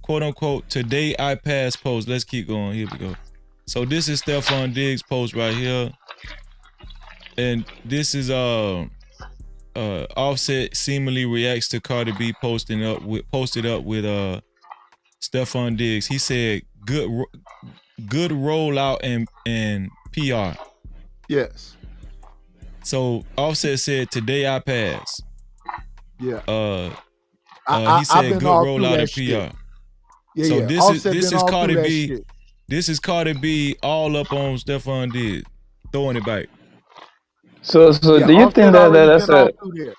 quote unquote "Today I Pass" post. Let's keep going. Here we go. So this is Stephon Diggs post right here, and this is Offset seemingly reacts to Cardi B posted up with Stephon Diggs. He said good rollout and PR. Yes. So Offset said today I pass. Yeah. He said I've been good all through rollout that and shit. PR. Yeah, So yeah. this Offset is been all Cardi through that B. shit. This is Cardi B all up on Stephon Diggs, throwing it back. So Yeah, do you think Offset already that's been all a through there.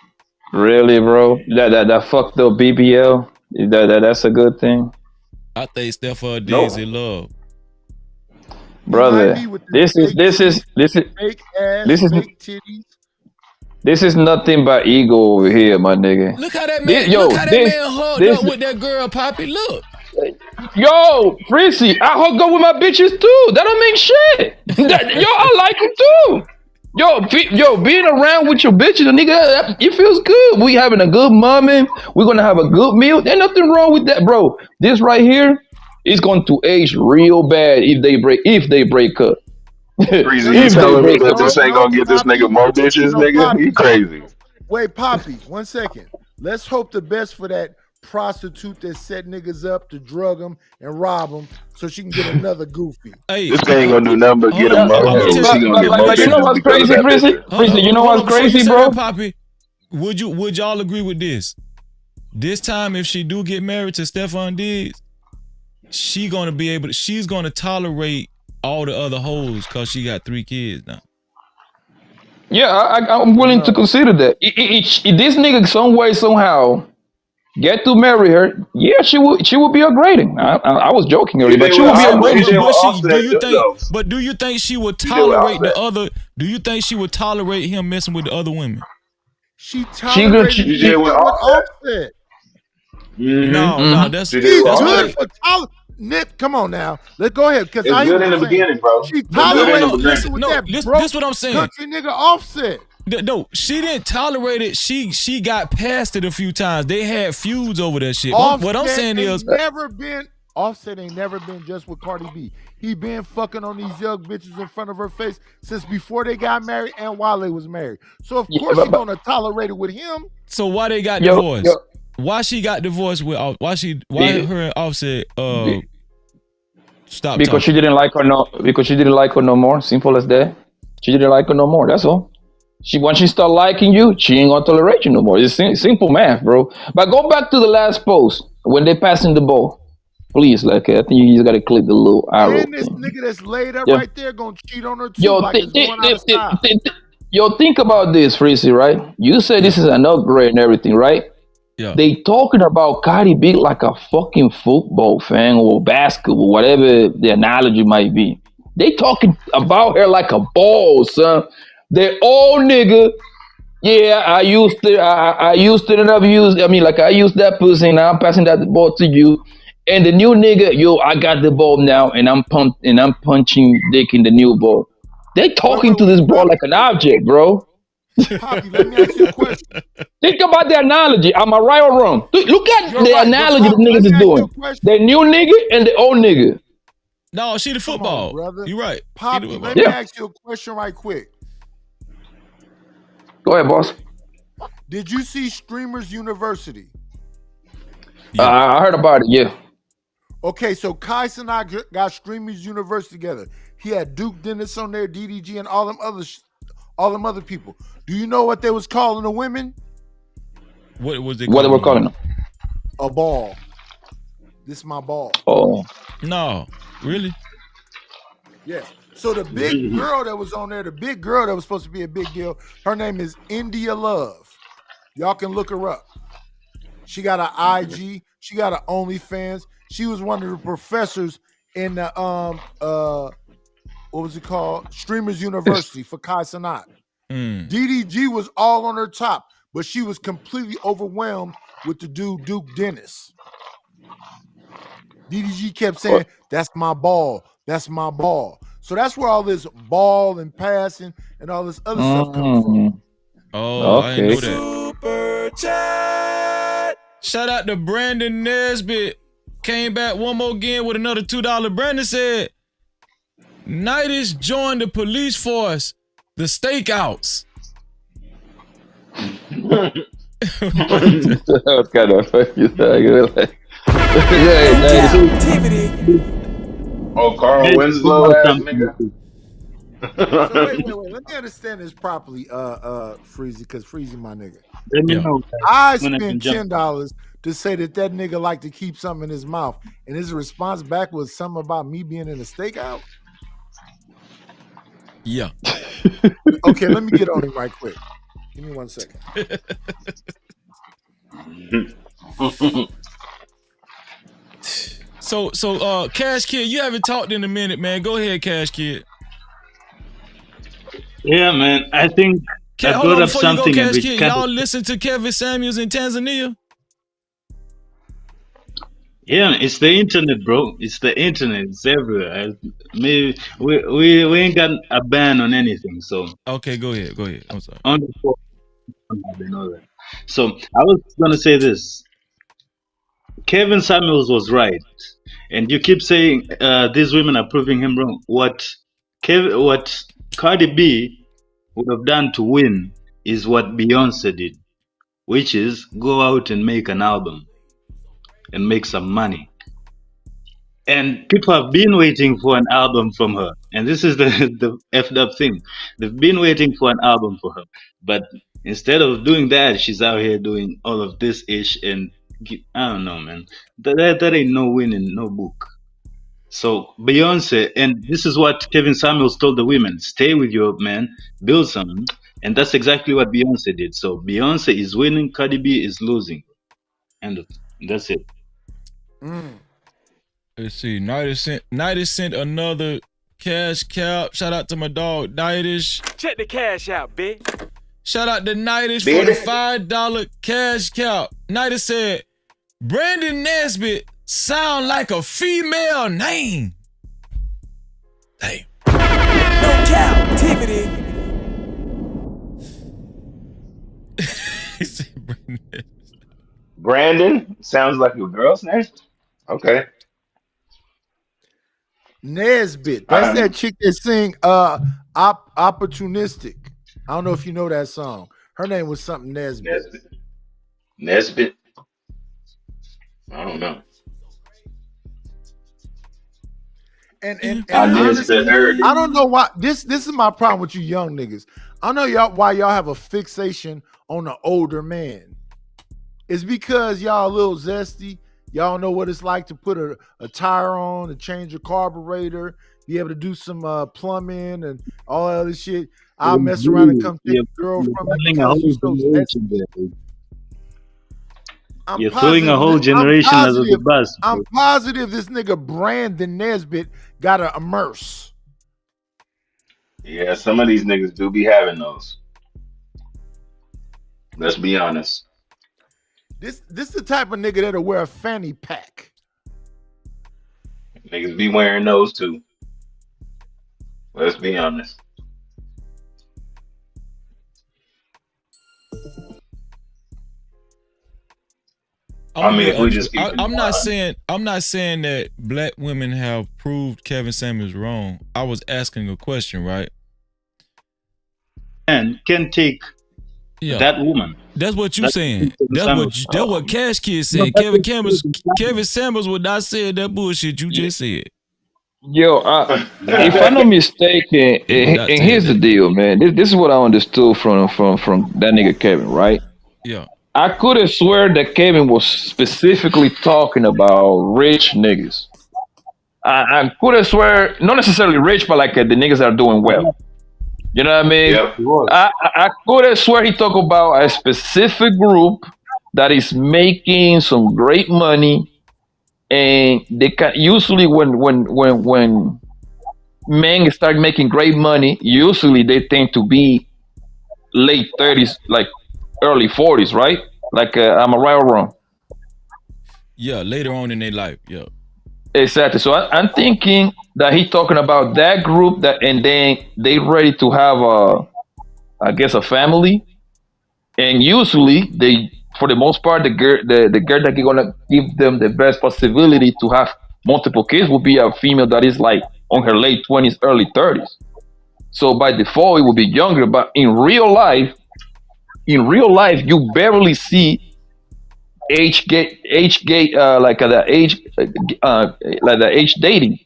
really, bro? That fucked up BBL. That's a good thing, I think Stephon Diggs Nope. in love. He might be brother. with This is fake ass, fake titties. This is nothing but ego over here, my nigga. Look how that This, man. yo, Look how that man hugged up with that girl, Poppy. Look. Yo, Frizzy, I hug up with my bitches too. That don't mean shit. I like them too. Yo, being around with your bitches, nigga, it feels good. We having a good moment. We're gonna have a good meal. There's nothing wrong with that, bro. This right here is going to age real bad if they break up. Freezy, you If they telling me break that up. this ain't gonna get this nigga Poppy. more bitches, No, nigga? Poppy. You crazy. Wait, Poppy, 1 second. Let's hope the best for that prostitute that set niggas up to drug them and rob them so she can get another goofy. Hey, This ain't gonna do nothing but get him more I'ma tell hoes. you. He gonna get more But you know bitches what's because of crazy, that Frizzy? picture. Frizzy, you know Hold what's on, before you crazy, say bro? that, Poppy, would y'all agree with this? This time, if she do get married to Stephon Diggs, she's gonna tolerate all the other hoes because she got 3 kids now. Yeah, I'm willing to consider that. If this nigga some way somehow get to marry her, yeah, she would be upgrading. I was joking earlier, He but did she what would be he upgrading. did what Offset do though. Do you think she would He did what tolerate the Offset. other? Do you think she would tolerate him messing with the other women? She tolerated She did it with with Offset. Offset. No, that's She did She's with good Offset. for Nip, come on now. Let's go ahead, because It's I hear good what in you're the saying. beginning, bro. She It's good in the tolerated beginning. with that This broke what I'm saying. country nigga Offset. No, she didn't tolerate it. She got past it a few times. They had feuds over that shit. What I'm saying is, Offset ain't never been just with Cardi B. He been fucking on these young bitches in front of her face since before they got married and while they was married. So of course she's gonna tolerate it with him. so why they got divorced? Why she got divorced with? Why her and Offset stopped Because talking? she didn't like her no more. Simple as that. She didn't like her no more. That's all. Once she start liking you, she ain't gonna tolerate you no more. It's simple math, bro. But go back to the last post when they passing the ball. Please, like I think you just gotta click the little arrow And this thing. nigga that's laid up Yeah. right there gonna cheat on her too, Yo, like it's going out of style. yo, think about this, Freezy, right? You said this is an upgrade and everything, right? Yeah. They talking about Cardi B like a fucking football fan or basketball, whatever the analogy might be. They talking about her like a ball, son. They all nigga. Yeah, I used it. I used it and I've used. I mean, like I used that pussy. Now I'm passing that ball to you. And the new nigga, yo, I got the ball now, and I'm punching dick in the new ball. They talking to this ball like an object, bro. Poppy, let me ask you a question. Think about the analogy. Am I right or wrong? Look at You're the right, but analogy the Poppy, let niggas me is ask you doing. a question. The new nigga and the old nigga. No, she the football. brother. You right. Poppy, She the let me Yeah. ask you a question right quick. Go ahead, boss. Did you see Streamers University? I heard about it. Yeah. Okay, so Kai and I got Streamers University together. He had Duke Dennis on there, DDG, and all them other people. Do you know what they was calling the women? What was they? What they were calling them? A ball. This is my ball. Oh. No, really? Yes. So the big girl that was on there, the big girl that was supposed to be a big deal, her name is India Love. Y'all can look her up. She got an IG. She got an OnlyFans. She was one of the professors in the what was it called? Streamers University for Kai Cenat. DDG was all on her top, but she was completely overwhelmed with the dude Duke Dennis. DDG kept saying, "That's my ball. That's my ball." So that's where all this ball and passing and all this other stuff comes from. Oh, I didn't know Okay. that. Super chat. Shout out to Brandon Nesbitt. Came back one more again with another $2. Brandon said, Nighters joined the police force. The stakeouts. That was kind of funny. Oh, Carl Winslow ass nigga. So wait. Let me understand this properly, Freezy, because Freezy my nigga. Let me know. I when I can spent jump. $10 to say that nigga like to keep something in his mouth, and his response back was something about me being in a stakeout. Yeah. Okay, let me get on him right quick. Give me 1 second. So Cash Kid, you haven't talked in a minute, man. Go ahead, Cash Kid. Yeah, man. I think I Hold brought on up before you go, something in Cash which Kid. kind Y'all of, listen to Kevin Samuels in Tanzania? yeah, it's the internet, bro. It's the internet. It's everywhere. Maybe we ain't got a ban on anything, so Okay, go ahead. I'm sorry. on the phone, they know that. So I was gonna say this. Kevin Samuels was right, and you keep saying these women are proving him wrong. What Cardi B would have done to win is what Beyonce did, which is go out and make an album and make some money. And people have been waiting for an album from her. And this is the effed up thing. They've been waiting for an album for her. But instead of doing that, she's out here doing all of this ish. And I don't know, man. That ain't no win in no book. So Beyonce, and this is what Kevin Samuels told the women: stay with your man, build something. And that's exactly what Beyonce did. So Beyonce is winning, Cardi B is losing. And that's it. Let's see. Nightish sent another cash cap. Shout out to my dog, Nightish. Check the cash out, bitch. Shout out to Nightish for the $5 cash cap. Nightish said, Brandon Nesbitt sound like a female name. Damn. No Cap-tivity. He said Brandon sounds like your girl's name. Okay. Nesbitt. That's that chick that sing Opportunistic. I don't know if you know that song. Her name was something Nesbitt. Nesbitt. I don't know. And I honestly, misheard I it. don't know why this is my problem with you young niggas. I know why y'all have a fixation on an older man. It's because y'all a little zesty. Y'all know what it's like to put a tire on, to change a carburetor, be able to do some plumbing and all that other shit. I'll mess around and come take You're a girl from you throwing a because you whole so zesty. generation there. I'm You're throwing a whole generation under the bus. I'm positive this nigga Brandon Nesbitt got a immerse. Yeah, some of these niggas do be having those. Let's be honest. This the type of nigga that'll wear a fanny pack. Niggas be wearing those too. Let's be honest. I mean, if we just keep it I'm not 100. saying that black women have proved Kevin Samuels wrong. I was asking a question, right? And can take that woman. That's what you saying. That's what Cash Kid No, said. Kevin Samuels would not say that bullshit you just said. Yo, if I'm not mistaken, and here's the deal, man. This is what I understood from that nigga Kevin, right? Yeah. I could have swear that Kevin was specifically talking about rich niggas. I could have swear, not necessarily rich, but like the niggas that are doing well. You know what I mean? Yep. I could have swear he talked about a specific group that is making some great money, and they can usually when men start making great money, usually they tend to be late 30s, like early 40s, right? Like, am I right or wrong? Yeah, later on in their life. Yeah. Exactly. So I'm thinking that he talking about that group that, and then they ready to have I guess a family, and usually they, for the most part, the girl that gonna give them the best possibility to have multiple kids will be a female that is like on her late 20s, early 30s. So by default, it will be younger. But in real life, you barely see age gate like the age like the age dating.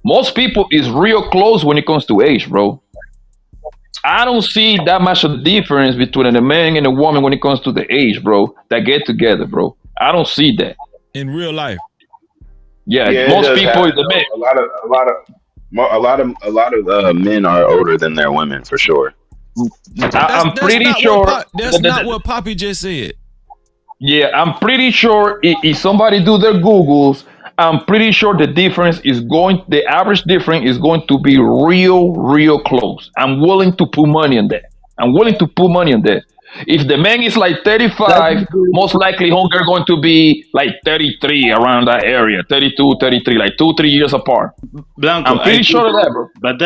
Most people is real close when it comes to age, bro. I don't see that much of a difference between a man and a woman when it comes to the age, bro, that get together, bro. I don't see that in real life. Yeah, Yeah, most it does people is happen the man. though. A lot of men are older than their women for sure. I'm pretty sure That's not what Poppy just said. Yeah, I'm pretty sure if somebody do their Googles, I'm pretty sure the average difference is going to be real close. I'm willing to put money on that. If the man is like 35, most likely homegirl going to be like 33, around that area, 32, 33, like 2-3 years apart. Blanco, I'm pretty sure of that, bro. But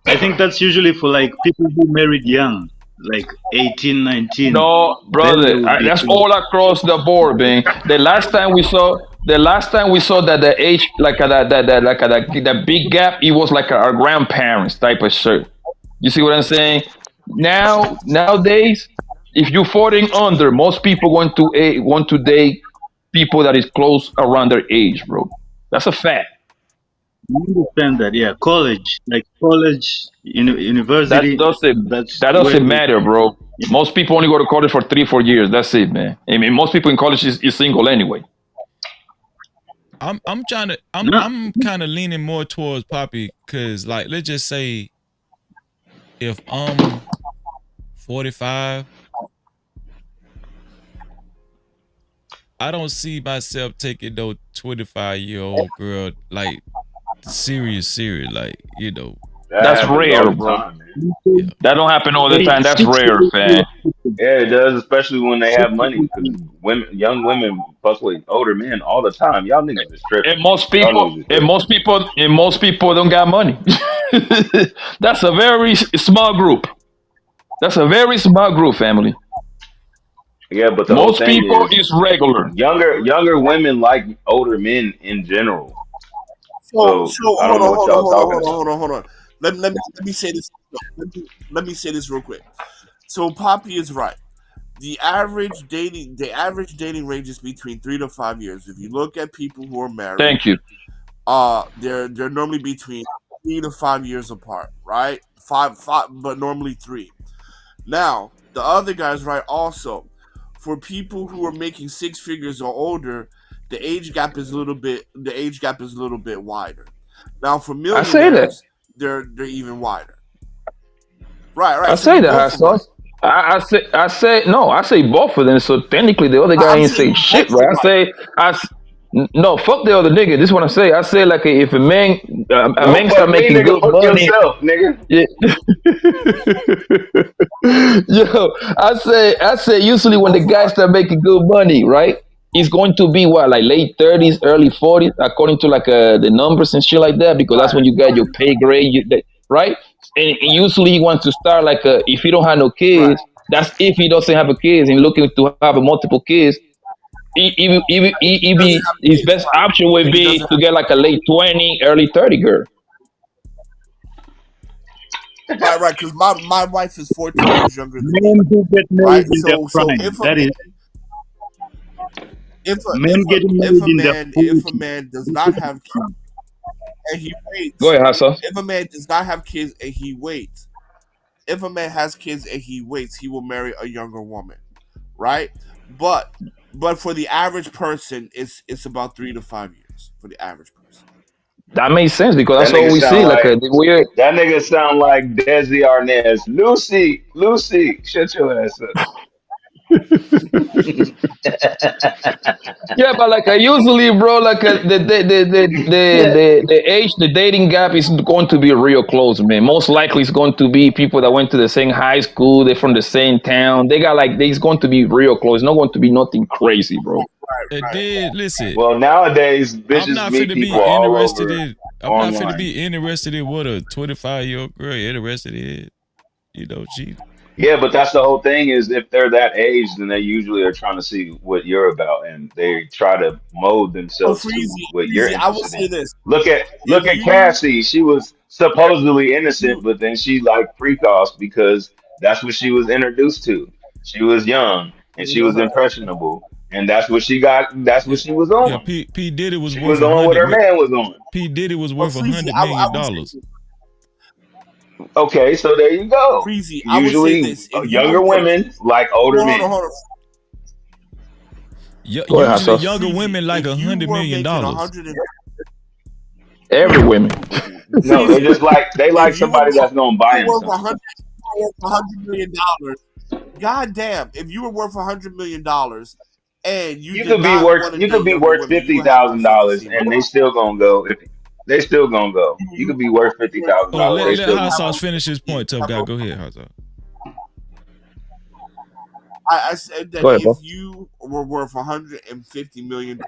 I think that's usually for like people who married young, like 18, 19. No, brother, that's all across the board, man. The last time we saw that the age, like that big gap, it was like our grandparents type of shit. You see what I'm saying? Nowadays, if you're 40 under, most people want to date people that is close around their age, bro. That's a fact. I understand that, yeah. College, university. That doesn't matter, bro. Most people only go to college for 3-4 years. That's it, man. I mean, most people in college is single anyway. I'm kind of leaning more towards Poppy because, like, let's just say if I'm 45, I don't see myself taking no 25-year-old girl like serious, like, you know. That's rare, bro. That don't happen all the time. That's rare, fam. Yeah, it does, especially when they have money. Because young women fuck with older men all the time. Y'all niggas is tripping. And most people don't got money. That's a very small group. Family. Yeah, but the most whole thing people is regular. Younger women like older men in general. So I don't know what y'all talking about. hold on. Let me say this. Let me say this real quick. So Poppy is right. The average dating range is between 3 to 5 years. If you look at people who are married, Thank you. they're normally between 3 to 5 years apart, right? Five, but normally 3. Now, the other guys, right? Also, for people who are making 6 figures or older, the age gap is a little bit wider. Now, for I say that. millionaires, they're even wider. Right, I right. So say you're that, hot both right. sauce. I say no. I say both of them. So technically, the other guy I'm ain't saying say you shit, both are right? right. No. Fuck the other nigga. This is what I say. I say like if a Don't man start fuck me, making nigga. good Fuck money, yourself, nigga. yeah. Yo, I say usually when the guys start making good money, right? It's going to be what, like late 30s, early 40s, according to like the numbers and shit like that, because that's when you got your pay grade, right? And usually he wants to start like if he don't have no Right. kids, that's if he doesn't have a kids and looking to have a multiple kids. He doesn't have His kids, best right? option would And he be doesn't to have get like a late 20, early 30 girl. right. Because my wife is 14 years younger than me, Men who get married right? in their So prime. That is, men getting if married a in their man if 40s. a man does not have kids and he Go waits, ahead, Hassan. if a man does not have kids and he waits, if a man has kids and he waits, he will marry a younger woman, right? But for the average person, it's about 3 to 5 years for the average person. That makes sense because That that's all nigga we see. sound Like like the weird. that nigga sound like Desi Arnaz. Lucy, Lucy, shut your ass up. Yeah, but like usually, bro, like the age, the dating gap is going to be real close, man. Most likely, it's going to be people that went to the same high school. They're from the same town. They got like, it's going to be real close. It's not going to be nothing crazy, bro. It did. Listen, Well, nowadays I'm bitches not meet finna people be all interested over in. I'm not finna online. be interested in what a 25-year-old girl interested in. She. Yeah, but that's the whole thing is if they're that age, then they usually are trying to see what you're about and they try to mold Oh, themselves to what you're Freezy, I will interested say in. this: Look if at you Cassie. She was supposedly if innocent, you but then she like freak offs because that's what she was introduced to. She was young and she was impressionable, and that's what she got. That's what she was Yeah, on. P Diddy was She worth was on what her man was on. P Diddy was or worth Freezy, I will say $100 million. this: Okay, so there you go. Freezy, I would say Usually, this: if you were younger women like older men. hold on, Go ahead, Usually, Hassan. younger Freezy, women like if you $100 were million. making 100 Every women. No, they Freezy, just like they like if you were somebody that's gonna buy them worth something. $100 million, god damn, if you were worth $100 million and you You did could be not worth want to you date could be younger worth women, you would have low self $50,000 esteem. and they still gonna go. If they still gonna go, you could be worth Oh, $50,000. They let still Hot gonna Sauce go. finish his point, tough guy. Go ahead, Hot Sauce. I said that Go ahead, if bro. you were worth $150 million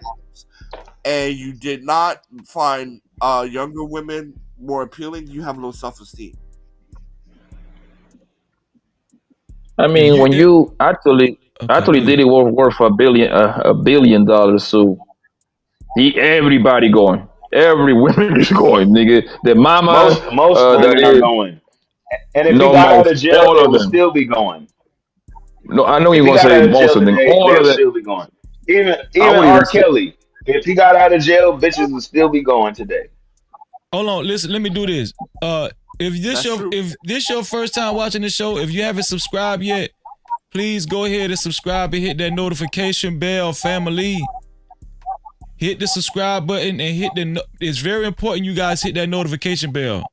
and you did not find younger women more appealing, you have low self esteem. I If mean, you when it, you okay, go actually did ahead. it worth $1 billion, so everybody going, every women is going, nigga. The mama, Most that women are is going, and if he no got out most, of jail, all they of will them. still be going. No, I know If you're he gonna got say out of most jail of them, today, all they'll of them. still be going. Even I even would even R. say Kelly, if he got out of jail, bitches will still be going today. Hold on, listen. Let me do this. If this your first time watching the show, if you haven't subscribed yet, please go ahead and subscribe and hit that notification bell, family. Hit the subscribe button and hit it's very important you guys hit that notification bell.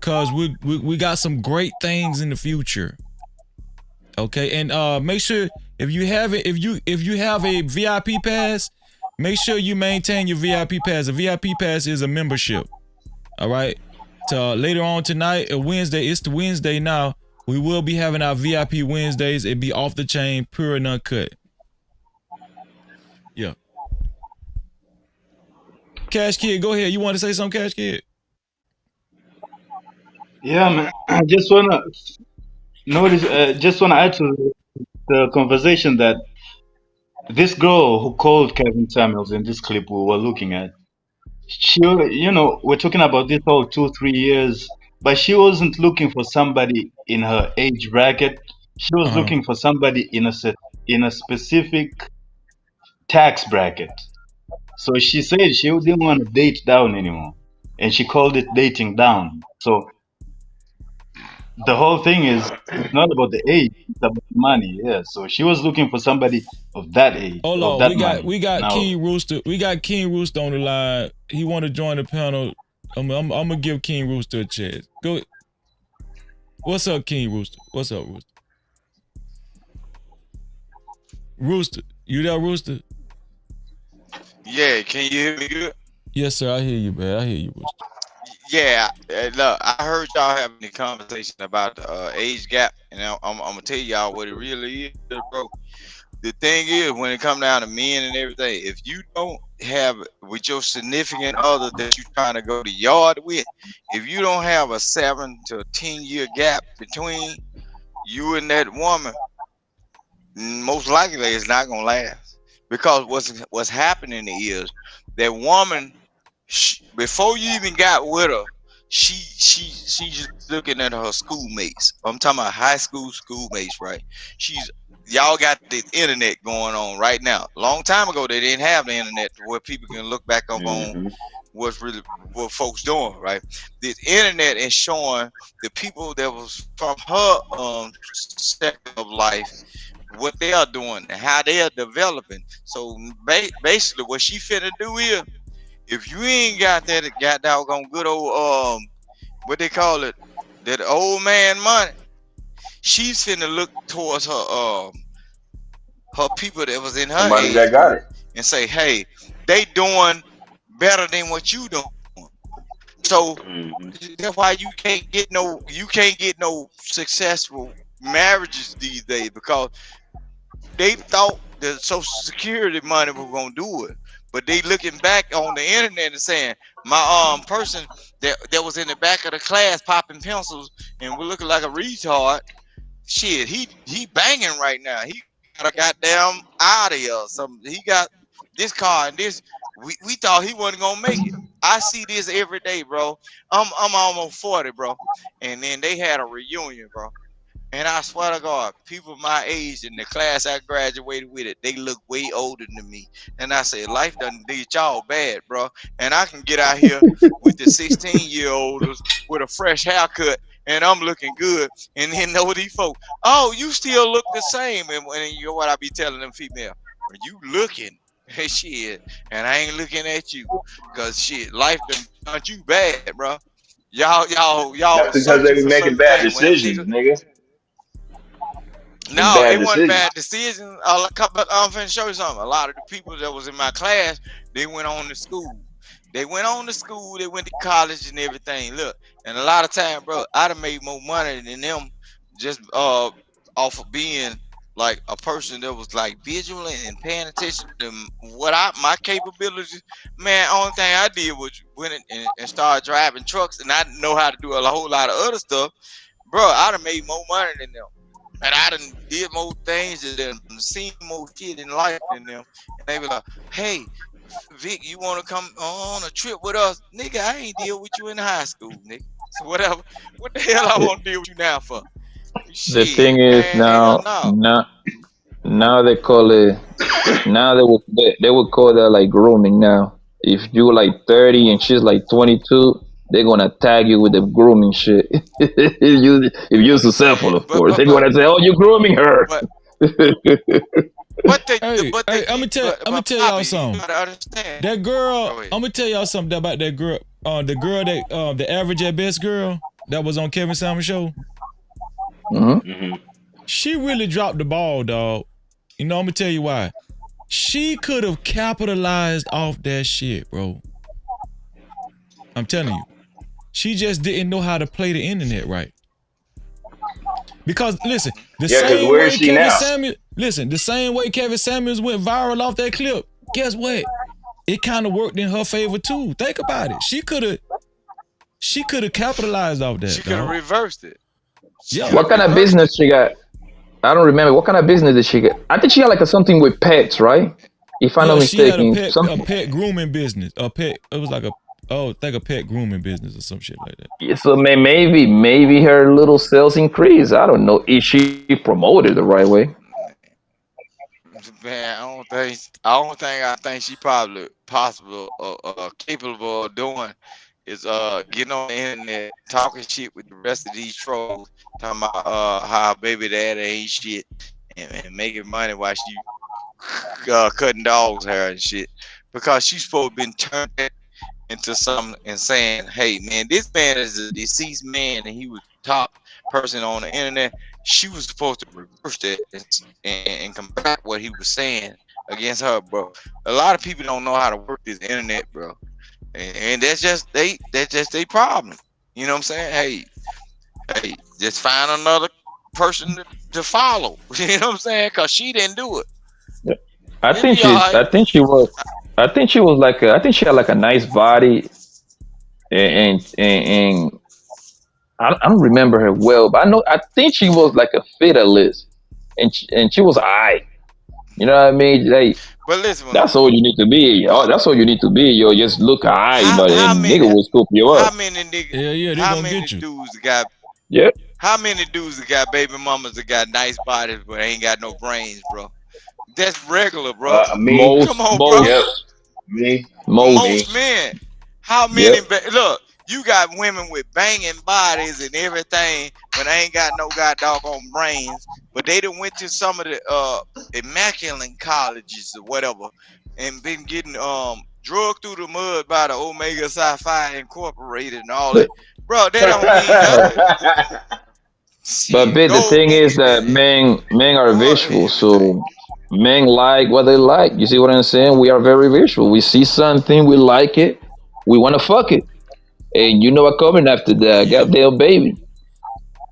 Cause we got some great things in the future. Okay, and make sure if you have a VIP pass, make sure you maintain your VIP pass. A VIP pass is a membership. All right. Later on tonight, Wednesday, it's the Wednesday now. We will be having our VIP Wednesdays. It'd be off the chain, pure and uncut. Yeah. Cash Kid, go ahead. You want to say something, Cash Kid? Yeah, man. I just wanna just wanna add to the conversation that this girl who called Kevin Samuels in this clip we were looking at, she, we're talking about this whole 2 3 years, but she wasn't looking for somebody in her age bracket. She was looking for somebody in a specific tax bracket. So she said she didn't want to date down anymore, and she called it dating down. So the whole thing is it's not about the age, it's about money. Yeah. So she was looking for somebody of that age, Hold of on, that we money. got Now, King Rooster. We got King Rooster on the line. He want to join the panel. I'm gonna give King Rooster a chance. Go. What's up, King Rooster? What's up, Rooster? Rooster, you there, Rooster? Yeah, can you hear me good? Yes, sir. I hear you, man. I hear you, Rooster. Yeah, look, I heard y'all having a conversation about the age gap, and I'm gonna tell y'all what it really is, bro. The thing is, when it comes down to men and everything, if you don't have with your significant other that you trying to go to yard with, if you don't have a 7 to 10 year gap between you and that woman, most likely it's not gonna last. Because what's happening is that woman, before you even got with her, she's looking at her schoolmates. I'm talking about high school schoolmates, right? Y'all got the internet going on right now. Long time ago, they didn't have the internet where people can look back up on Mm-hmm. what folks doing, right? The internet is showing the people that was from her sector of life what they are doing and how they are developing. So basically, what she finna do is, if you ain't got that doggone good old what they call it, that old man money, she's finna look towards her people that was in her Somebody age that got group it. and say, hey, they doing better than what you doing. So Mm-hmm. that's why you can't get no successful marriages these days, because they thought the Social Security money was gonna do it, but they looking back on the internet and saying, my person that was in the back of the class popping pencils and was looking like a retard. Shit, he banging right now. He got a goddamn Audi or something. He got this car and this. We thought he wasn't gonna make it. I see this every day, bro. I'm almost 40, bro, and then they had a reunion, bro. And I swear to God, people my age in the class I graduated with it, they look way older than me. And I say, life done did y'all bad, bro. And I can get out here with the 16-year-olds with a fresh haircut, and I'm looking good. And then know these folks, oh, you still look the same. And you know what I be telling them female, when you looking, hey, shit, and I ain't looking at you, cause shit, life done you bad, bro. Y'all That's was because they searching be for making certain bad things when them decisions, niggas. nigga. Them No, bad it wasn't decisions. bad decisions. I'm finna show you something. A lot of the people that was in my class, they went on to school. They went on to school. They went to college and everything. Look, and a lot of time, bro, I'd have made more money than them just off of being like a person that was like vigilant and paying attention to my capabilities. Man, only thing I did was went and started driving trucks, and I didn't know how to do a whole lot of other stuff. Bro, I'd have made more money than them. And I done did more things than them, seen more shit in life than them. And they be like, hey, Vic, you want to come on a trip with us? Nigga, I ain't deal with you in high school, nigga. So whatever. What the hell I want to deal with you now for? The thing Shit, is man, hell now, no. now they call it. Now they would call that like grooming. Now, if you like 30 and she's like 22, they're gonna tag you with the grooming shit. If you're successful, of But course, but they're but gonna say, "Oh, you're grooming her." but I'm gonna tell y'all Poppy, you something. gotta understand. That girl, Go ahead. I'm gonna tell y'all something about that girl. The girl that the average at best girl that was on Kevin Samuels show. Mm-hmm. She really dropped the ball, dog. You know, I'm gonna tell you why. She could have capitalized off that shit, bro. I'm telling you. She just didn't know how to play the internet right. Because listen, the Yeah, because same where is way she Kevin now? Samuels, the same way Kevin Samuels went viral off that clip. Guess what? It kind of worked in her favor too. Think about it. She could have capitalized off that, She could have dog. reversed it. Yeah. What kind of business she got? I don't remember. What kind of business did she get? I think she had like something with pets, right? If I'm not Yeah, she had mistaken, a something. pet grooming business. It was like a pet grooming business or some shit like that. Yeah, so maybe her little sales increase. I don't know if she promoted the right way. Man, I think she probably possible capable of doing is getting on the internet talking shit with the rest of these trolls, talking about how baby daddy ain't shit and making money while she cutting dogs hair and shit, because she's supposed to been turned into something and saying, hey man, this man is a deceased man and he was the top person on the internet. She was supposed to reverse that and combat what he was saying against her, bro. A lot of people don't know how to work this internet, bro. And that's just their problem. You know what I'm saying? Hey, just find another person to follow. You know what I'm saying? Cause she didn't do it. Yeah. I It'll think be all she's. right. I think she was like. I think she had like a nice body, and I don't remember her well, but I know. I think she was like a fiddlist, and she was alright. You know what I mean? Like But listen, that's all you need to be. Oh, that's all you need to be. Yo, just look alright, but how and many nigga will scoop you how up. many niggas Yeah, they how gonna many get you. dudes got Yeah. how many dudes that got baby mamas that got nice bodies but ain't got no brains, bro? That's regular, bro. Me. Come on, bro. Yep. Most, Me. Most Me. most. men. How Yep. many look, you got women with banging bodies and everything, but they ain't got no god doggone brains. But they done went to some of the immaculate colleges or whatever and been getting drugged through the mud by the Omega Sci-Fi Incorporated and all that. But Bro, that don't mean nothing. but Shit, bit the gold thing is digger that men are boy, visual, everything. so men like what they like. You see what I'm saying? We are very visual. We see something, we like it, we want to fuck it, and you know what coming after that? Yeah. Goddamn baby.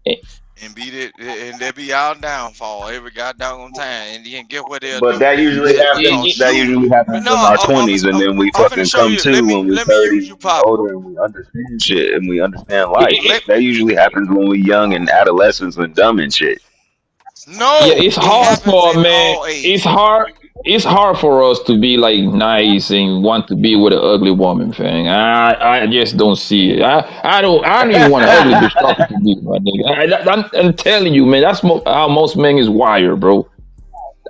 Eh, And beat it, and they be our downfall every goddamn time. And then get what they'll But do. that usually Just happens. because That you, usually but happens no, in our 20s, and then we I'm finna fucking show come you. to when we Let me 30 use you, and we Poppy. older and we understand shit and we understand life. eh, Let That usually happens when we young and adolescents and dumb and shit. yeah, no, it's it hard happens for a in man. all It's ages. hard. It's hard for us to be like nice and want to be with an ugly woman, thing. I just don't see it. I don't even want an ugly bitch talking to me, my nigga. I'm telling you, man. That's how most men is wired, bro.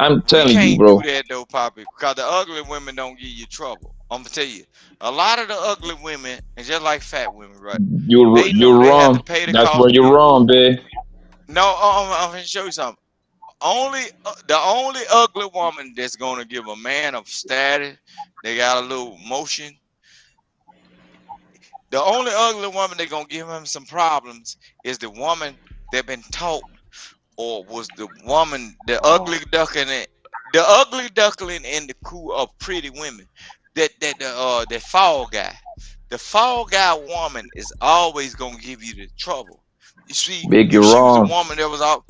I'm We telling you, can't do bro. that though, Poppy, because the ugly women don't give you trouble. I'm gonna tell you, a lot of the ugly women, and just like fat women, right? They know You're they have to wrong. pay the That's where cost. you're wrong, babe. No, I'm gonna show you something. The only ugly woman that's gonna give a man of status, they got a little motion. The only ugly woman that gonna give him some problems is the woman that been taught, or was the woman, the ugly duckling in the crew of pretty women. That fall guy. The fall guy woman is always gonna give you the trouble. You see, Big, if you're she was a wrong. woman that was all,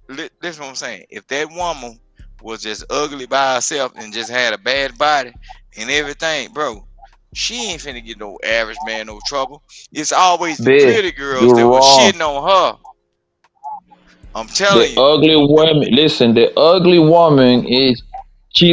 this is what I'm saying. If that woman was just ugly by herself and just had a bad body and everything, bro, she ain't finna get no average man no trouble. It's always the Big, pretty girls you're that was wrong. shitting on her. I'm The telling you. ugly woman. Listen, the ugly woman is she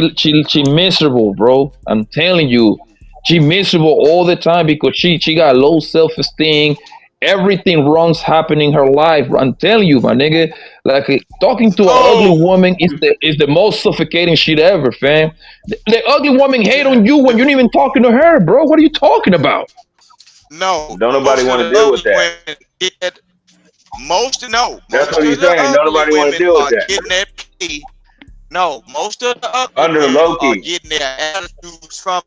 miserable, bro. I'm telling you, she miserable all the time because she got low self esteem. Everything wrong's happening in her life. I'm telling you, my nigga. Like talking to an ugly No, woman is the most suffocating shit ever, fam. The ugly woman hate on you when you're not even talking to her, bro. What are you talking about? no. Don't nobody Most of want the to deal with ugly that. women get most. No, That's what most of he's the saying. Don't ugly nobody want to women deal with are that. getting that pay. No, most of the ugly Under women are Loki. getting their attitudes from.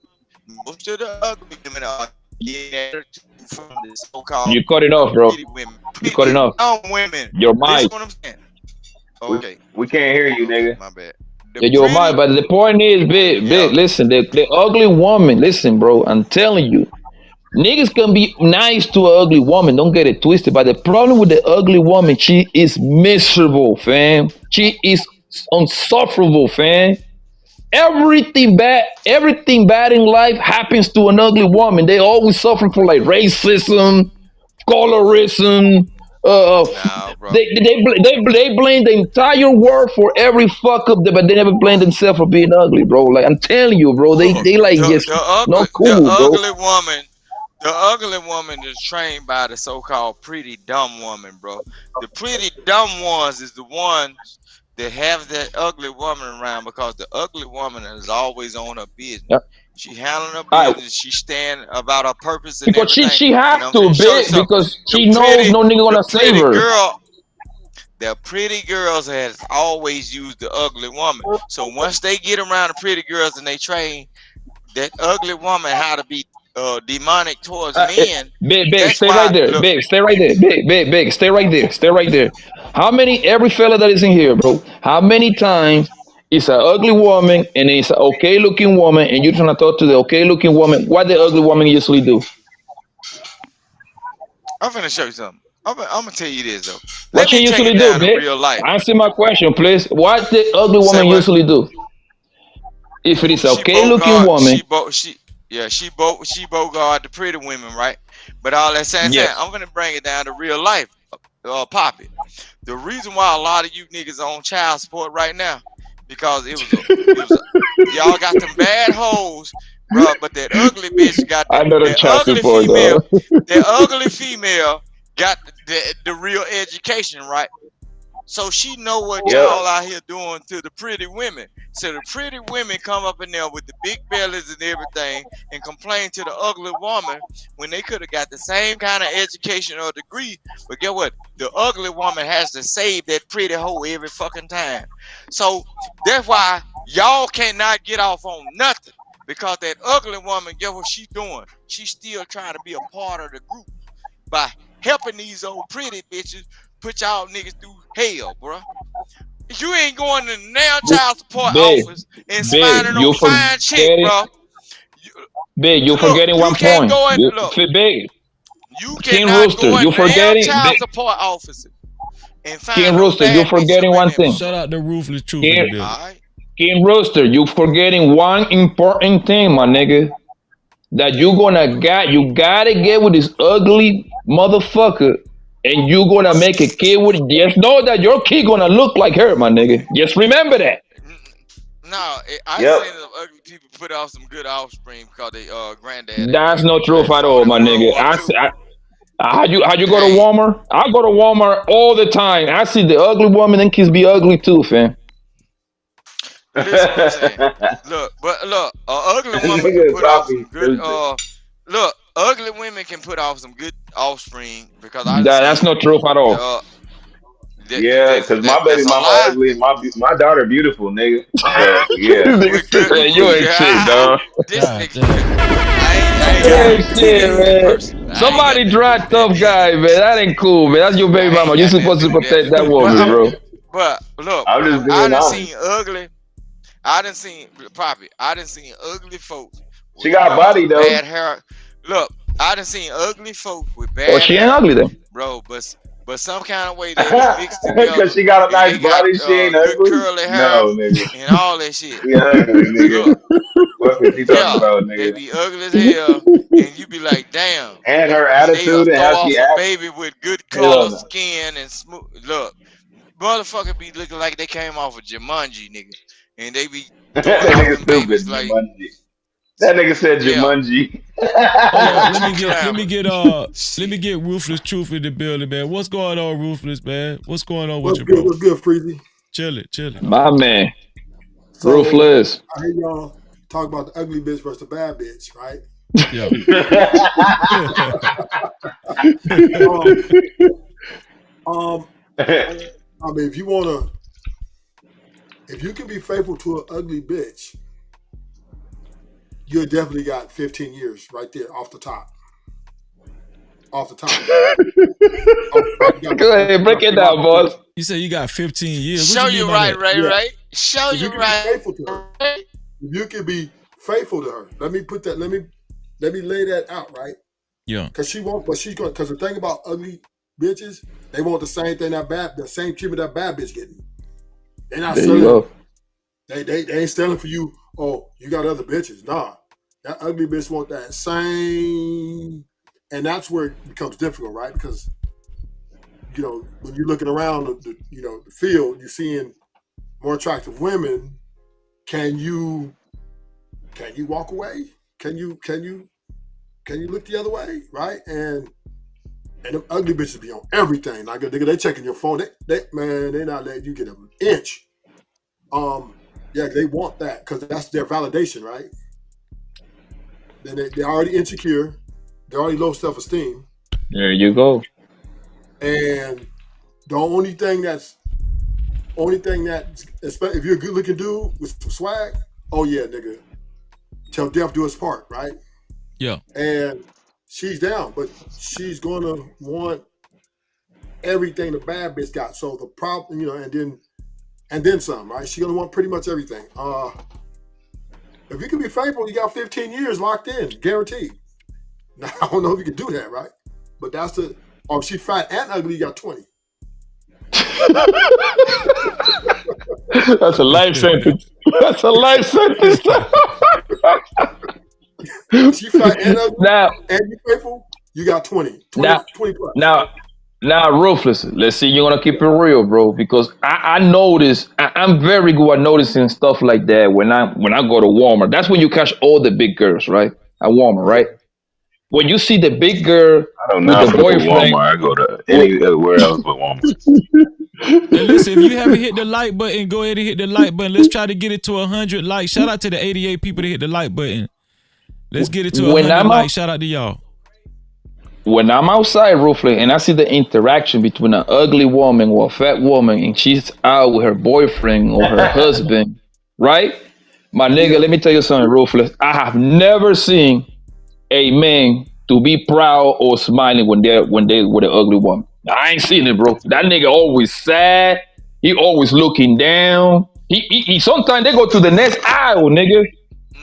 Most of the ugly women are getting their attitude from the so-called You cut it off, bro. pretty women, You cut it pretty off. dumb women. Your Listen mic. what I'm saying. We Okay, we can't hear you, okay, nigga. my bad. The Yeah, you're pretty, mine, but the point is, big, yeah. big. Listen, the ugly woman. Listen, bro. I'm telling you, niggas can be nice to an ugly woman. Don't get it twisted. But the problem with the ugly woman, she is miserable, fam. She is unsufferable, fam. Everything bad in life happens to an ugly woman. They always suffering from like racism, colorism. Nah, bro. They blame the entire world for every fuck up, but they never blame themselves for being ugly, bro. Like I'm telling you, bro. Look, They like just not cool, bro. the ugly woman is trained by the so-called pretty dumb woman, bro. The pretty dumb ones is the ones that have that ugly woman around because the ugly woman is always on her business. Yep. She handling her All right. business. She stand about her purpose and Because everything. she And has I'm to, finna show you big, something. because she knows no nigga gonna save her. The pretty girls has always used the ugly woman. So once they get around the pretty girls and they train that ugly woman how to be demonic towards men, Big, that's stay why. right there. Look, Big, stay right there. Big, stay right there. Stay right there. How many, every fella that is in here, bro, how many times it's an ugly woman and it's an okay looking woman and you're trying to talk to the okay looking woman? What the ugly woman usually do? I'm finna show you something. I'm gonna tell you this though. What Let she me take usually it do, down to big? real life. Answer my question, please. What the ugly Say woman what? usually do? If it is an She okay looking bogart. woman, She bogart the pretty women, right? But all that saying, yes. I'm gonna bring it down to real life. Poppy. The reason why a lot of you niggas on child support right now, because it was y'all got them bad hoes, bro. But that ugly bitch got I know the that child ugly support, female. dog. That ugly female got the real education, right? So she know what Yep. y'all out here doing to the pretty women. So the pretty women come up in there with the big bellies and everything and complain to the ugly woman when they could have got the same kind of education or degree. But get what? The ugly woman has to save that pretty hoe every fucking time. So that's why y'all cannot get off on nothing. Because that ugly woman, get what she's doing? She's still trying to be a part of the group by helping these old pretty bitches put y'all niggas through hell, bro. You ain't going to the now child support office and Big, finding no you fine chick, forgetting, bro. big, you Look, forgetting you one can't point. go in. You, Look, big, you King cannot Rooster, go you in now forgetting, child big, support offices and King find no Rooster, you bad bitches forgetting up in one there, thing. Shout out the ruthless truth in the King, building. all right? King Rooster, you forgetting one important thing, my nigga. That you gotta get with this ugly motherfucker, and you gonna make a kid with. Just know that your kid gonna look like her, my nigga. Just remember that. No, I Yep. seen them ugly people put out some good offspring because they granddaddy That's no truth at all, fought my in World nigga. War II. How you go to Hey, Walmart? I go to Walmart all the time. I see the ugly woman, and kids be ugly too, fam. listen what I'm saying. Look, ugly woman can Nigga put off Poppy some good stupid. look, ugly women can put off some good offspring because I done That's seen no truth at all. uh Yeah, cause my baby that's a mama lie ugly and my daughter beautiful, nigga. So yeah. Nigga with said, good "Man, you ain't shit, dog." this God nigga damn. I You ain't ain't got nothing to do shit, with that man. person. I ain't got Somebody nothing to do dry with that. tough guy, man. That ain't cool, man. That's your baby I mama. ain't You got nothing supposed to to do with that. protect that woman, bro. But look, I'm just I being done honest. seen ugly. I done seen Poppy. I done seen ugly folks She with got body though. bad hair. Look, I done seen ugly folks with Oh, bad she ain't hair, ugly then. bro. But some kind of way they done mixed Cause together she got a and nice they got body, she ain't good ugly. curly hair No, nigga. and all that shit. She ugly, nigga. Look, What is he talking yeah, about, they nigga? be ugly as hell, and you be like, damn. And her And they attitude and throw how she off a acts. baby with good Hell color no. skin and smooth. Look, motherfucker be looking like they came off of Jumanji, nigga, and they be That throwing off nigga them babies stupid, like, Jumanji. That nigga said yeah, Jumanji. Hold on, let clown. me get ruthless truth in the building, man. What's going on, ruthless, man? What's going on with What's you, good? bro? What's good, Freezy? Chilling. My man, So ruthless. I hear y'all talk about the ugly bitch versus the bad bitch, right? Yeah. I mean, if you can be faithful to an ugly bitch, you definitely got 15 years right there off the top. Off the top. Go ahead, break it down, boss. You say you got 15 years. What Show you mean you by right, that? right, Yeah. right. Show If you you can be right. faithful to her, if you can be faithful to her, let me lay that out, right? Yeah. Because she won't, but she's going. Because the thing about ugly bitches, they want the same thing the same treatment that bad bitch getting. They're not There you selling. go. They ain't selling for you. Oh, you got other bitches. Nah, that ugly bitch want that same, and that's where it becomes difficult, right? Because when you're looking around the field, you're seeing more attractive women. Can you walk away? Can you look the other way, right? And them ugly bitches be on everything. Like they checking your phone. They not letting you get an inch Yeah, they want that because that's their validation, right? Then they're already insecure, they're already low self-esteem. There you go. And the only thing that, if you're a good-looking dude with some swag, oh yeah, nigga, till death do us part, right? Yeah. And she's down, but she's gonna want everything the bad bitch got. So the problem, and then some, right? She's gonna want pretty much everything. If you can be faithful, you got 15 years locked in, guaranteed. Now I don't know if you can do that, right? But that's the. Or if she's fat and ugly, you got 20. That's a life sentence. That's a life sentence. She fat and ugly, now, and you faithful, you got 20. 20 now, plus. now, Ruthless. Let's see. You're gonna keep it real, bro, because I notice. I'm very good at noticing stuff like that when I go to Walmart. That's when you catch all the big girls, right? At Walmart, right? When you see the big girl I do with not the fuck with boyfriend. Walmart. I go to anywhere else but Walmart. Hey, listen, if you haven't hit the like button, go ahead and hit the like button. Let's try to get it to 100 likes. Shout out to the 88 people that hit the like button. Let's get it to 100 likes. Shout out to y'all. When I'm outside, Ruthless, and I see the interaction between an ugly woman or a fat woman, and she's out with her boyfriend or her husband, right? My nigga, let me tell you something, Ruthless. I have never seen a man to be proud or smiling when they with an ugly woman. I ain't seen it, bro. That nigga always sad. He always looking down. He sometimes they go to the next aisle, nigga.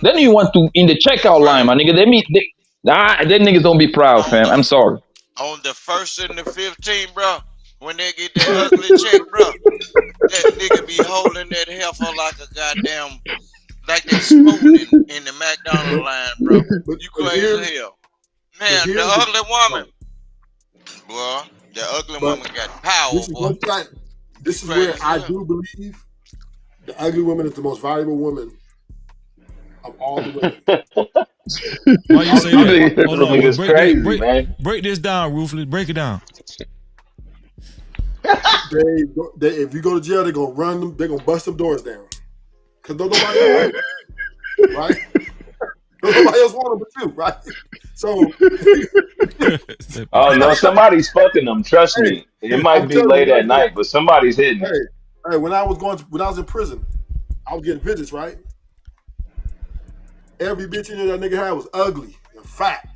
Then you want to in the checkout line, my nigga. Them niggas don't be proud, fam. I'm sorry. On the 1st and the 15th, bro, when they get that ugly check, bro, that nigga be holding that heifer like a goddamn, like they smoking in the McDonald's line, bro. You crazy as hell. Man, the ugly woman, boy, the ugly woman got power, boy. This is where I do believe the ugly woman is the most valuable woman of all the women. Why you say that? Hold on, Nigga's crazy, man. Break this down, Ruthless. Break it down. If you go to jail, they're gonna run them. They're gonna bust them doors down because nobody want them, right? Nobody else want them but you, right? So, oh no, somebody's fucking them. Trust me. It might be late at night, but somebody's hitting them. Hey, when I was in prison, I was getting visits, right? Every bitch in there that nigga had was ugly and fat.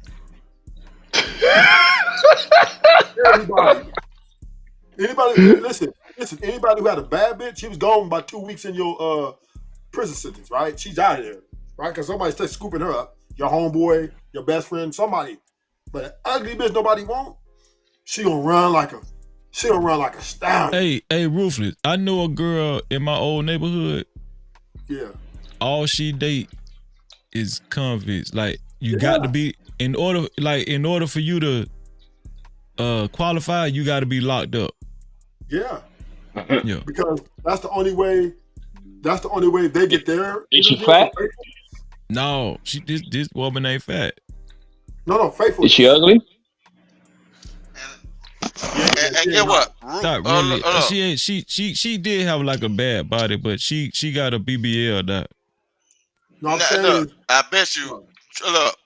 Anybody, listen. Anybody who had a bad bitch, she was gone by 2 weeks in your prison sentence, right? She's out of there, right? Because somebody's scooping her up. Your homeboy, your best friend, somebody. But an ugly bitch nobody want, she gonna run like a stallion. Hey, Ruthless. I know a girl in my old neighborhood. Yeah. All she date is convicts. Like you got to be in order for you to qualify, you got to be locked up. Yeah. Yeah. Because that's the only way they get there. Is she fat? No, this woman ain't fat. No, faithful. Is she ugly? And get what? Not really. She did have like a bad body, but she got a BBL that. No, I'm saying look, I bet you. Look,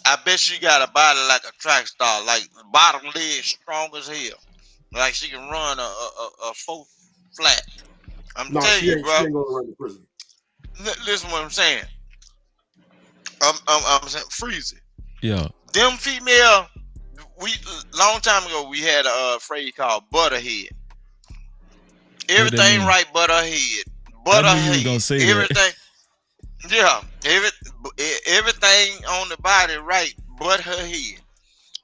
I bet she got a body like a track star, like bottom leg strong as hell, like she can run a 4 flat. I'm telling you, bro. She ain't gonna run to prison. Listen, what I'm saying. I'm saying, freeze it. Yeah. Them female. Long time ago we had a phrase called butterhead. Everything right, butterhead. I knew you gonna say everything. Yeah, everything on the body right, but her head.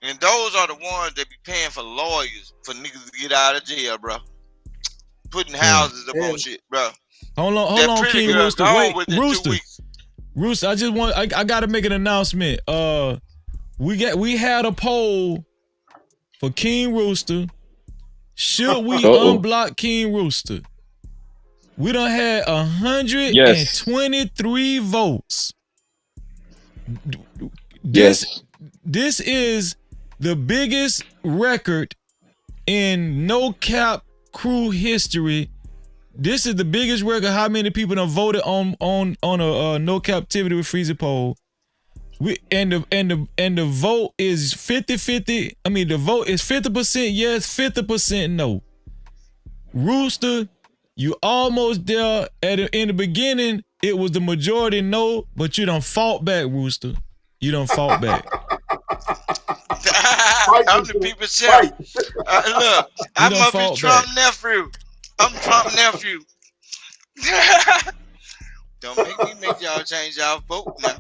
And those are the ones that be paying for lawyers for niggas to get out of jail, bro. Putting houses up on shit, bro. Hold on, King Rooster. Wait, Rooster. I gotta make an announcement. We had a poll for King Rooster. Should we unblock King Rooster? We done had 123 votes. This is the biggest record in No Cap crew history This is the biggest record. How many people done voted on a no captivity with Freezy poll? And the vote is 50-50. I mean, the vote is 50% yes, 50% no. Rooster, you almost there. In the beginning, it was the majority no, but you done fought back, Rooster. You done fought back. I'm the people's champ. Look, I must be Trump nephew. I'm Trump nephew. Don't make y'all change y'all vote now.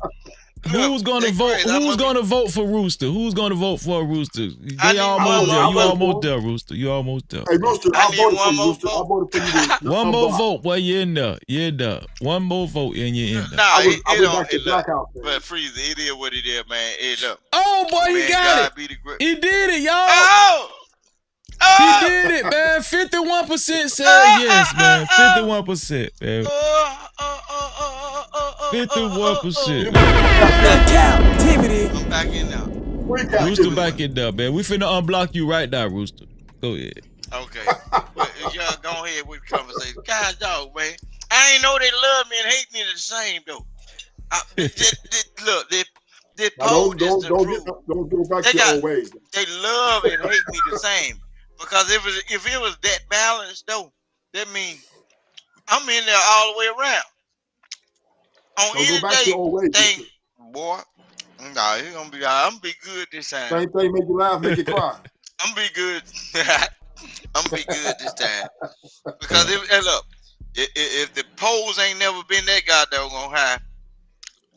Who's gonna vote? Who's gonna vote for Rooster? Who's gonna vote for Rooster? They almost there. You almost there, Rooster. You almost there. Hey, Rooster, I voted for you, Rooster. I voted for you. One more vote, boy. You're in there. You're in there. One more vote, and you're in there. Nah, it don't. But Freezy, it is what it is, man. It up. Oh boy, he got it. He did it, y'all. He did it, man. 51% said yes, man. 51%, man. 51%. Captivity. I'm back in now. Rooster back in there, man. We finna unblock you right now, Rooster. Go ahead. Okay. Well, y'all go ahead with the conversation. God, dog, man. I ain't know they love me and hate me the same, though. Look, they poll just to prove. Don't go back to your old ways. They love and hate me the same. Because if it was that balanced, though, that means I'm in there all the way around. On any day, boy, nah, it's gonna be. I'm gonna be good this time. Same thing, make you laugh, make you cry. I'm gonna be good. I'm gonna be good this time. Because if the polls ain't never been that goddamn high,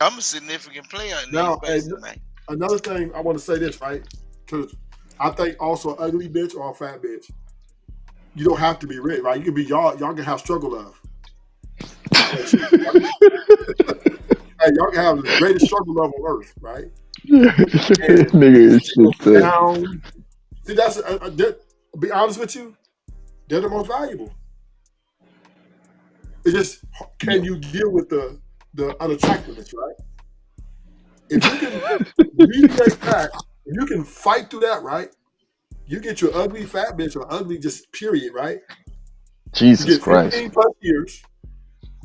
I'm a significant player in these bases, man. Another thing I want to say this, right? Because I think also an ugly bitch or a fat bitch, you don't have to be rich, right? You can be y'all can have struggle love. Hey, y'all can have the greatest struggle love on earth, right? See, that's be honest with you, they're the most valuable. It's just, can you deal with the unattractiveness, right? If you can recreate that, if you can fight through that, right? You get your ugly fat bitch or ugly just period, right? Jesus you get 15 Christ. plus years,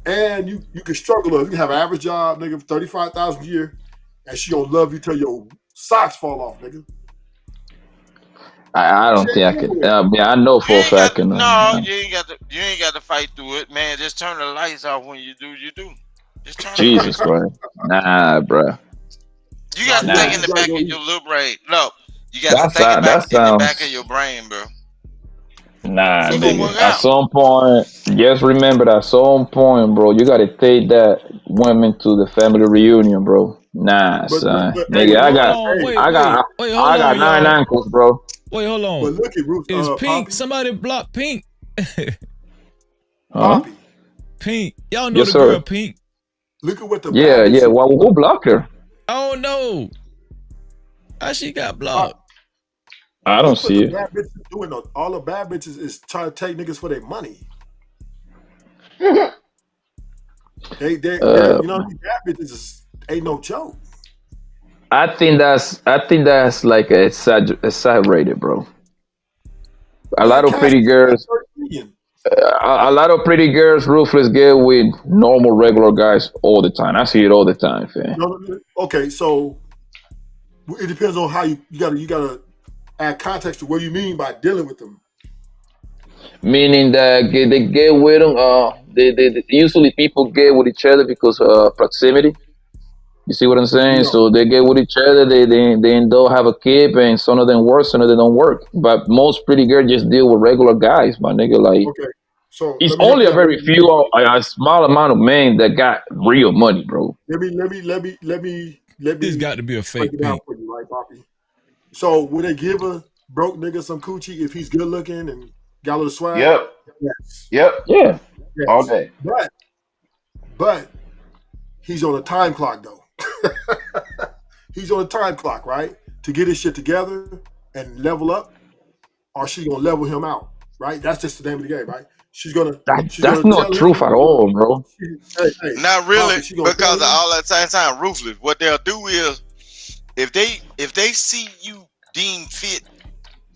and you can struggle. You can have an average job, nigga, $35,000 a year, and she gonna love you till your socks fall off, nigga. I don't think I can. I know for a fact. You ain't got to fight through it, man. Just turn the lights off when you do. Just turn Jesus Christ. Nah, bro. You got to think in the back of your little brain. No, you got to think in the back of your brain, bro. Nah, nigga. At some point, just remember that at some point, bro, you gotta take that woman to the family reunion, bro. Nah, son. Nigga, I got 9 ankles, bro. Wait, hold on. But look at Ruth. Is Pink? Poppy. Somebody block Pink. Poppy. Pink. Y'all know the girl Pink. Look at what the Yeah. Well, who blocked her? I don't know. How she got blocked? I don't see it. Bad bitches doing all the bad bitches is trying to take niggas for their money. they you know, these bad bitches ain't no joke. I think that's like exaggerated, bro. A lot of pretty girls, ruthless get with normal, regular guys all the time. I see it all the time, fam. Okay, so it depends on how you gotta add context to what you mean by dealing with them. Meaning that they get with them. They usually people get with each other because proximity. You see what I'm saying? No. So they get with each other. They don't have a kid, and some of them work, some of them don't work. But most pretty girls just deal with regular guys, my nigga. Like, okay, so it's only a very few, a small amount of men that got real money, bro. Let me. This got to be a fake Pink. For you, right, Poppy? So would they give a broke nigga some coochie if he's good looking and got a little swag? Yep. Yes. Yep. Yeah. Yes. All day. But he's on a time clock though. He's on a time clock, right? To get his shit together and level up, or she gonna level him out, right? That's just the name of the game, right? That's not truth at all, bro. Not really, because of all that time ruthless. What they'll do is, if they see you deem fit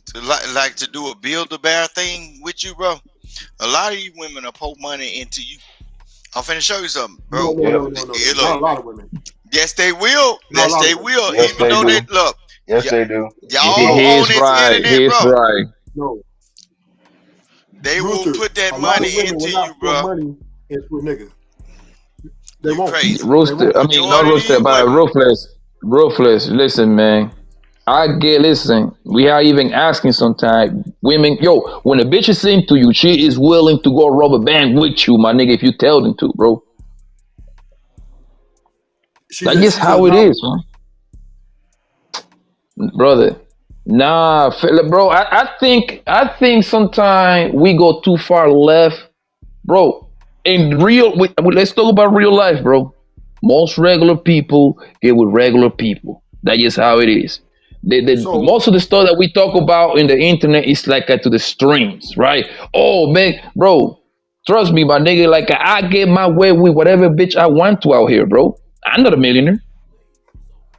to like to do a build-a-bear thing with you, bro, A lot of these women are pour money into you. I'm finna show you something, No, bro. no, no, no, no. Hey, Not a look, lot of women. yes they will. Not a Yes lot of they women. will. Yes, Even they though they do. look, Yes, they do. y'all on He's this right. internet, He's bro. right. No. They will Rooster, put that a lot of money women into will you, not throw bro. money into a nigga. They You won't. crazy. They Rooster. won't. I mean, not Majority of rooster, these but women. ruthless. Ruthless. Listen, man. Listen, we are even asking sometimes women, yo, when a bitch is into you, she is willing to go rubber band with you, my nigga, if you tell them to, bro. She's That's a, just she's a how it novice. is, man. Brother. Nah, bro, I think sometimes we go too far left. Bro, let's talk about real life, bro. Most regular people get with regular people. That's just how it is. So, Most of the stuff that we talk about in the internet is like to the streams, right? Oh man, bro, trust me, my nigga. Like I get my way with whatever bitch I want to out here, bro. I'm not a millionaire.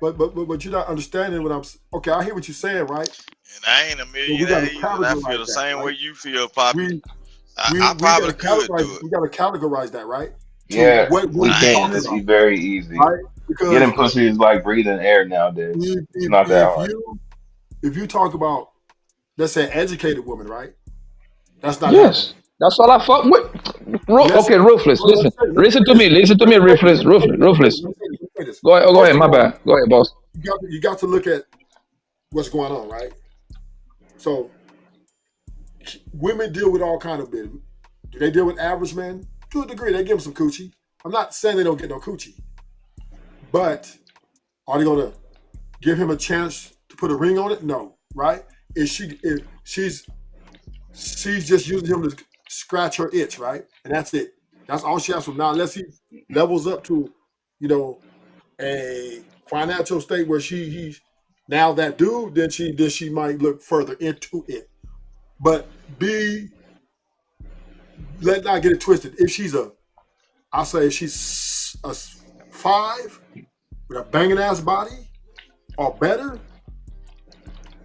but you're not understanding what I'm. Okay, I hear what you're saying, right? And I ain't a But we got to millionaire either. And I feel categorize the that, same way right? you feel, Poppy. We I we got probably to could categorize. do it. We got to categorize that, right? To Yeah, what we we can. talking It's about, very easy. right? Getting Because pussy is like breathing air nowadays. It's not that if hard. you talk about, let's say, educated woman, right? That's not happening. Yes, that's all I fuck with. Let's Okay, ruthless. well, Listen, listen to me. Listen to me, ruthless, ruthless, ruthless. let's say this. Go ahead. Go First ahead. of My all, bad. Go ahead, boss. you got to look at what's going on, right? So women deal with all kind of men. Do they deal with average men? To a degree, they give them some coochie. I'm not saying they don't get no coochie, but are they gonna give him a chance to put a ring on it? No, right? If she's just using him to scratch her itch, right? And that's it. That's all she has from now, unless he levels up to, you know, a financial state where he's now that dude, then she might look further into it. But let's not get it twisted. If she's I'll say if she's a 5 with a banging ass body or better,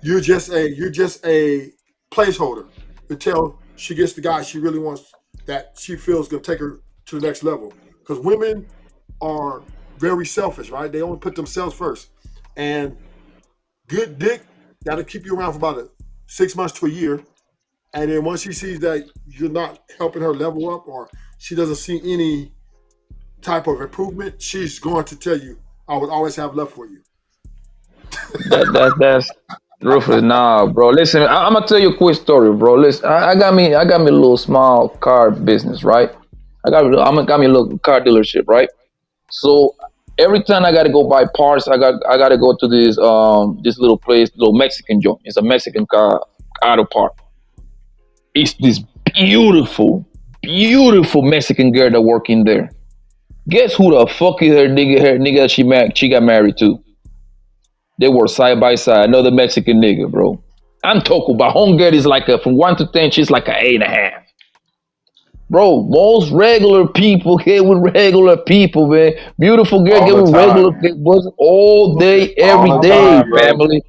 you're just a placeholder until she gets the guy she really wants, that she feels gonna take her to the next level. Because women are very selfish, right? They only put themselves first. And good dick that'll keep you around for about 6 months to a year. And then once she sees that you're not helping her level up, or she doesn't see any type of improvement, she's going to tell you, I would always have love for you. That's ruthless. Nah, bro. Listen, I'm gonna tell you a quick story, bro. Listen, I got me a little small car business, right? Got me a little car dealership, right? So every time I gotta go buy parts, I gotta go to this little place, little Mexican joint. It's a Mexican car auto part. It's this beautiful Mexican girl that work in there. Guess who the fuck is her nigga that she got married to? They were side by side. Another Mexican nigga, bro. I'm talking about homegirl is like from 1 to 10, she's like a 8.5. Bro, most regular people get with regular people, man. Beautiful girl All get the with regular time. boys all day, All every the day, time, bro. family.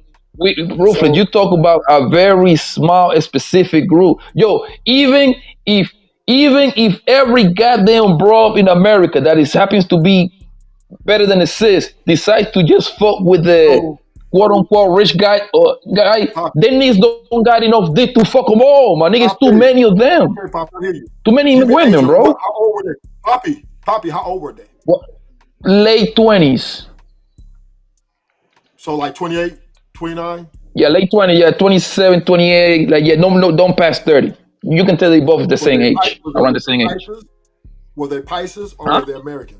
Rufus, you talk about a very small, and specific group. Yo, if even if every goddamn bro in America that is happens to be better than a sis decide to just fuck with the So, quote unquote rich guy, then niggas don't got enough dick to fuck them all. My niggas, too Poppy, many of them. okay, Poppy, I hear you. Too many Give me age women, of bro. how old were they? Poppy, how old were they? What? Late 20s. So like 28, 29? Yeah, late 20, yeah, 27, 28. Like, yeah, no, don't pass 30. You can tell they both the Were same they age, around the same age. Pisces? Were they Pisces or Huh? were they American?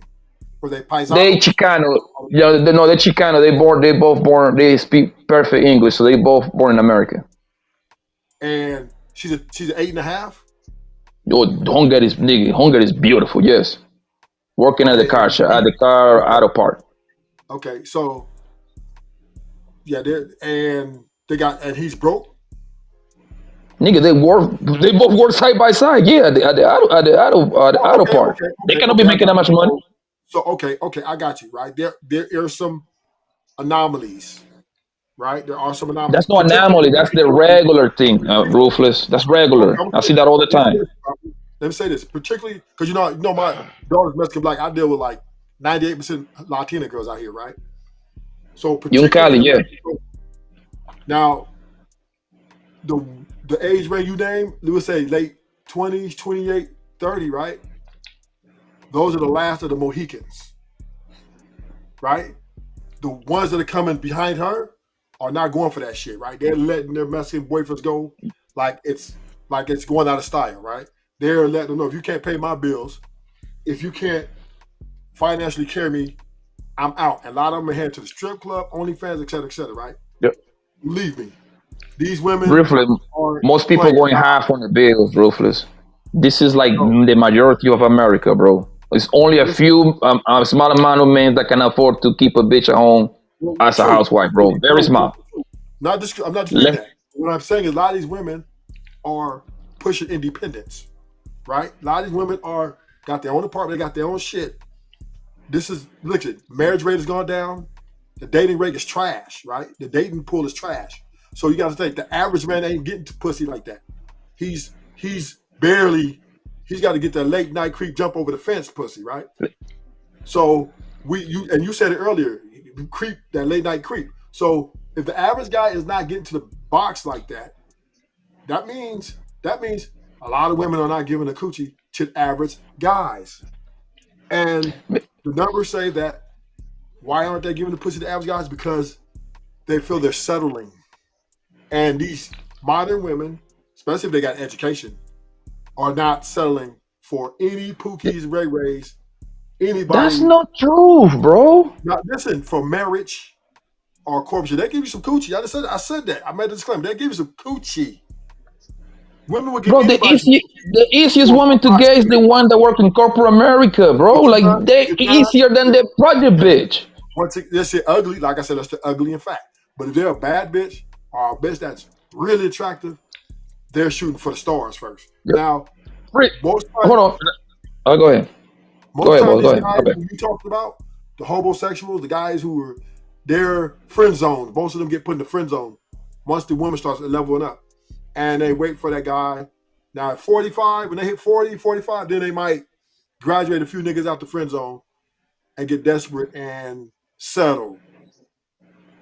Were they They Paisanos? Chicano. Yeah, no, they're Chicano. They both born, they speak perfect English, so they both born in America. And she's an 8.5? Yo, Hunger is beautiful, yes. Working at the Okay, car shop, at the car auto part. okay, so yeah, and he's broke. Nigga, they both work side by side. Yeah, at the auto part. They cannot be I making got that much you. money. So okay, I got you, right? There are some anomalies. right? There are some anomalies. That's no anomaly. That's the regular thing, Ruthless. That's regular. I see that all the time. Let me say this, particularly because you know my daughter's Mexican black. I deal with like 98% Latina girls out here, right? So You in Cali, particularly yeah. now the age range you name, we would say late 20s, 28, 30, right? Those are the last of the Mohicans, right? The ones that are coming behind her are not going for that shit, right? They're letting their Mexican boyfriends go like it's going out of style, right? They're letting them know if you can't pay my bills, if you can't financially carry me, I'm out. And a lot of them are heading to the strip club, OnlyFans, et cetera, right? Yep. Believe me, these women Ruthless. are Most people playing going God. half on the bills, Ruthless. This is like the majority of America, bro. It's only a few, a small amount of men that can afford to keep a bitch at home as a True. housewife, bro. Very small. I'm not disputing that. What I'm saying is a lot of these women are pushing independence, right? A lot of these women got their own apartment, they got their own shit. Look at marriage rate has gone down. The dating rate is trash, right? The dating pool is trash. So you got to think the average man ain't getting to pussy like that. He's got to get that late night creep jump over the fence pussy, right? So you said it earlier, creep, that late night creep. So if the average guy is not getting to the box like that, that means a lot of women are not giving a coochie to average guys. And the numbers say that why aren't they giving the pussy to average guys? Because they feel they're settling. And these modern women, especially if they got education, are not settling for any Pookies, Ray Rays, anybody. That's not true, bro. Now, listen, for marriage or corporate, they give you some coochie. I said that. I made a disclaimer. They give you some coochie. Women will give Bro, anybody. the easiest woman to get is the one that work in corporate America, bro. Like, they're easier than the project bitch. This shit ugly. Like I said, that's the ugly in fact. But if they're a bad bitch or a bitch that's really attractive, they're shooting for the stars first. Yep. Now, most times, hold on. Oh, go ahead. Most times, these guys who you talked about, the homosexuals, the guys who are they're friend zoned. Most of them get put in the friend zone once the woman starts leveling up. And they wait for that guy. Now at 45, when they hit 40, 45, then they might graduate a few niggas out the friend zone and get desperate and settle.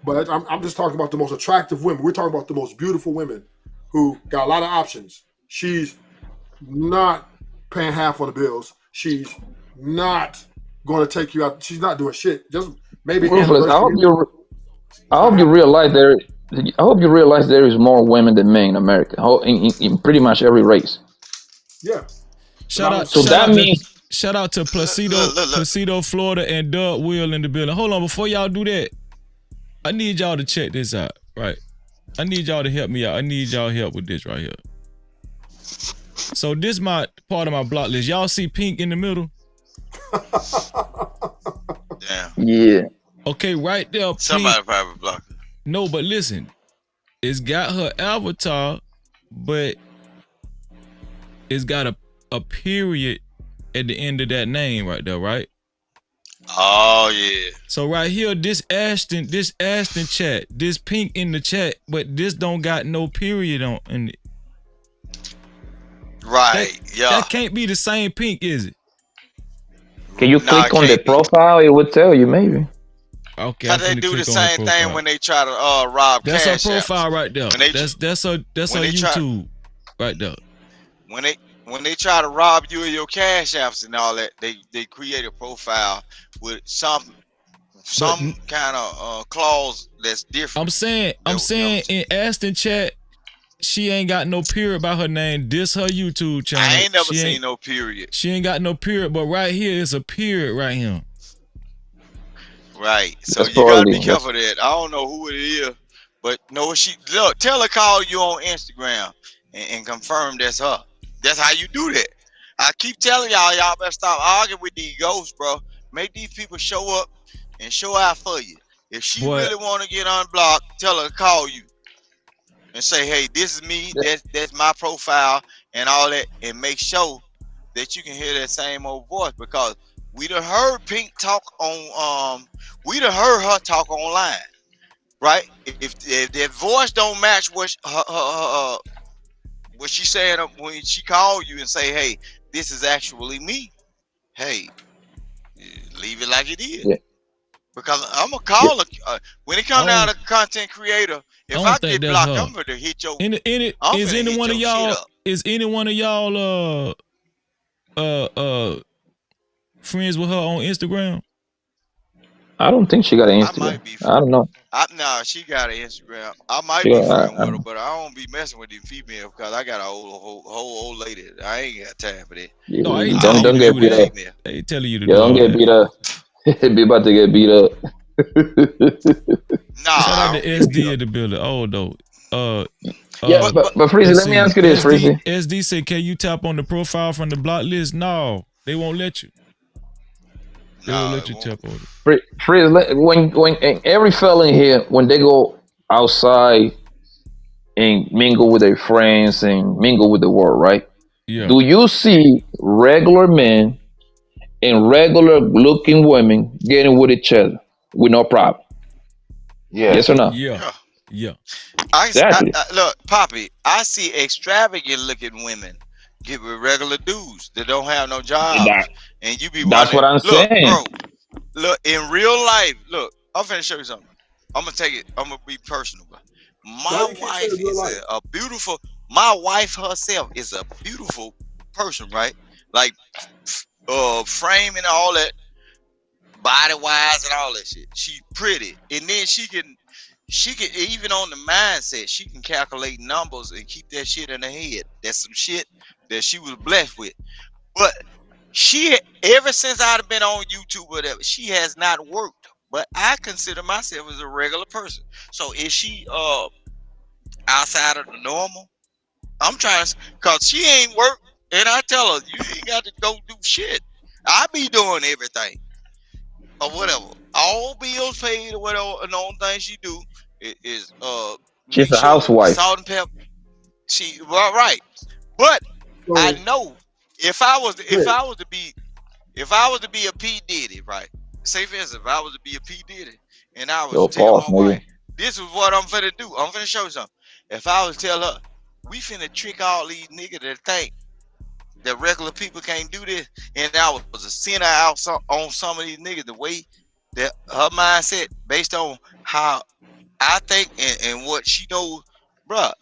But I'm just talking about the most attractive women. We're talking about the most beautiful women who got a lot of options. She's not paying half on the bills. She's not going to take you out. She's not doing shit. Just maybe. Ruthless, I hope you realize there is more women than men in America, in pretty much every race. Yeah. Shout out to Placido, Florida, and Doug Will in the building. Hold on, before y'all do that, I need y'all to check this out, right? I need y'all to help me out. I need y'all help with this right here. So this my part of my block list. Y'all see pink in the middle? Damn. Yeah. Okay, right there. Somebody probably blocked it. No, but listen, it's got her avatar, but it's got a period at the end of that name right there, right? Oh yeah. So right here, this Ashton chat, this pink in the chat, but this don't got no period on in it. Right. That can't be the same pink, is it? Can you click on the profile? It would tell you maybe. Okay. How they do the same thing when they try to rob That's Cash her profile apps. right there. That's her YouTube right there. When they try to rob you of your Cash apps and all that, they create a profile with some kind of clause that's different. I'm saying in Ashton chat, she ain't got no period by her name. This her YouTube channel. I ain't never seen no period. She ain't got no period, but right here is a period right here. Right. So you gotta be careful of that. I don't know who it is, but no, tell her call you on Instagram and confirm that's her. That's how you do that. I keep telling y'all better stop arguing with these ghosts, bro. Make these people show up and show out for you. If she really want to get unblocked, tell her to call you and say, hey, this is me, that's my profile and all that, and make sure that you can hear that same old voice, because we done heard Pink talk on we done heard her talk online. right? If their voice don't match what what she's saying when she called you and say, "Hey, this is actually me," hey, leave it like it is. Yeah. Because I'm gonna Yeah. call when it comes down to content creator. If I think get that's blocked, her. I'm gonna hit your. Is any one of y'all? Is any one of y'all friends with her on Instagram? I don't think she got an Instagram. I don't know. Nah, she got an Instagram. I might She be got, friend I with her, but I don't be messing with these females because I got a whole old lady. I ain't got time for that. you, No, I you ain't don't telling you to get do beat that. up. I ain't telling you to You do don't all get that. beat up. Be about to get beat up. Shout out to SD in the building. Oh no. Yeah, but Freezy, let's let me see. ask you this, Freezy. SD said, "Can you tap on the profile from the block list?" No, they won't let you. They won't let you tap on it. Freezy, when every fella in here, when they go outside and mingle with their friends and mingle with the world, right? Yeah. Do you see regular men and regular looking women getting with each other with no problem? Yes or no? Yeah. Yeah. Exactly. Look, Poppy, I see extravagant looking women get with regular dudes that don't have no jobs, and you be That's wondering, what I'm look, saying. bro, look in real life. Look, I'm finna show you something. I'm gonna take it. I'm gonna be personal. My wife is a beautiful. My wife herself is a beautiful person, right? Like, frame and all that, body wise and all that shit. She pretty, and then she can even on the mindset, she can calculate numbers and keep that shit in her head. That's some shit that she was blessed with. But she, ever since I've been on YouTube, whatever, she has not worked. But I consider myself as a regular person. So is she outside of the normal? I'm trying to, cause she ain't worked, and I tell her you ain't got to go do shit. I be doing everything or whatever. All bills paid or whatever. And the only thing she do is She's make a sure the housewife. salt and pepper. She right. But I know if I was to be a P Diddy, right? Say for instance, if I was to be a P Diddy and I was Yo, to tell pause, my wife, nigga. this is what I'm finna do. I'm finna show you something. If I was to tell her, we finna trick all these niggas that think that regular people can't do this, and I was to send her out on some of these niggas the way that her mindset based on how I think and what she knows, bruh,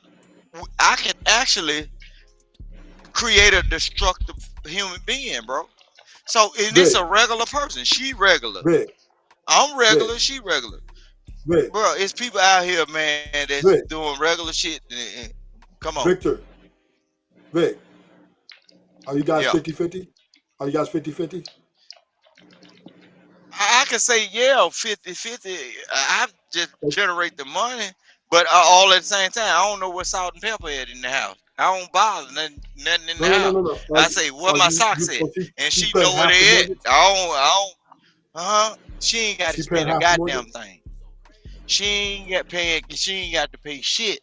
I can actually create a destructive human being, bro. So, and it's a regular person. She regular. I'm regular. She regular. Bro, it's people out here, man, that's doing regular shit. Come on. Vic, are you guys Yeah. 50-50? Are you guys 50-50? I can say, yeah, 50-50. I just generate the money, but all at the same time, I don't know what salt and pepper at in the house. I don't bother nothing in the house. No. I say, where my socks at? And she know where they at. I don't, she ain't got to She paying spend a half the mortgage? goddamn thing. She ain't got to pay shit.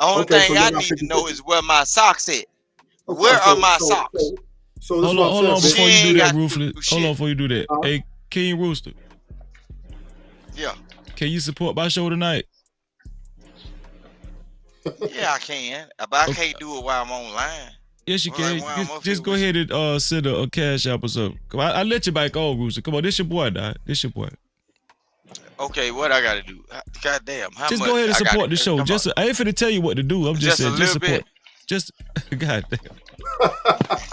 Only Okay, so thing I y'all got need to 50-50. know is where my socks at. Okay, Where are my socks? So this is Hold what on, I'm saying. before you do ain't that, got to Ruthless. do Hold on shit. before you do that. Hey, King Rooster. Yeah. Can you support my show tonight? Yeah, I can. But I can't do it while I'm online. Yes, you can. While I'm up Just here go ahead and send a cash app or something. Come on, I let you back on, Rooster. Come on, this your boy, dog. This your boy. Okay, what I gotta do? God damn, how Just much? go ahead and I support gotta the show. come I ain't finna tell you what to do. I'm just Just a saying, just little support. bit? Just, God damn.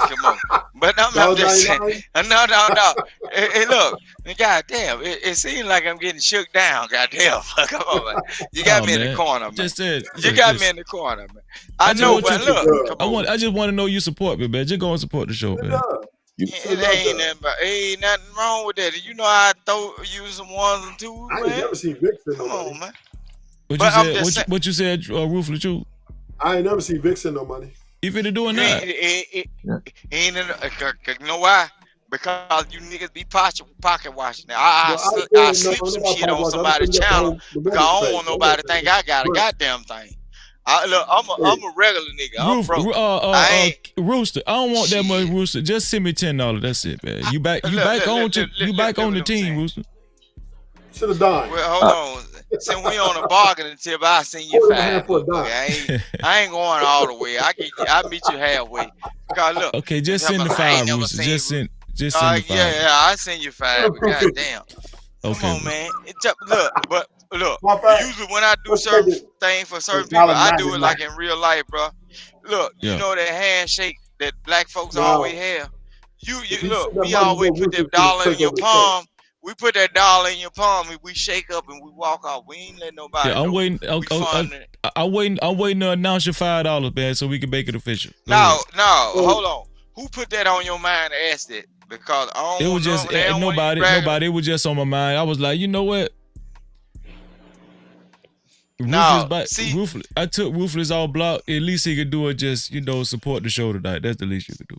Come on. But I'm just saying. No. Hey, look, god damn, it seems like I'm getting shook down. God damn. Come on, man. You got me in the corner, man. Just said, You got me in the corner, man. I know, but look, come on. I just want to know you support me, man. Just go and support the show, man. Ain't nothing wrong with that. You know I throw you some ones and twos, I man. ain't never seen Vic send Come no money. on, man. What you said, Ruthless Truth? I ain't never seen Vic send no money. You finna do it now? You know why? Because you niggas be pocket watching. I slip some shit on somebody's channel because I don't want nobody to think I got a goddamn thing. Look, I'm a regular nigga. I'm broke. Rooster, I don't want that much, Rooster. Just send me $10. That's it, man. You back on the team, Rooster. To the dime. Well, hold on. since we on a bargaining tip, I send you $5. I ain't going all the way. I meet you halfway. Because look, Okay, just send the I ain't five, never Rooster. seen. Just send the five. Yeah, I send you $5. But goddamn, come on, man. Look. Usually when I do certain things for certain people, I do it like in real life, bro. Look, you know that handshake that black folks always have. You look, we always put that dollar in your palm. We put that dollar in your palm and we shake up and we walk off. We ain't let nobody Yeah, I'm know. waiting. I'm waiting to announce your $5, man, so we can make it official. No, hold on. Who put that on your mind to ask that? Because I don't It was want just nobody. It was just on my mind. I was like, you know what? Ruthless. I took Ruthless all block. At least he could do it. Just support the show tonight. That's the least you could do.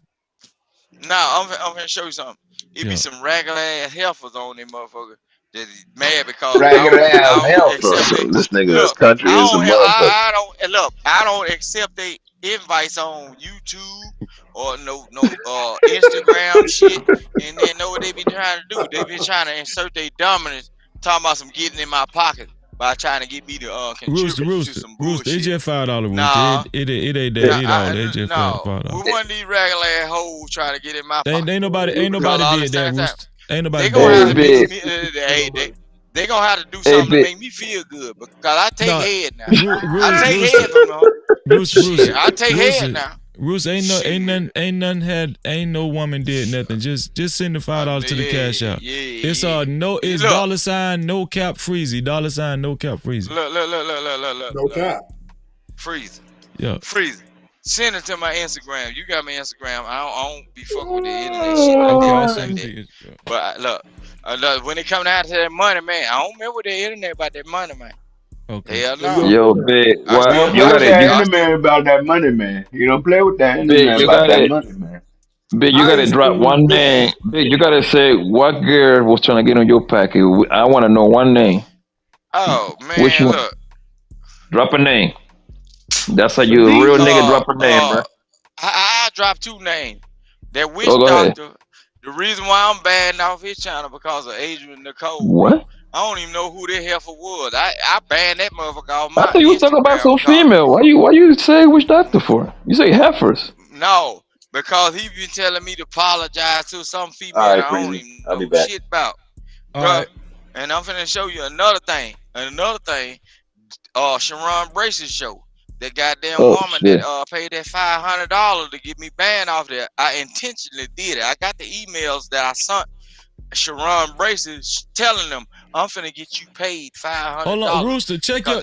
Now I'm gonna show you something. It be some ragged ass heifers on them motherfucker that is mad because Ragged ass I don't helper. accept it. This nigga Look, country is a motherfucker. I don't accept they invites on YouTube or no Instagram shit. And then know what they be trying to do? They be trying to insert their dominance, talking about some getting in my pocket by trying to get me to contribute to some bullshit. Rooster, it's just $5, Rooster. Nah. It ain't that $8. It's just $5. We want these regular ass hoes trying to get in my pocket. Ain't nobody did that, Rooster. Ain't nobody they gonna have to did that. They gonna have to do something to make me feel good because I take head now. I take head from them. Rooster, I take head now. Rooster, ain't no woman did nothing. Just send the $5 to the cash out. It's $$ no cap freezy. $, no cap freezy. Look. No cap. Freeze. Yeah. Freeze. Send it to my Instagram. You got my Instagram. I don't be fucking with the internet shit like that. But look, when it come down to that money, man, I don't remember the internet about that money, man. Okay. Hell no. Yo, big. You don't play with that internet about that money, man. You don't play with that internet about that money, man. Big, you gotta drop one name. Big, you gotta say what girl was trying to get on your packet. I want to know one name. Oh man, which one? Look. Drop a name. That's how you a real nigga drop a name, bro. I dropped 2 names. That witch go doctor. ahead. The reason why I'm banned off his channel because of Adrian Nicole. What? I don't even know who the heifer was. I banned that motherfucker off my I thought you was talking about some female. Why you say which doctor for? You say heifers. No, because he been telling me to apologize to some female All right, I don't even I'll be know back. shit about. All right. And I'm finna show you another thing. Sharon Brace's show. That goddamn woman that paid that $500 to get me banned off there. I intentionally did it. I got the emails that I sent Sharon Braces telling them I'm finna get you paid $500. Hold on, Rooster, check your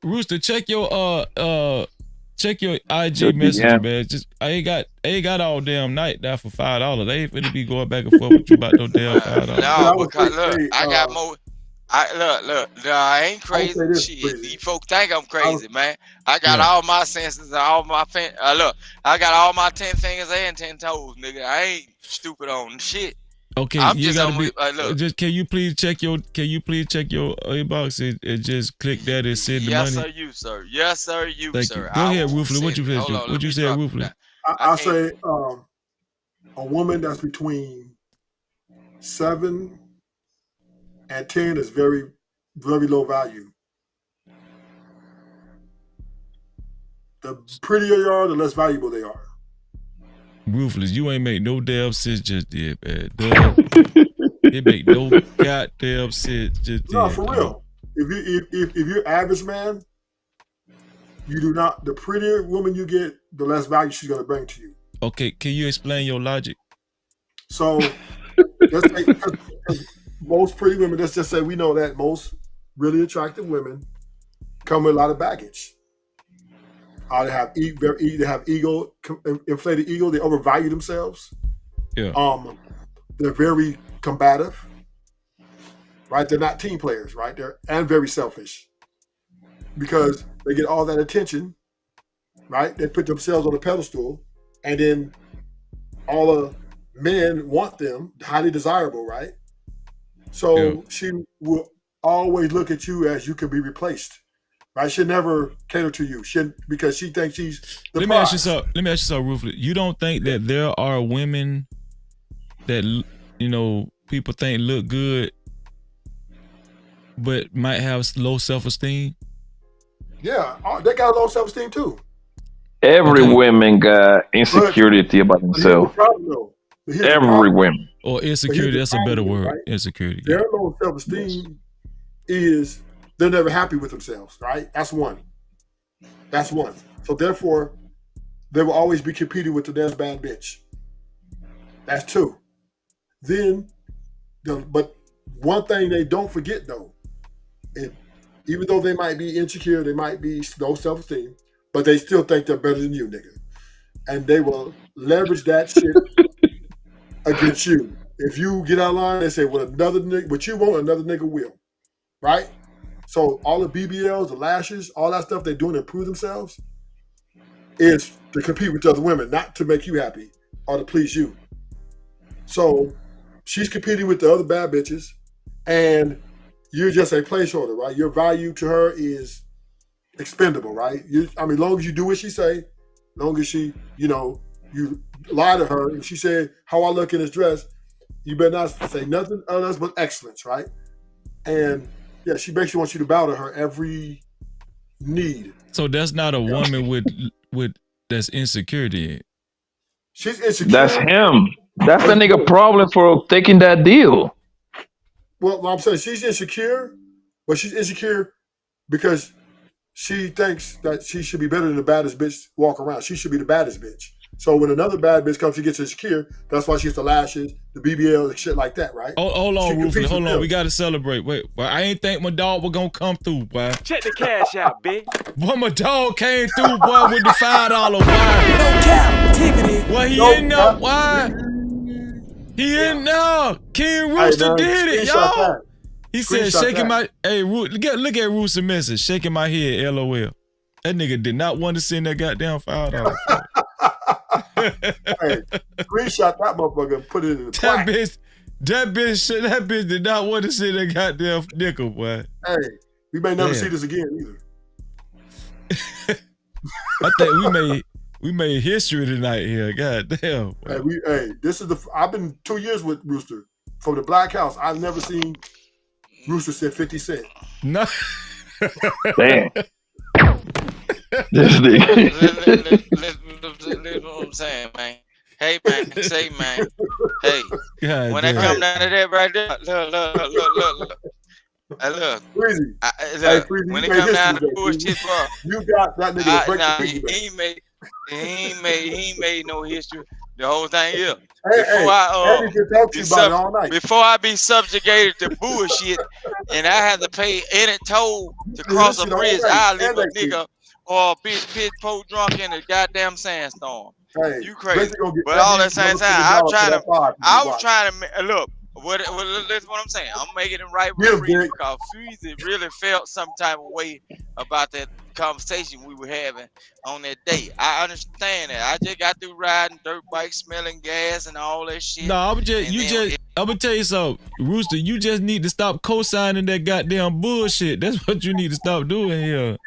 Rooster, check your IG message, man. Just I ain't got all damn night there for $5. They ain't finna be going back and forth with you about no damn $5. No, because look, I got more. I ain't crazy. Shit, these folks think I'm crazy, man. I got all my senses and all my look. I got all my 10 fingers and 10 toes, nigga. I ain't stupid on shit. Okay, I'm you just gotta on, be. Just can you please check your inbox and just click that and send the money? Yes, sir. You, Thank sir. You. Go ahead, Ruthless. What you said? What you said, Ruthless? I say a woman that's between 7 and 10 is very, very low value. The prettier you are, the less valuable they are. Ruthless, you ain't make no damn sense just did, man. It make no goddamn sense just did. No, for real. If you're average man, you do not. The prettier woman you get, the less value she's gonna bring to you. Okay, can you explain your logic? So let's say most pretty women. Let's just say we know that most really attractive women come with a lot of baggage. They have ego, inflated ego. They overvalue themselves. Yeah. They're very combative, right? They're not team players, right? And very selfish because they get all that attention, right? They put themselves on a pedestal, and then all the men want them, highly desirable, right? So she will always look at you as you can be replaced. Right, she'll never cater to you. Because she thinks she's the Let prize. me ask you something, Ruthless. You don't think that there are women that people think look good but might have low self-esteem. Yeah, they got low self-esteem too. Every woman got insecurity about Here's the themselves. problem, though. Every woman. Or insecurity, that's a better word. Right? Insecurity. Their low self-esteem is they're never happy with themselves, right? That's one. That's one. So therefore, they will always be competing with the next bad bitch. That's two. Then, but one thing they don't forget though, even though they might be insecure, they might be low self-esteem, but they still think they're better than you, nigga. And they will leverage that shit against you. If you get out of line, they say, well, another nigga, what you want, another nigga will. Right? So all the BBLs, the lashes, all that stuff they're doing to improve themselves is to compete with other women, not to make you happy or to please you. So she's competing with the other bad bitches, and you're just a placeholder, right? Your value to her is expendable, right? As long as you do what she say, long as she, you lie to her, and she said, how I look in this dress, you better not say nothing else but excellence, right? And yeah, she basically wants you to bow to her every need. So that's not a woman with that's insecurity. She's insecure. That's him. That's the nigga problem for taking that deal. Well, I'm saying she's insecure, but she's insecure because she thinks that she should be better than the baddest bitch walk around. She should be the baddest bitch. So when another bad bitch comes, she gets insecure. That's why she gets the lashes, the BBL, and shit like that, right? Hold on, Rufus. Hold on. We got to celebrate. Wait, well, I ain't think my dog was going to come through, boy. Check the cash out, bitch. Boy, my dog came through, boy, with the $5, boy. No Cap-tivity. Well, he in there, boy. He in there. King Rooster did it, y'all. He said, shaking my... Hey, look at Rooster message. Shaking my head, LOL. That nigga did not want to send that goddamn $5. Hey, screenshot that motherfucker and put it in the plaque. That bitch did not want to see that goddamn nickel, boy. Hey, we may never see this again either. I think we made history tonight here. God damn. Hey, this is I've been 2 years with Rooster from the Black House. I've never seen Rooster said 50 Cent. No. Damn. This nigga. Listen what I'm saying, man. Hey, man. Say, man. Hey. God when damn. I come down to that right there, look. Look. Freezy, when it come down to bullshit, bro. You got that nigga. He ain't made no history. The whole thing here. Before I be subjugated to bullshit and I have to pay any toll to cross a bridge, I'll leave a nigga or a bitch po drunk in a goddamn sandstorm. Hey, you crazy. But all at the same time, I was trying to look. That's what I'm saying. I'm making it right with Freezy because Freezy really felt some type of way about that conversation we were having on that day. I understand that. I just got through riding dirt bikes, smelling gas and all that shit. No, I'm gonna tell you something, Rooster. You just need to stop co-signing that goddamn bullshit. That's what you need to stop doing here.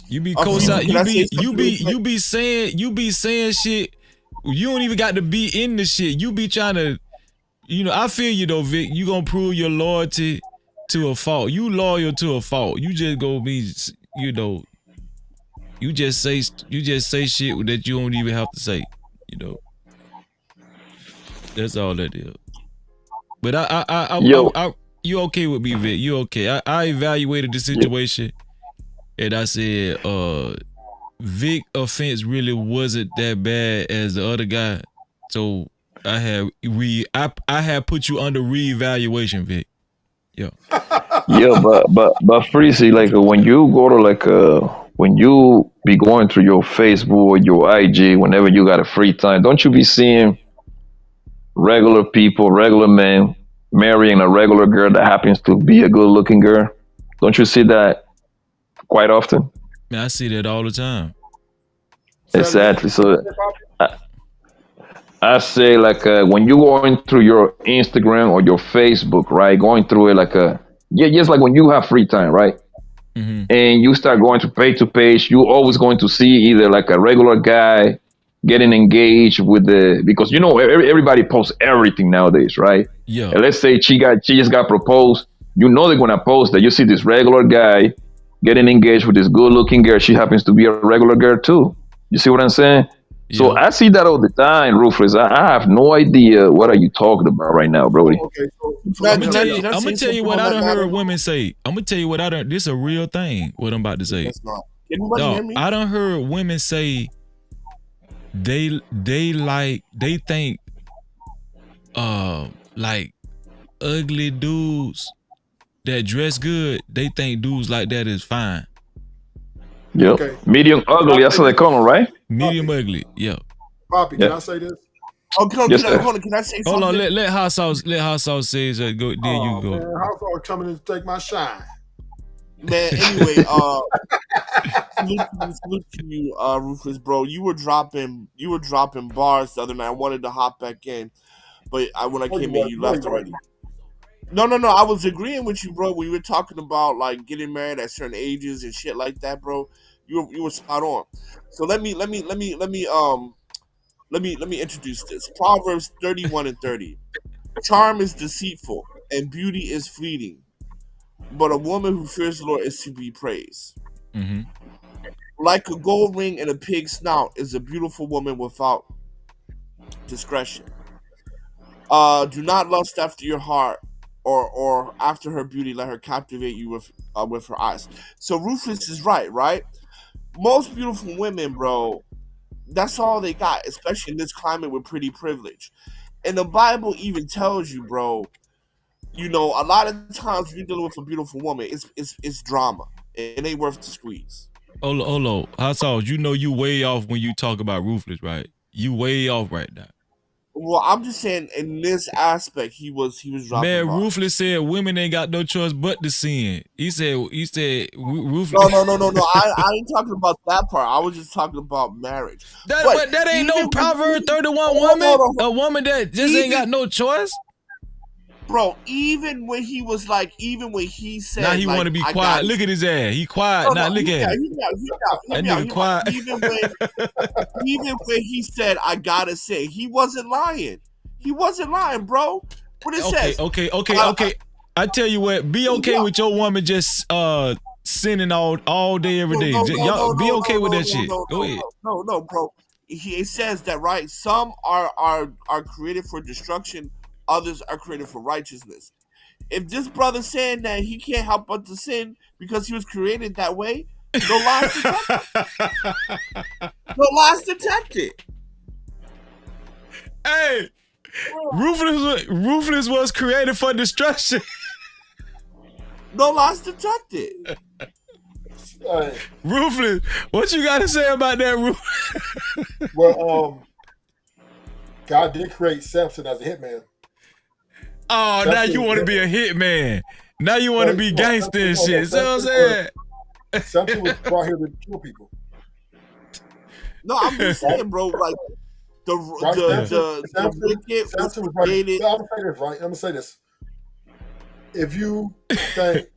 You be co-signing. You be saying shit. You don't even got to be in the shit. You be trying to. I feel you though, Vic. You gonna prove your loyalty to a fault. You loyal to a fault. You just go be, you just say shit that you don't even have to say. That's all that is. But you okay with me, Vic? You okay? I evaluated the situation, and I said, Vic offense really wasn't that bad as the other guy, so. I had put you under reevaluation, Vic. Yeah. Yeah, but Freezy, like when you go to when you be going through your Facebook, your IG, whenever you got a free time, don't you be seeing regular people, regular men marrying a regular girl that happens to be a good looking girl? Don't you see that quite often? Man, I see that all the time. Exactly. So I say when you're going through your Instagram or your Facebook, right? Going through it just like when you have free time, right? Mm-hmm. And you start going to page, you're always going to see either a regular guy getting engaged with because everybody posts everything nowadays, right? Yeah. And let's say she just got proposed, you know they're gonna post that. You see this regular guy getting engaged with this good-looking girl. She happens to be a regular girl too. You see what I'm saying? So I see that all the time, Rufus. I have no idea what are you talking about right now, Brody. Okay, So I'm gonna tell you what I done heard women say. I'm gonna tell you what I done. This is a real thing. What I'm about to say. That's not. Can anybody hear me? I done heard women say they think like ugly dudes that dress good. They think dudes like that is fine. Yep. Okay. Medium ugly. That's what they call them, right? Medium ugly. Yeah. Poppy, Yeah. can I say this? Oh, can Yes, I say something? Hold on. Let Hot Sauce say it. Go. Then you go. Man, how far coming in to take my shine? Man, anyway, salute to you, Rufus, bro. You were dropping bars the other night. I wanted to hop back in, but when I came in, you left already. No. I was agreeing with you, bro. We were talking about like getting married at certain ages and shit like that, bro. You were spot on. So let me introduce this. Proverbs 31:30. Charm is deceitful and beauty is fleeting, but a woman who fears the Lord is to be praised. Mm-hmm. Like a gold ring in a pig's snout is a beautiful woman without discretion. Do not lust after your heart or after her beauty. Let her captivate you with her eyes. So Rufus is right? Most beautiful women, bro, that's all they got, especially in this climate with pretty privilege. And the Bible even tells you, bro, you know, a lot of times when you're dealing with a beautiful woman, it's drama. It ain't worth the squeeze. Hold on. Hot Sauce, you know you way off when you talk about Ruthless, right? You way off right now. Well, I'm just saying in this aspect, he was dropping. Man, bars. Ruthless said women ain't got no choice but to sin. He said Ruthless. No. I ain't talking about that part. I was just talking about marriage. But that ain't no Proverb 31 woman. A woman that just ain't got no choice. Bro, even when he said, now he like, want to be quiet. Look at his ass. He quiet. Now look at him. That nigga quiet. Even when he said, "I gotta say," he wasn't lying. He wasn't lying, bro. What it says? Okay. I tell you what. Be okay with your woman just sinning all day every day. Be okay with that shit. Go ahead. No, bro. It says that, right? Some are created for destruction. Others are created for righteousness. If this brother's saying that he can't help but to sin because he was created that way, no lies detected. Hey, Ruthless was created for destruction. No lies detected. Ruthless, what you got to say about that, Ruthless? Well, God did create Samson as a hitman. Oh, now you want to be a hitman. Now you want to be gangster and shit. So I'm saying. Samson was brought here to kill people. No, I'm just saying, bro. Like the wicked was created. I'm gonna say this, right? I'm gonna say this. If you think,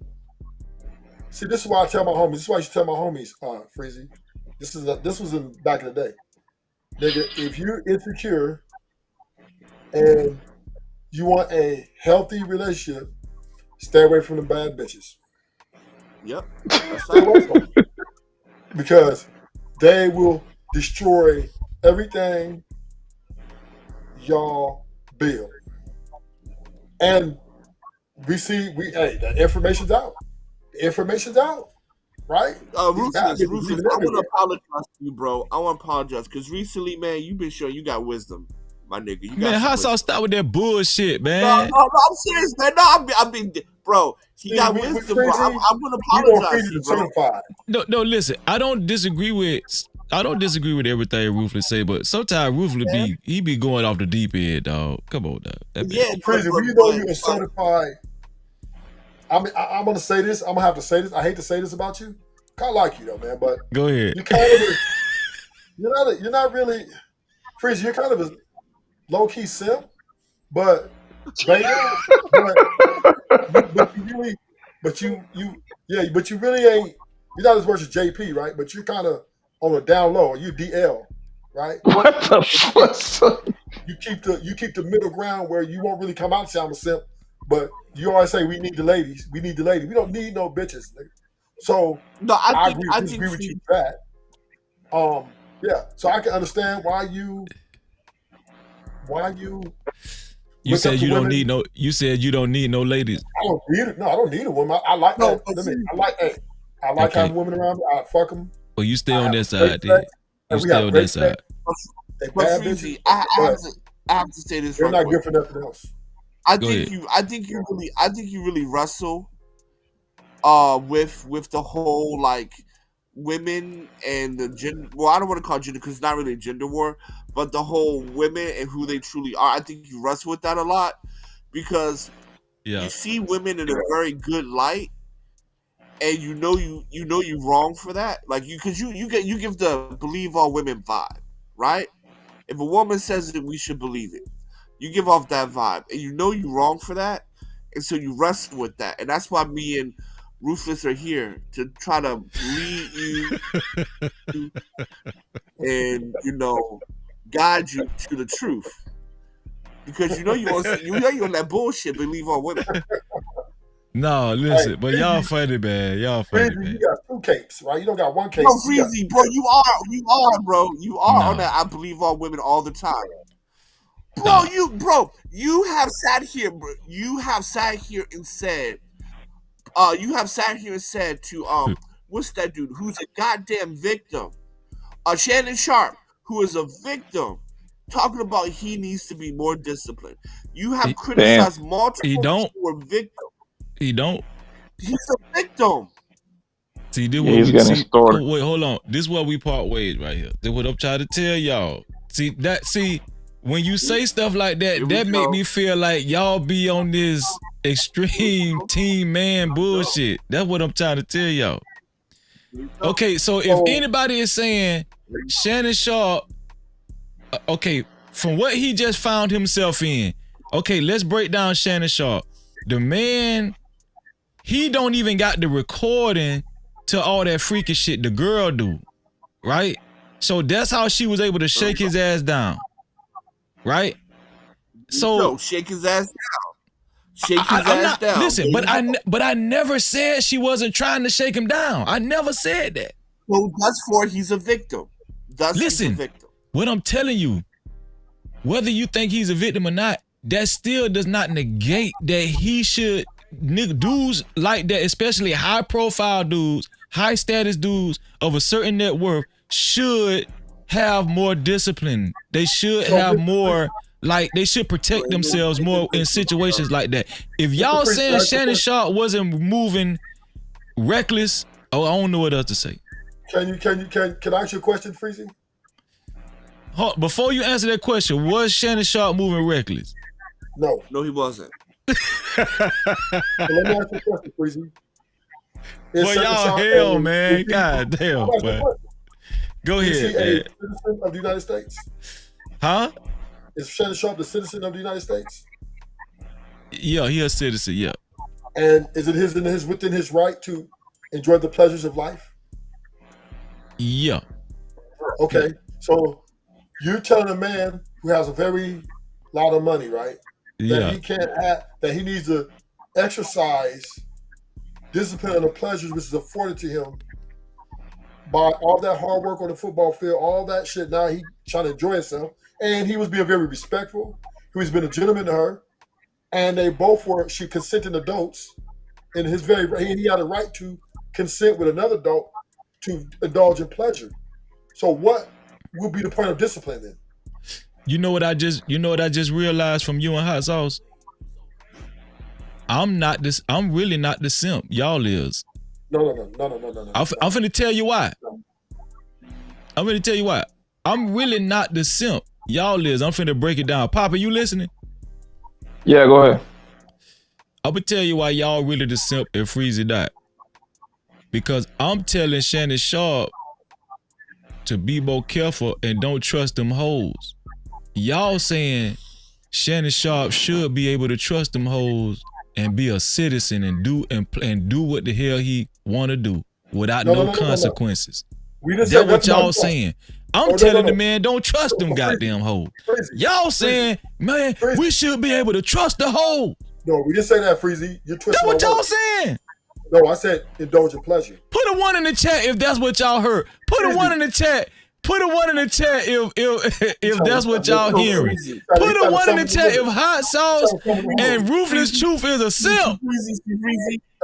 see, this is why I tell my homies. This is why I used to tell my homies, Freezy. This was in back in the day. Nigga, if you're insecure and you want a healthy relationship, stay away from the bad bitches. Yep. Stay away from them. Because they will destroy everything y'all build. And the information's out. The information's out. Right? Rufus, I want to apologize to you, bro. I want to apologize because recently, man, you've been showing you got wisdom. My nigga, man, how y'all stop with that bullshit, man? No, I'm serious, man. No, I mean, bro, he got wisdom, bro. I'm gonna apologize to you, bro. No, listen. I don't disagree with everything Ruthless say, but sometimes Ruthless be going off the deep end, dog. Come on, dog. Yeah, crazy. You know you're certified. I mean, I'm gonna say this. I'm gonna have to say this. I hate to say this about you. Kind of like you though, man. But go ahead. You kind of you're not really Freeze. You're kind of a low-key simp, but you really ain't. You're not as much as JP, right? But you're kind of on a down low. You DL, right? What the fuck? You keep the middle ground where you won't really come out and say I'm a simp, But you always say we need the ladies. We need the ladies. We don't need no bitches. Nigga. So no, I agree with you with that. Yeah. So I can understand why you You look said up to you don't women. need no. You said you don't need no ladies. I don't need it. No, I don't need a woman. I like that. I like Okay. having women around me. I fuck them. Well, you stay on that side then. You stay on that side. They But bad Freezy, bitches, I but have to say this. they're real not quick. good for nothing else. I Go think you really wrestle with the whole like women and the gender. Well, I don't want to call it gender because it's not really a gender war, but the whole women and who they truly are. I think you wrestle with that a lot because you see women in a very good light, and you know you wrong for that. Like you give the believe all women vibe, right? If a woman says it, we should believe it. You give off that vibe, and you know you're wrong for that, and so you wrestle with that, and that's why me and Ruthless are here to try to lead you and guide you to the truth, because you know you on that bullshit. Believe on women. No, listen, but y'all funny, man. Y'all funny, Freezy, man. you got two capes, right? You don't got one cape. No, Freezy, bro, you are, bro. You are No. on that. I believe all women all the time. Bro, you have sat here, bro. You have sat here and said, to what's that dude who's a goddamn victim? Shannon Sharp, who is a victim, talking about he needs to be more disciplined. You have criticized multiple people who are victims. He don't. He's a victim. See, this Yeah, he's getting started. Wait, hold on. This is where we part ways right here. This is what I'm trying to tell y'all. See, when you say stuff like that, that make me feel like y'all be on this extreme team man bullshit. That's what I'm trying to tell y'all. Okay, so if anybody is saying Shannon Sharp, okay, from what he just found himself in, okay, let's break down Shannon Sharp. The man, he don't even got the recording to all that freaky shit the girl do, right? So that's how she was able to shake his ass down, right? So shake his ass down. Shake his ass down. Listen, but I never said she wasn't trying to shake him down. I never said that. Well, that's for he's a victim. Listen, he's a victim. What I'm telling you, whether you think he's a victim or not, that still does not negate that he should, dudes like that, especially high profile dudes, high status dudes of a certain net worth, should have more discipline. They should have more, like, they should protect themselves more in situations like that. If y'all saying Shannon Sharp wasn't moving reckless, I don't know what else to say. Can I ask you a question, Freezy? Before you answer that question, was Shannon Sharp moving reckless? No, he wasn't. So let me ask you a question, Freezy. Well, y'all hell, man. God damn, man. Go ahead. Is he a citizen of the United States? Huh? Is Shannon Sharp a citizen of the United States? Yeah, he a citizen, yeah. And is it within his right to enjoy the pleasures of life? Yeah. Okay, so you're telling a man who has a very lot of money, right? Yeah. That he needs to exercise discipline and the pleasures which is afforded to him by all that hard work on the football field, all that shit. Now he trying to enjoy himself, and he was being very respectful. He was being a gentleman to her, and they both were consenting adults. And he had a right to consent with another adult to indulge in pleasure. So what will be the point of discipline then? You know what I just realized from you and Hot Sauce? I'm really not the simp. Y'all is. No. I'm finna tell you why. I'm finna tell you why. I'm really not the simp. Y'all is. I'm finna break it down. Papa, you listening? Yeah, go ahead. I'm gonna tell you why y'all really the simp and Freezy died. Because I'm telling Shannon Sharp to be more careful and don't trust them hoes. Y'all saying Shannon Sharp should be able to trust them hoes and be a citizen and do what the hell he want to do without no consequences. That's what y'all saying. I'm telling the man, don't trust them goddamn hoes. Y'all saying, man, we should be able to trust the hoes. No, we didn't say that, Freezy. You're That's twisting what my y'all words. saying. No, I said indulge in pleasure. Put a 1 in the chat if that's what y'all heard. Put a 1 in the chat. Put a 1 in the chat if that's what y'all hearing. Put a 1 in the chat if hot sauce and ruthless truth is a simp.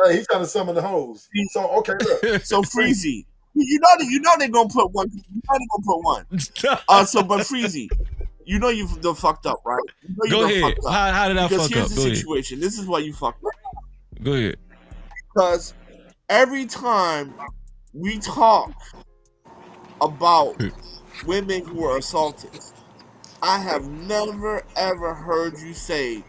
Hey, he's trying to summon the hoes. So okay, look. So Freezy, you know they're gonna put one. You know they're gonna put one. But Freezy, you know you done fucked up, right? You know Go ahead. Fucked up. How did I because fuck up? Here's Go the situation. This is why you fucked up. Go ahead. Because every time we talk about women who are assaulted, I have never ever heard you say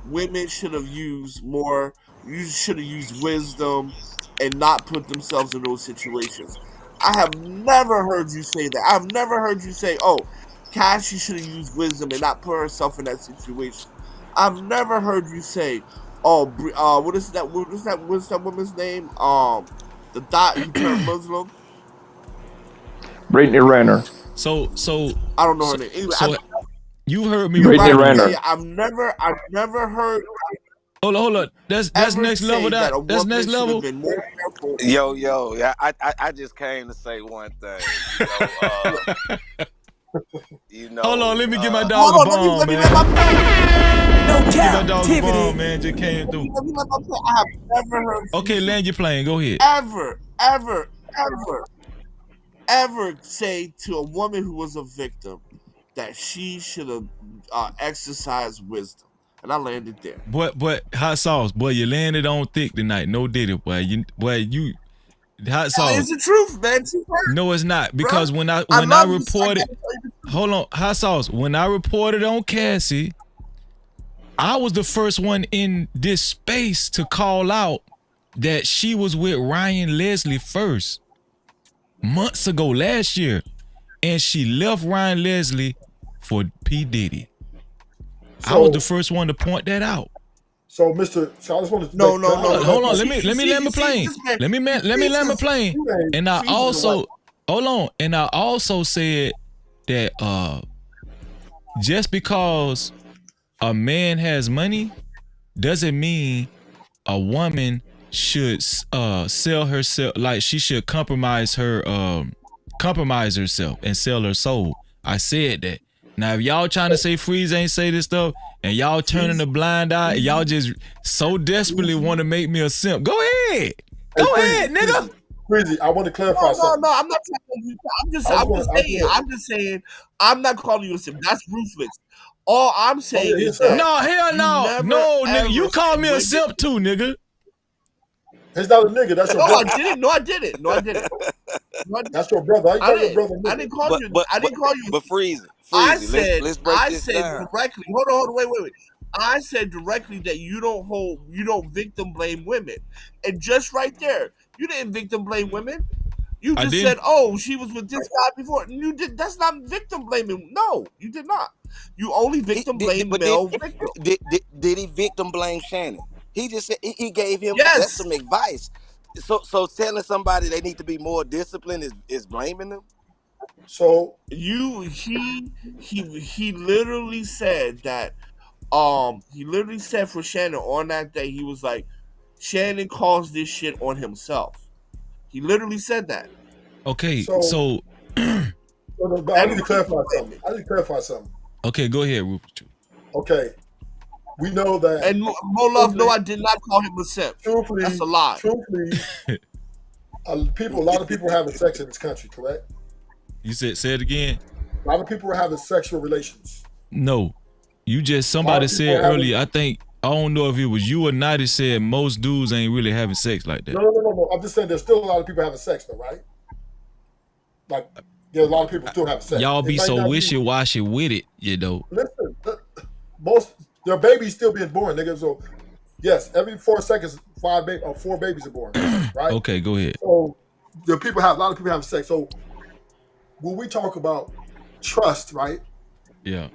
women should have used more. You should have used wisdom and not put themselves in those situations. I have never heard you say that. I've never heard you say, "Oh, Kash should have used wisdom and not put herself in that situation." I've never heard you say, "Oh, what is that? What's that woman's name? The dot who turned Muslim." Brittany Renner. So I don't know her name. Anyway, you heard me. Brittany Renner. I've never heard. Hold on. That's next level. That's next level. Yo, I just came to say one thing. You know, hold on, let me get my dog a bomb, man. No Cap-tivity, man. Just came through. I have never heard. Okay, land your plane. Go ahead. Ever say to a woman who was a victim that she should have exercised wisdom, and I landed there. But hot sauce, boy, you landed on thick tonight. No did it, boy. You hot sauce. It's the truth, man. No, it's not, because when I reported, hold on, hot sauce. When I reported on Cassie, I was the first one in this space to call out that she was with Ryan Leslie first, months ago, last year, and she left Ryan Leslie for P. Diddy. I was the first one to point that out. So, Mr. So I just want to no. Hold on. Let me land my plane. Let me land my plane. And I also hold on. And I also said that just because a man has money doesn't mean a woman should sell herself, like she should compromise herself and sell her soul. I said that. Now, if y'all trying to say Freeze ain't say this stuff and y'all turning a blind eye, y'all just so desperately want to make me a simp, go ahead. Go ahead, nigga. Freezy, I want to clarify something. No, I'm not trying to. I'm just saying. I'm not calling you a simp. That's ruthless. All I'm saying is that. No, hell no. No, nigga. You call me a simp too, nigga. It's not a nigga. That's your brother. I didn't. That's your brother. I didn't call you. But Freezy. I said. Let's break this down. Directly. Hold on. Wait. I said directly that you don't victim blame women, and just right there, you didn't victim blame women. You just said, "Oh, she was with this guy before." You did. That's not victim blaming. No, you did not. You only victim blame male victims. Did he victim blame Shannon? He just said he gave him some advice. So telling somebody they need to be more disciplined is blaming them. So he literally said that. He literally said for Shannon on that day, he was like, Shannon caused this shit on himself. He literally said that. Okay, so I need to clarify something. Okay, go ahead, Rupert. Okay. We know that. And Mo Love, no, I did not call him a simp. Truthfully, that's a lie. Truthfully, a lot of people having sex in this country, correct? You say it again? A lot of people are having sexual relations. No. You just, somebody said earlier, I don't know if it was you or not, it said most dudes ain't really having sex like that. No. I'm just saying there's still a lot of people having sex though, right? Like, there's a lot of people still having sex. Y'all be so wishy-washy with it, you know. Listen, their babies still being born, nigga. So, yes, every 4 seconds, 4 babies are born, right? Okay, go ahead. So, a lot of people having sex. So, when we talk about trust, right? Yeah.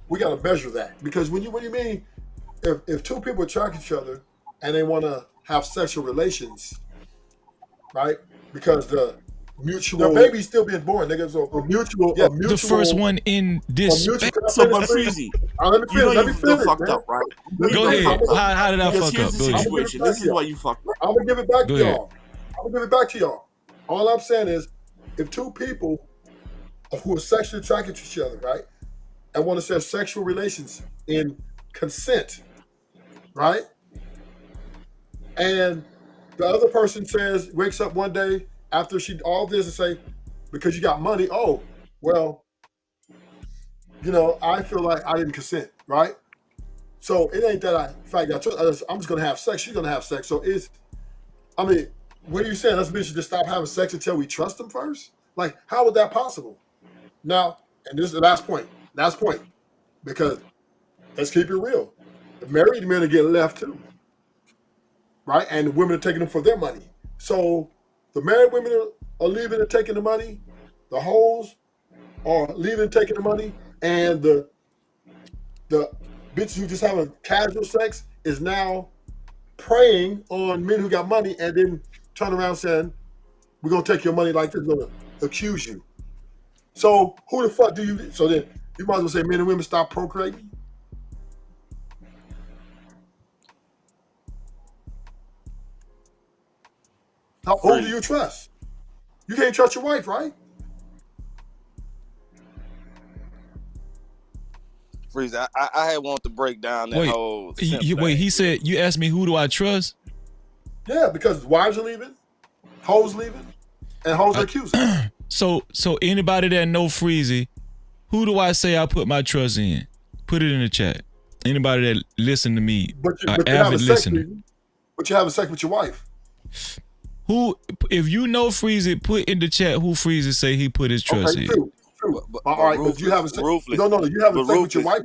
We got to measure that, because what do you mean if two people attract each other and they want to have sexual relations, right? Because their baby's still being born, nigga. So the first one in this. So, but Freezy, Let me You know finish, you fucked man. up, right? Go ahead. How did I Because fuck here's up? the Go ahead. situation. This is why you fucked up. I'm gonna give it back Go to ahead. y'all. I'm gonna give it back to y'all. All I'm saying is, if two people who are sexually attracted to each other, right, and want to have sexual relations in consent, right, and the other person wakes up one day after all this and say, because you got money, oh, well, I feel like I didn't consent, right? So it ain't that I'm just gonna have sex. She's gonna have sex. So what are you saying? Let's bitch just stop having sex until we trust them first? Like, how would that possible? Now, and this is the last point. Because let's keep it real. The married men are getting left too, right? And the women are taking them for their money. So the married women are leaving and taking the money. The hoes are leaving and taking the money, and the bitches who just having casual sex is now preying on men who got money, and then turn around saying, "We're gonna take your money like this. We're gonna accuse you." So who the fuck do you? So then you might as well say men and women stop procreating. Who do you trust? You can't trust your wife, right? Freeze, I had wanted to break down that whole. Wait. He said you asked me who do I trust? Yeah, because wives are leaving, hoes leaving, and hoes are accusing. So anybody that know Freezy, who do I say I put my trust in? Put it in the chat. Anybody that listen to me, avid listener. But you're having sex with your wife. Who, if you know Freezy, put in the chat who Freezy say he put his trust in. True. All right, but you have a sex. No, you have a sex with your wife.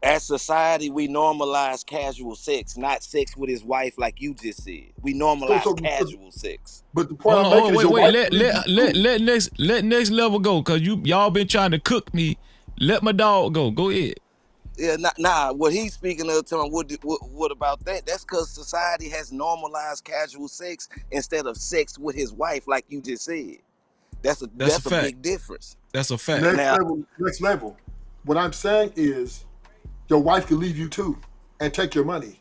As society, we normalize casual sex, not sex with his wife, like you just said. We normalize casual sex. But the point I'm making is let next level go, cause y'all been trying to cook me. Let my dog go. Go ahead. Yeah, what he's speaking of, telling what about that? That's because society has normalized casual sex instead of sex with his wife, like you just said. That's a big difference. That's a fact. Next level. What I'm saying is, your wife could leave you too and take your money.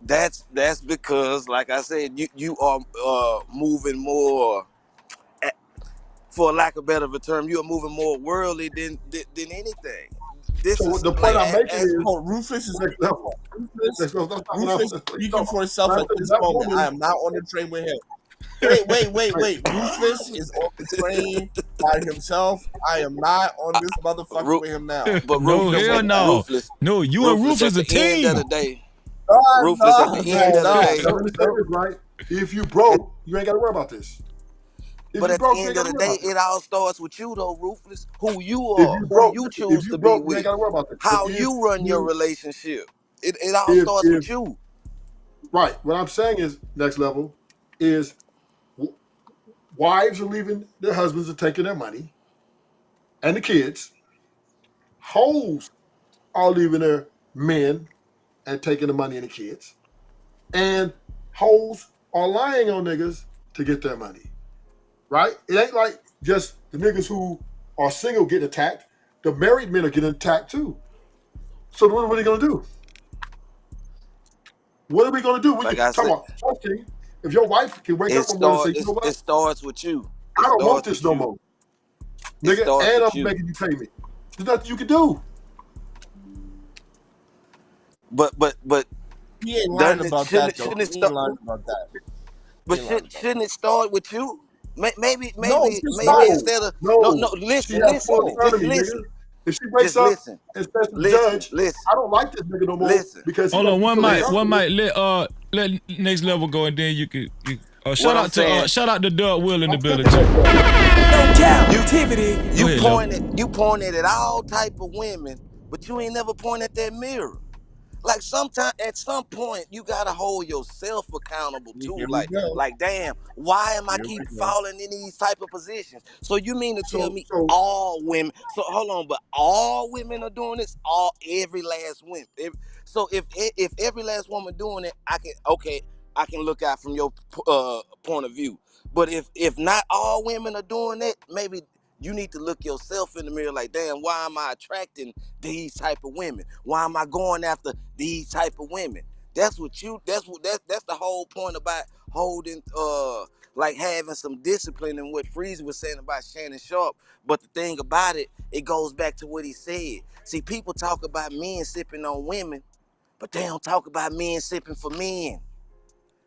That's because, like I said, you are moving more, for lack of better of a term, you are moving more worldly than anything. The point I'm making is, Rufus is next level. Rufus speaking for himself at this moment. I am not on the train with him. Wait. Rufus is on the train by himself. I am not on this motherfucker with him now. But no, hell no. Rufus, no, you and Rufus a team. At the end of the day, Rufus, at the end of the day, let me say this, right? If you broke, you ain't got to worry about this. But at the end of the day, it all starts with you, though, Rufus. Who you are, who you choose to be with, how you run your relationship. It all starts with you. Right. What I'm saying is, next level, is wives are leaving their husbands and taking their money and the kids. Hoes are leaving their men and taking the money and the kids. And hoes are lying on niggas to get their money. Right? It ain't like just the niggas who are single getting attacked. The married men are getting attacked too. So what are they going to do? What are we going to do? If your wife can wake up one morning and say, you know what? It starts with you. I don't want this no more. Nigga, and I'm making you pay me. There's nothing you can do. But he ain't lying about that, though. He ain't lying about that. But shouldn't it start with you? Maybe instead of listen. If she wakes up and says to the judge, I don't like this nigga no more because hold on, one mic, let next level go, and then you could shout out to Doug Will in the building too. No Cap-tivity. You pointed at all type of women, but you ain't never pointed at that mirror. Like at some point, you gotta hold yourself accountable too. Like, damn, why am I keep falling in these type of positions? So you mean to tell me all women? So hold on, but all women are doing this? Every last woman. So if every last woman doing it, I can look out from your point of view. But if not all women are doing it, maybe You need to look yourself in the mirror like, damn, why am I attracting these type of women? Why am I going after these type of women? That's the whole point about holding like having some discipline and what Freezy was saying about Shannon Sharp. But the thing about it, it goes back to what he said. See, people talk about men sipping on women, but they don't talk about men sipping for men.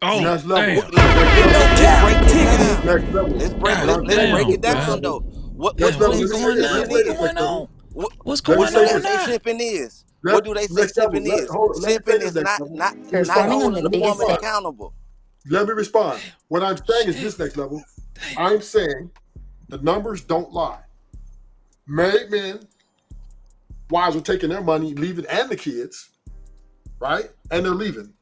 Oh, let's damn. break it down. Next level. Let's break it down though. What do they say sipping is? What's What going do on they say now? sipping is? What do they say sipping is? Sipping is not holding the woman accountable. Let me respond. What I'm saying is this, next level. I'm saying the numbers don't lie. Married men, wives are taking their money, leaving, and the kids, right? And they're leaving.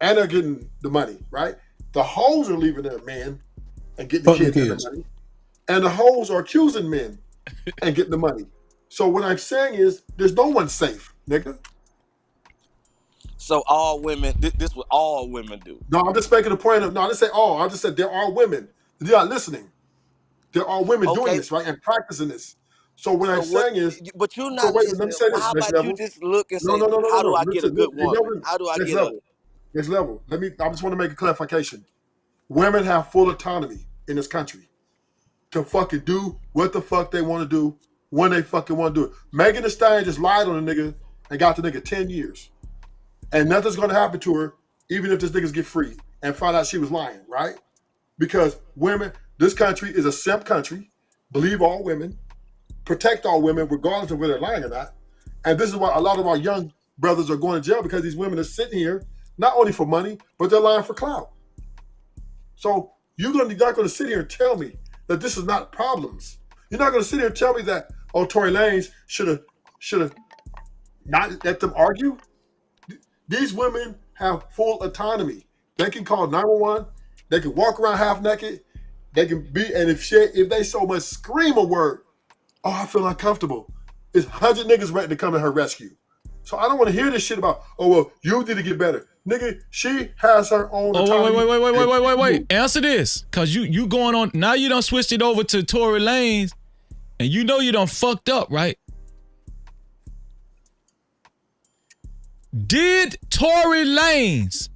And they're getting the money, right? The hoes are leaving their men and getting the kids and the money. And the hoes are accusing men and getting the money. So what I'm saying is there's no one safe, nigga. So all women, this what all women do. No, I'm just making a point of, no, I didn't say all. I just said there are women. You're not listening. There are women doing this, right? And practicing this. So what I'm saying is, but you're not listening. Let me say this. How Next about level. you just look and say, No. how do I get a Listen, good woman? How do I next get level. Next level. I just want to make a clarification. Women have full autonomy in this country to fucking do what the fuck they want to do when they fucking want to do it. Megan Thee Stallion just lied on a nigga and got the nigga 10 years. And nothing's going to happen to her, even if this niggas get free and find out she was lying, right? Because women, this country is a simp country. Believe all women. Protect all women, regardless of whether they're lying or not. And this is why a lot of our young brothers are going to jail, because these women are sitting here, not only for money, but they're lying for clout. So you're not going to sit here and tell me that this is not problems. You're not going to sit here and tell me that, oh, Tory Lanez should have not let them argue. These women have full autonomy. They can call 911. They can walk around half naked. They can be, and if they so much scream a word, oh, I feel uncomfortable, it's 100 niggas ready to come to her rescue. So I don't want to hear this shit about, oh, well, you need to get better. Nigga, she has her own autonomy. Wait. Answer this. Cause you going on, now you done switched it over to Tory Lanez, and you know you done fucked up, right? Did Tory Lanez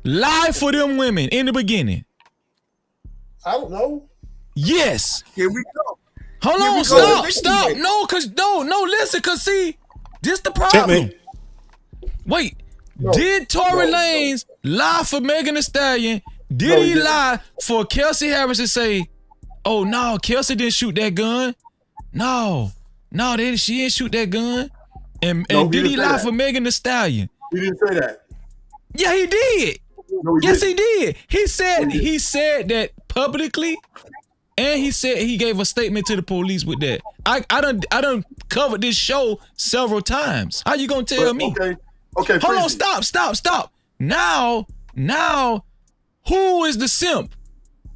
lie for them women in the beginning? I don't know. Yes. Here we go. Hold on, stop. No, listen, cause see, this the problem. Wait, did Tory Lanez lie for Megan Thee Stallion? Did he lie for Kelsey Harris to say, oh no, Kelsey didn't shoot that gun? No, she didn't shoot that gun. And did he lie for Megan Thee Stallion? He didn't say that. Yeah, he did. No, yes, he did. He said that publicly, and he said he gave a statement to the police with that. I done covered this show several times. How you gonna tell me? Okay. Hold on, stop. Now, who is the simp?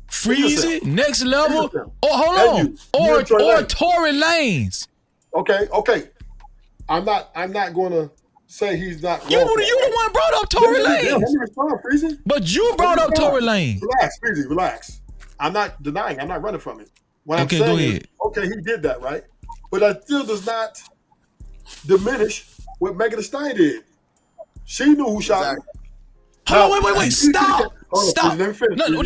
Freezy, Next Level, or hold on, or Tory Lanez? Okay. I'm not gonna say he's not wrong. You the one brought up Tory Lanez. Let me respond, Freezy. But you brought up Tory Lanez. Relax, Freezy, relax. I'm not denying. I'm not running from it. What I'm saying go ahead. Is, he did that, right? But that still does not diminish what Megan Thee Stallion did. She knew who shot me. Hold on, wait. Stop. Let me finish. No.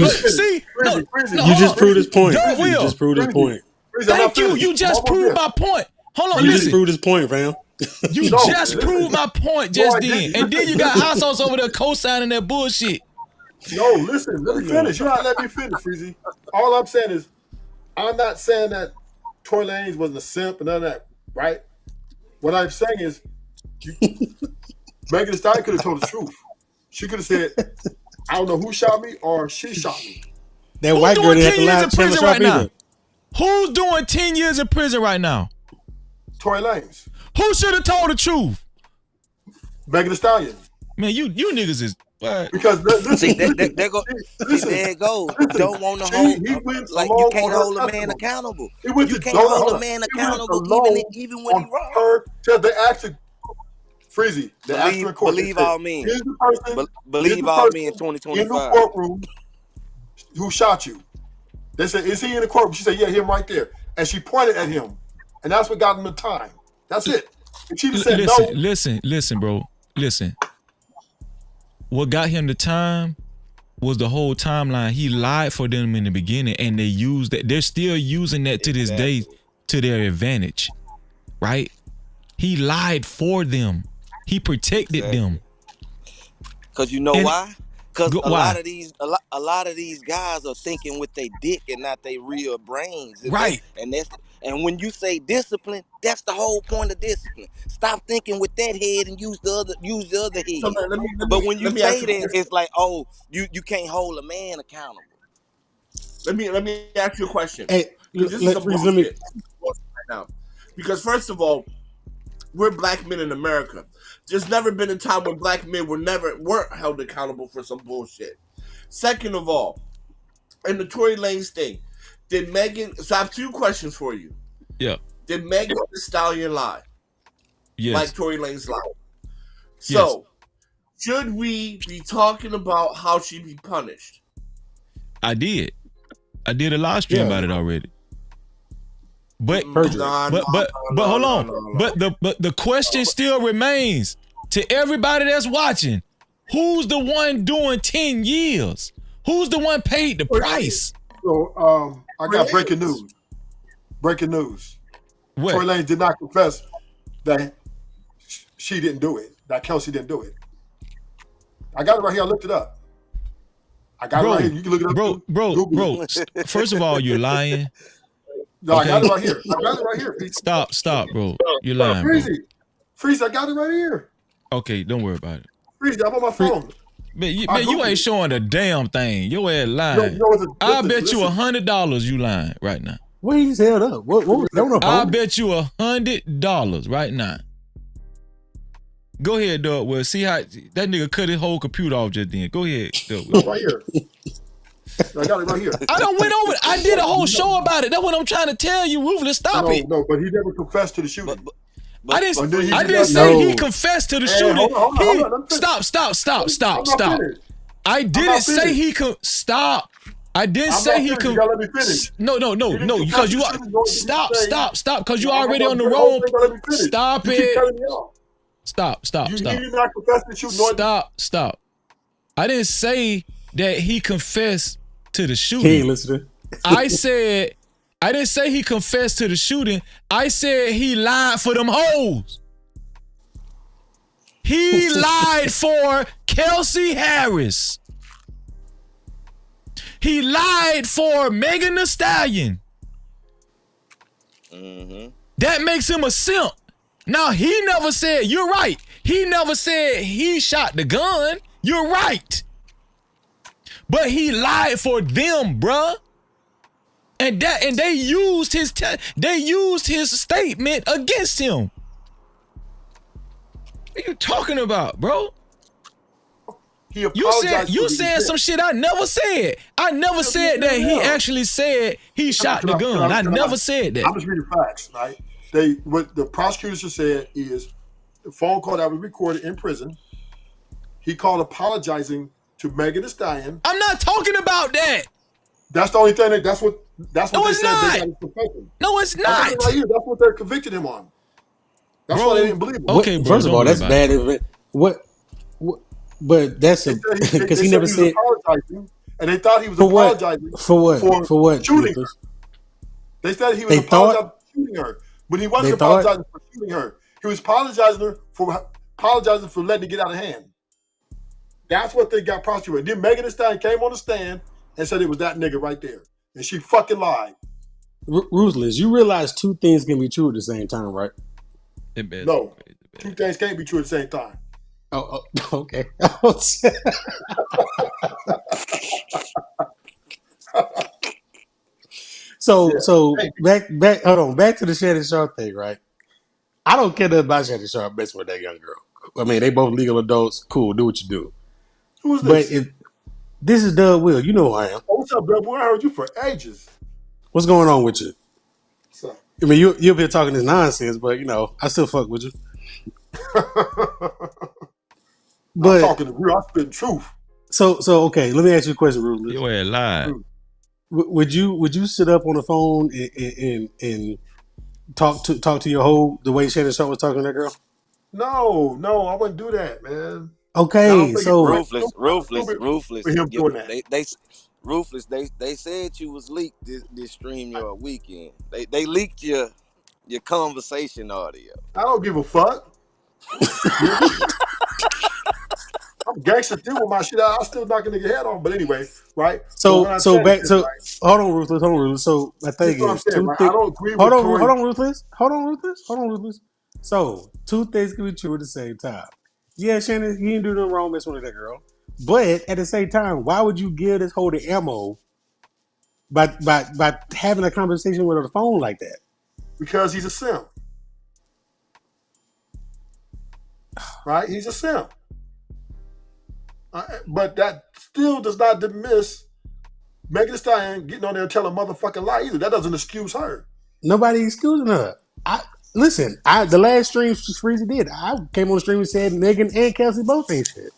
See? You just proved his point. You just proved his point. Thank you. You just proved my point. Hold on, you just proved his point, fam. You just proved my point just then. And then you got hot sauce over there co-signing that bullshit. No, listen, let me finish. You gotta let me finish, Freezy. All I'm saying is, I'm not saying that Tory Lanez wasn't a simp and none of that, right? What I'm saying is, Megan Thee Stallion could have told the truth. She could have said, I don't know who shot me or she shot me. That white girl didn't have to lie to Chandler Sharp either. Who's doing 10 years in prison right now? Tory Lanez. Who should have told the truth? Megan Thee Stallion. Man, you niggas is because listen, there it goes. Don't want to hold like you can't hold a man accountable. You can't hold a man accountable even when he's wrong. Her till they actually Freezy. They asked her in court. Believe all men. Believe all men. 2025. In the courtroom, who shot you? They said, "Is he in the courtroom?" She said, "Yeah, him right there." and she pointed at him, and that's what got him the time. That's it. If she just said listen, bro. Listen. What got him the time was the whole timeline. He lied for them in the beginning, and they used that. They're still using that to this day to their advantage, right? He lied for them. He protected them. Cause you know why? Cause a lot of these guys are thinking with their dick and not their real brains. Right. And when you say discipline, that's the whole point of discipline. Stop thinking with that head and use the other head. So but when you say that, it's like, oh, you can't hold a man accountable. Let me ask you a question. Hey, this is some bullshit right now. Because first of all, we're black men in America. There's never been a time when black men weren't held accountable for some bullshit. Second of all, in the Tory Lanez thing, did Megan? So I have two questions for you. Yeah. Did Megan Thee Stallion lie? Yes. Like Tory Lanez lied. So should we be talking about how she be punished? I did a live stream about it already. But hold on. But the question still remains to everybody that's watching: who's the one doing 10 years? Who's the one paid the price? So I got breaking news. Breaking news. What? Tory Lanez did not confess that she didn't do it. That Kelsey didn't do it. I got it right here. I looked it up. I got it right here. You can look it up. Bro. First of all, you're lying. No, okay. I got it right here. I got it right here. Pete. Stop, bro. You're lying. Freeze, I got it right here. Okay, don't worry about it. Freeze, I'm on my phone. Man, you ain't showing a damn thing. Your ass lying. I bet you $100 you lying right now. What he's held up? What I bet you $100 right now. Go ahead, Doug. Well, see how that nigga cut his whole computer off just then. Go ahead, Doug. Right here. I got it right here. I done went over it. I did a whole show about it. That's what I'm trying to tell you, Ruthless. Stop it. No, but he never confessed to the shooting. I didn't say he confessed to the shooting. Hold on. Stop. I didn't say he could stop. I didn't say he could. No. Because you are stop. Because you already on the wrong. Stop it. Stop. You did not confess to shooting. Stop. I didn't say that he confessed to the shooting. He ain't listening. I didn't say he confessed to the shooting. I said he lied for them hoes. He lied for Kelsey Harris. He lied for Megan Thee Stallion. Mm-hmm. That makes him a simp. Now, he never said, you're right. He never said he shot the gun. You're right. But he lied for them, bruh. And they used his statement against him. What are you talking about, bro? You saying some shit I never said. I never said that he actually said he shot the gun. I never said that. I'm just reading facts, right? What the prosecutors have said is the phone call that was recorded in prison. He called apologizing to Megan Thee Stallion. I'm not talking about that. That's the only thing. That's what they said. They got his confession. No, it's not. Right here. That's what they're convicted him on. That's why they didn't believe him. Okay, bro, first of all, that's bad. What? But that's because he never said. And they thought he was apologizing for what? For what? Shooting her. They said he was apologizing for shooting her, but he wasn't apologizing for shooting her. He was apologizing for letting it get out of hand. That's what they got prosecuted. Then Megan Thee Stallion came on the stand and said it was that nigga right there, and she fucking lied. Ruthless, you realize two things can be true at the same time, right? No, two things can't be true at the same time. Oh okay. So back. Hold on. Back to the Shannon Sharp thing, right? I don't care nothing about Shannon Sharp messing with that young girl. I mean, they both legal adults. Cool, do what you do. Who's this? But this is Doug Will. You know who I am. Oh, what's up, bro? Boy, I heard you for ages. What's going on with you? What's up? I mean, you've been talking this nonsense, but I still fuck with you. But I'm talking the real. I spit truth. So okay. Let me ask you a question, Ruthless. You ain't lying. would you sit up on the phone and talk to your hoe the way Shannon Sharp was talking to that girl? No, I wouldn't do that, man. Okay, so Ruthless. For him doing that. They said you was leaked this stream your weekend. They leaked your conversation audio. I don't give a fuck. I'm gangster still with my shit. I'm still knocking nigga head off. But anyway, right? hold on, Ruthless. So my thing is, right? I don't agree hold with on, Ruthless. So 2 things can be true at the same time. Yeah, Shannon, he didn't do nothing wrong messing with that girl. But at the same time, why would you give this whole the ammo by having a conversation with her on the phone like that? Because he's a simp. Right? He's a simp. But that still does not dismiss Megan Thee Stallion getting on there and telling a motherfucking lie either. That doesn't excuse her. Nobody excusing her. The last stream Freezy did. I came on the stream and said Megan and Kelsey both ain't shit.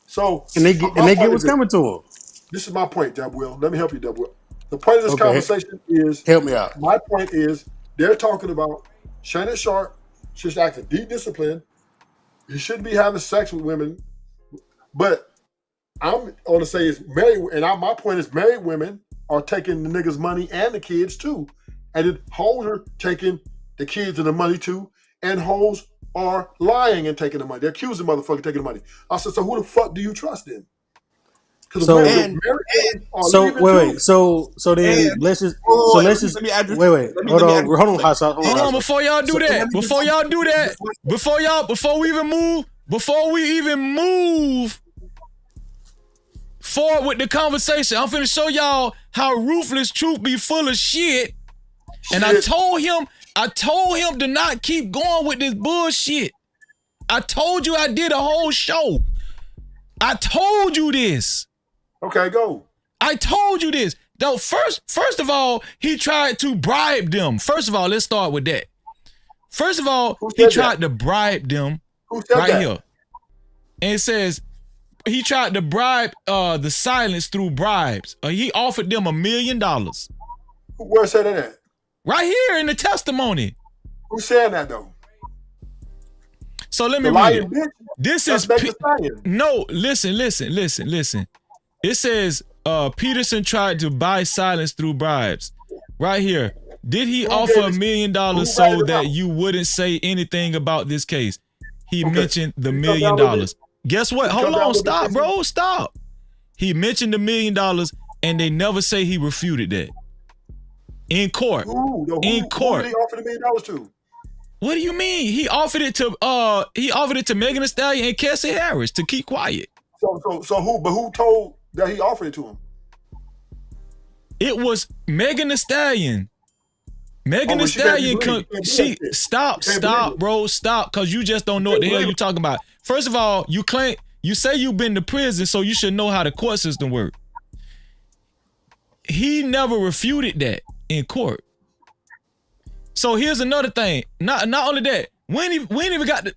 So and they get what's coming to them. This is my point, Dub Will. Let me help you, Dub Will. The point of this conversation is help me out. My point is they're talking about Shannon Sharp should act in deep discipline. He shouldn't be having sex with women. But I'm going to say is married, and my point is married women are taking the niggas' money and the kids too. And then hoes are taking the kids and the money too. And hoes are lying and taking the money. They're accusing motherfuckers taking the money. I said, so who the fuck do you trust then? So then let's just hold on, hot sauce. Hold on, before we even move forward with the conversation, I'm finna show y'all how Ruthless Truth be full of shit. And I told him to not keep going with this bullshit. I told you I did a whole show. I told you this. Okay, go. I told you this. Though first of all, he tried to bribe them. First of all, let's start with that. First of all, he tried to bribe them right here. And it says he tried to bribe the silence through bribes. He offered them $1 million. Where said that at? Right here in the testimony. Who's saying that though? So let me read it. Bitch? This is no. Listen. It says Peterson tried to buy silence through bribes. Right here. Did he offer $1 million so that you wouldn't say anything about this case? He mentioned the $1 million. Guess what? Hold on. Stop, bro. Stop. He mentioned the $1 million and they never say he refuted that. In court. Who did he offer the $1 million to? What do you mean? He offered it to Megan Thee Stallion and Cassie Harris to keep quiet. So who told that he offered it to him? It was Megan Thee Stallion. Megan Thee Stallion, stop, bro, stop, because you just don't know what the hell you're talking about. First of all, you say you've been to prison, so you should know how the court system works. He never refuted that in court. So here's another thing. Not only that, we ain't even got to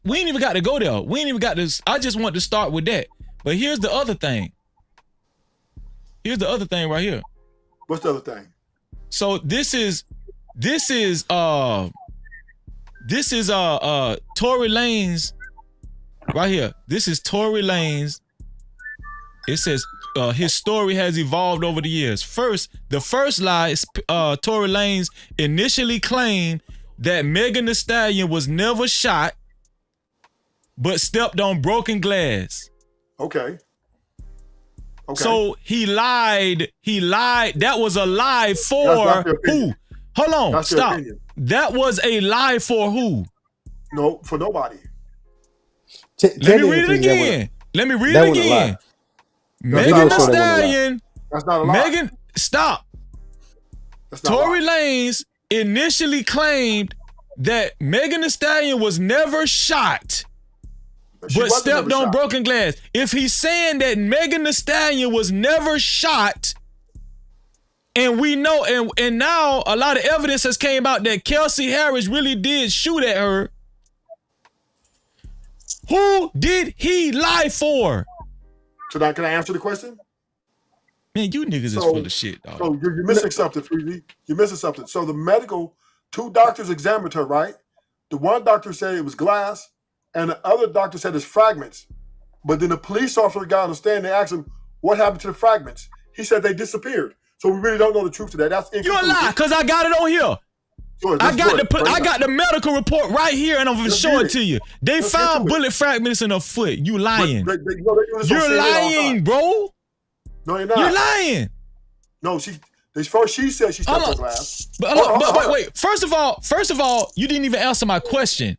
go there. We ain't even got to. I just want to start with that. But here's the other thing. Here's the other thing right here. What's the other thing? So this is Tory Lanez right here. This is Tory Lanez. It says his story has evolved over the years. The first lie is Tory Lanez initially claimed that Megan Thee Stallion was never shot, but stepped on broken glass. Okay. So he lied. That was a lie for who? Hold on. That's stop. That was a lie for who? No, for nobody. Let me read it again. Megan Thee Stallion. That's not a lie. Megan, stop. Tory Lanez initially claimed that Megan Thee Stallion was never shot, but stepped on broken glass. If he's saying that Megan Thee Stallion was never shot, and we know, and now a lot of evidence has came out that Kelsey Harris really did shoot at her, who did he lie for? So now, can I answer the question? Man, you niggas is full of shit, dog. So you're missing something, Freezy. You're missing something. So the two doctors examined her, right? The one doctor said it was glass, and the other doctor said it's fragments. But then the police officer got on the stand. They asked him, what happened to the fragments? He said they disappeared. So we really don't know the truth of that. That's you're a lie, because I got it on here. I got the medical report right here, and I'm gonna show it to you. They found bullet fragments in her foot. You lying? You're lying, bro. No, you're not. You're lying. No, she said she stepped on glass. But wait. First of all, you didn't even answer my question.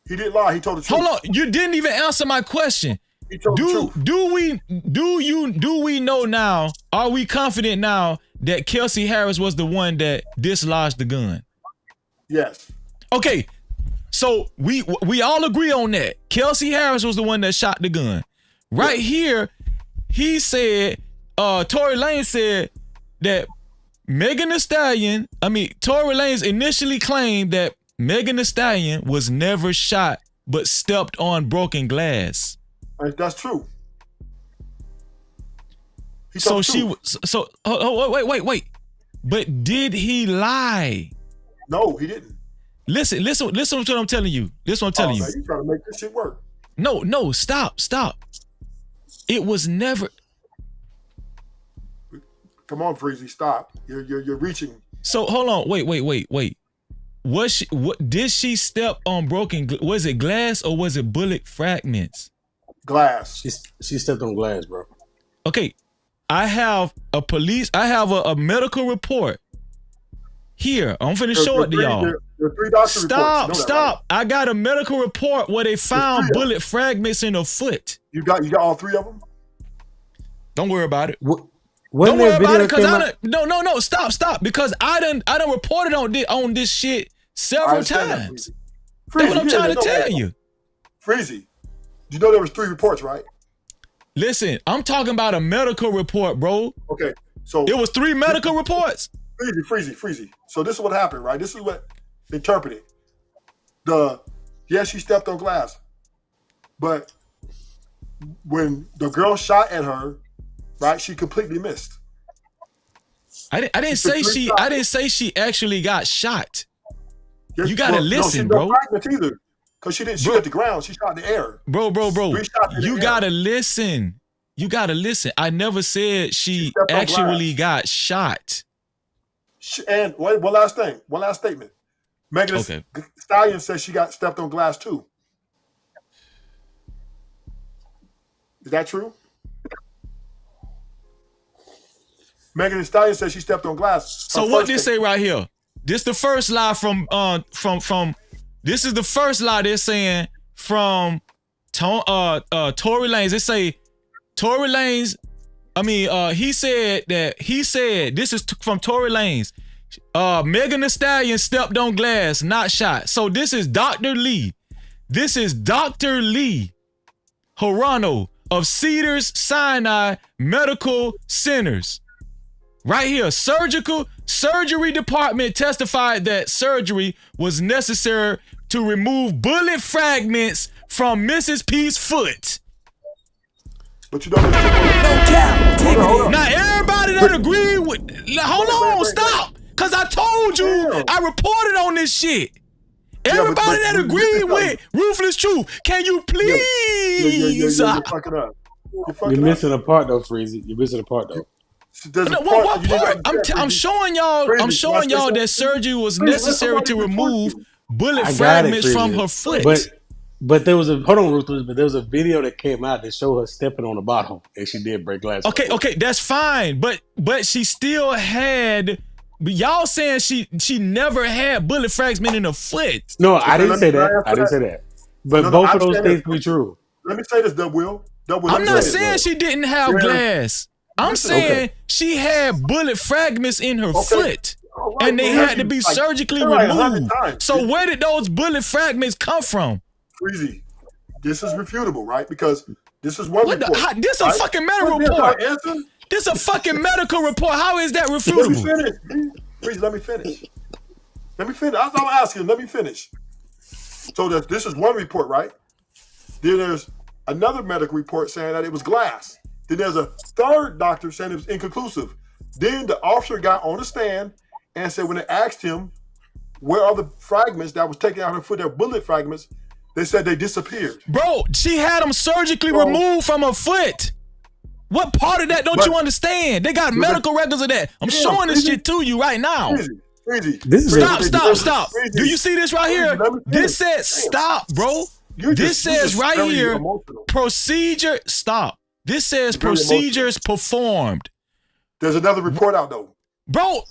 He didn't lie. He told the truth. Hold on, you didn't even answer my question. He told the truth. Do we know now? Are we confident now that Kelsey Harris was the one that dislodged the gun? Yes. Okay, so we all agree on that. Kelsey Harris was the one that shot the gun. Right here, he said, Tory Lanez said that Megan Thee Stallion, Tory Lanez initially claimed that Megan Thee Stallion was never shot but stepped on broken glass. That's true. Wait. But did he lie? No, he didn't. Listen to what I'm telling you. This is what I'm telling you. Man, you trying to make this shit work. No, stop. It was never. Come on, Freezy, stop. You're reaching. So hold on, wait. Did she step on broken? Was it glass or was it bullet fragments? Glass. She stepped on glass, bro. Okay, I have a medical report here. I'm finna show it to y'all. There are 3 doctor reports. Stop. Right? I got a medical report where they found bullet fragments in her foot. You got all 3 of them? Don't worry about it. Don't worry about it, because no, stop, because I done reported on this shit several times. That's what I'm trying to tell you. Freezy, you know there was 3 reports, right? Listen, I'm talking about a medical report, bro. Okay, so it was 3 medical reports. Freezy. So this is what happened, right? This is what interpreted. She stepped on glass, but when the girl shot at her, right, she completely missed. I didn't say she actually got shot. You gotta listen, bro. No fragments either, because she didn't shoot at the ground. She shot in the air. Bro. You gotta listen. I never said she actually got shot. And one last statement. Megan Thee Stallion says she got stepped on glass too. Is that true? Megan Thee Stallion says she stepped on glass. So what they say right here? This the first lie from this is the first lie they're saying from Tory Lanez. They say Tory Lanez. He said this is from Tory Lanez. Megan Thee Stallion stepped on glass, not shot. So this is Dr. Lee. This is Dr. Lee Hirano of Cedars Sinai Medical Centers. Right here, surgery department testified that surgery was necessary to remove bullet fragments from Mrs. P's foot. But you don't. Now everybody that agreed with, hold on, stop, cause I told you I reported on this shit. Everybody that agreed with Ruthless Truth, can you please? You're fucking up. You're missing a part though, Freezy. You're missing a part though. What part? I'm showing y'all that surgery was necessary to remove bullet fragments from her foot. But there was a video that came out that showed her stepping on the bottom, and she did break glass. Okay, that's fine. But she still had. But y'all saying she never had bullet fragments in her foot. No, I didn't say that. But both of those things be true. Let me say this, Will. I'm not saying she didn't have glass. I'm saying she had bullet fragments in her foot, and they had to be surgically removed. So where did those bullet fragments come from? Freezy, this is refutable, right? Because this is one report. This a fucking medical report. This a fucking medical report. How is that refutable? Freezy, let me finish. That's all I'm asking. Let me finish. So this is one report, right? Then there's another medical report saying that it was glass. Then there's a third doctor saying it was inconclusive. Then the officer got on the stand and said when they asked him where are the fragments that was taken out of her foot, their bullet fragments, they said they disappeared. Bro, she had them surgically removed from her foot. What part of that don't you understand? They got medical records of that. I'm showing this shit to you right now. Stop. Do you see this right here? This says stop, bro. This says right here, procedure, stop. This says procedures performed. There's another report out though. Bro,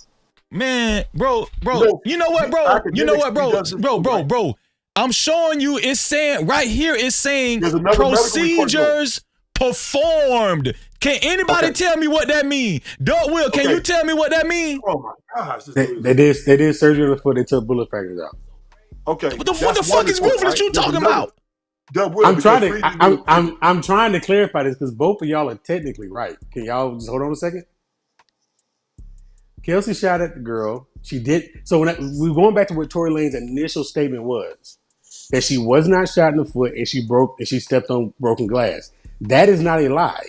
man, bro. You know what, bro? I'm showing you, it's saying, right here, it's saying procedures performed. Can anybody tell me what that means? Doug Will, can you tell me what that means? Oh my gosh. They did surgery on the foot, they took bullet fragments out. Okay. What the fuck is ruthless you talking about? I'm trying to clarify this because both of y'all are technically right. Can y'all just hold on a second? Kelsey shot at the girl. She did. So we're going back to what Tory Lane's initial statement was, that she was not shot in the foot and she stepped on broken glass. That is not a lie.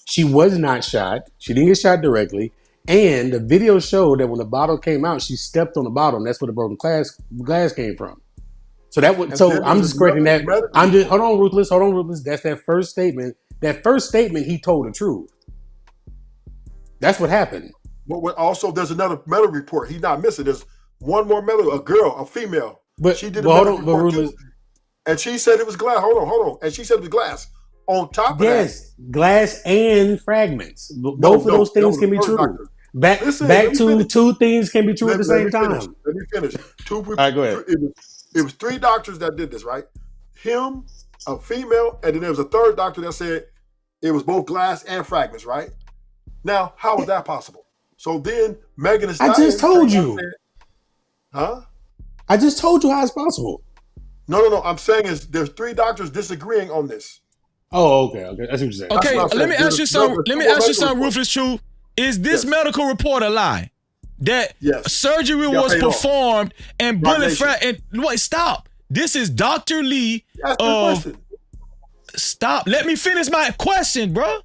She was not shot. She didn't get shot directly. And the video showed that when the bottle came out, she stepped on the bottle, and that's where the broken glass came from. So I'm just correcting that. Hold on, Ruthless. That's that first statement. That first statement, he told the truth. That's what happened. But also, there's another medical report. He's not missing. There's one more medical, a female. But she did a medical report too, and she said it was glass. Hold on. And she said it was glass. On top of that, glass and fragments. Both of those things can be true. Doctor. Back to two things can be true at the same time. Let me finish. All right, go ahead. It was 3 doctors that did this, right? Him, a female, and then there was a third doctor that said it was both glass and fragments, right? Now, how is that possible? So then Megan Thee Stallion. I just told you. Huh? I just told you how it's possible. No. I'm saying is there's 3 doctors disagreeing on this. Oh, okay. That's what you're saying. Okay, let me ask you something, Ruthless Truth. Is this medical report a lie? That surgery was performed and bullet fragment. Wait, stop. This is Dr. Lee of. Stop. Let me finish my question, bro.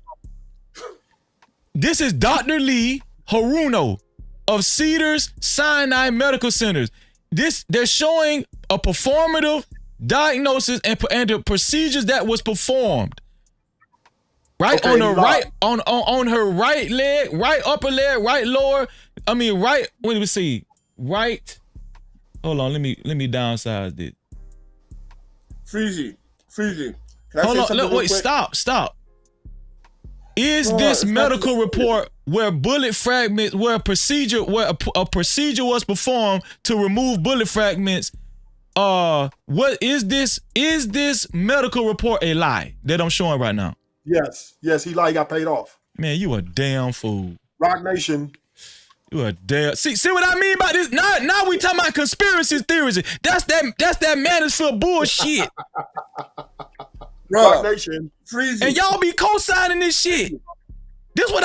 This is Dr. Lee Haruno of Cedars Sinai Medical Centers. They're showing a performative diagnosis and the procedures that was performed. Right on her on her right leg, right upper leg, right lower. I mean, right. Let me see. Right. Hold on. Let me downsize this. Freezy. Hold on. Wait. Stop. Is this medical report where bullet fragments, where a procedure was performed to remove bullet fragments? What is this? Is this medical report a lie that I'm showing right now? Yes, he lied. He got paid off. Man, you a damn fool. Rock Nation. You a damn. See what I mean by this? Now we talking about conspiracy theories. That's that Manosphere bullshit. Rock Nation. Freezy. And y'all be co-signing this shit. This what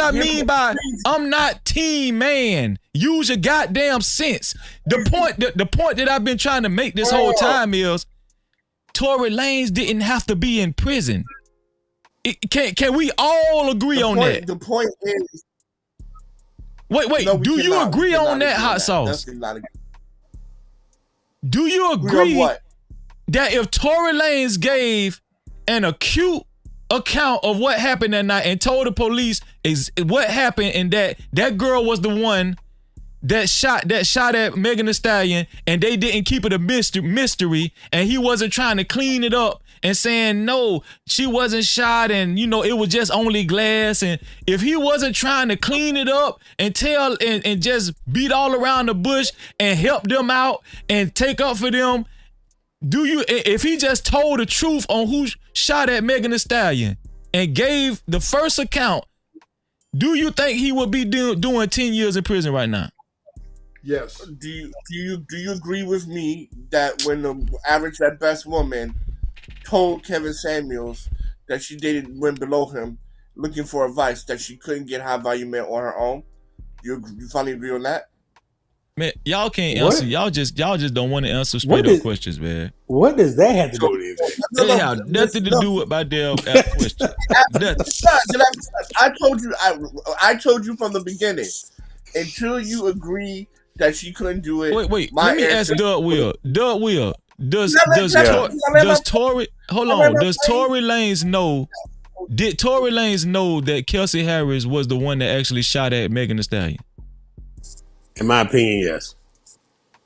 I mean by I'm not team man. Use your goddamn sense. The point that I've been trying to make this whole time is Tory Lanez didn't have to be in prison. Can we all agree on that? The point is. Wait. No, do you agree on that, Hot Sauce? Do you agree that if Tory Lanez gave an acute account of what happened that night and told the police what happened and that girl was the one that shot at Megan Thee Stallion and they didn't keep it a mystery and he wasn't trying to clean it up and saying no, she wasn't shot and it was just only glass, and if he wasn't trying to clean it up and tell and just beat all around the bush and help them out and take up for them, if he just told the truth on who shot at Megan Thee Stallion and gave the first account, do you think he would be doing 10 years in prison right now? Yes. Do you agree with me that when the average at best woman told Kevin Samuels that she dated women below him looking for advice, that she couldn't get high value men on her own? You finally agree on that? Man, y'all can't answer. Y'all just don't want to answer straight up questions, man. What does that have to do with anything? It have nothing to do with my damn question. Nothing. I told you from the beginning. Until you agree that she couldn't do it. Wait. Let me ask Doug Will. Doug Will. Does Tory hold on? Does Tory Lanez know? Did Tory Lanez know that Kelsey Harris was the one that actually shot at Megan Thee Stallion? In my opinion, yes.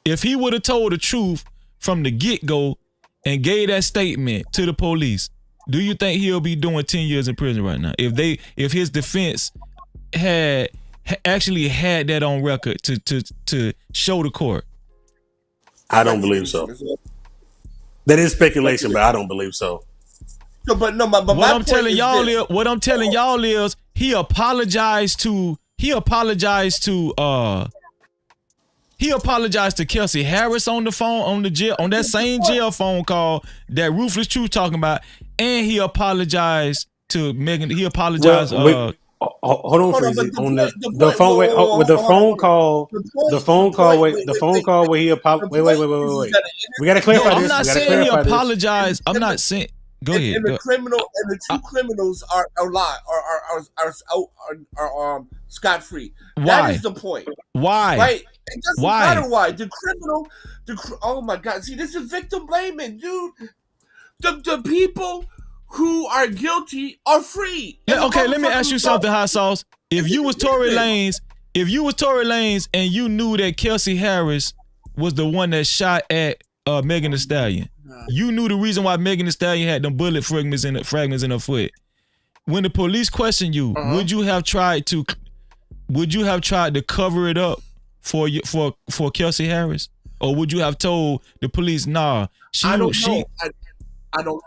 If he would have told the truth from the get-go and gave that statement to the police, do you think he'll be doing 10 years in prison right now? If his defense had actually had that on record to show the court? I don't believe so. That is speculation, but I don't believe so. No, but what I'm telling y'all is he apologized to Kelsey Harris on the phone on that same jail phone call that Ruthless Truth talking about, and he apologized to Megan. He apologized. Hold on, Freezy. On the phone with the phone call where he apologized. Wait. We gotta clarify this. I'm not saying he apologized. I'm not saying. Go ahead. And the two criminals are scot free. Why? That is the point. Why? Right? It doesn't matter why. Oh my God. See, this is victim blaming, dude. The people who are guilty are free. Okay, let me ask you something, Hot Sauce. If you was Tory Lanez and you knew that Kelsey Harris was the one that shot at Megan Thee Stallion, you knew the reason why Megan Thee Stallion had them bullet fragments in her foot. When the police questioned you, would you have tried to cover it up for Kelsey Harris, or would you have told the police, nah, I don't know.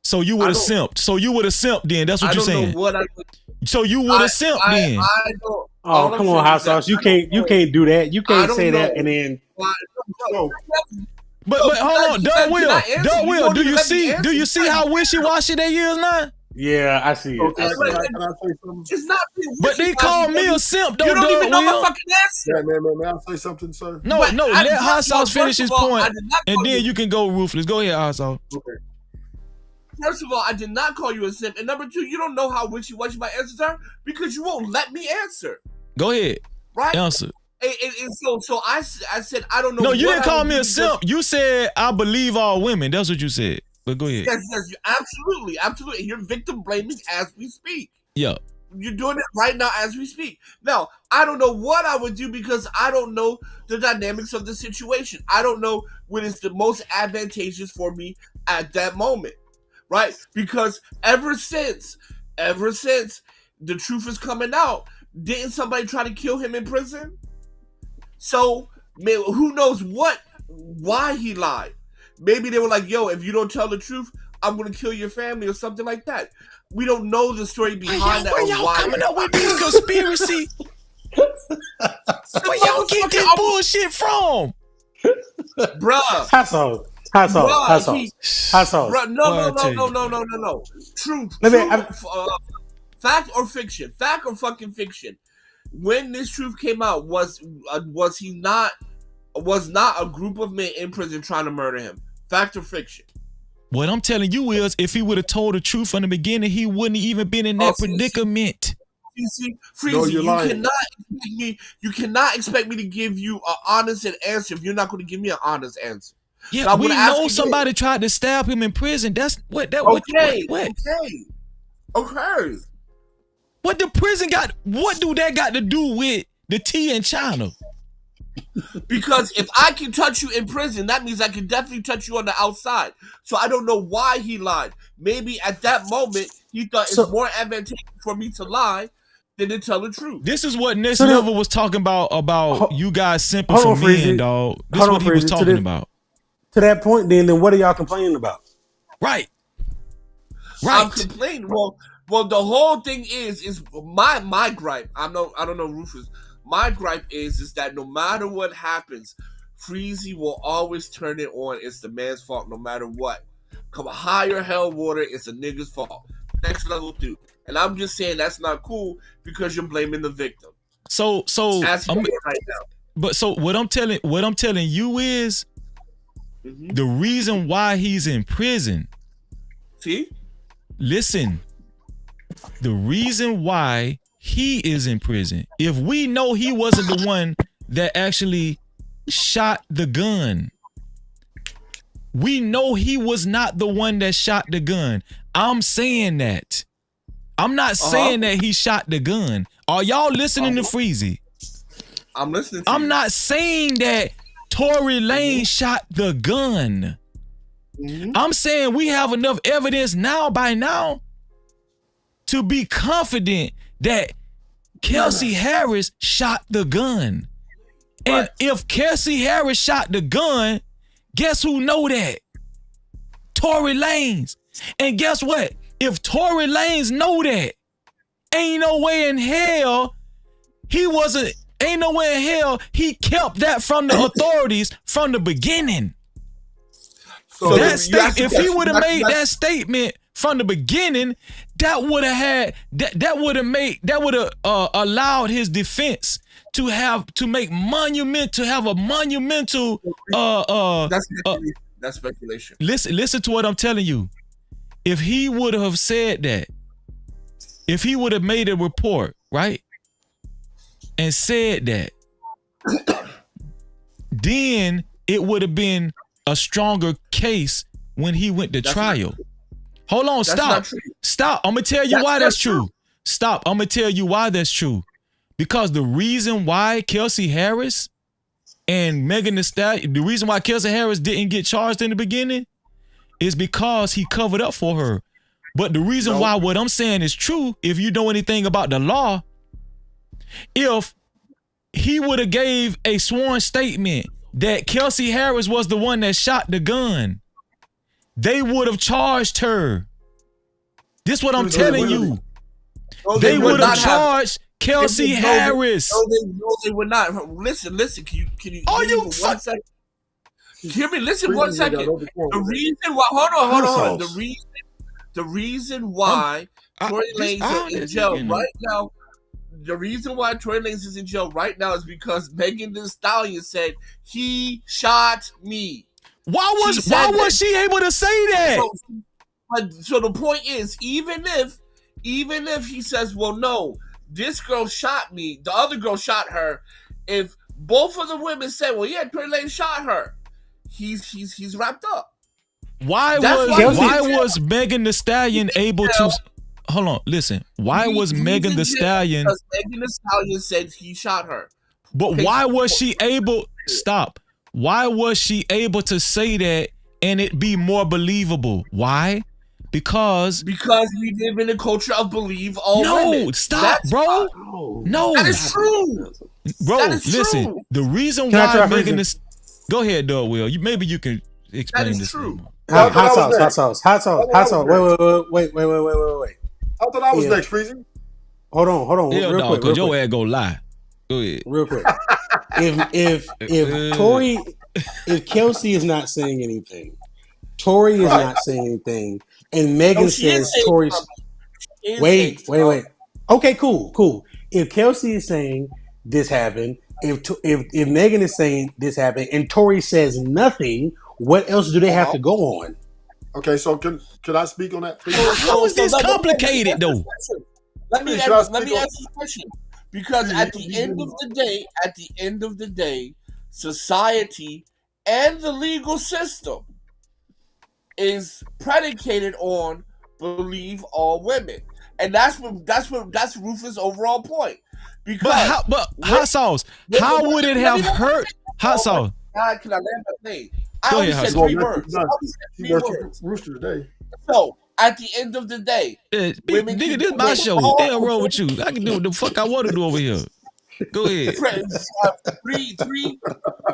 So you would have simped. So you would have simped then. That's what you're saying. So you would have simped then. Oh, come on, Hot Sauce. You can't do that. You can't say that and then. But hold on, Doug Will, do you see how wishy-washy they is now? Yeah, I see it. Okay, it's not. But they call me a simp, though. You don't even know my fucking answer. Yeah, man, may I say something, sir? No, let Hot Sauce finish his point, and then you can go Ruthless. Go ahead, Hot Sauce. Okay. First of all, I did not call you a simp, and number two, you don't know how wishy-washy my answers are because you won't let me answer. Go ahead. Right? Answer. And so I said I don't know. No, you didn't call me a simp. You said I believe all women. That's what you said. But go ahead. Yes, absolutely. And you're victim blaming as we speak. Yeah. You're doing it right now as we speak. Now, I don't know what I would do because I don't know the dynamics of the situation. I don't know what is the most advantageous for me at that moment. Right? Because ever since the truth is coming out, didn't somebody try to kill him in prison? So, who knows why he lied? Maybe they were like, yo, if you don't tell the truth, I'm going to kill your family or something like that. We don't know the story behind that. Where y'all coming up with these conspiracy? Where y'all get this bullshit from? Bruh. Hot sauce. Bruh, no. Truth. Fact or fiction? Fact or fucking fiction? When this truth came out, was not a group of men in prison trying to murder him? Fact or fiction? What I'm telling you is, if he would have told the truth from the beginning, he wouldn't have even been in that predicament. See, Freezy, you cannot expect me to give you an honest answer if you're not going to give me an honest answer. Yeah, so we know somebody tried to stab him in prison. That's what. Okay. What the prison got? What do that got to do with the tea in China? Because if I can touch you in prison, that means I can definitely touch you on the outside. So I don't know why he lied. Maybe at that moment he thought it's more advantageous for me to lie than to tell the truth. This is what Next Level was talking about you guys simping for men, dog. This is what he was talking about. To that point, then what are y'all complaining about? Right. I'm complaining. Well, the whole thing is my gripe. I don't know Rufus. My gripe is that no matter what happens, Freezy will always turn it on. It's the man's fault no matter what. Come higher hell water, it's a nigga's fault. Next Level dude. And I'm just saying that's not cool because you're blaming the victim. So that's right now. But so what I'm telling you is the reason why he's in prison. See? Listen. The reason why he is in prison. If we know he wasn't the one that actually shot the gun. We know he was not the one that shot the gun. I'm saying that. I'm not saying that he shot the gun. Are y'all listening to Freezy? I'm listening to I'm you. not saying that Tory Lanez shot the gun. I'm saying we have enough evidence by now to be confident that Kelsey Harris shot the gun. And if Kelsey Harris shot the gun, guess who know that? Tory Lanez. And guess what? If Tory Lanez know that, ain't no way in hell he kept that from the authorities from the beginning. So if he would have made that statement from the beginning, that would have allowed his defense to have a monumental that's speculation. Listen to what I'm telling you. If he would have said that, if he would have made a report, right? And said that, then it would have been a stronger case when he went to trial. Hold on, stop. I'm gonna tell you why that's true. Stop. I'm gonna tell you why that's true. Because the reason why Kelsey Harris and Megan Thee Stallion, the reason why Kelsey Harris didn't get charged in the beginning is because he covered up for her. But the reason why what I'm saying is true, if you know anything about the law, if he would have gave a sworn statement that Kelsey Harris was the one that shot the gun, they would have charged her. This is what I'm telling you. They would have charged Kelsey Harris. No, they would not. Listen. Can you? Oh, you 1 second. Hear me. Listen 1 second. The reason why. Hold on. The reason why Tory Lanez is in jail right now. The reason why Tory Lanez is in jail right now is because Megan Thee Stallion said he shot me. Why was she able to say that? So the point is, even if he says, well, no, this girl shot me, the other girl shot her. If both of the women say, well, yeah, Tory Lanez shot her, he's wrapped up. Why was Megan Thee Stallion able to? Hold on, listen. Why was Megan Thee Stallion? Because Megan Thee Stallion said he shot her. But why was she able? Stop. Why was she able to say that and it be more believable? Why? Because we live in a culture of believe all women. No, stop, bro. No, that is true, bro. That is listen, true. the reason why Megan Thee, go ahead, Doug. Will maybe you can explain that is this? True. Hot sauce. Wait. I thought I was next, Freezy. Hold on. Hell no, because your ass go lie. Go ahead. Real quick. If Kelsey is not saying anything, Tory is not saying anything, and Megan says Tory's. Wait. Okay, cool. If Kelsey is saying this happened, if Megan is saying this happened, and Tory says nothing, what else do they have to go on? Okay, so can I speak on that? How is this complicated though? Let me ask you a question. Because at the end of the day, society and the legal system is predicated on believe all women, and that's Rufus' overall point. Because Hot Sauce, how would it have hurt? Hot Sauce. God, can I land my thing? Go I ahead, only said 3 words. He works for Rooster today. So at the end of the day, women nigga, this is my show. Hell wrong with you. I can do what the fuck I want to do over here. Go ahead. Three,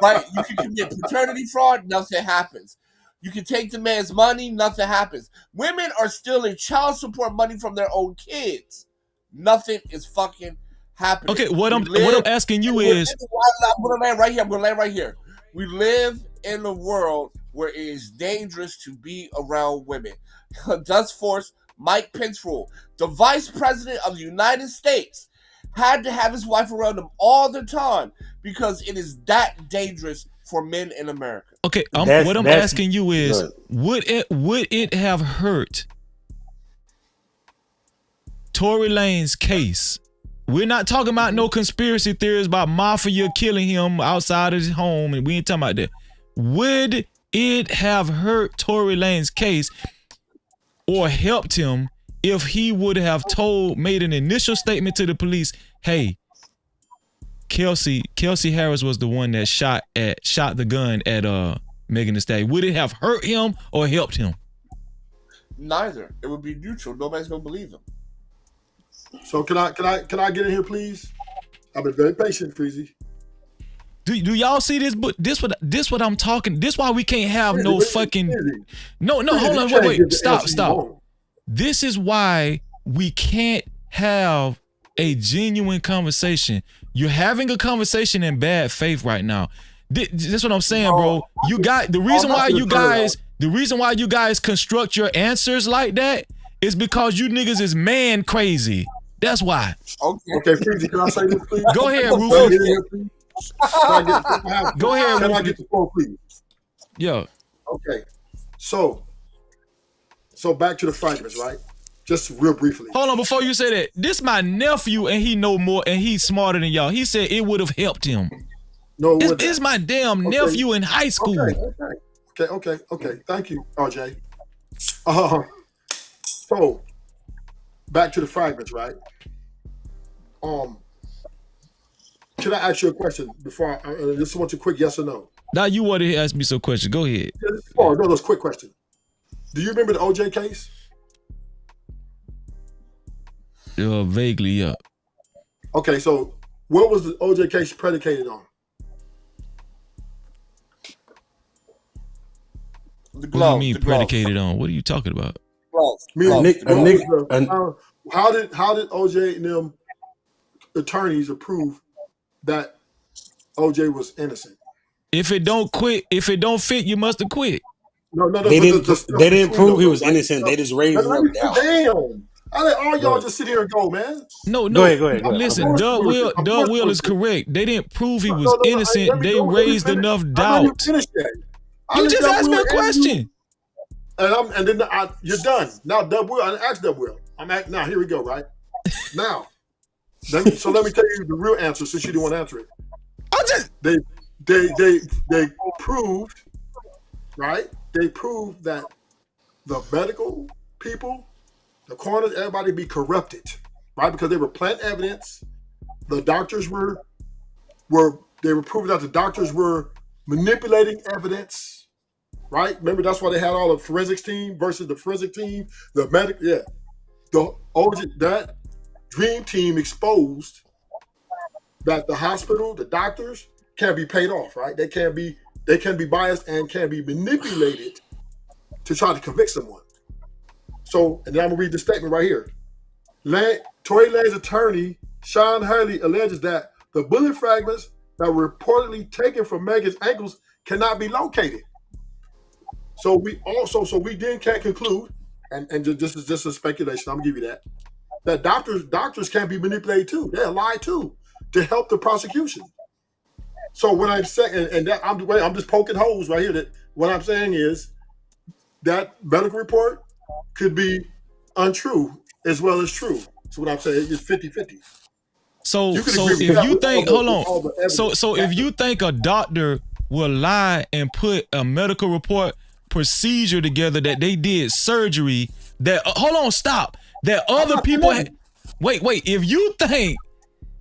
right? You can commit paternity fraud, nothing happens. You can take the man's money, nothing happens. Women are still in child support money from their own kids. Nothing is fucking happening. Okay, what I'm asking you is, I'm gonna land right here. We live in a world where it is dangerous to be around women. Thus force Mike Pence rule. The Vice President of the United States had to have his wife around him all the time because it is that dangerous for men in America. Okay, what I'm asking you is, would it have hurt Tory Lanez's case? We're not talking about no conspiracy theories about mafia killing him outside of his home, and we ain't talking about that. Would it have hurt Tory Lanez's case or helped him if he would have made an initial statement to the police, hey, Kelsey Harris was the one that shot the gun at Megan Thee Stallion? Would it have hurt him or helped him? Neither. It would be neutral. Nobody's gonna believe him. So can I get in here, please? I've been very patient, Freezy. Do y'all see this? But this what I'm talking. This why we can't have no fucking. No, hold on, wait, stop. This is why we can't have a genuine conversation. You're having a conversation in bad faith right now. That's what I'm saying, bro. You got the reason why you guys construct your answers like that is because you niggas is man crazy. That's why. Okay, Freezy, can I say this, please? Go ahead, Rufus. Go ahead, Can I Rufus. get the phone, please? Yeah. Okay. So back to the fragments, right? Just real briefly. Hold on, before you say that, this my nephew and he know more and he's smarter than y'all. He said it would have helped him. No, it's my damn nephew in high school. Okay. Thank you, RJ. So back to the fragments, right? Can I ask you a question before I just want a quick yes or no? Now you want to ask me some questions. Go ahead. No, those quick questions. Do you remember the OJ case? Vaguely, yeah. Okay, so what was the OJ case predicated on? What do you mean predicated on? What are you talking about? How did OJ and them attorneys approve that OJ was innocent? If it don't fit, you must have quit. No. They didn't prove he was innocent. They just raised him up. Damn. I let all y'all just sit here and go, man. No. Go ahead. Listen, Doug Will is correct. They didn't prove he was innocent. They raised enough doubt. You just asked me a question. And then you're done. Now, Doug Will, I asked Doug Will. Now, here we go, right? Now, let me tell you the real answer since you didn't want to answer it. They proved, right? They proved that the medical people, the coroners, everybody be corrupted, right? Because they were planting evidence. The doctors were proving that the doctors were manipulating evidence, right? Remember, that's why they had all the forensics team versus the forensic team. That dream team exposed that the hospital, the doctors can't be paid off, right? They can be biased and can be manipulated to try to convict someone. So, and then I'm gonna read the statement right here. Tory Lanez's attorney, Sean Hurley, alleges that the bullet fragments that were reportedly taken from Megan's ankles cannot be located. So we then can't conclude, and this is just a speculation, I'm gonna give you that doctors can be manipulated too. They'll lie too to help the prosecution. So what I'm saying, and that I'm just poking holes right here, that what I'm saying is that medical report could be untrue as well as true. So what I'm saying is 50-50. So if you think, hold on. So if you think a doctor will lie and put a medical report procedure together that they did surgery that that other people wait, if you think,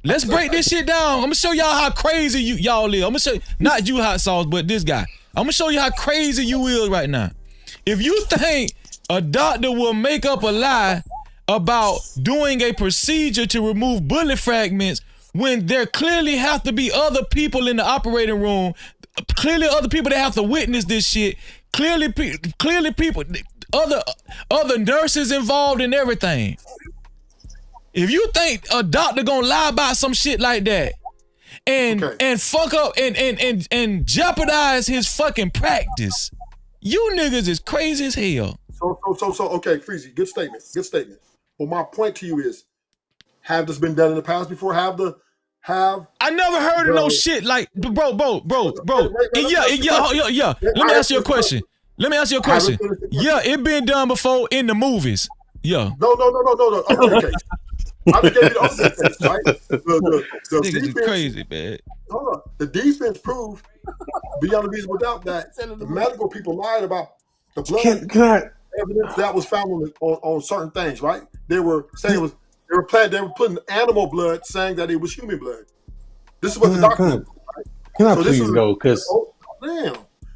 let's break this shit down. I'm gonna show y'all how crazy y'all is. I'm gonna show you, not you hot sauce, but this guy. I'm gonna show you how crazy you is right now. If you think a doctor will make up a lie about doing a procedure to remove bullet fragments when there clearly have to be other people in the operating room, clearly other people that have to witness this shit, clearly people, other nurses involved in everything. If you think a doctor gonna lie about some shit like that and fuck up and jeopardize his fucking practice, you niggas is crazy as hell. So okay, Freezy, good statement. Well, my point to you is, Have this been done in the past before? I never heard of no shit like bro. Yeah. Let me ask you a question. Yeah, it been done before in the movies. Yeah. No. Okay. I just gave you the other case, right? The niggas is crazy, man. Hold on. The defense proved beyond a reasonable doubt that the medical people lied about the blood evidence that was found on certain things, right? They were saying they were putting animal blood, saying that it was human blood. This is what the doctor. Can I please go? Because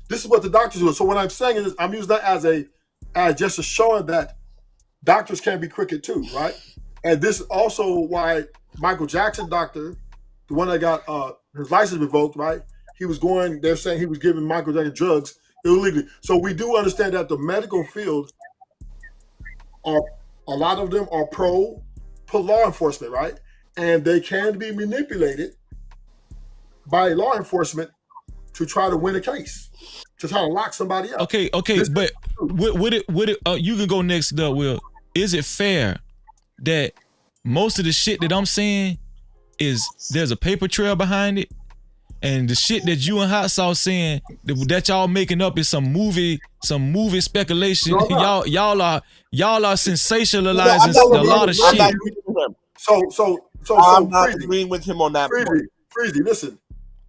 this is what the doctors do. So what I'm saying is, I'm using that as just a showing that doctors can be crooked too, right? And this is also why Michael Jackson doctor, the one that got his license revoked, right? They're saying he was giving Michael Jackson drugs illegally. So we do understand that the medical field a lot of them are pro law enforcement, right? And they can be manipulated by law enforcement to try to win a case, to try to lock somebody up. Okay, but would it? You can go next, Will. Is it fair that most of the shit that I'm saying is there's a paper trail behind it, and the shit that you and Hot Sauce saying that y'all making up is some movie speculation? No. Y'all are sensationalizing a lot of shit. So I'm not agreeing with him on that. Freezy, listen.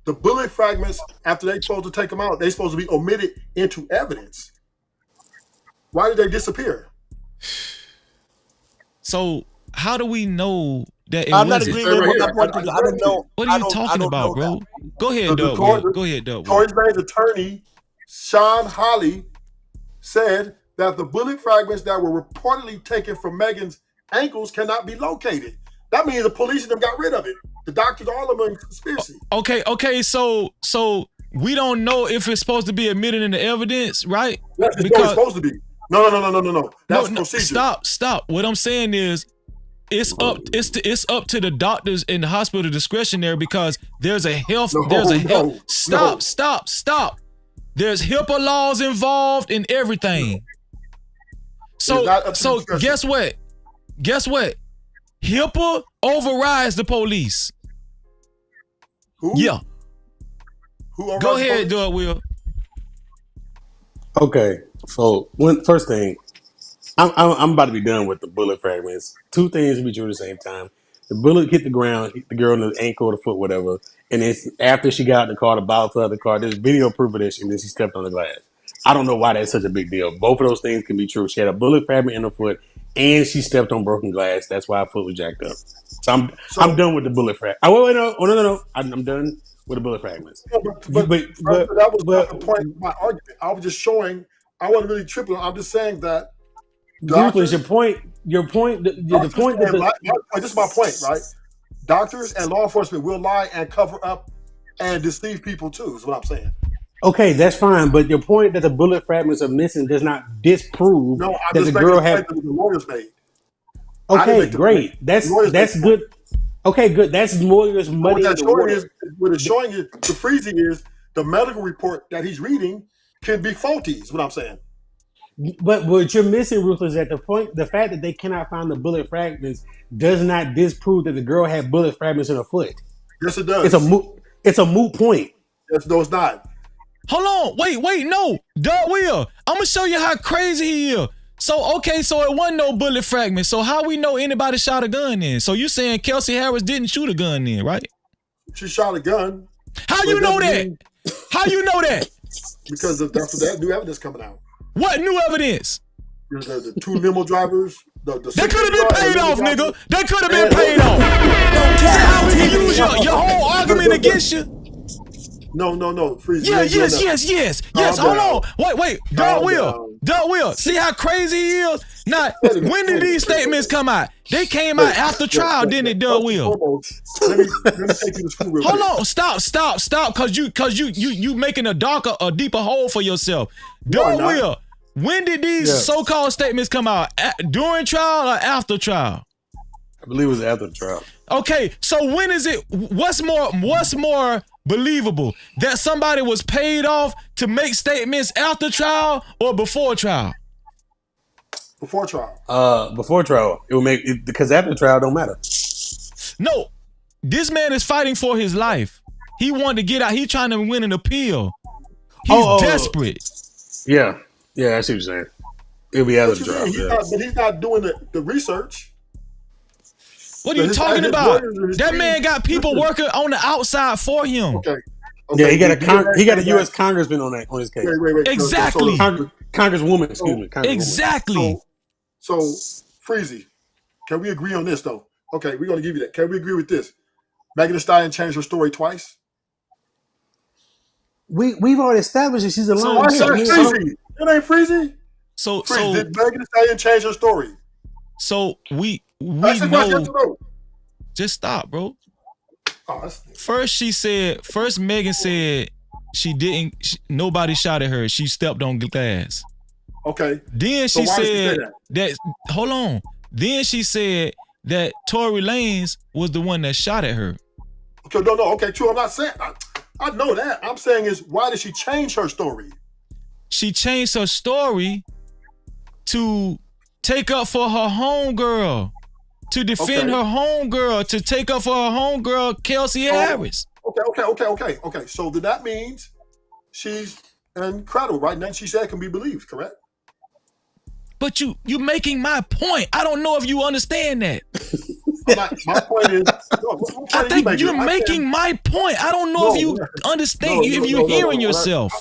The bullet fragments, after they supposed to take them out, they supposed to be omitted into evidence. Why did they disappear? So how do we know that it I'm not wasn't? agreeing with that point because I don't know. What are you talking about, bro? Go ahead, Doug. Go ahead, Doug. Tory Lanez's attorney, Sean Hawley, said that the bullet fragments that were reportedly taken from Megan's ankles cannot be located. That means the police and them got rid of it. The doctors, all of them, in conspiracy. Okay. So we don't know if it's supposed to be admitted into evidence, right? Yes, it's supposed to be. No. That's procedure. Stop. What I'm saying is, it's up to the doctors and the hospital discretionary because there's a health. Stop. There's HIPAA laws involved in everything. So guess what? HIPAA overrides the police. Who? Yeah. Who? Go ahead, Doug. Will. Okay, so first thing, I'm about to be done with the bullet fragments. Two things to be true at the same time. The bullet hit the ground, hit the girl in the ankle or the foot, whatever. And it's after she got out the car, the bottle fell out the car. There's video proof of this, and then she stepped on the glass. I don't know why that's such a big deal. Both of those things can be true. She had a bullet fragment in her foot, and she stepped on broken glass. That's why her foot was jacked up. So I'm done with the bullet fragment. No. I'm done with the bullet fragments. But that was not the point of my argument. I was just showing. I wasn't really tripping. I'm just saying that. Doctors, your point. The point. This is my point, right? Doctors and law enforcement will lie and cover up and deceive people too. Is what I'm saying. Okay, that's fine, but your point that the bullet fragments are missing does not disprove that the girl had. The lawyers made. Okay, great. That's good. Okay, good. That's lawyers' money. What it's showing you, the freezing is the medical report that he's reading can be faulty. Is what I'm saying. But what you're missing, Ruth, is that the fact that they cannot find the bullet fragments does not disprove that the girl had bullet fragments in her foot. Yes, it does. It's a moot point. Yes, no, it's not. Hold on, wait, no, Doug Will. I'm gonna show you how crazy he is. So it wasn't no bullet fragment. So how we know anybody shot a gun then? So you saying Kelsey Harris didn't shoot a gun then, right? She shot a gun. How you know that? How you know that? Because that's that new evidence coming out. What new evidence? The two limo drivers. They could have been paid off, nigga. They could have been paid off. See how we can use your whole argument against you? No. Freeze. Yes. Hold on. Wait. Doug Will. See how crazy he is? Now, when did these statements come out? They came out after trial, didn't it, Doug Will? Let me take you to school real quick. Hold on. Stop. Cause you making a deeper hole for yourself. Doug Will. When did these so-called statements come out? During trial or after trial? I believe it was after the trial. Okay, so when is it? What's more believable? That somebody was paid off to make statements after trial or before trial? Before trial. Before trial. It will make it, because after trial don't matter. No, this man is fighting for his life. He wanted to get out. He's trying to win an appeal. He's desperate. Yeah, I see what you're saying. It'll be out of the job. But he's not doing the research. What are you talking about? That man got people working on the outside for him. Okay. Yeah, he got a U.S. congressman on his case. Wait. Exactly. Congresswoman, excuse me. Exactly. So, Freezy, can we agree on this though? Okay, we're gonna give you that. Can we agree with this? Megan Thee Stallion changed her story twice. We've already established that she's a lying bitch. Freezy. It ain't Freezy. So did Megan Thee Stallion change her story? So we know. Just stop, bro. First Megan said she didn't. Nobody shot at her. She stepped on glass. Okay. Then she said that. Hold on. Then she said that Tory Lanez was the one that shot at her. Okay, no. Okay, true. I'm not saying. I know that. I'm saying is why did she change her story? She changed her story to take up for her homegirl. To defend her homegirl, to take up for her homegirl, Kelsey Harris. Okay. So then that means she's incredible, right? And then she said can be believed, correct? But you making my point. I don't know if you understand that. My point is, I think you're making my point. I don't know if you understand, if you're hearing yourself.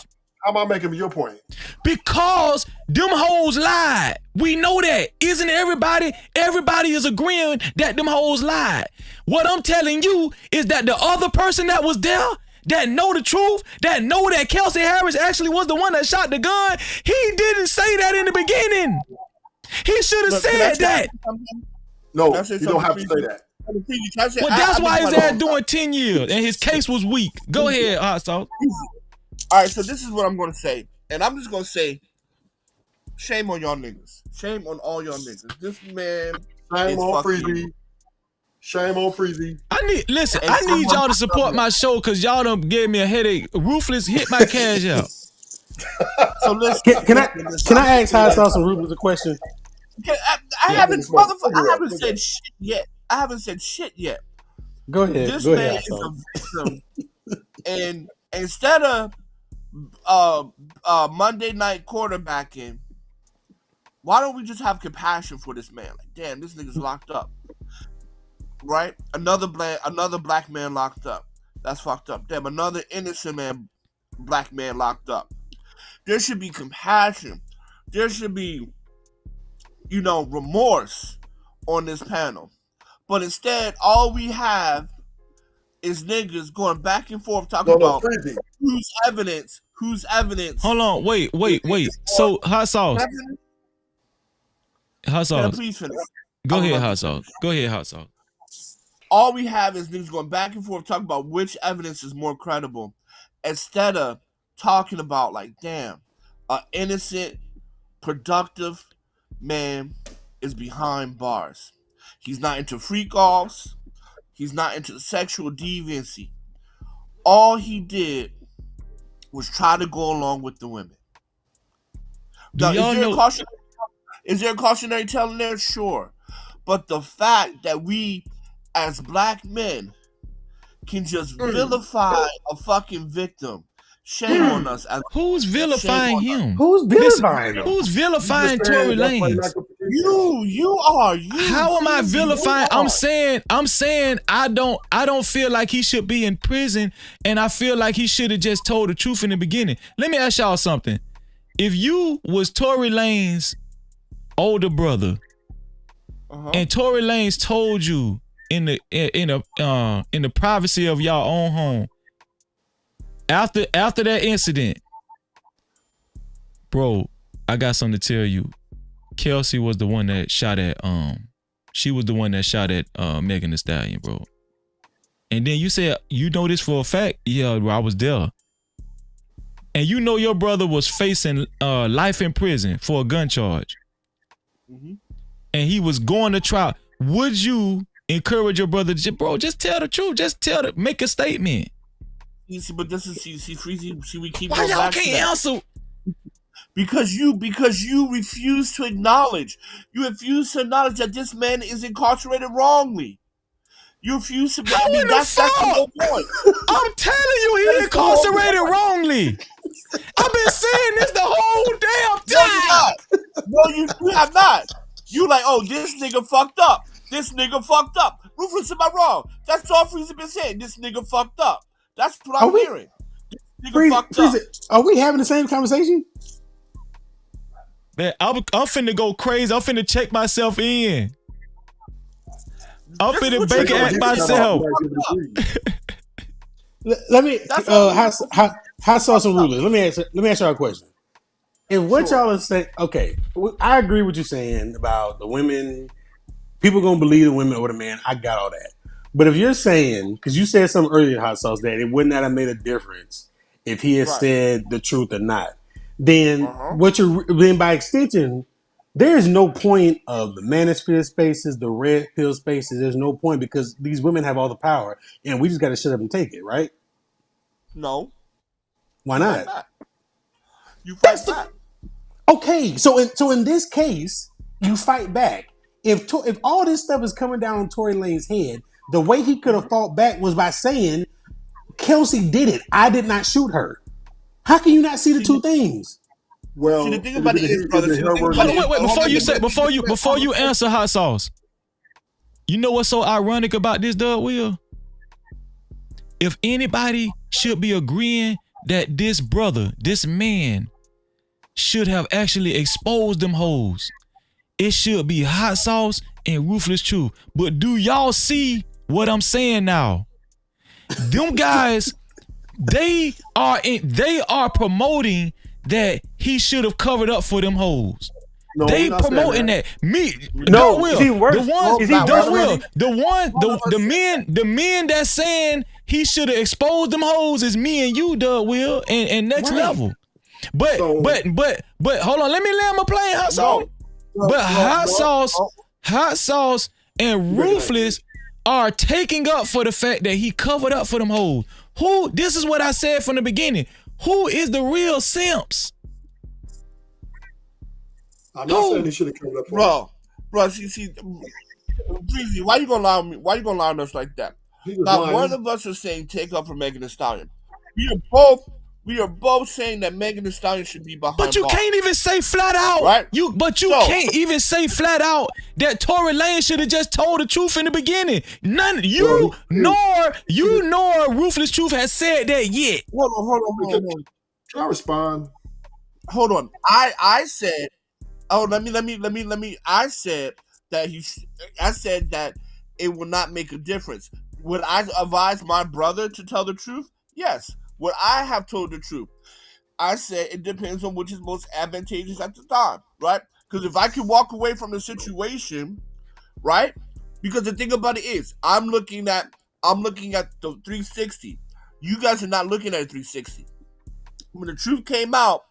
How am I making your point? Because them hoes lied. We know that. Isn't everybody? Everybody is agreeing that them hoes lied. What I'm telling you is that the other person that was there, that know the truth, that know that Kelsey Harris actually was the one that shot the gun, he didn't say that in the beginning. He should have said that. No, you don't have to say that. Well, that's why his ass doing 10 years and his case was weak. Go ahead, Hot Sauce. All right, so this is what I'm going to say. And I'm just going to say, shame on y'all niggas. Shame on all y'all niggas. This man Shame on Freezy. Shame on Freezy. I need y'all to support my show because y'all done gave me a headache. Ruthless hit my cash out. So listen. Can I ask Hot Sauce and Ruthless a question? I haven't said shit yet. I haven't said shit yet. Go ahead. This man is a victim. And instead of Monday night quarterbacking, why don't we just have compassion for this man? Like, damn, this nigga's locked up, right? Another black man locked up. That's fucked up. Damn, another innocent black man locked up. There should be compassion. There should be, remorse on this panel. But instead, all we have is niggas going back and forth talking about whose evidence. Hold on, wait. So, Hot Sauce. Hot Sauce. Please finish. Go ahead, Hot Sauce. All we have is niggas going back and forth talking about which evidence is more credible, instead of talking about, like, damn, an innocent, productive man is behind bars. He's not into freak offs. He's not into sexual deviancy. All he did was try to go along with the women. Now, is there a cautionary tale in there? Sure. But the fact that we, as black men, can just vilify a fucking victim, shame on us. Who's vilifying him? Who's vilifying him? Who's vilifying Tory Lanez? You are. How am I vilifying? I'm saying I don't feel like he should be in prison, and I feel like he should have just told the truth in the beginning. Let me ask y'all something. If you was Tory Lanez's older brother, and Tory Lanez told you in the privacy of y'all own home, after that incident, bro, I got something to tell you. Kelsey was the one that shot at Megan Thee Stallion, bro. And then you said you know this for a fact. Yeah, bro, I was there. And you know your brother was facing life in prison for a gun charge. Mm-hmm. And he was going to trial. Would you encourage your brother to just tell the truth? Make a statement. But this is Freezy. See, we keep. Why y'all can't answer? Because you refuse to acknowledge. You refuse to acknowledge that this man is incarcerated wrongly. You refuse to. How in the fuck? That's the whole point. I'm telling you, he incarcerated wrongly. I've been saying this the whole damn time. No, you have not. You like, oh, this nigga fucked up. This nigga fucked up. Rufus, am I wrong? That's all Freezy been saying. This nigga fucked up. That's what I'm hearing. This nigga fucked up. Are we having the same conversation? Man, I'm finna go crazy. I'm finna check myself in. I'm finna bake it at myself. Let me how saw some rulers. Let me ask y'all a question. And what y'all are saying, okay, I agree with you saying about the women, people gonna believe the women over the man. I got all that. But if you're saying, because you said something earlier, Hot Sauce, that it would not have made a difference if he had said the truth or not, then then by extension, there is no point of the Manosphere spaces, the red pill spaces. There's no point because these women have all the power, and we just got to shut up and take it, right? No. Why not? You fight back. Okay, so in this case, you fight back. If all this stuff is coming down on Tory Lane's head, the way he could have fought back was by saying, Kelsey did it. I did not shoot her. How can you not see the two things? Well, the thing about it is, brother. Wait, before you answer, Hot Sauce. You know what's so ironic about this, Doug Will? If anybody should be agreeing that this brother, this man, should have actually exposed them hoes, it should be Hot Sauce and Ruthless Truth. But do y'all see what I'm saying now? Them guys, they are promoting that he should have covered up for them hoes. No, they promoting that. No, Will. is he worse? The men that's saying he should have exposed them hoes is me and you, Doug Will, and next level. But hold on, let me land my plane, Hot Sauce. Hot Sauce and Ruthless are taking up for the fact that he covered up for them hoes. This is what I said from the beginning. Who is the real simps? I'm not saying he should have covered up for Bro, see, Breezy, why you gonna lie on me? Why you gonna lie on us like that? Now, one of us is saying take up for Megan Thee Stallion. We are both saying that Megan Thee Stallion should be behind. But you can't even say flat out, right? You can't even say flat out that Tory Lane should have just told the truth in the beginning. Nor Ruthless Truth has said that yet. Hold on. Can I respond? Hold on. I said. Oh, let me. I said that it will not make a difference. Would I advise my brother to tell the truth? Yes. Would I have told the truth? I said it depends on which is most advantageous at the time, right? Because if I can walk away from the situation, right? Because the thing about it is, I'm looking at the 360. You guys are not looking at a 360. When the truth came out,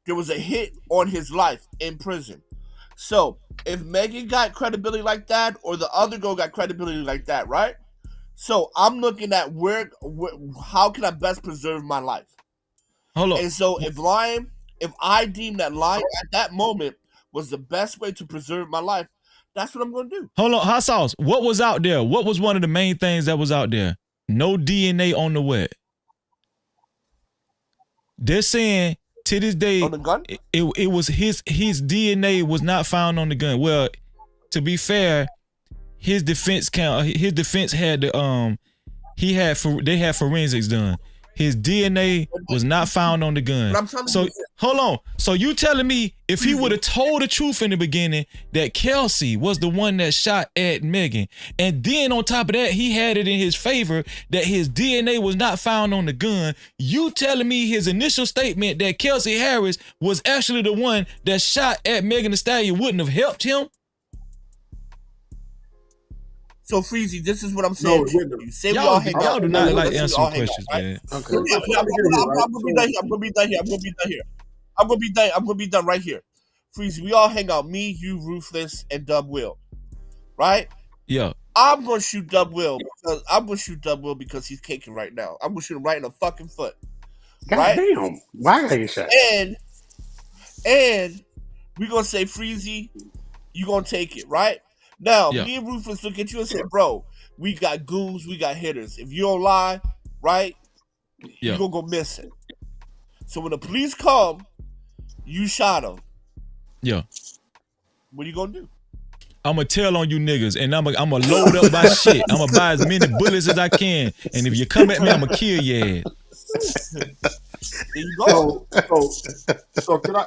there was a hit on his life in prison. So if Megan got credibility like that, or the other girl got credibility like that, right? So I'm looking at how can I best preserve my life? Hold on. And so if I deem that lying at that moment was the best way to preserve my life, that's what I'm going to do. Hold on, Hot Sauce. What was out there? What was one of the main things that was out there? No DNA on the wet. They're saying to this day, on the gun? It was his DNA was not found on the gun. Well, to be fair, his defense had they had forensics done. His DNA was not found on the gun. So hold on. So you telling me if he would have told the truth in the beginning that Kelsey was the one that shot at Megan, and then on top of that he had it in his favor that his DNA was not found on the gun, you telling me his initial statement that Kelsey Harris was actually the one that shot at Megan Thee Stallion wouldn't have helped him? So Freezy, this is what I'm saying. Y'all do not like answering questions, man. Okay. I'm gonna be done right here. Freezy, we all hang out. Me, you, Ruthless, and Dub Will. Right? Yeah. I'm gonna shoot Dub Will because he's kicking right now. I'm gonna shoot him right in the fucking foot. God damn. Why I gotta get shot? And we're gonna say, Freezy, you gonna take it, right? Now, me and Ruthless look at you and say, bro, we got goons, we got hitters. If you don't lie, right, you're gonna go missing. So when the police come, you shot them. Yeah. What are you gonna do? I'm gonna tell on you niggas, and I'm gonna load up my shit. I'm gonna buy as many bullets as I can, and if you come at me, I'm gonna kill your ass. There you go. So can I?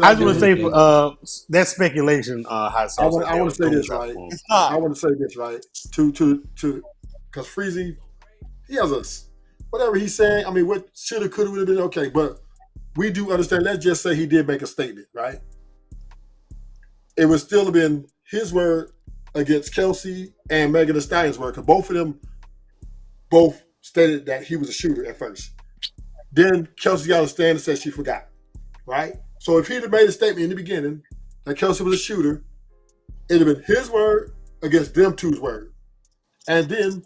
I just want to say for that's speculation. Hot sauce. I want to say this right. I want to say this right. To because Freezy, he has a whatever he's saying. I mean, what shoulda coulda would have been okay, but we do understand. Let's just say he did make a statement, right? It would still have been his word against Kelsey and Megan Thee Stallion's word, because both of them both stated that he was a shooter at first. Then Kelsey got on the stand and said she forgot, right? So if he'd have made a statement in the beginning that Kelsey was a shooter, it'd have been his word against them two's word. And then,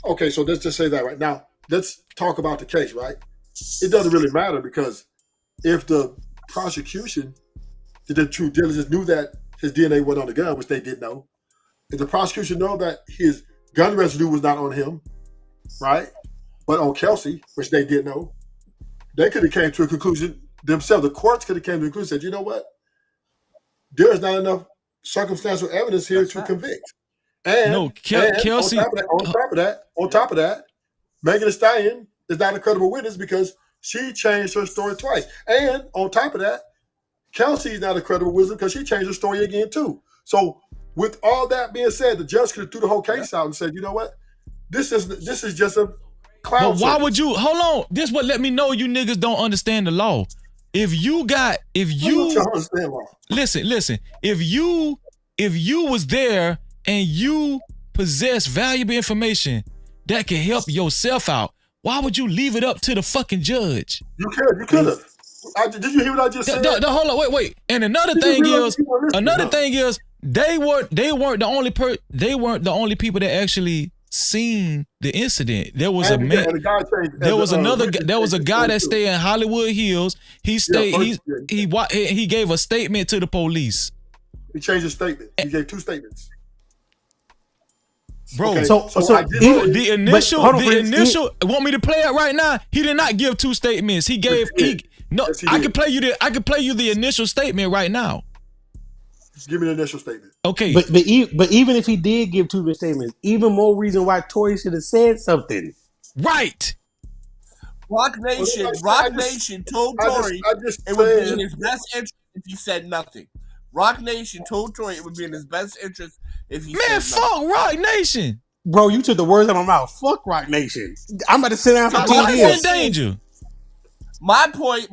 okay, so let's just say that right now. Let's talk about the case, right? It doesn't really matter, because if the prosecution did their true diligence, knew that his DNA went on the gun, which they didn't know, if the prosecution know that his gun residue was not on him, right, but on Kelsey, which they didn't know, they could have came to a conclusion themselves. The courts could have came to a conclusion and said, you know what? There's not enough circumstantial evidence here to convict. And, Kelsey. On top of that, Megan Thee Stallion is not a credible witness because she changed her story twice. And on top of that, Kelsey's not a credible witness because she changed her story again too. So with all that being said, the judge could have threw the whole case out and said, you know what? This is just a clown. But why would you hold on? This what let me know you niggas don't understand the law. Listen, if you was there and you possess valuable information that can help yourself out, why would you leave it up to the fucking judge? You could have. Did you hear what I just said? Hold on, wait. And another thing is, they weren't the only people that actually seen the incident. There was a man. There was a guy that stayed in Hollywood Hills. He gave a statement to the police. He changed his statement. He gave two statements. Bro, okay, the initial. Want me to play it right now? He did not give two statements. He gave. I can play you the initial statement right now. Give me the initial statement. Okay, but even if he did give two statements, even more reason why Tory should have said something. Right. Rock Nation told Tory it would be in his best interest if he said nothing. Rock Nation told Tory it would be in his best interest if he said nothing. Fuck Rock Nation. Bro, you took the words out of my mouth. Fuck Rock Nation. I'm about to sit down for 10 years. In danger. My point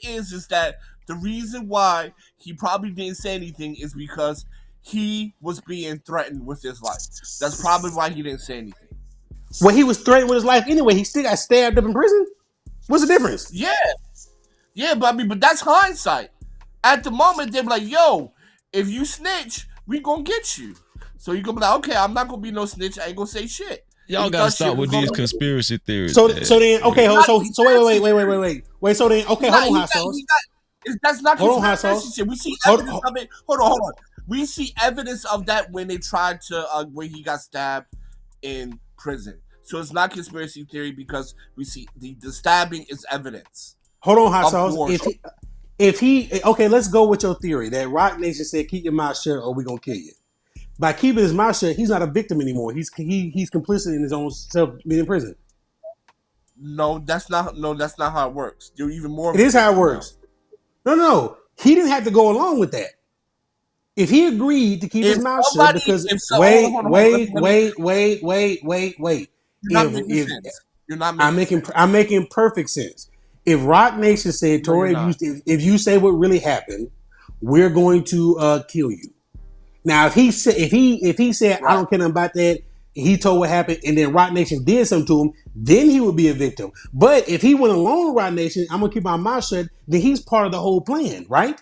is that the reason why he probably didn't say anything is because he was being threatened with his life. That's probably why he didn't say anything. Well, he was threatened with his life anyway. He still got stabbed up in prison. What's the difference? Yeah, but that's hindsight. At the moment, they're like, yo, if you snitch, we gonna get you. So you gonna be like, okay, I'm not gonna be no snitch. I ain't gonna say shit. Y'all gotta stop with these conspiracy theories. So then, okay, so wait. So then, okay, hold on, hot sauce. That's not conspiracy shit. We see evidence of it. Hold on. We see evidence of that when they tried to when he got stabbed in prison. So it's not conspiracy theory because we see the stabbing is evidence. Hold on, hot sauce. If he okay, let's go with your theory that Rock Nation said keep your mouth shut or we're gonna kill you. By keeping his mouth shut, he's not a victim anymore. He's complicit in his own self being in prison. No, that's not how it works. You're even more. It is how it works. No. He didn't have to go along with that. If he agreed to keep his mouth shut, because wait. I'm making perfect sense. If Rock Nation said, Tory, if you say what really happened, we're going to kill you. Now, if he said I don't care nothing about that, he told what happened, and then Rock Nation did something to him, then he would be a victim. But if he went along with Rock Nation, I'm gonna keep my mouth shut, then he's part of the whole plan, right?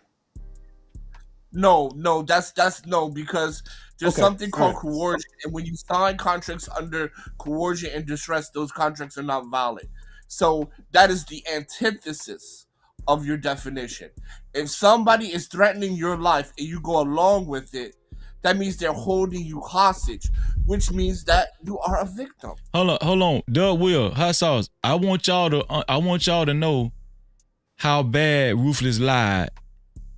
No, that's no, because there's something called coercion, and when you sign contracts under coercion and distress, those contracts are not valid. So that is the antithesis of your definition. If somebody is threatening your life and you go along with it, that means they're holding you hostage, which means that you are a victim. Hold on. Doug Will, hot sauce. I want y'all to know how bad Ruthless lied.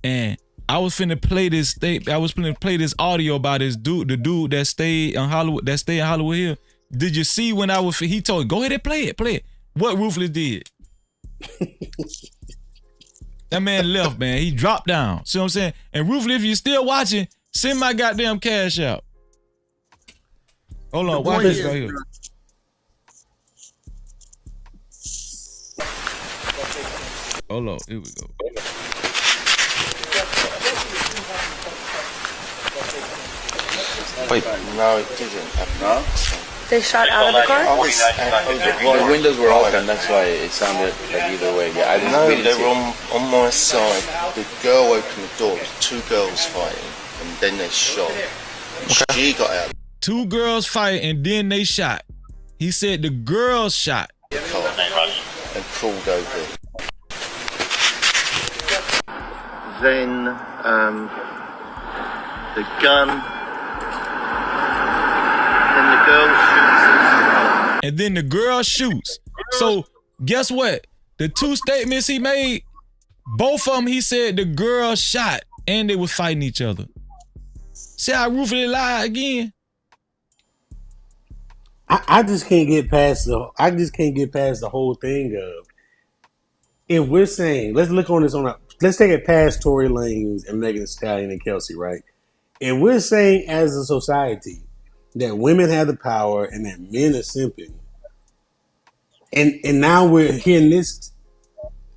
And I was finna play this audio about this dude, the dude that stayed in Hollywood Hill. Did you see when he told, go ahead and play it. What Ruthless did? That man left, man. He dropped down. See what I'm saying? And Ruthless, if you're still watching, send my goddamn cash out. Hold on, watch this right here. Hold on, here we go. Wait, no, it didn't. No? They shot out of the car? Well, the windows were open, that's why it sounded like either way. Yeah, I didn't know they were on my side. The girl opened the door, 2 girls fighting, and then they shot. And she got out. 2 girls fight and then they shot. He said the girls shot. And crawled over. Then the gun. Then the girl shoots. And then the girl shoots. So guess what? The 2 statements he made, both of them he said the girl shot and they were fighting each other. See how Ruthless lied again? I just can't get past the whole thing of, if we're saying, let's take it past Tory Lanez and Megan Thee Stallion and Kelsey, right? If we're saying as a society that women have the power and that men are simping, and now we're hearing this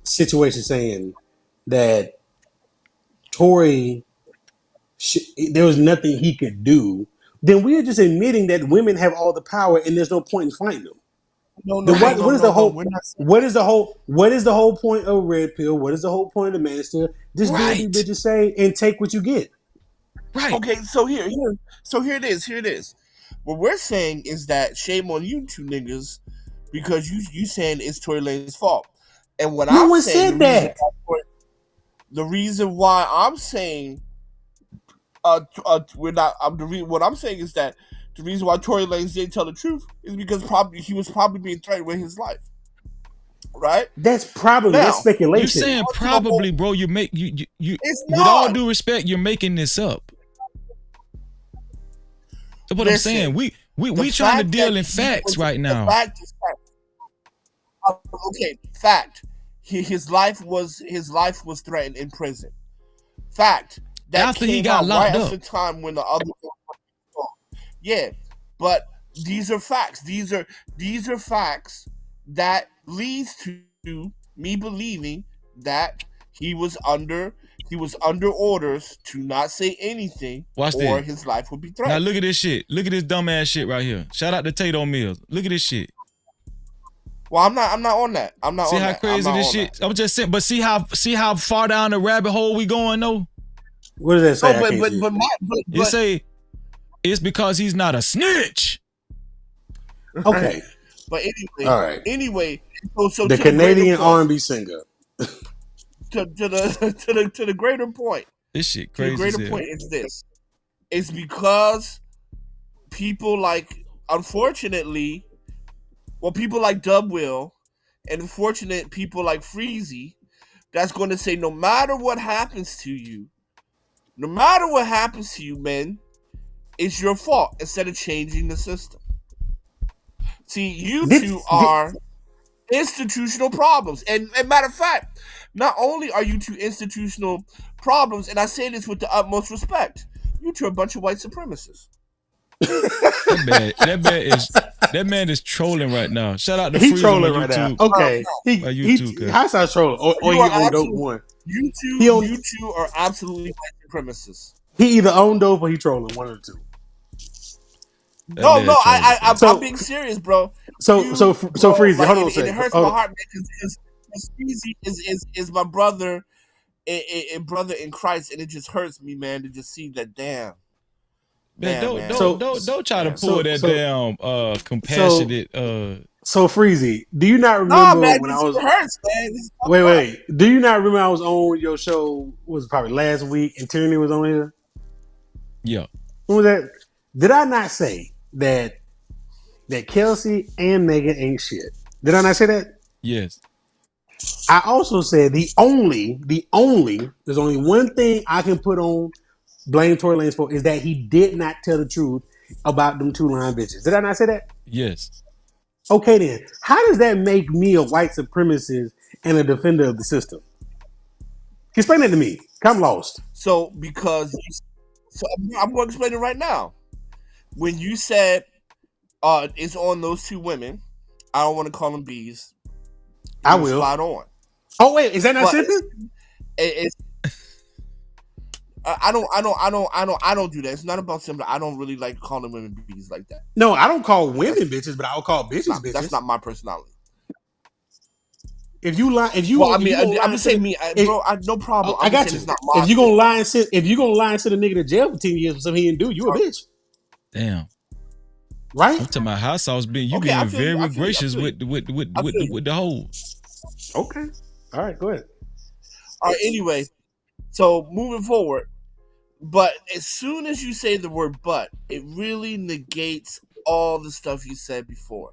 situation saying that Tory, there was nothing he could do, then we are just admitting that women have all the power and there's no point in fighting them. What is the whole point of Red Pill? What is the whole point of Manosphere? Just do what you bitches say and take what you get. Right. Okay, so here it is. What we're saying is that shame on you 2 niggas because you saying it's Tory Lane's fault. And what no I'm one saying, said that. The reason why I'm saying what I'm saying is that the reason why Tory Lanez didn't tell the truth is because he was probably being threatened with his life. Right? That's speculation. You're saying probably, bro. You it's with all due respect, you're making this up. That's what I'm saying. We trying to deal in facts right now. Fact. Okay, fact. His life was threatened in prison. Fact. That after he got locked up. After the time when the other but these are facts. These are facts that leads to me believing that he was under orders to not say anything. Watch or this. His life would be threatened. Now look at this shit. Look at this dumbass shit right here. Shout out to Tato Mills. Look at this shit. Well, I'm not on that. I'm not. See on how that. crazy this shit. I'm just saying, but see how far down the rabbit hole we going though. What does that say? You say it's because he's not a snitch. Okay. But anyway, all right. Anyway, so the Canadian R&B singer. To the greater point. This shit crazy. The greater point is this. It's because people like, unfortunately, people like Dub Will, and unfortunate people like Freezy, that's going to say no matter what happens to you, men, it's your fault, instead of changing the system. See, you two are institutional problems. And matter of fact, not only are you two institutional problems, and I say this with the utmost respect, you two are a bunch of white supremacists. That man is trolling right now. Shout out to Freezy trolling right now. Okay. How's that trolling? Or he on dope one. You two are absolutely white supremacists. He either owned dope or he trolling, one of the two. No, I'm being serious, bro. So Freezy, hold on a second. It hurts my heart because Freezy is my brother, and brother in Christ, and it just hurts me, man, to just see that. Damn. Man, don't try to pull that damn compassionate. So Freezy, do you not remember when I was? Hurts, man. Wait. Do you not remember I was on your show? Was probably last week, and Tyranny was on here. Yeah. Who was that? Did I not say that Kelsey and Megan ain't shit? Did I not say that? Yes. I also said there's only one thing I can put on blame Tory Lanez for is that he did not tell the truth about them 2 lying bitches. Did I not say that? Yes. Okay then. How does that make me a white supremacist and a defender of the system? Explain that to me. I'm lost. So because I'm going to explain it right now. When you said it's on those 2 women, I don't want to call them bees. I will. Spot on. Oh wait, is that not simple? It's I don't do that. It's not about simple. I don't really like calling women bees like that. No, I don't call women bitches, but I'll call bitches bitches. That's not my personality. If you lie, I'm just saying me, bro. No problem. I got you. If you gonna lie and sit a nigga to jail for 10 years for something he didn't do, you a bitch. Damn. Right? I'm talking about hot sauce being you being very gracious with the whole. Okay. All right, go ahead. All right, anyway. So moving forward, but as soon as you say the word "but," it really negates all the stuff you said before.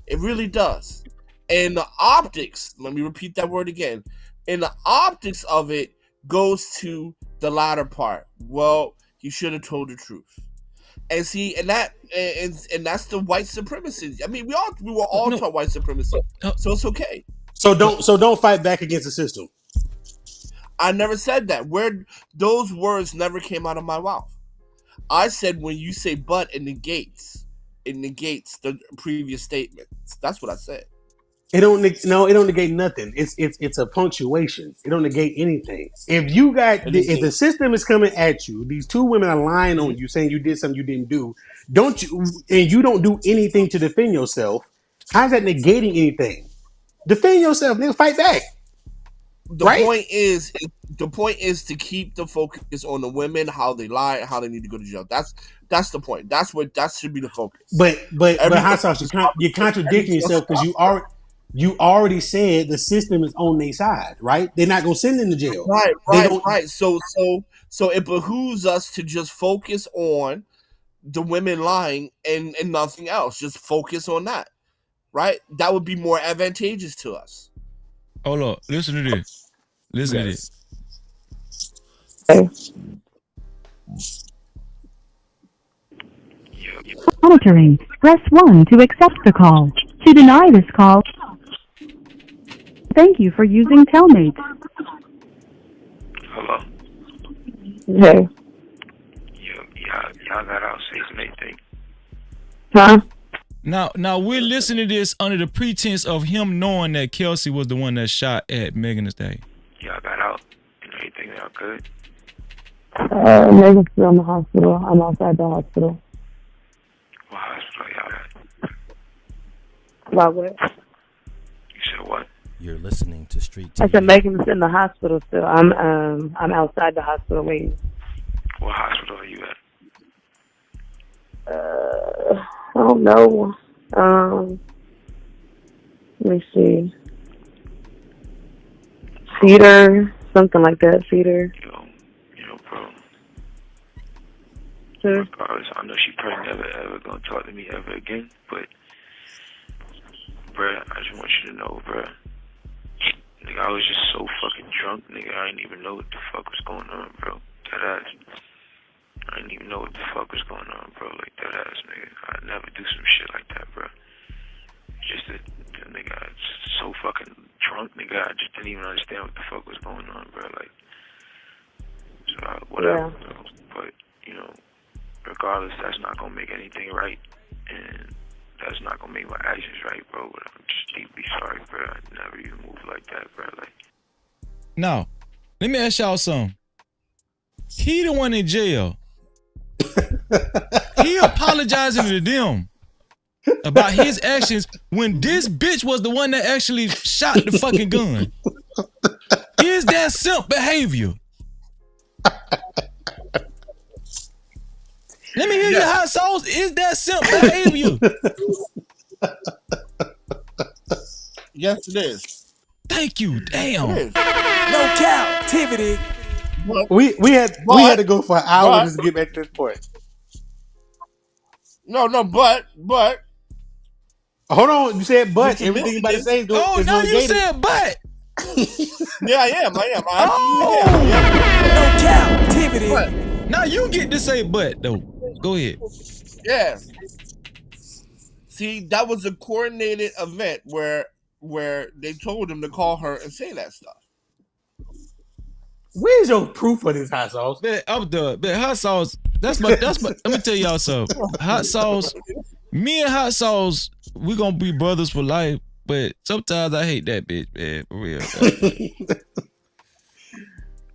It really does. And the optics, let me repeat that word again. And the optics of it goes to the latter part. Well, he should have told the truth. And see, and that's the white supremacy. I mean, we were all taught white supremacy, so it's okay. So don't fight back against the system. I never said that. Those words never came out of my mouth. I said when you say "but," it negates the previous statements. That's what I said. It don't negate nothing. It's a punctuation. It don't negate anything. If the system is coming at you, these 2 women are lying on you, saying you did something you didn't do. You don't do anything to defend yourself. How's that negating anything? Defend yourself, nigga. Fight back. The point is to keep the focus on the women, how they lie, how they need to go to jail. That's the point. That should be the focus. But hot sauce, you're contradicting yourself because you already said the system is on their side, right? They're not gonna send them to jail. Right. So it behooves us to just focus on the women lying and nothing else. Just focus on that. Right? That would be more advantageous to us. Hold on. Listen to this. Monitoring. Press 1 to accept the call. To deny this call, thank you for using Telmate. Hello. Hey. Y'all got our safe and everything. Huh? Now we're listening to this under the pretense of him knowing that Kelsey was the one that shot at Megan Thee Stallion. Y'all got out and everything. Y'all good? Megan's still in the hospital. I'm outside the hospital. What hospital y'all at? About what? You said what? You're listening to Street TV. I said Megan's in the hospital still. I'm outside the hospital waiting. What hospital are you at? I don't know. Let me see. Cedar, something like that. Cedar. Bro. Sure. Regardless, I know she probably never ever gonna talk to me ever again. But, bruh, I just want you to know, bruh. Nigga, I was just so fucking drunk, nigga. I didn't even know what the fuck was going on, bro. Deadass. I didn't even know what the fuck was going on, bro. Like, deadass, nigga. I'd never do some shit like that, bro. Just that, nigga, I was so fucking drunk, nigga. I just didn't even understand what the fuck was going on, bro. Like, so, whatever, bro. But, regardless, that's not gonna make anything right. And that's not gonna make my actions right, bro. But I'm just deeply sorry, bro. I never even moved like that, bro. Like, now, let me ask y'all something. He the one in jail. He apologizing to them about his actions when this bitch was the one that actually shot the fucking gun. Is that simp behavior? Let me hear your hot sauce. Is that simp behavior? Yes, it is. Thank you. Damn. It is. No Cap-tivity. We had to go for an hour just to get back to this point. No, but hold on. You said but. What's Everything you about to amazing say is going Oh, is now going you gated. said but. Yeah, I am. I absolutely am. No captivity. Now you get to say but though. Go ahead. Yeah. See, that was a coordinated event where they told him to call her and say that stuff. Where's your proof of this hot sauce? Hot sauce. That's my. Let me tell y'all something. Hot sauce. Me and hot sauce, we gonna be brothers for life. But sometimes I hate that bitch, man. For real.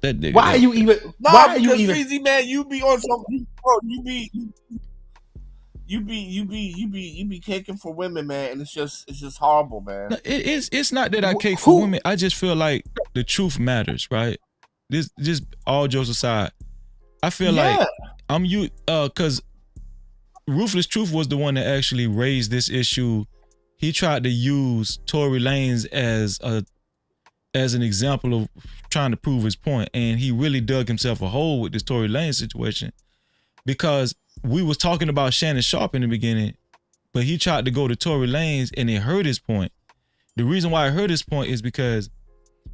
That nigga. Why are you even? Nah, why are you because even? Freezy, man, you be on some. Bro, you be caking for women, man, and it's just horrible, man. It's not that I cake for women. I just feel like the truth matters, right? This just all jokes aside. I feel like I'm you because Ruthless Truth was the one that actually raised this issue. He tried to use Tory Lanez as an example of trying to prove his point, and he really dug himself a hole with this Tory Lanez situation because we was talking about Shannon Sharp in the beginning, but he tried to go to Tory Lanez and it hurt his point. The reason why it hurt his point is because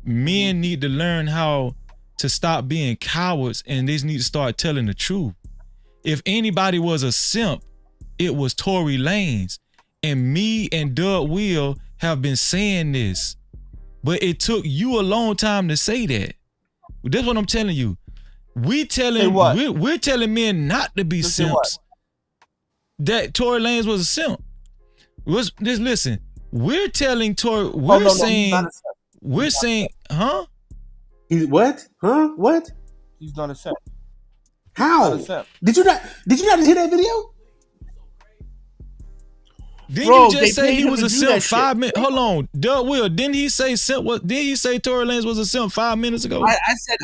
men need to learn how to stop being cowards and they just need to start telling the truth. If anybody was a simp, it was Tory Lanez. And me and Doug Will have been saying this. But it took you a long time to say that. That's what I'm telling you. We're telling men not to be simps. That Tory Lanez was a simp. Just listen. We're telling Tory. We're saying, huh? He's what? Huh? What? He's not a simp. How? Did you not hear that video? Didn't you just say he was a simp 5 minutes? Hold on, Doug Will. Didn't he say simp? Didn't he say Tory Lanez was a simp 5 minutes ago? I said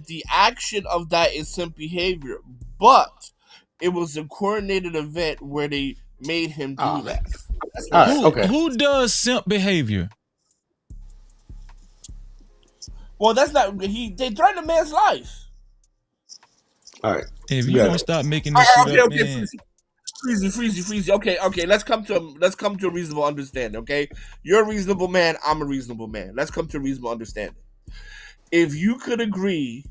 the action of that is simp behavior, but it was a coordinated event where they made him do that. Who does simp behavior? Well, that's not they threatened a man's life. All right. If you don't stop making this shit up, man. Freezy. Okay. Let's come to a reasonable understanding. Okay, you're a reasonable man. I'm a reasonable man. Let's come to a reasonable understanding. If you could agree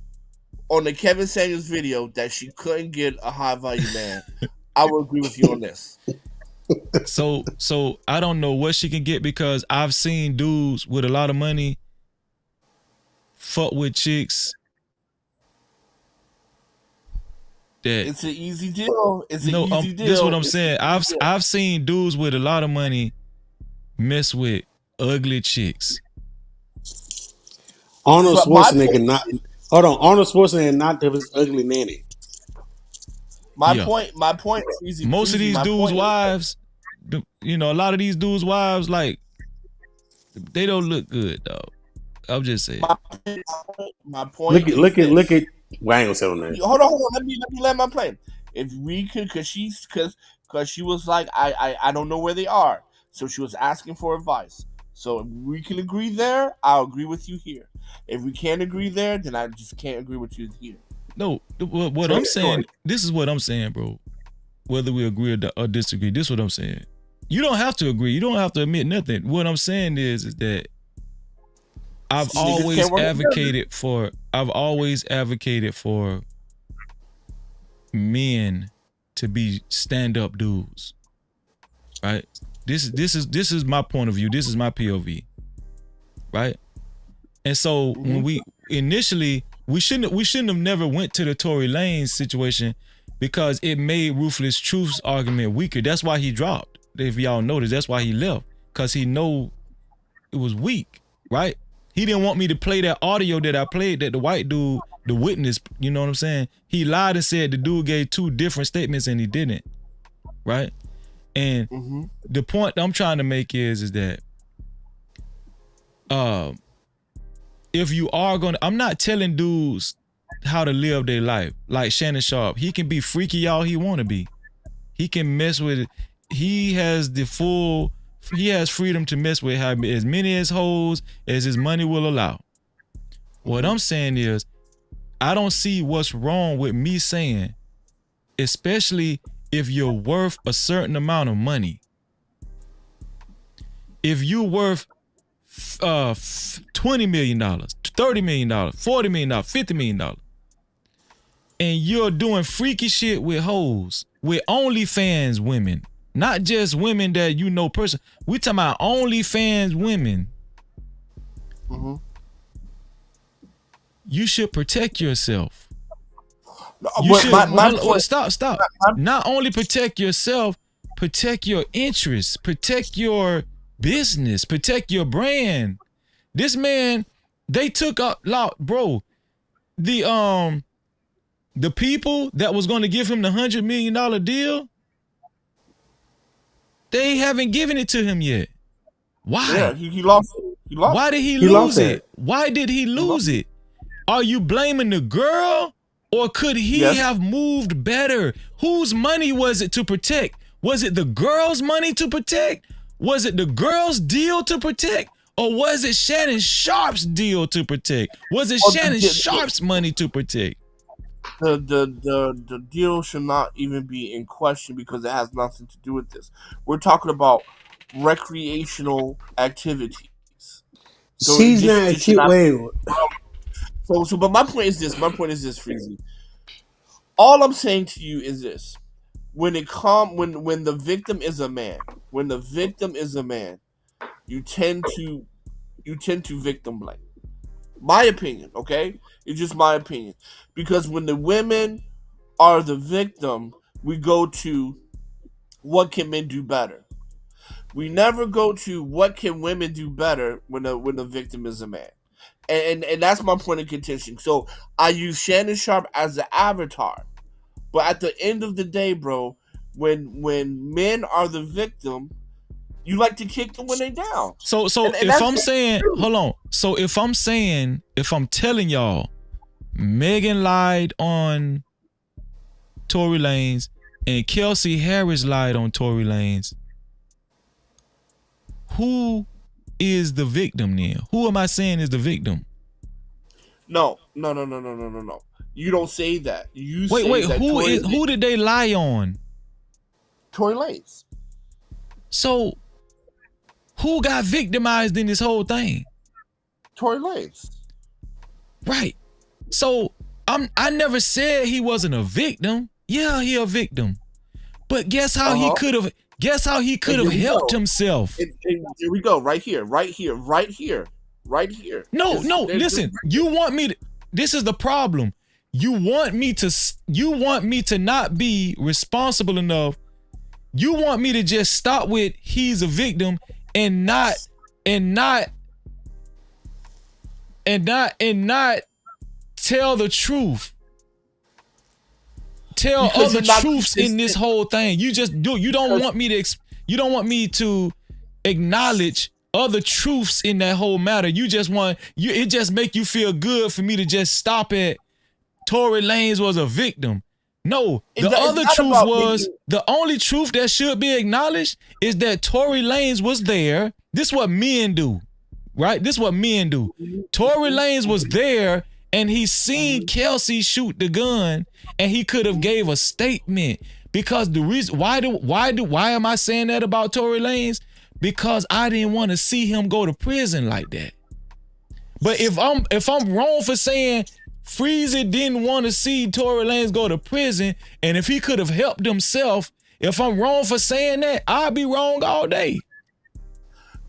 on the Kevin Samuels video that she couldn't get a high value man, I will agree with you on this. So I don't know what she can get because I've seen dudes with a lot of money fuck with chicks. It's an easy deal. It's an easy deal. This is what I'm saying. I've seen dudes with a lot of money mess with ugly chicks. Arnold Schwarzenegger not his ugly nanny. My point. Freezy, most of these dudes' wives, a lot of these dudes' wives, like they don't look good, dog. I'm just saying. My point. Look at. Well, I ain't gonna say on that. Hold on. Let me land my plane. If we could, because she was like, I don't know where they are, so she was asking for advice. So if we can agree there, I'll agree with you here. If we can't agree there, then I just can't agree with you here. No, what I'm saying, this is what I'm saying, bro. Whether we agree or disagree, this is what I'm saying. You don't have to agree. You don't have to admit nothing. What I'm saying is that I've always advocated for men to be stand-up dudes. Right? This is my point of view. This is my POV. Right? And so when we initially we shouldn't have never went to the Tory Lanez situation because it made Ruthless Truth's argument weaker. That's why he dropped. If y'all notice, that's why he left. Because he know it was weak, right? He didn't want me to play that audio that I played that the white dude, the witness, you know what I'm saying? He lied and said the dude gave two different statements and he didn't, right? And the point I'm trying to make is that if you are gonna, I'm not telling dudes how to live their life. Like Shannon Sharp, he can be freaky all he want to be. He can mess with it. He has freedom to mess with as many as hoes as his money will allow. What I'm saying is, I don't see what's wrong with me saying especially if you're worth a certain amount of money. If you're worth $20 million, $30 million, $40 million, $50 million, and you're doing freaky shit with hoes, with OnlyFans women, not just women that you know personally. We talking about OnlyFans women. Mm-hmm. You should protect yourself. Stop. Not only protect yourself, protect your interests, protect your business, protect your brand. This man, they took up, bro, the people that was going to give him the $100 million deal, they haven't given it to him yet. Why? Yeah, he lost it. Why did he lose it? Why did he lose it? Are you blaming the girl, or could he have moved better? Whose money was it to protect? Was it the girl's money to protect? Was it the girl's deal to protect? Or was it Shannon Sharp's deal to protect? Was it Shannon Sharp's money to protect? The deal should not even be in question because it has nothing to do with this. We're talking about recreational activities. So she's not cute. Wait. So, but my point is this, Freezy. All I'm saying to you is this: when the victim is a man, you tend to victim blame. My opinion, okay? It's just my opinion. Because when the women are the victim, we go to what can men do better. We never go to what can women do better when the victim is a man. And that's my point of contention. So I use Shannon Sharp as the avatar. But at the end of the day, bro, when men are the victim, you like to kick them when they down. So if I'm saying, hold on. So if I'm telling y'all, Megan lied on Tory Lanez and Kelsey Harris lied on Tory Lanez, who is the victim then? Who am I saying is the victim? No. You don't say that. You wait. Who did they lie on? Tory Lanez. So who got victimized in this whole thing? Tory Lanez. Right. So I never said he wasn't a victim. Yeah, he a victim. But guess how he could have helped himself. Here we go. Right here. No, listen. You want me to, this is the problem. You want me to not be responsible enough. You want me to just stop with he's a victim and not tell the truth. Tell other truths in this whole thing. You don't want me to acknowledge other truths in that whole matter. You just want it just make you feel good for me to just stop at Tory Lanez was a victim. No, the only truth that should be acknowledged is that Tory Lanez was there. This is what men do, right? This is what men do. Tory Lanez was there and he seen Kelsey shoot the gun and he could have gave a statement. Because the reason why am I saying that about Tory Lanez? Because I didn't want to see him go to prison like that. But if I'm wrong for saying Freezy didn't want to see Tory Lanez go to prison, and if he could have helped himself, if I'm wrong for saying that, I'll be wrong all day.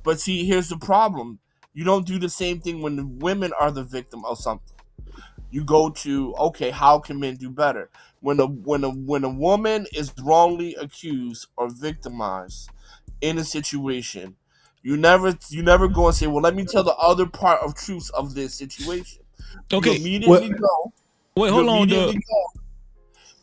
But see, here's the problem. You don't do the same thing when the women are the victim of something. You go to, okay, how can men do better? When a woman is wrongly accused or victimized in a situation, you never go and say, well, let me tell the other part of truth of this situation. Okay. You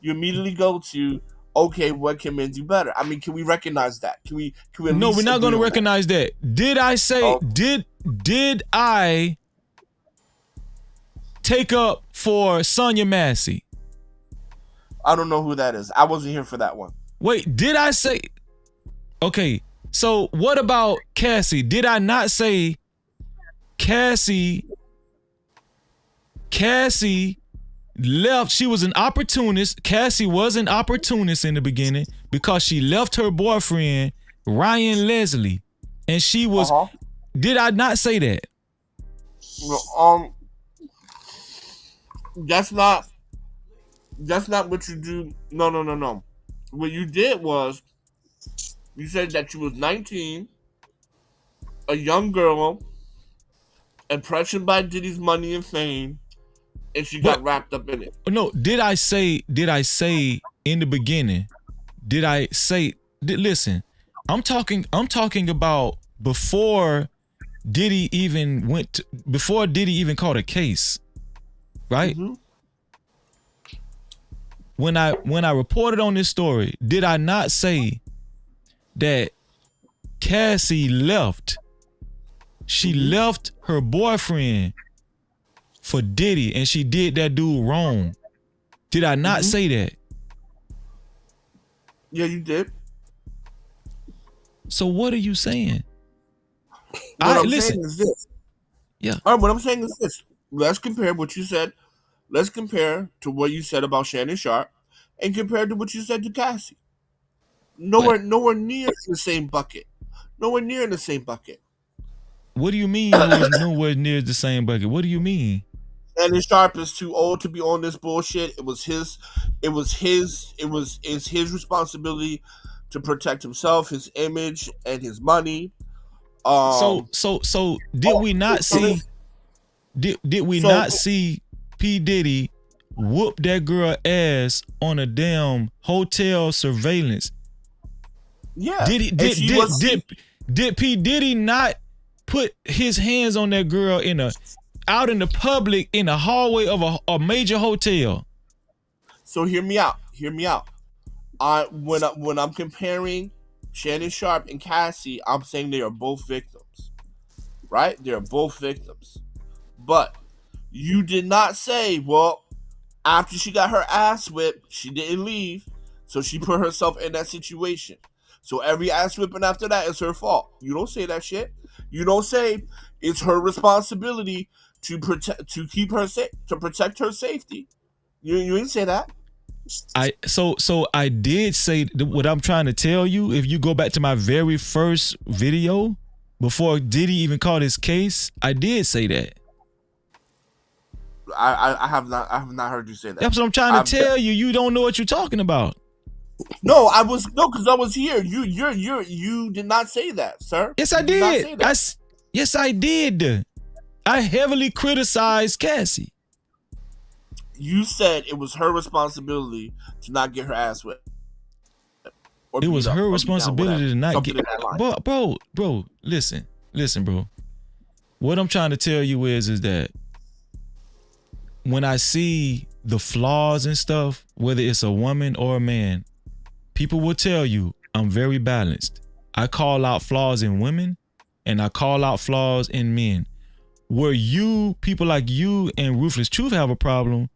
immediately go to, okay, what can men do better? I mean, can we recognize that? Can we No, we're not going to recognize that. Did I say did I take up for Sonya Massey? I don't know who that is. I wasn't here for that one. Wait, did I say? Okay, so what about Cassie? Did I not say Cassie left. She was an opportunist. Cassie was an opportunist in the beginning because she left her boyfriend, Ryan Leslie. And she was, did I not say that? That's not what you do. No. What you did was you said that you was 19, a young girl, impressioned by Diddy's money and fame, and she got wrapped up in it. No, did I say in the beginning? Listen, I'm talking about before Diddy even caught a case, right? Mm-hmm. When I reported on this story, did I not say that Cassie left? She left her boyfriend for Diddy, and she did that dude wrong. Did I not say that? Yeah, you did. So what are you saying? What I'm saying is this. Yeah. All right, what I'm saying is this. Let's compare what you said. Let's compare to what you said about Shannon Sharp and compare to what you said to Cassie. Nowhere near the same bucket. Nowhere near in the same bucket. What do you mean nowhere near the same bucket? What do you mean? Shannon Sharp is too old to be on this bullshit. It's his responsibility to protect himself, his image, and his money. So did we not see? Did we not see P. Diddy whoop that girl ass on a damn hotel surveillance? Yeah. Did P. Diddy not put his hands on that girl out in the public in the hallway of a major hotel? So hear me out. When I'm comparing Shannon Sharp and Cassie, I'm saying they are both victims. Right? They are both victims. But you did not say, well, after she got her ass whipped, she didn't leave, so she put herself in that situation. So every ass whipping after that is her fault. You don't say that shit. You don't say it's her responsibility to protect her safety. You didn't say that. So I did say what I'm trying to tell you. If you go back to my very first video before Diddy even caught his case, I did say that. I have not heard you say that. That's what I'm trying to tell you. You don't know what you're talking about. No, because I was here. You did not say that, sir. Yes, I did. Yes, I did. I heavily criticized Cassie. You said it was her responsibility to not get her ass whipped. It was her responsibility to not get. Bro, listen, bro. What I'm trying to tell you is that when I see the flaws and stuff, whether it's a woman or a man, people will tell you I'm very balanced. I call out flaws in women and I call out flaws in men. Where people like you and Ruthless Truth have a problem,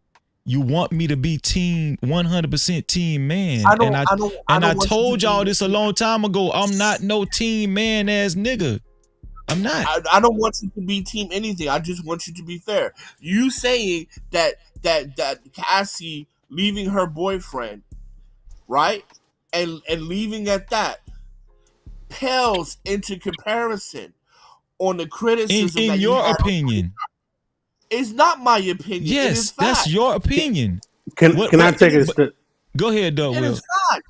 you want me to be 100% team man. I told y'all this a long time ago. I'm not no team man ass nigga. I'm not. I don't want you to be team anything. I just want you to be fair. You saying that Cassie leaving her boyfriend, right, and leaving at that, pales into comparison on the criticism. In your opinion, it's not my opinion. Yes, that's your opinion. Can I take it a step? Go ahead, Doug. It is not.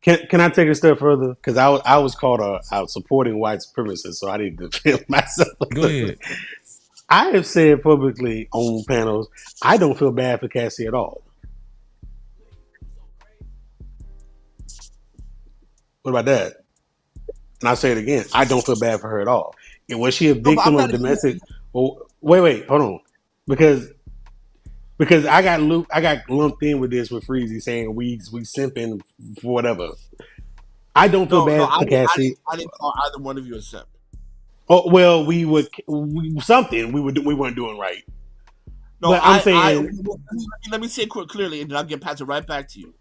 Can I take it a step further? Because I was called out supporting white supremacists, so I need to defend myself. Go ahead. I have said publicly on panels, I don't feel bad for Cassie at all. What about that? And I'll say it again. I don't feel bad for her at all. And was she a victim of domestic? Oh, wait, hold on. Because I got lumped in with this with Freezy saying we simping for whatever. I don't feel bad for Cassie. I didn't call either one of you a simp. Oh well, we weren't doing right. No, but I'm saying. Let me say it clearly, and then I'll get passed it right back to you.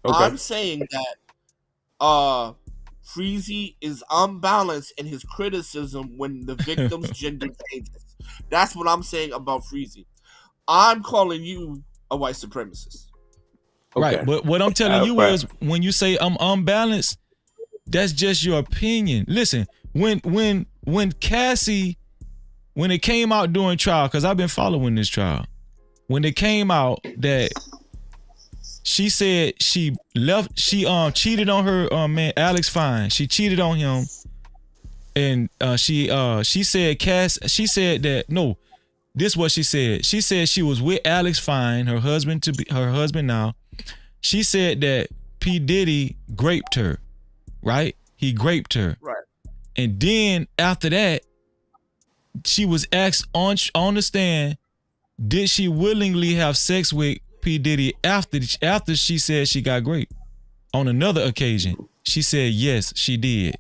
Okay. I'm saying that Freezy is unbalanced in his criticism when the victim's gender changes. That's what I'm saying about Freezy. I'm calling you a white supremacist. Right, but what I'm telling you is, when you say I'm unbalanced, that's just your opinion. Listen, when Cassie, when it came out during trial, because I've been following this trial, when it came out that she said she cheated on her man Alex Fine, she cheated on him, and she said that no, this is what she said. She said she was with Alex Fine, her husband now. She said that P. Diddy graped her, right? He graped her. Right. And then after that, she was asked on the stand, did she willingly have sex with P. Diddy after she said she got raped? On another occasion, she said yes, she did.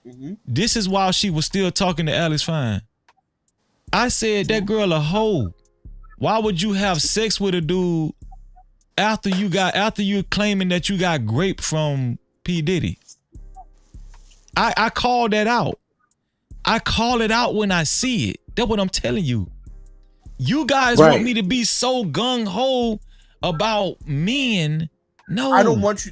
Mm-hmm. This is while she was still talking to Alex Fine. I said, that girl a hoe. Why would you have sex with a dude after you claiming that you got raped from P. Diddy? I call that out. I call it out when I see it. That's what I'm telling you. You guys want me to be so gung-ho about men. No. I don't want you.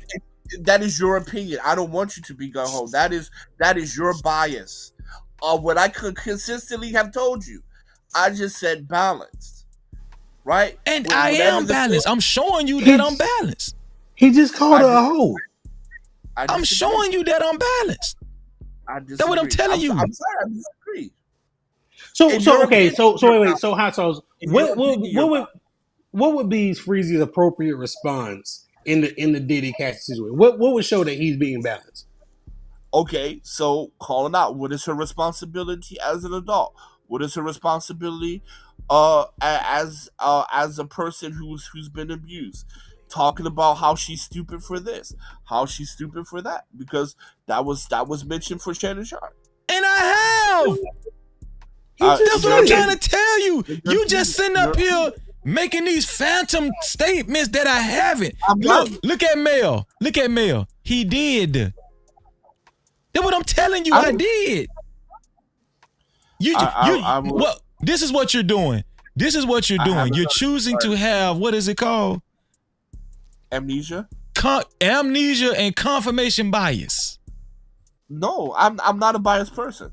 That is your opinion. I don't want you to be gung-ho. That is your bias. What I could consistently have told you. I just said balanced. Right? And I am balanced. I'm showing you that I'm balanced. He just called her a hoe. I'm showing you that I'm balanced. That's what I'm telling you. I'm sorry, I disagree. So wait. So hot sauce. What would be Freezy's appropriate response in the Diddy Cassie situation? What would show that he's being balanced? Okay, so call it out. What is her responsibility as an adult? What is her responsibility as a person who's been abused? Talking about how she's stupid for this, how she's stupid for that, because that was mentioned for Shannon Sharp. And I have. That's what I'm trying to tell you. You just sitting up here making these phantom statements that I haven't. Look at Mel. Look at Mel. He did. That's what I'm telling you. I did. Well, this is what you're doing. This is what you're doing. You're choosing to have, what is it called? Amnesia? Amnesia and confirmation bias. No, I'm not a biased person.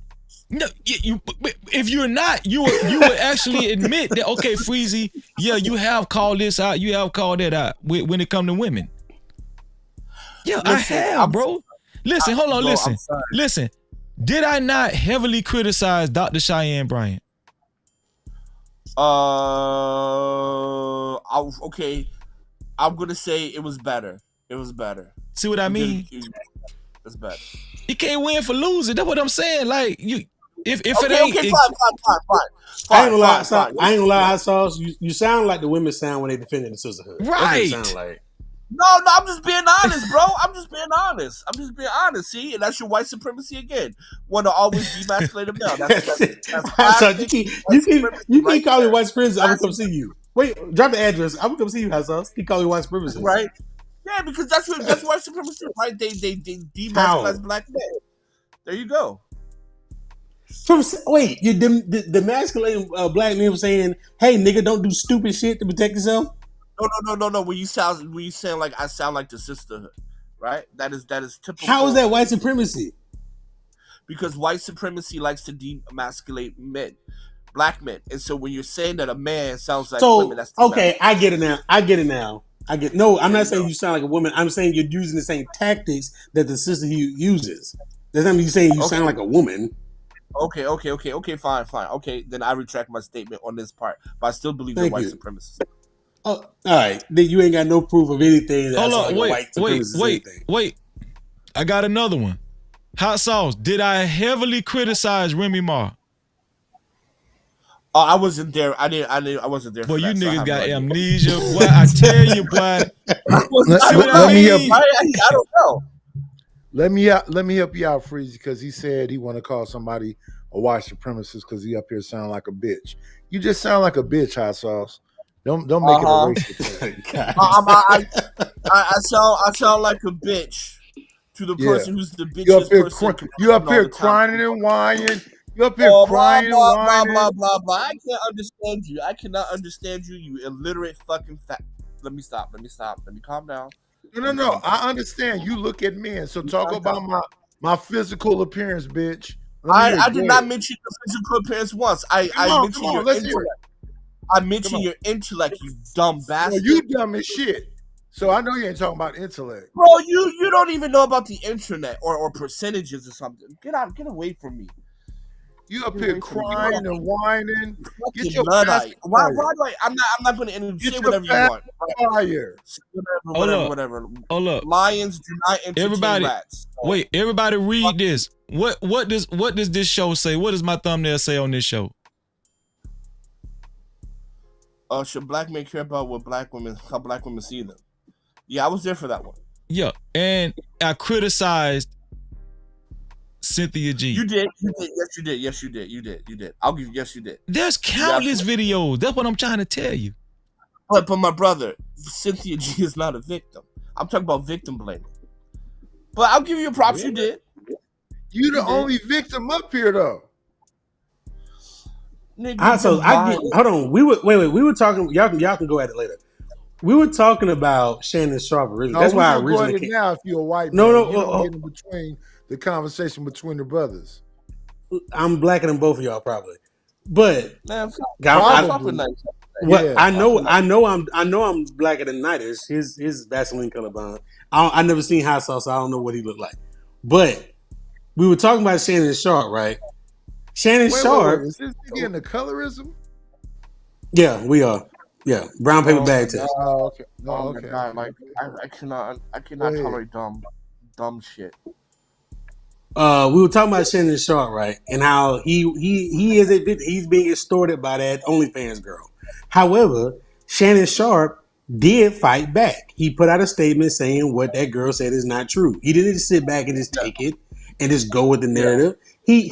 No, if you're not, you would actually admit that, okay, Freezy, yeah, you have called this out, you have called that out when it comes to women. Yeah, listen, I have, bro. Listen, hold on, listen. Did I not heavily criticize Dr. Cheyenne Bryant? Okay. I'm gonna say it was better. It was better. See what I mean? It's better. You can't win for losing. That's what I'm saying. Like you, if it ain't. Okay, fine. I ain't gonna lie, hot sauce. You sound like the women sound when they defending the sisterhood. Right. That's what it sound like. No, I'm just being honest, bro. I'm just being honest. See, and that's your white supremacy again. Want to always demasculate them now. That's you keep calling white supremacy. I'm gonna come see you. Wait, drop the address. I'm gonna come see you, hot sauce. Keep calling white supremacy. Right? Yeah, because that's white supremacy, right? They demasculate black men. There you go. You demasculating black men saying, "Hey, nigga, don't do stupid shit to protect yourself." No. When you sound like I sound like the sisterhood, right? That is typical. How is that white supremacy? Because white supremacy likes to demasculate men, black men, and so when you're saying that a man sounds like women, that's okay. I get it now. I'm not saying you sound like a woman. I'm saying you're using the same tactics that the sisterhood uses. That's not me saying you sound like a woman. Okay, fine. Okay, then I retract my statement on this part, but I still believe they're white supremacists. Oh, all right. Then you ain't got no proof of anything. Hold on, wait. I got another one. Hot sauce. Did I heavily criticize Remy Ma? Oh, I wasn't there. I wasn't there. Boy, you niggas got amnesia. Boy, I tell you, boy. Let me help you. I don't know. Let me help you out, Freezy, because he said he want to call somebody a white supremacist because he up here sound like a bitch. You just sound like a bitch, hot sauce. Don't make it a racial thing. I sound like a bitch to the person who's the bitchiest person. You up here crying and whining. You up here blah, crying, blah, blah, whining. blah, blah, blah. I can't understand you. I cannot understand you, you illiterate fucking fat. Let me stop. Let me calm down. No. I understand. You look at men. So talk about my physical appearance, bitch. Let me hear it. I did not mention your physical appearance once. I mentioned your let's hear intellect. I mentioned your intellect, you dumb bastard. Well, you dumb as shit. So I know you ain't talking about intellect. Bro, you don't even know about the internet or percentages or something. Get away from me. You up here crying and whining. Get your Luddite. Why do I'm not going to say whatever you want. Fire. Whatever. Hold up. Lions do not entertain rats. Wait, everybody read this. What does this show say? What does my thumbnail say on this show? Should black men care about how black women see them? Yeah, I was there for that one. Yeah, and I criticized Cynthia G. You did. Yes, you did. I'll give you. Yes, you did. There's countless videos. That's what I'm trying to tell you. But my brother, Cynthia G is not a victim. I'm talking about victim blaming. But I'll give you props. You did. You the only victim up here, though. Hold on. We were talking. Y'all can go at it later. We were talking about Shannon Sharp originally. That's why I originally came. Now, if you're a white man, you don't get in between the conversation between the brothers. I'm blacker than both of y'all probably, but I know I'm blacker than Night. His Vaseline color bond. I never seen hot sauce, so I don't know what he looked like. But we were talking about Shannon Sharp, right? Shannon Sharp. Is this nigga in the colorism? Yeah, we are. Yeah, brown paper bag test. Oh, okay. Okay. God, like I cannot tolerate dumb shit. We were talking about Shannon Sharp, right? And how he's being extorted by that OnlyFans girl. However, Shannon Sharp did fight back. He put out a statement saying what that girl said is not true. He didn't just sit back and just take it and just go with the narrative. He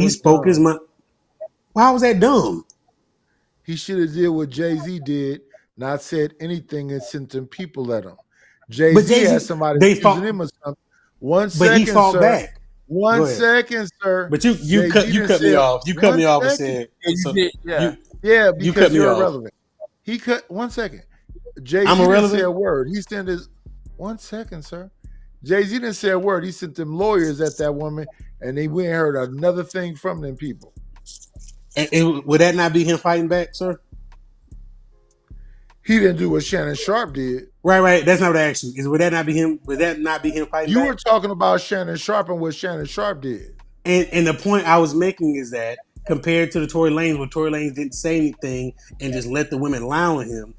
spoke his mind. Why was that dumb? He should have did what Jay-Z did, not said anything and sent them people at him. Jay-Z had somebody accusing him of something. But he fought back. 1 second, sir. But you cut me off. You cut me off and said, because you're irrelevant. He cut 1 second. Jay-Z didn't say a word. He sent his 1 second, sir. Jay-Z didn't say a word. He sent them lawyers at that woman, and we ain't heard another thing from them people. And would that not be him fighting back, sir? He didn't do what Shannon Sharp did. Right. That's not what I asked you. Would that not be him? Would that not be him fighting back? You were talking about Shannon Sharp and what Shannon Sharp did. And the point I was making is that compared to the Tory Lanez, where Tory Lanez didn't say anything and just let the women lie on him,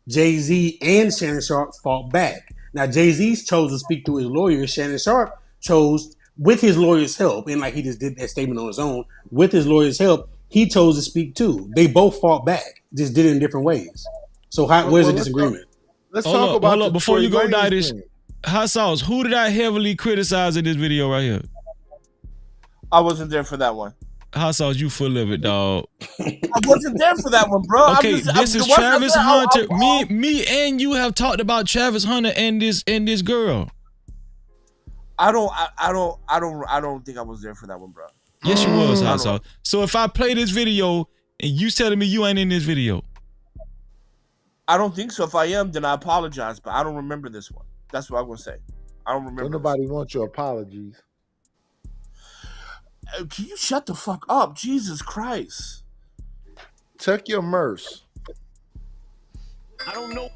Jay-Z and Shannon Sharp fought back. Now, Jay-Z chose to speak to his lawyer. Shannon Sharp chose, with his lawyer's help, and like he just did that statement on his own, with his lawyer's help, he chose to speak too. They both fought back, just did it in different ways. So where's the disagreement? Let's talk about before you go die this. Hot sauce. Who did I heavily criticize in this video right here? I wasn't there for that one. Hot sauce, you full of it, dog. I wasn't there for that one, bro. Okay, this is Travis Hunter. Me and you have talked about Travis Hunter and this girl. I don't think I was there for that one, bro. Yes, you was, Hot sauce. So if I play this video and you telling me you ain't in this video. I don't think so. If I am, then I apologize, but I don't remember this one. That's what I'm gonna say. I don't remember. Nobody wants your apologies. Can you shut the fuck up? Jesus Christ. Tuck your merce. I don't know.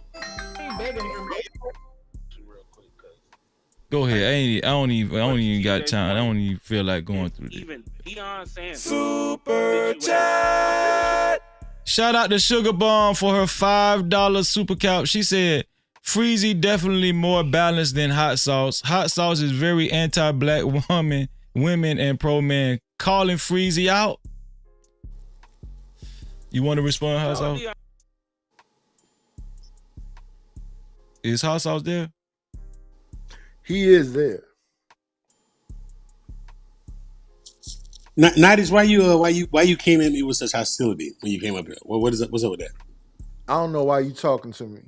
Go ahead. I don't even got time. I don't even feel like going through this. Even Beyonce. Super chat. Shout out to Sugar Bomb for her $5 super cap. She said, Freezy definitely more balanced than Hot Sauce. Hot Sauce is very anti-black women and pro-man. Calling Freezy out. You want to respond, Hot Sauce? Is Hot Sauce there? He is there. Nighties, why you came at me with such hostility when you came up here? What's up with that? I don't know why you talking to me.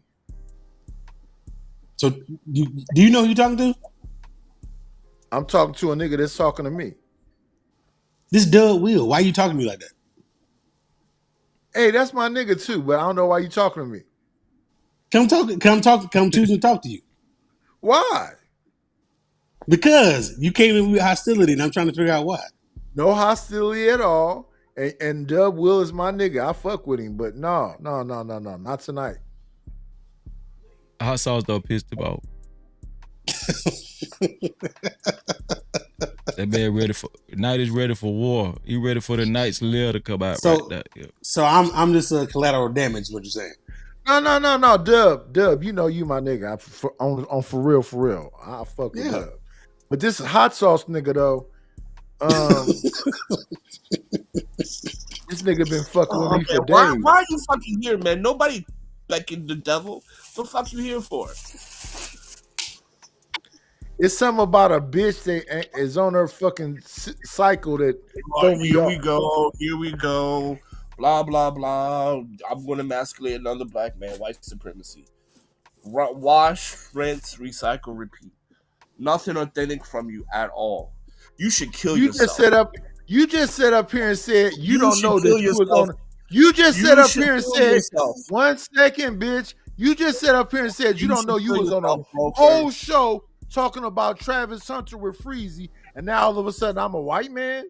So do you know who you're talking to? I'm talking to a nigga that's talking to me. This Doug Will. Why you talking to me like that? Hey, that's my nigga too, but I don't know why you talking to me. Come choose and talk to you. Why? Because you came in with hostility, and I'm trying to figure out why. No hostility at all. And Dub Will is my nigga. I fuck with him, but no, not tonight. Hot sauce though pissed about. That man ready for night is ready for war. He ready for the night's lair to come out right there. Yeah. So I'm just a collateral damage. What you're saying? No, Dub. You know you my nigga. On for real. I fuck with Dub. But this hot sauce nigga though. This nigga been fucking with me for days. Why are you fucking here, man? Nobody like the devil. What the fuck you here for? It's something about a bitch that is on her fucking cycle that throw me off. Here we go. Blah, blah, blah. I'm going to emasculate another black man. White supremacy. Wash, rinse, recycle, repeat. Nothing authentic from you at all. You should kill yourself. You just set up here and said you don't know that you was on. You just set up here and said, 1 second, bitch. You just set up here and said you don't know you was on a whole show talking about Travis Hunter with Freezy, and now all of a sudden I'm a white man?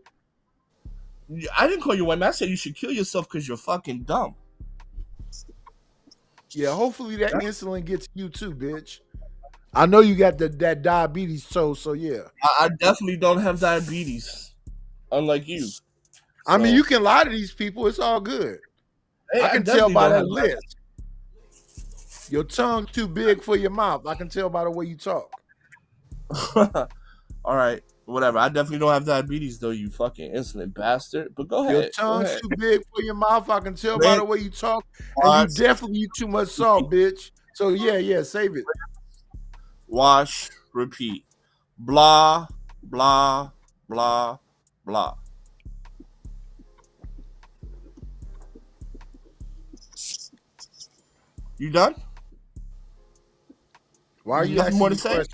I didn't call you white man. I said you should kill yourself because you're fucking dumb. Yeah, hopefully that insulin gets you too, bitch. I know you got that diabetes so yeah. I definitely don't have diabetes, unlike you. I mean, you can lie to these people. It's all good. Hey, I can tell by that list. Your tongue's too big for your mouth. I can tell by the way you talk. All right, whatever. I definitely don't have diabetes, though, you fucking insolent bastard. But go ahead. Your tongue's too big for your mouth. I can tell by the way you talk. And you definitely eat too much salt, bitch. So, yeah, save it. Wash, repeat. Blah, blah, blah, blah. You done? Why are you asking me questions?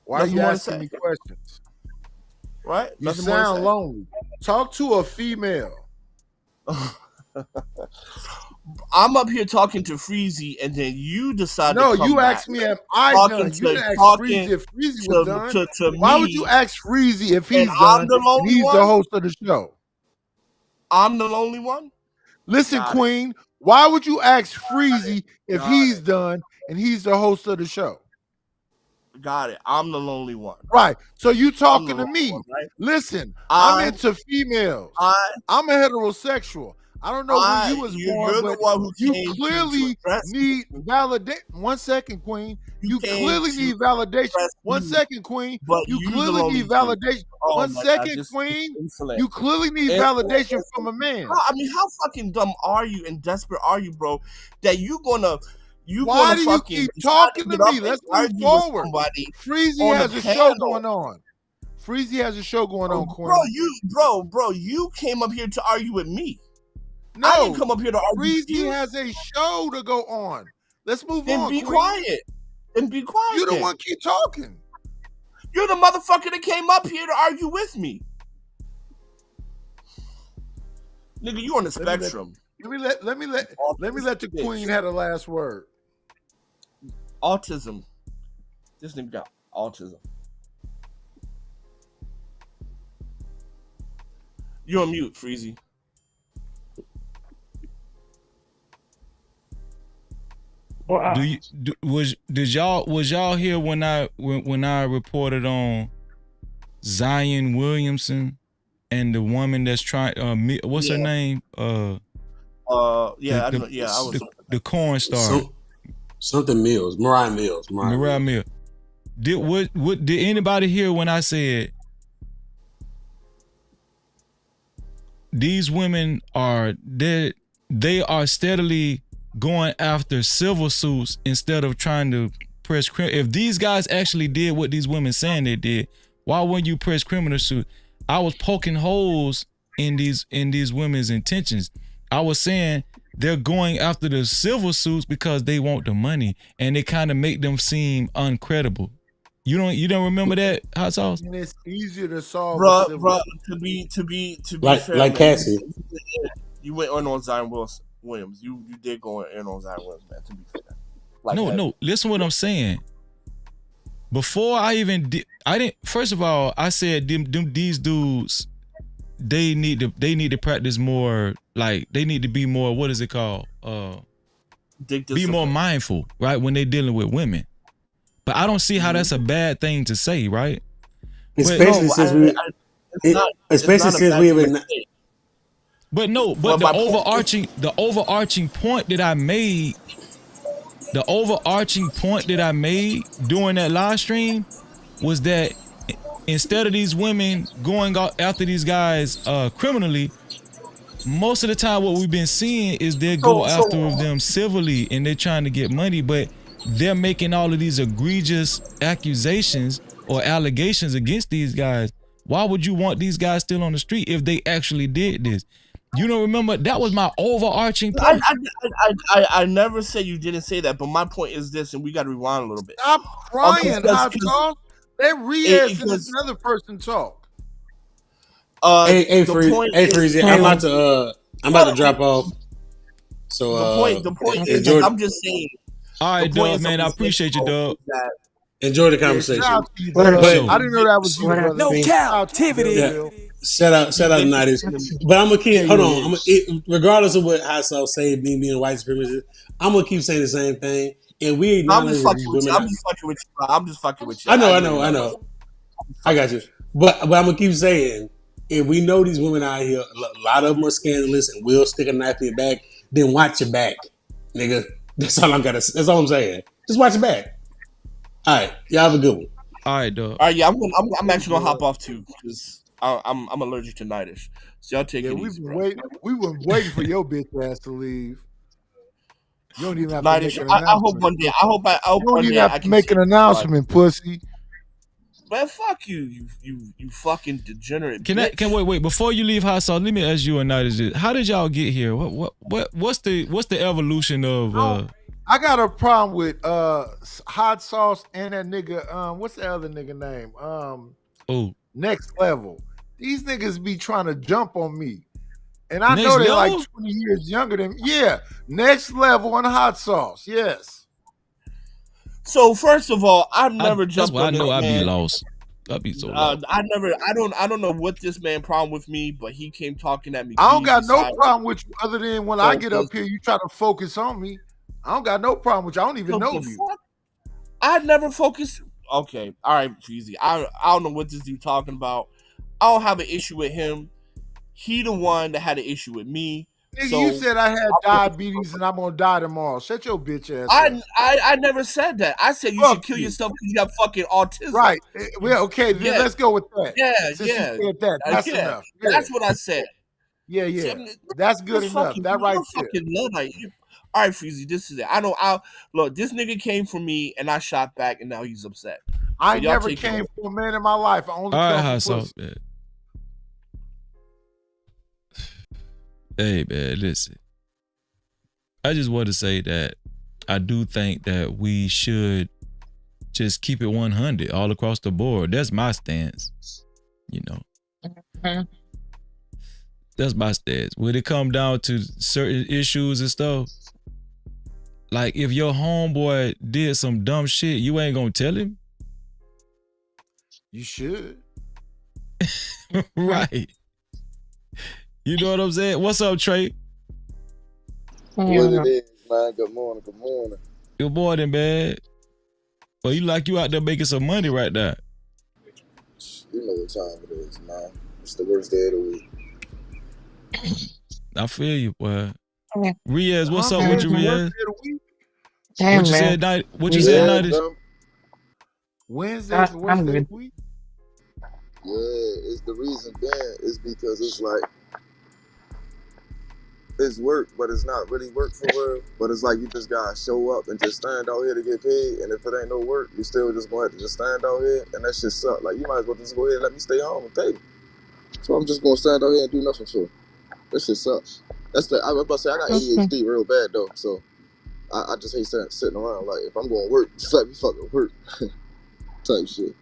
Why are you asking me questions? Right? You sound lonely. Talk to a female. I'm up here talking to Freezy, and then you decide to come you asked me if I done. You didn't ask Freezy if Freezy was done. Why would you ask Freezy if he's done? He's the host of the show. I'm the lonely one? Listen, Queen, why would you ask Freezy if he's done and he's the host of the show? Got it. I'm the lonely one. Right. So you talking to me. Right? Listen, I'm into females. I'm a heterosexual. I don't know when you was born, but you clearly need validation. 1 second, Queen. You clearly need validation. 1 second, Queen. You clearly need validation. 1 second, Queen. You clearly need validation from a man. I mean, how fucking dumb are you and desperate are you, bro? That Why do you keep talking to me? Let's move forward. Freezy has a show going on. Freezy has a show going on, Queen. Bro, you came up here to argue with me. No, I didn't come up here to argue with you. Freezy has a show to go on. Let's move on. Then be quiet. And be quiet. You don't want to keep talking. You're the motherfucker that came up here to argue with me. Nigga, you on the spectrum. Let me let the Queen have the last word. Autism. This nigga got autism. You're on mute, Freezy. Was y'all here when I reported on Zion Williamson and the woman that's trying what's her name? I was the corn star. Something Mills. Mariah Mills. Did anybody hear when I said these women are dead? They are steadily going after civil suits instead of trying to press criminal. If these guys actually did what these women saying they did, why wouldn't you press criminal suit? I was poking holes in these women's intentions. I was saying they're going after the civil suits because they want the money, and they kind of make them seem uncredible. You don't remember that, Hot Sauce? And it's easier to solve. Bro, to be fair, like man, Cassie. you went on Zion Williams. You did go in on Zion Williams, man. To be fair, like No. Listen what I'm saying. Before I even did, I didn't. First of all, I said these dudes, they need to practice more. Like they need to be more. What is it called? Be more mindful, right, when they're dealing with women. But I don't see how that's a bad thing to say, right? Especially since we have. But the overarching point that I made. The overarching point that I made during that live stream was that instead of these women going after these guys criminally, most of the time what we've been seeing is they go after them civilly and they're trying to get money, but they're making all of these egregious accusations or allegations against these guys. Why would you want these guys still on the street if they actually did this? You don't remember? That was my overarching point. I never said you didn't say that, but my point is this, and we got to rewind a little bit. Stop crying, Hot Sauce. Let Riaz and this another person talk. Hey, Freezy, I'm about to drop off. So the point is, I'm just saying. All right, Doug, man, I appreciate you, Doug. Enjoy the conversation. I didn't know that was you, brother. No Cap-tivity. Yeah. Shout out to 90s. But I'm gonna keep. Hold on. Regardless of what Hot Sauce say, me being white supremacist, I'm gonna keep saying the same thing. And we acknowledge these women. I'm just fucking with you. I'm just fucking with you. I know. I got you. But I'm gonna keep saying, if we know these women out here, a lot of them are scandalous and will stick a knife in your back, then watch your back, nigga. That's all I'm saying. Just watch your back. All right, y'all have a good one. All right, dog. All right, yeah, I'm actually gonna hop off too because I'm allergic to nightish. So y'all take it easy, bro. We were waiting for your bitch ass to leave. You don't even have to nightish. make an announcement. I hope one day. I hope you don't one even day have to make an announcement, pussy. Man, fuck you fucking degenerate. Can wait before you leave, Hot Sauce? Let me ask you a night. How did y'all get here? What's the evolution of? I got a problem with Hot Sauce and that nigga. What's the other nigga name? Next Level. These niggas be trying to jump on me, and I know they're like 20 years younger than me. Yeah, Next Level and Hot Sauce. Yes. So first of all, I've never jumped. That's why on I know I'd man. be lost. I'd be so lost. I don't know what this man problem with me, but he came talking at me. I don't got no problem with you other than when I get up here, you try to focus on me. I don't got no problem with you. I don't even know you. I never focused. Okay, all right, Freezy. I don't know what this dude talking about. I don't have an issue with him. He the one that had an issue with me. Nigga, so you said I had diabetes and I'm gonna die tomorrow. Shut your bitch ass up. I never said that. I said you should kill yourself because you have fucking autism. Right. Well, okay, then let's go with that. Yeah, Since you said that, that's enough. Yeah. That's what I said. Yeah. That's good enough. That right there. All right, Freezy, this is it. Look, this nigga came for me and I shot back and now he's upset. I never came for a man in my life. I only come for pussy. Hey, man, listen. I just want to say that I do think that we should just keep it 100 all across the board. That's my stance. You know. That's my stance. When it come down to certain issues and stuff, like if your homeboy did some dumb shit, you ain't gonna tell him? You should. Right. You know what I'm saying? What's up, Trey? What it is, man. Good morning. Good morning, man. Well, you out there making some money right now. You know what time it is, man. It's the worst day of the week. I feel you, boy. Riaz, what's up with you, Riaz? What you said, Nightish? Wednesday's the worst day of the week? Yeah, it's the reason being is because it's like it's work, but it's not really work for real. But it's like you just gotta show up and just stand out here to get paid. And if it ain't no work, you still just gonna have to just stand out here, and that shit suck. Like you might as well just go ahead and let me stay home and pay me. So I'm just gonna stand out here and do nothing for it. That shit sucks. I was about to say I got ADHD real bad though, so I just hate sitting around. Like if I'm going to work, just let me fucking work. type shit.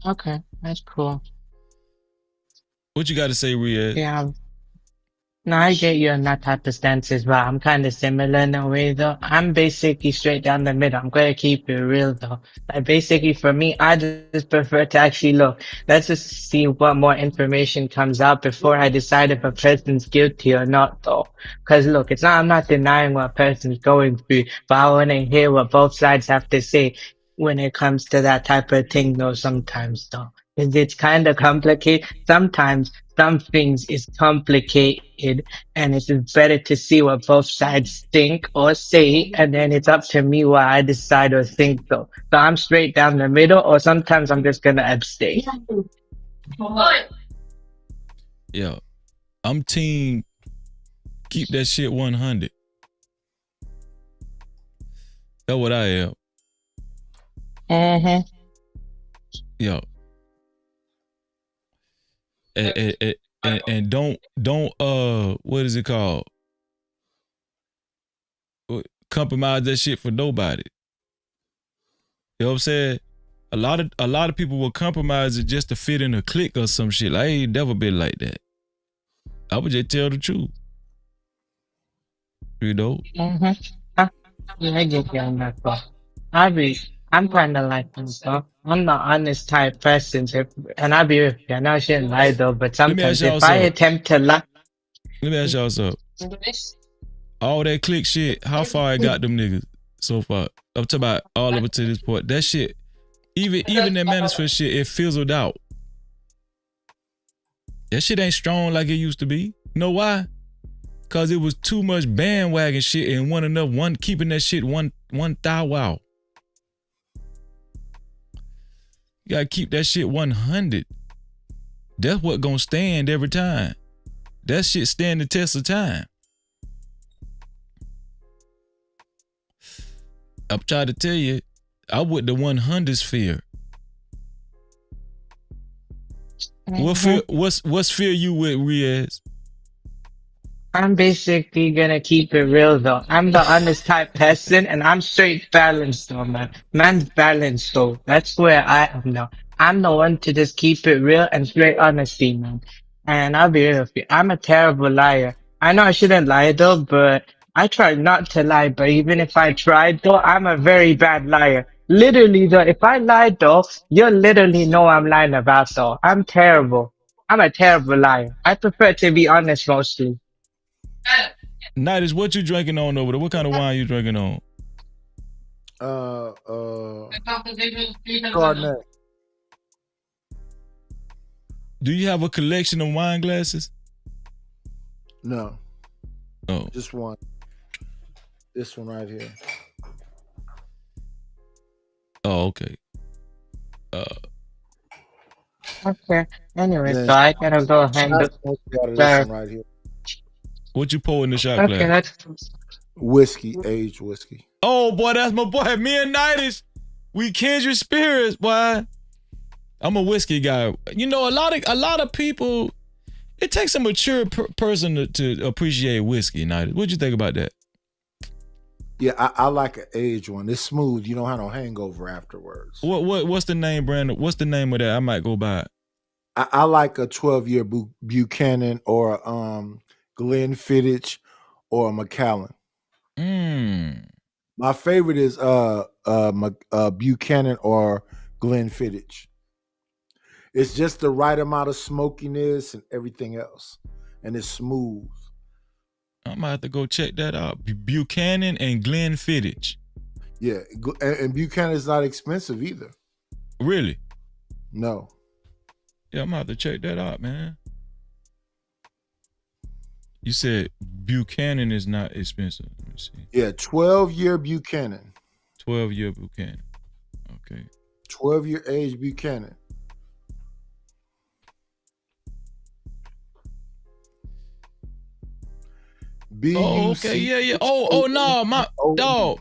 Okay, that's cool. What you got to say, Riaz? Yeah. No, I get you on that type of stances, but I'm kind of similar in a way though. I'm basically straight down the middle. I'm gonna keep it real though. Like basically for me, I just prefer to actually look. Let's just see what more information comes out before I decide if a person's guilty or not though. Cause look, I'm not denying what a person's going through, but I want to hear what both sides have to say when it comes to that type of thing though sometimes though. 'Cause it's kind of complicated. Sometimes some things is complicated and it's better to see what both sides think or say, and then it's up to me what I decide or think though. So I'm straight down the middle, or sometimes I'm just gonna abstain. Yeah, I'm team keep that shit 100. That's what I am. Mm-hmm. Yeah. And don't what is it called? Compromise that shit for nobody. You know what I'm saying? A lot of people will compromise it just to fit in a clique or some shit. I ain't never been like that. I would just tell the truth. You know? Mm-hmm. Yeah, I get you on that part. I'm kind of like myself. I'm the honest type person, and I'll be with you. I know I shouldn't lie though, but Let me ask sometimes y'all if I something. attempt to lie, Let me ask y'all something. All that clique shit, how far I got them niggas so far? I'm talking about all of it to this point. That shit, even that Manosphere shit, it fizzled out. That shit ain't strong like it used to be. You know why? Cause it was too much bandwagon shit and keeping that shit one thou wow. You gotta keep that shit 100. That's what gonna stand every time. That shit stand the test of time. I'm trying to tell you, I with the 100 sphere. What sphere you with, Riaz? I'm basically gonna keep it real though. I'm the honest type person and I'm straight balanced though, man. Man's balanced though. That's where I am now. I'm the one to just keep it real and straight honesty, man. And I'll be real with you. I'm a terrible liar. I know I shouldn't lie though, but I try not to lie. But even if I tried though, I'm a very bad liar. Literally though, if I lied though, you'll literally know I'm lying about though. I'm terrible. I'm a terrible liar. I prefer to be honest mostly. Nightis, what you drinking on over there? What kind of wine you drinking on? Chardonnay. Do you have a collection of wine glasses? No. Oh. Just one. This one right here. Oh, okay. Okay. Anyway, so I gotta go handle. This one right here. What you pour in the shot Okay, glass? that's Whiskey, aged whiskey. Oh boy, that's my boy. Me and Nightis, we kindred spirits, boy. I'm a whiskey guy. You know, a lot of people. It takes a mature person to appreciate whiskey. Nightis, what'd you think about that? Yeah, I like an aged one. It's smooth. You don't have no hangover afterwards. What's the name, Brandon? What's the name of that? I might go buy it. I like a 12-year Buchanan or Glenfiddich or a Macallan. My favorite is Buchanan or Glenfiddich. It's just the right amount of smokiness and everything else, and it's smooth. I might have to go check that out. Buchanan and Glenfiddich. Yeah, and Buchanan is not expensive either. Really? No. Yeah, I'm gonna have to check that out, man. You said Buchanan is not expensive. Let me see. Yeah, 12-year Buchanan. 12-year Buchanan. Okay. 12-year age Buchanan. Oh, okay, yeah. Oh no,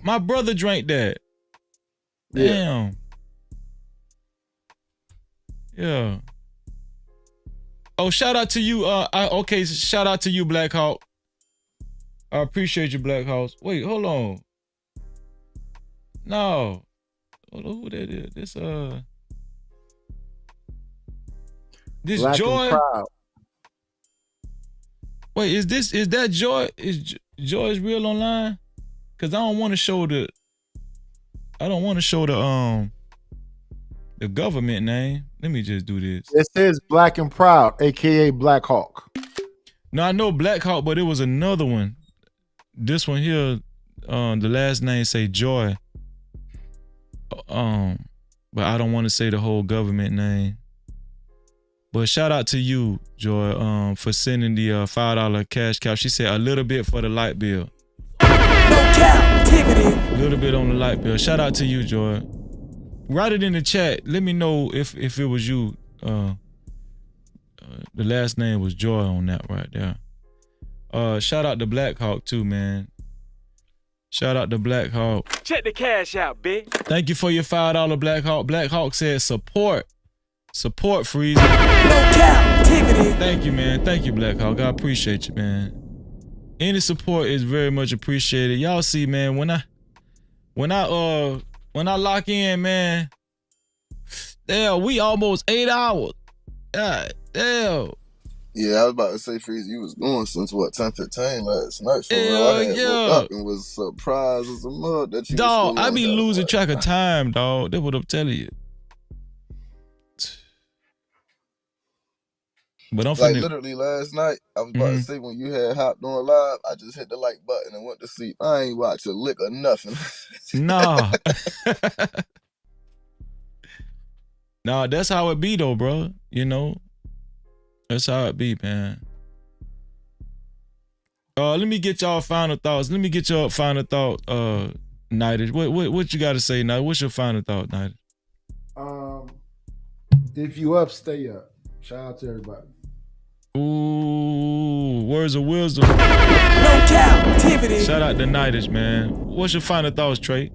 my brother drank that. Damn. Yeah. Oh, shout out to you. Shout out to you, Black Hawk. I appreciate you, Black Hawk. Wait, hold on. No. Hold on, who that is? This Black Joy. and Proud. Wait, is that Joy? Is Joy's real online? Cause I don't want to show the the government name. Let me just do this. It says Black and Proud, aka Black Hawk. No, I know Black Hawk, but it was another one. This one here, the last name say Joy. But I don't want to say the whole government name. But shout out to you, Joy, for sending the $5 cash cap. She said a little bit for the light bill. No captivity. A little bit on the light bill. Shout out to you, Joy. Write it in the chat. Let me know if it was you. The last name was Joy on that right there. Shout out to Black Hawk too, man. Shout out to Black Hawk. Check the cash out, bitch. Thank you for your $5 Black Hawk. Black Hawk said support. Support Freezy. No captivity. Thank you, man. Thank you, Black Hawk. I appreciate you, man. Any support is very much appreciated. Y'all see, man, when I lock in, man, damn, we almost 8 hours. God damn. Yeah, I was about to say, Freeze, you was going since what, 10:15 last night. For real, Hell I had yeah. woke up and was surprised as a mud that you Dog, was still I on be that. losing track of time, dog. That's what I'm telling you. But I'm Like finna, literally last night, I was about to say when you had hopped on live, I just hit the like button and went to sleep. I ain't watch a lick or nothing. nah. Nah, that's how it be though, bro. You know? That's how it be, man. Let me get y'all final thoughts. Let me get your final thought, Nighted. What you gotta say, Nighted? What's your final thought, Nighted? If you up, stay up. Shout out to everybody. Ooh, words of wisdom. No captivity. Shout out to Nighted, man. What's your final thoughts, Trey?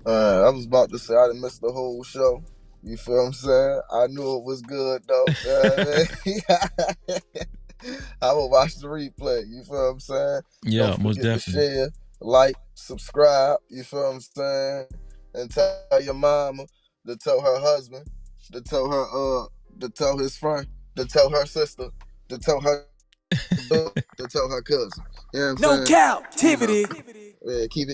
I was about to say I done missed the whole show. You feel what I'm saying? I knew it was good though. I will watch the replay. You feel what I'm saying? Yeah, Don't most forget definitely. to share, like, subscribe. You feel what I'm saying? And tell your mama, to tell her husband, to tell her to tell his friend, to tell her sister, to tell her to tell her cousin. You know what I'm No saying? captivity. Yeah, keep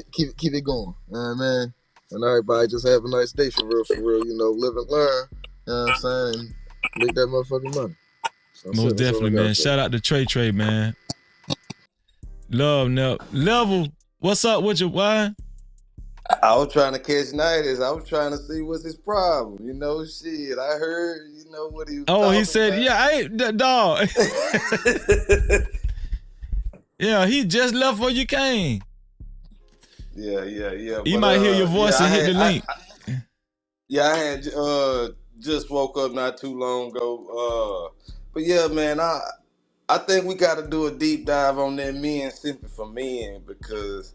it going. Man. And everybody just have a nice day for real. You know, live and learn. You know what I'm saying? And make that motherfucking money. So Most definitely, man. Shout out to Trey, man. Love, Level. What's up with you? Why? I was trying to catch Nighters. I was trying to see what's his problem. You know, shit. I heard, what he was He said, about. yeah, I ain't that dog. Yeah, he just left where you came. Yeah. He might hear your voice and hit the link. I had just woke up not too long ago. But yeah, man, I think we got to do a deep dive on that men simping for men, because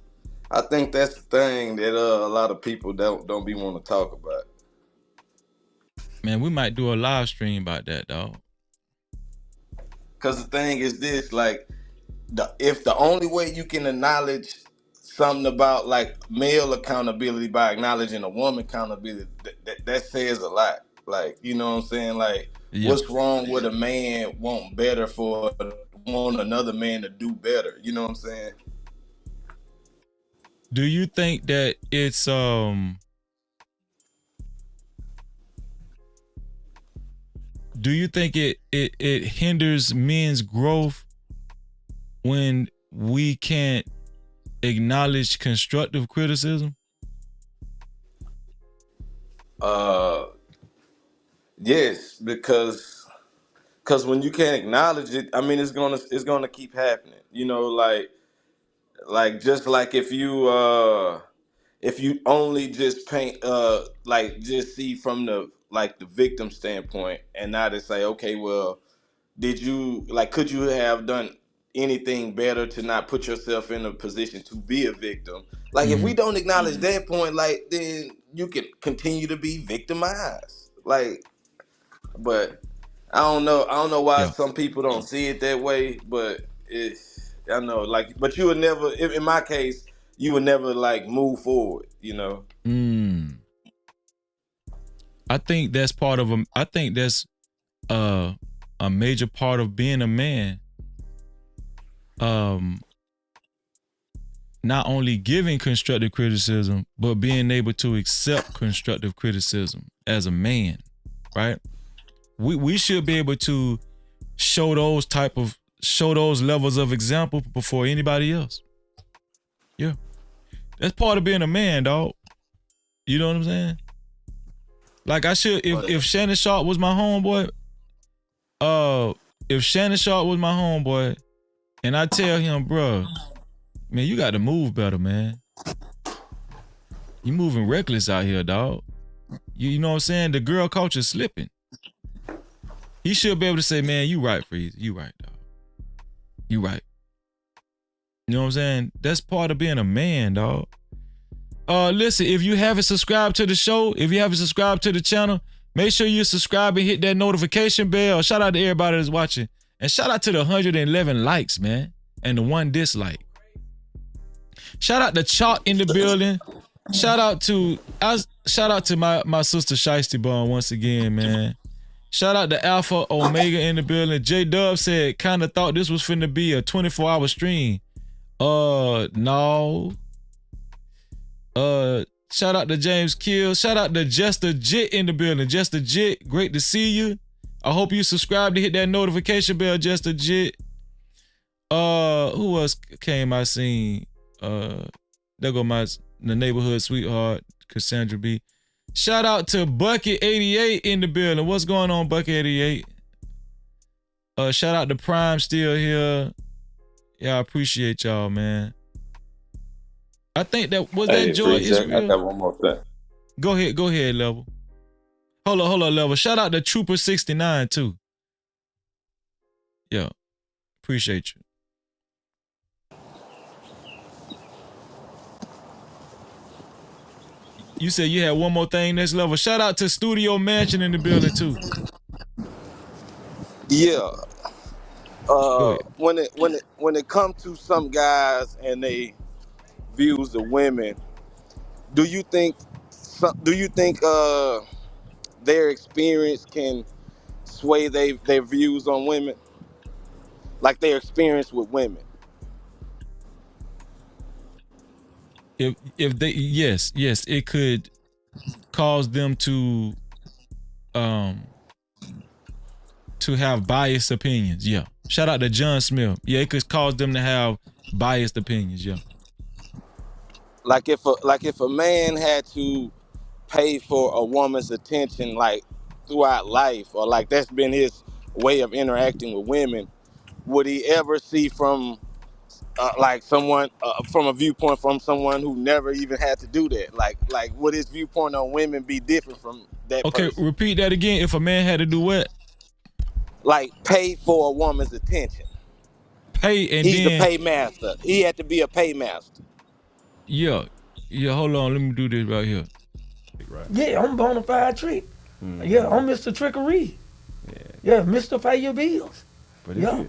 I think that's the thing that a lot of people don't be want to talk about. Man, we might do a live stream about that, dog. Because the thing is this, like, if the only way you can acknowledge something about like male accountability by acknowledging a woman accountability, that says a lot. Like, you know what I'm saying? Like, what's wrong with a man want better for want another man to do better? You know what I'm saying? Do you think that it's do you think it hinders men's growth when we can't acknowledge constructive criticism? Yes, because when you can't acknowledge it, I mean, it's gonna keep happening. You know, like just like if you only just paint like just see from the victim standpoint, and not to say, okay, well, could you have done anything better to not put yourself in a position to be a victim? Like, if we don't acknowledge that point, like, then you can continue to be victimized. Like, but I don't know why some people don't see it that way, but I know, like, but you would never, in my case, you would never like move forward, you know. I think that's part of a. I think that's a major part of being a man. Not only giving constructive criticism, but being able to accept constructive criticism as a man, right? We should be able to show those levels of example before anybody else. Yeah. That's part of being a man, dog. You know what I'm saying? Like I should, if Shannon Sharp was my homeboy, if Shannon Sharp was my homeboy, and I tell him, bro, man, you got to move better, man. You moving reckless out here, dog. You know what I'm saying? The girl culture slipping. He should be able to say, man, you right, Freeze. You right, dog. You right. You know what I'm saying? That's part of being a man, dog. Listen, if you haven't subscribed to the show, if you haven't subscribed to the channel, make sure you subscribe and hit that notification bell. Shout out to everybody that's watching. And shout out to the 111 likes, man. And the 1 dislike. Shout out to Chalk in the building. Shout out to my sister Shiesty Bun once again, man. Shout out to Alpha Omega in the building. J Dub said, kinda thought this was finna be a 24-hour stream. No. Shout out to James Kill. Shout out to Jester Jit in the building. Jester Jit, great to see you. I hope you subscribe to hit that notification bell, Jester Jit. Who else came I seen? There go the neighborhood sweetheart, Cassandra B. Shout out to Bucket 88 in the building. What's going on, Bucket 88? Shout out to Prime still here. Yeah, I appreciate y'all, man. I think that was that Joy Israel. I got one more thing. Go ahead, Level. Hold on, Level. Shout out to Trooper 69 too. Yeah, appreciate you. You said you had one more thing next Level. Shout out to Studio Mansion in the building too. Yeah. When it comes to some guys and they views of women, do you think their experience can sway their views on women? Like their experience with women? If they yes, it could cause them to have biased opinions. Yeah. Shout out to John Smith. Yeah, it could cause them to have biased opinions. Yeah. Like if a man had to pay for a woman's attention like throughout life, or like that's been his way of interacting with women, would he ever see from like someone from a viewpoint from someone who never even had to do that? Like would his viewpoint on women be different from that Okay, person? repeat that again. If a man had to do what? Like pay for a woman's attention. Pay and He's then the paymaster. He had to be a paymaster. Yeah, hold on. Let me do this right here. Yeah, I'm bona fide trick. Yeah, I'm Mr. Trickery. Yeah, Mr. Pay Your Bills. But yeah.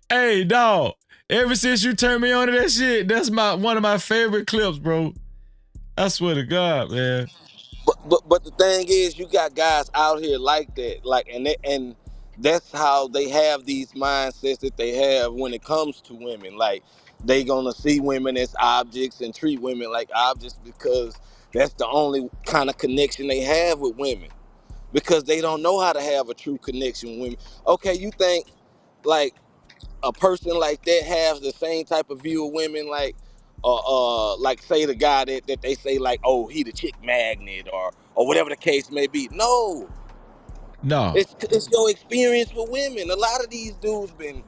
Hey, dog. Ever since you turned me on to that shit, that's one of my favorite clips, bro. I swear to God, man. But the thing is, you got guys out here like that, like, and that's how they have these mindsets that they have when it comes to women. Like, they gonna see women as objects and treat women like objects because that's the only kind of connection they have with women. Because they don't know how to have a true connection with women. Okay, you think like a person like that has the same type of view of women, like say the guy that they say like, oh, he the chick magnet or whatever the case may be. No, it's your experience with women. A lot of these dudes been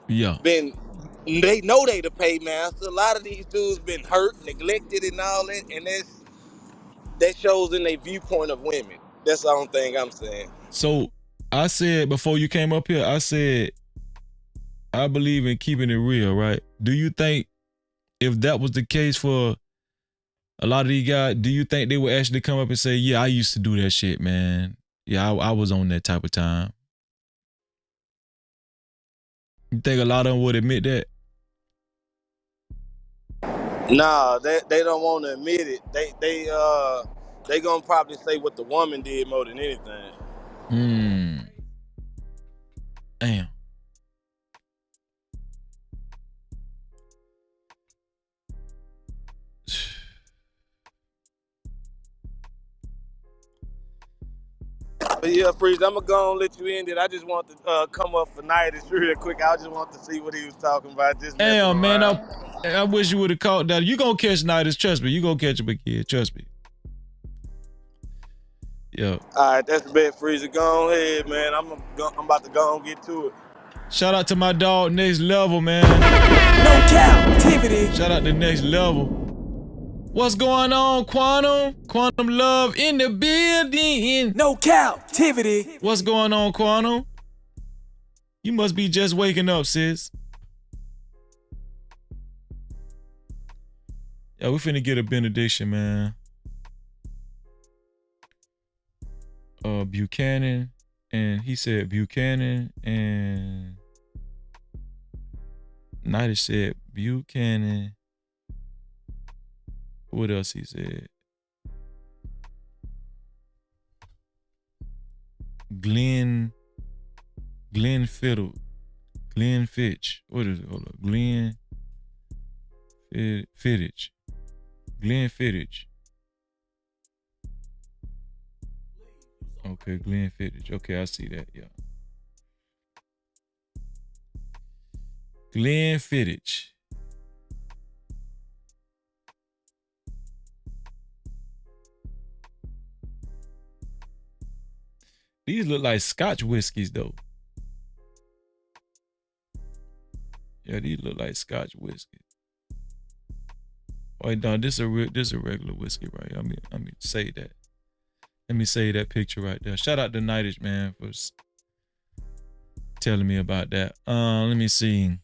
they know they the paymaster. A lot of these dudes been hurt, neglected, and all that, and that shows in their viewpoint of women. That's the only thing I'm saying. So I said before you came up here, I said I believe in keeping it real, right? Do you think if that was the case for a lot of these guys, do you think they would actually come up and say, yeah, I used to do that shit, man. Yeah, I was on that type of time. You think a lot of them would admit that? Nah, they don't want to admit it. They gonna probably say what the woman did more than anything. Damn. But yeah, Freeze, I'm gonna go and let you end it. I just want to come up for night. It's real quick. I just want to see what he was talking about. Just Damn, man, around. I wish you would have caught that. You gonna catch Nidus, trust me. You gonna catch him again, trust me. Yeah. All right, that's the bet, Freezer. Go ahead, man. I'm about to go and get to it. Shout out to my dog, Next Level, man. No Cap-tivity. Shout out to Next Level. What's going on, Quantum? Quantum Love in the building. No Cap-tivity. What's going on, Quantum? You must be just waking up, sis. Yeah, we finna get a benediction, man. Buchanan, and he said Buchanan, and Nidus said Buchanan. What else he said? Glenn Fiddle. Glenn Fitch. What is it? Hold up. Glenn Fittich. Glenn Fittich. Okay, Glenn Fittich. Okay, I see that. Yeah. Glenn Fittich. These look like Scotch whiskeys, though. Yeah, these look like Scotch whiskey. Wait, no, this a regular whiskey, right? I mean, say that. Let me say that picture right there. Shout out to Nidus, man, for telling me about that. Let me see.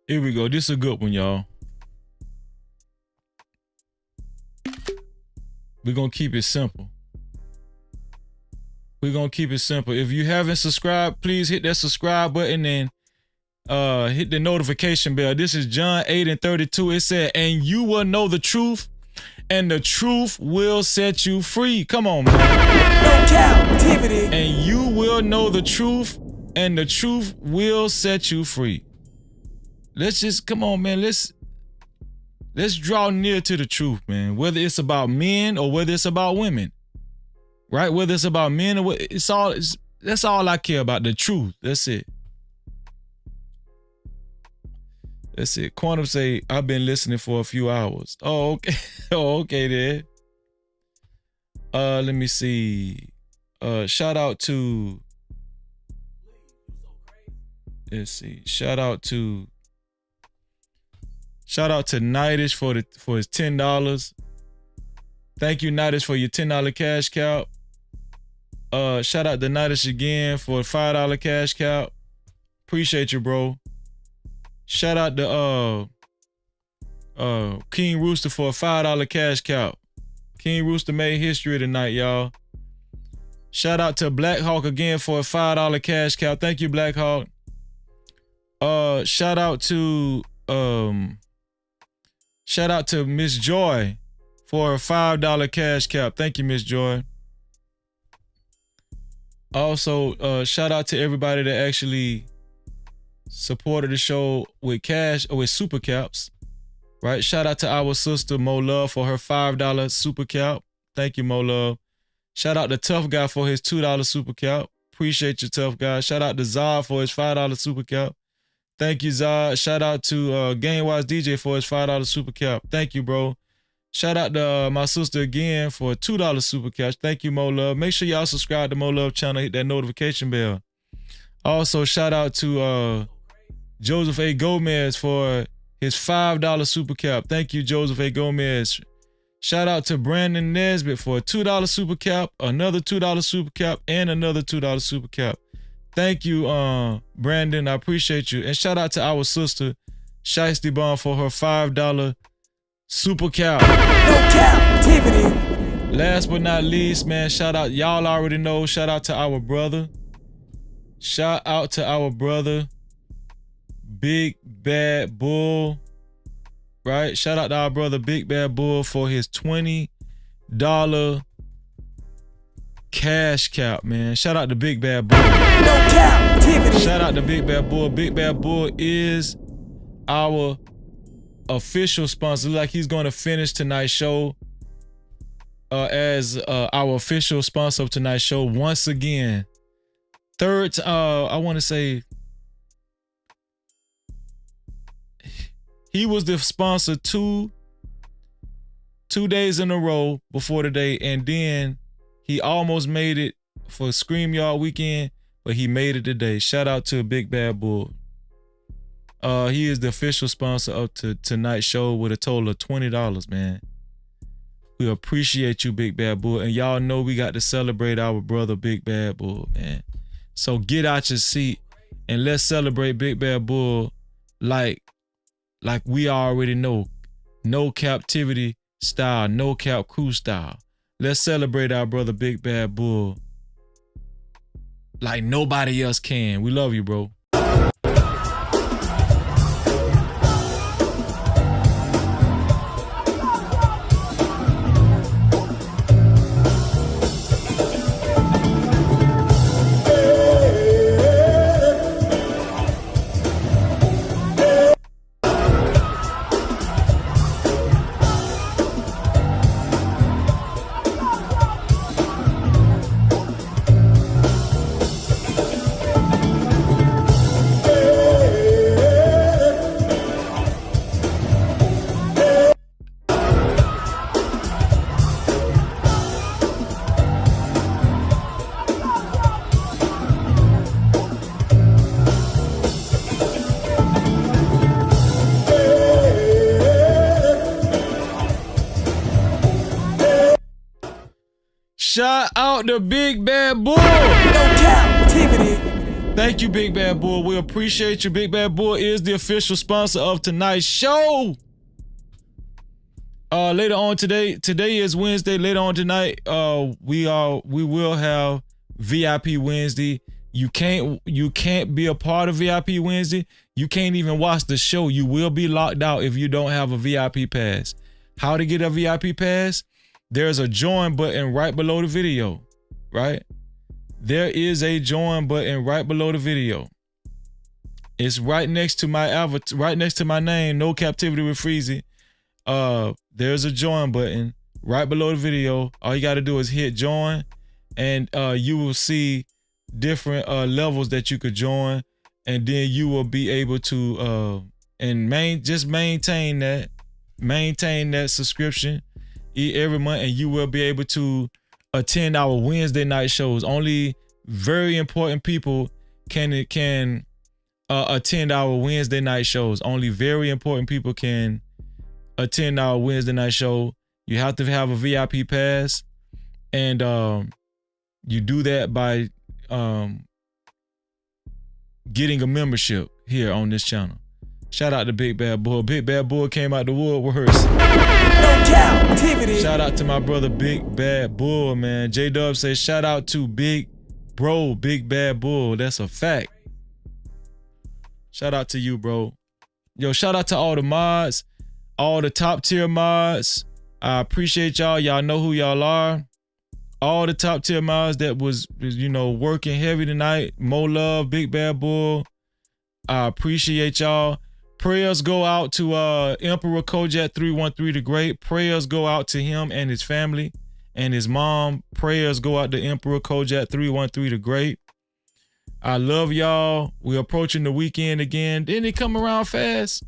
Here we go. This is a good one, y'all. We're going to keep it simple. We're going to keep it simple. If you haven't subscribed, please hit that subscribe button and hit the notification bell. This is John 8:32. It said, and you will know the truth, and the truth will set you free. Come on, man. No Cap-tivity. And you will know the truth, and the truth will set you free. Let's just, come on, man. Let's draw near to the truth, man. Whether it's about men or whether it's about women, right? Whether it's about men or what, that's all I care about, the truth. That's it. That's it. Quantum say, I've been listening for a few hours. Oh, okay. Oh, okay then. Let me see. Shout out to, let's see. Shout out to Nidus for his $10. Thank you, Nidus, for your $10 cash cow. Shout out to Nidus again for a $5 cash cow. Appreciate you, bro. Shout out to King Rooster for a $5 cash cow. King Rooster made history tonight, y'all. Shout out to Black Hawk again for a $5 cash cow. Thank you, Black Hawk. Shout out to Miss Joy for a $5 cash cap. Thank you, Miss Joy. Also, shout out to everybody that actually supported the show with cash or with super caps. Right? Shout out to our sister Mo Love for her $5 super cap. Thank you, Mo Love. Shout out to Tough Guy for his $2 super cap. Appreciate you, Tough Guy. Shout out to Zod for his $5 super cap. Thank you, Zod. Shout out to Gamewise DJ for his $5 super cap. Thank you, bro. Shout out to my sister again for a $2 super cap. Thank you, Mo Love. Make sure y'all subscribe to Mo Love channel. Hit that notification bell. Also, shout out to Joseph A. Gomez for his $5 super cap. Thank you, Joseph A. Gomez. Shout out to Brandon Nesbitt for a $2 super cap, another $2 super cap, and another $2 super cap. Thank you, Brandon. I appreciate you. And shout out to our sister, Shiesty Bond, for her $5 super cap. No Cap-tivity. Last but not least, man, shout out. Y'all already know. Shout out to our brother. Shout out to our brother, Big Bad Bull. Right? Shout out to our brother Big Bad Bull for his $20 cash cap, man. Shout out to Big Bad Bull. No Cap-tivity. Shout out to Big Bad Bull. Big Bad Bull is our official sponsor. Like he's going to finish tonight's show as our official sponsor of tonight's show once again. Third, I want to say he was the sponsor two days in a row before today, and then he almost made it for ScreamYard weekend, but he made it today. Shout out to Big Bad Bull. He is the official sponsor of tonight's show with a total of $20, man. We appreciate you, Big Bad Bull, and y'all know we got to celebrate our brother Big Bad Bull, man. So get out your seat and let's celebrate Big Bad Bull like we already know. No Cap-tivity style, no cap crew style. Let's celebrate our brother Big Bad Bull like nobody else can. We love you, bro. Shout out to Big Bad Bull. No Cap-tivity. Thank you, Big Bad Bull. We appreciate you. Big Bad Bull is the official sponsor of tonight's show. Later on today is Wednesday. Later on tonight, we will have VIP Wednesday. You can't be a part of VIP Wednesday. You can't even watch the show. You will be locked out if you don't have a VIP pass. How to get a VIP pass? There's a join button right below the video, right? There is a join button right below the video. It's right next to my avatar, right next to my name, No Cap-tivity with Freezy. There's a join button right below the video. All you got to do is hit join, and you will see different levels that you could join, and then you will be able to maintain that subscription every month, and you will be able to attend our Wednesday night shows. Only very important people can attend our Wednesday night shows. Only very important people can attend our Wednesday night show. You have to have a VIP pass, and you do that by getting a membership here on this channel. Shout out to Big Bad Bull. Big Bad Bull came out the woodworks. No Cap-tivity. Shout out to my brother Big Bad Bull, man. J-Dub says shout out to Big Bad Bull. That's a fact. Shout out to you, bro. Yo, shout out to all the mods all the top tier mods. I appreciate y'all. Y'all know who y'all are. All the top tier mods that was, you know, working heavy tonight. Mo Love, Big Bad Bull. I appreciate y'all. Prayers go out to Emperor Kojak 313 the Great. Prayers go out to him and his family and his mom. Prayers go out to Emperor Kojak 313 the Great. I love y'all. We're approaching the weekend again. Didn't it come around fast?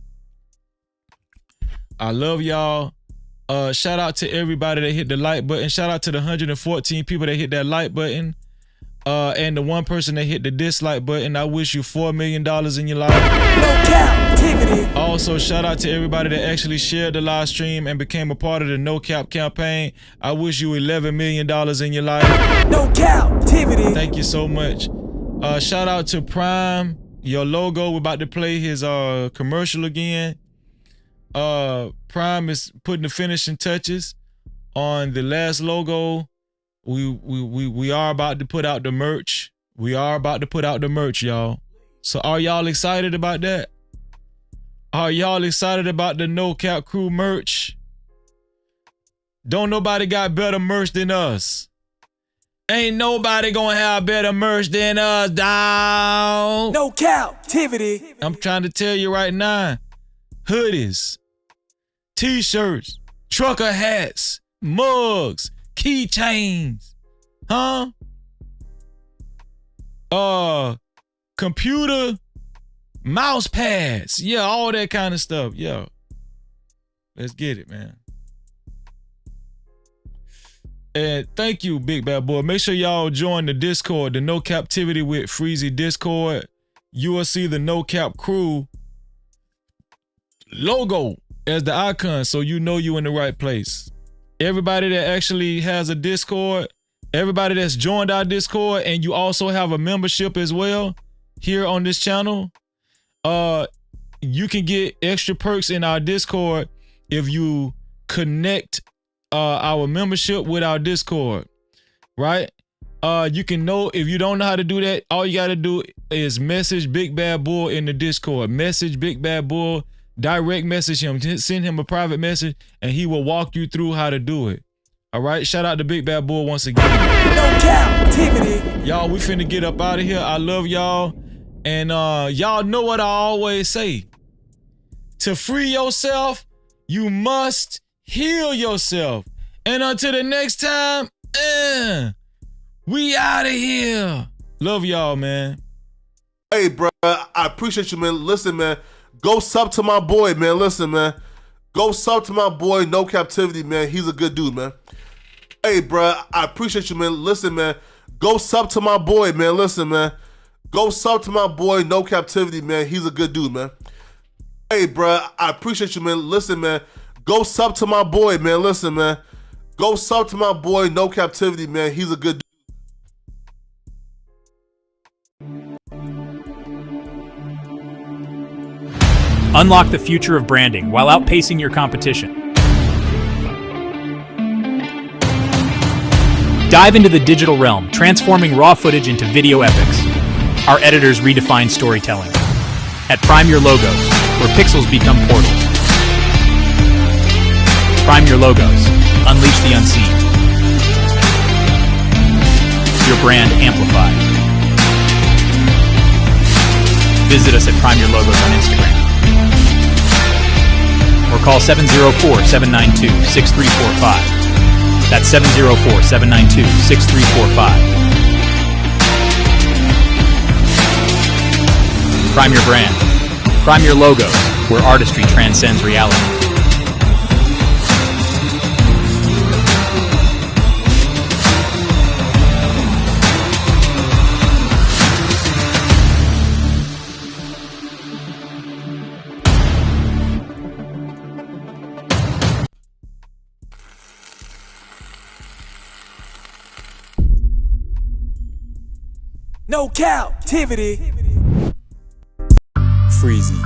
I love y'all. Shout out to everybody that hit the like button. Shout out to the 114 people that hit that like button. And the one person that hit the dislike button. I wish you $4 million in your life. No Cap-tivity. Also, shout out to everybody that actually shared the live stream and became a part of the No Cap campaign. I wish you $11 million in your life. No Cap-tivity. Thank you so much. Shout out to Prime. Your logo. We're about to play his commercial again. Prime is putting the finishing touches on the last logo. We are about to put out the merch. We are about to put out the merch, y'all. So are y'all excited about that? Are y'all excited about the No Cap Crew merch? Don't nobody got better merch than us. Ain't nobody gonna have better merch than us, dawg. No Cap-tivity. I'm trying to tell you right now. Hoodies, t-shirts, trucker hats, mugs, keychains, computer mouse pads, yeah, all that kind of stuff. Yeah, let's get it, man. And thank you, Big Bad Boy. Make sure y'all join the Discord, the No Cap-tivity with Freezy Discord. You will see the No Cap Crew logo as the icon, so you know you in the right place. Everybody that actually has a Discord, everybody that's joined our Discord, and you also have a membership as well here on this channel, you can get extra perks in our Discord if you connect our membership with our Discord, right? You can know, if you don't know how to do that, all you got to do is message Big Bad Bull in the Discord. Message Big Bad Bull, direct message him, send him a private message, and he will walk you through how to do it. All right, shout out to Big Bad Bull once again. No Cap-tivity. Y'all, we finna get up out of here. I love y'all. And y'all know what I always say. To free yourself, you must heal yourself. And until the next time, we out of here. Love y'all, man. Hey, bro, I appreciate you, man. Listen, man, go sub to my boy, man. Listen, man, go sub to my boy, No Cap-tivity, man. He's a good dude, man. Hey, bro, I appreciate you, man. Listen, man, go sub to my boy, man. Listen, man, go sub to my boy, No Cap-tivity, man. He's a good dude, man. Hey, bro, I appreciate you, man. Listen, man, go sub to my boy, man. Listen, man, go sub to my boy, No Cap-tivity, man. He's a good dude. Unlock the future of branding while outpacing your competition. Dive into the digital realm, transforming raw footage into video epics. Our editors redefine storytelling. At Prime Your Logos, where pixels become portals. Prime Your Logos. Unleash the unseen. Your brand amplified. Visit us at Prime Your Logos on Instagram. Or call 704-792-6345. That's 704-792-6345. Prime your brand. Prime your logos, where artistry transcends reality. No Cap-tivity. Freezy.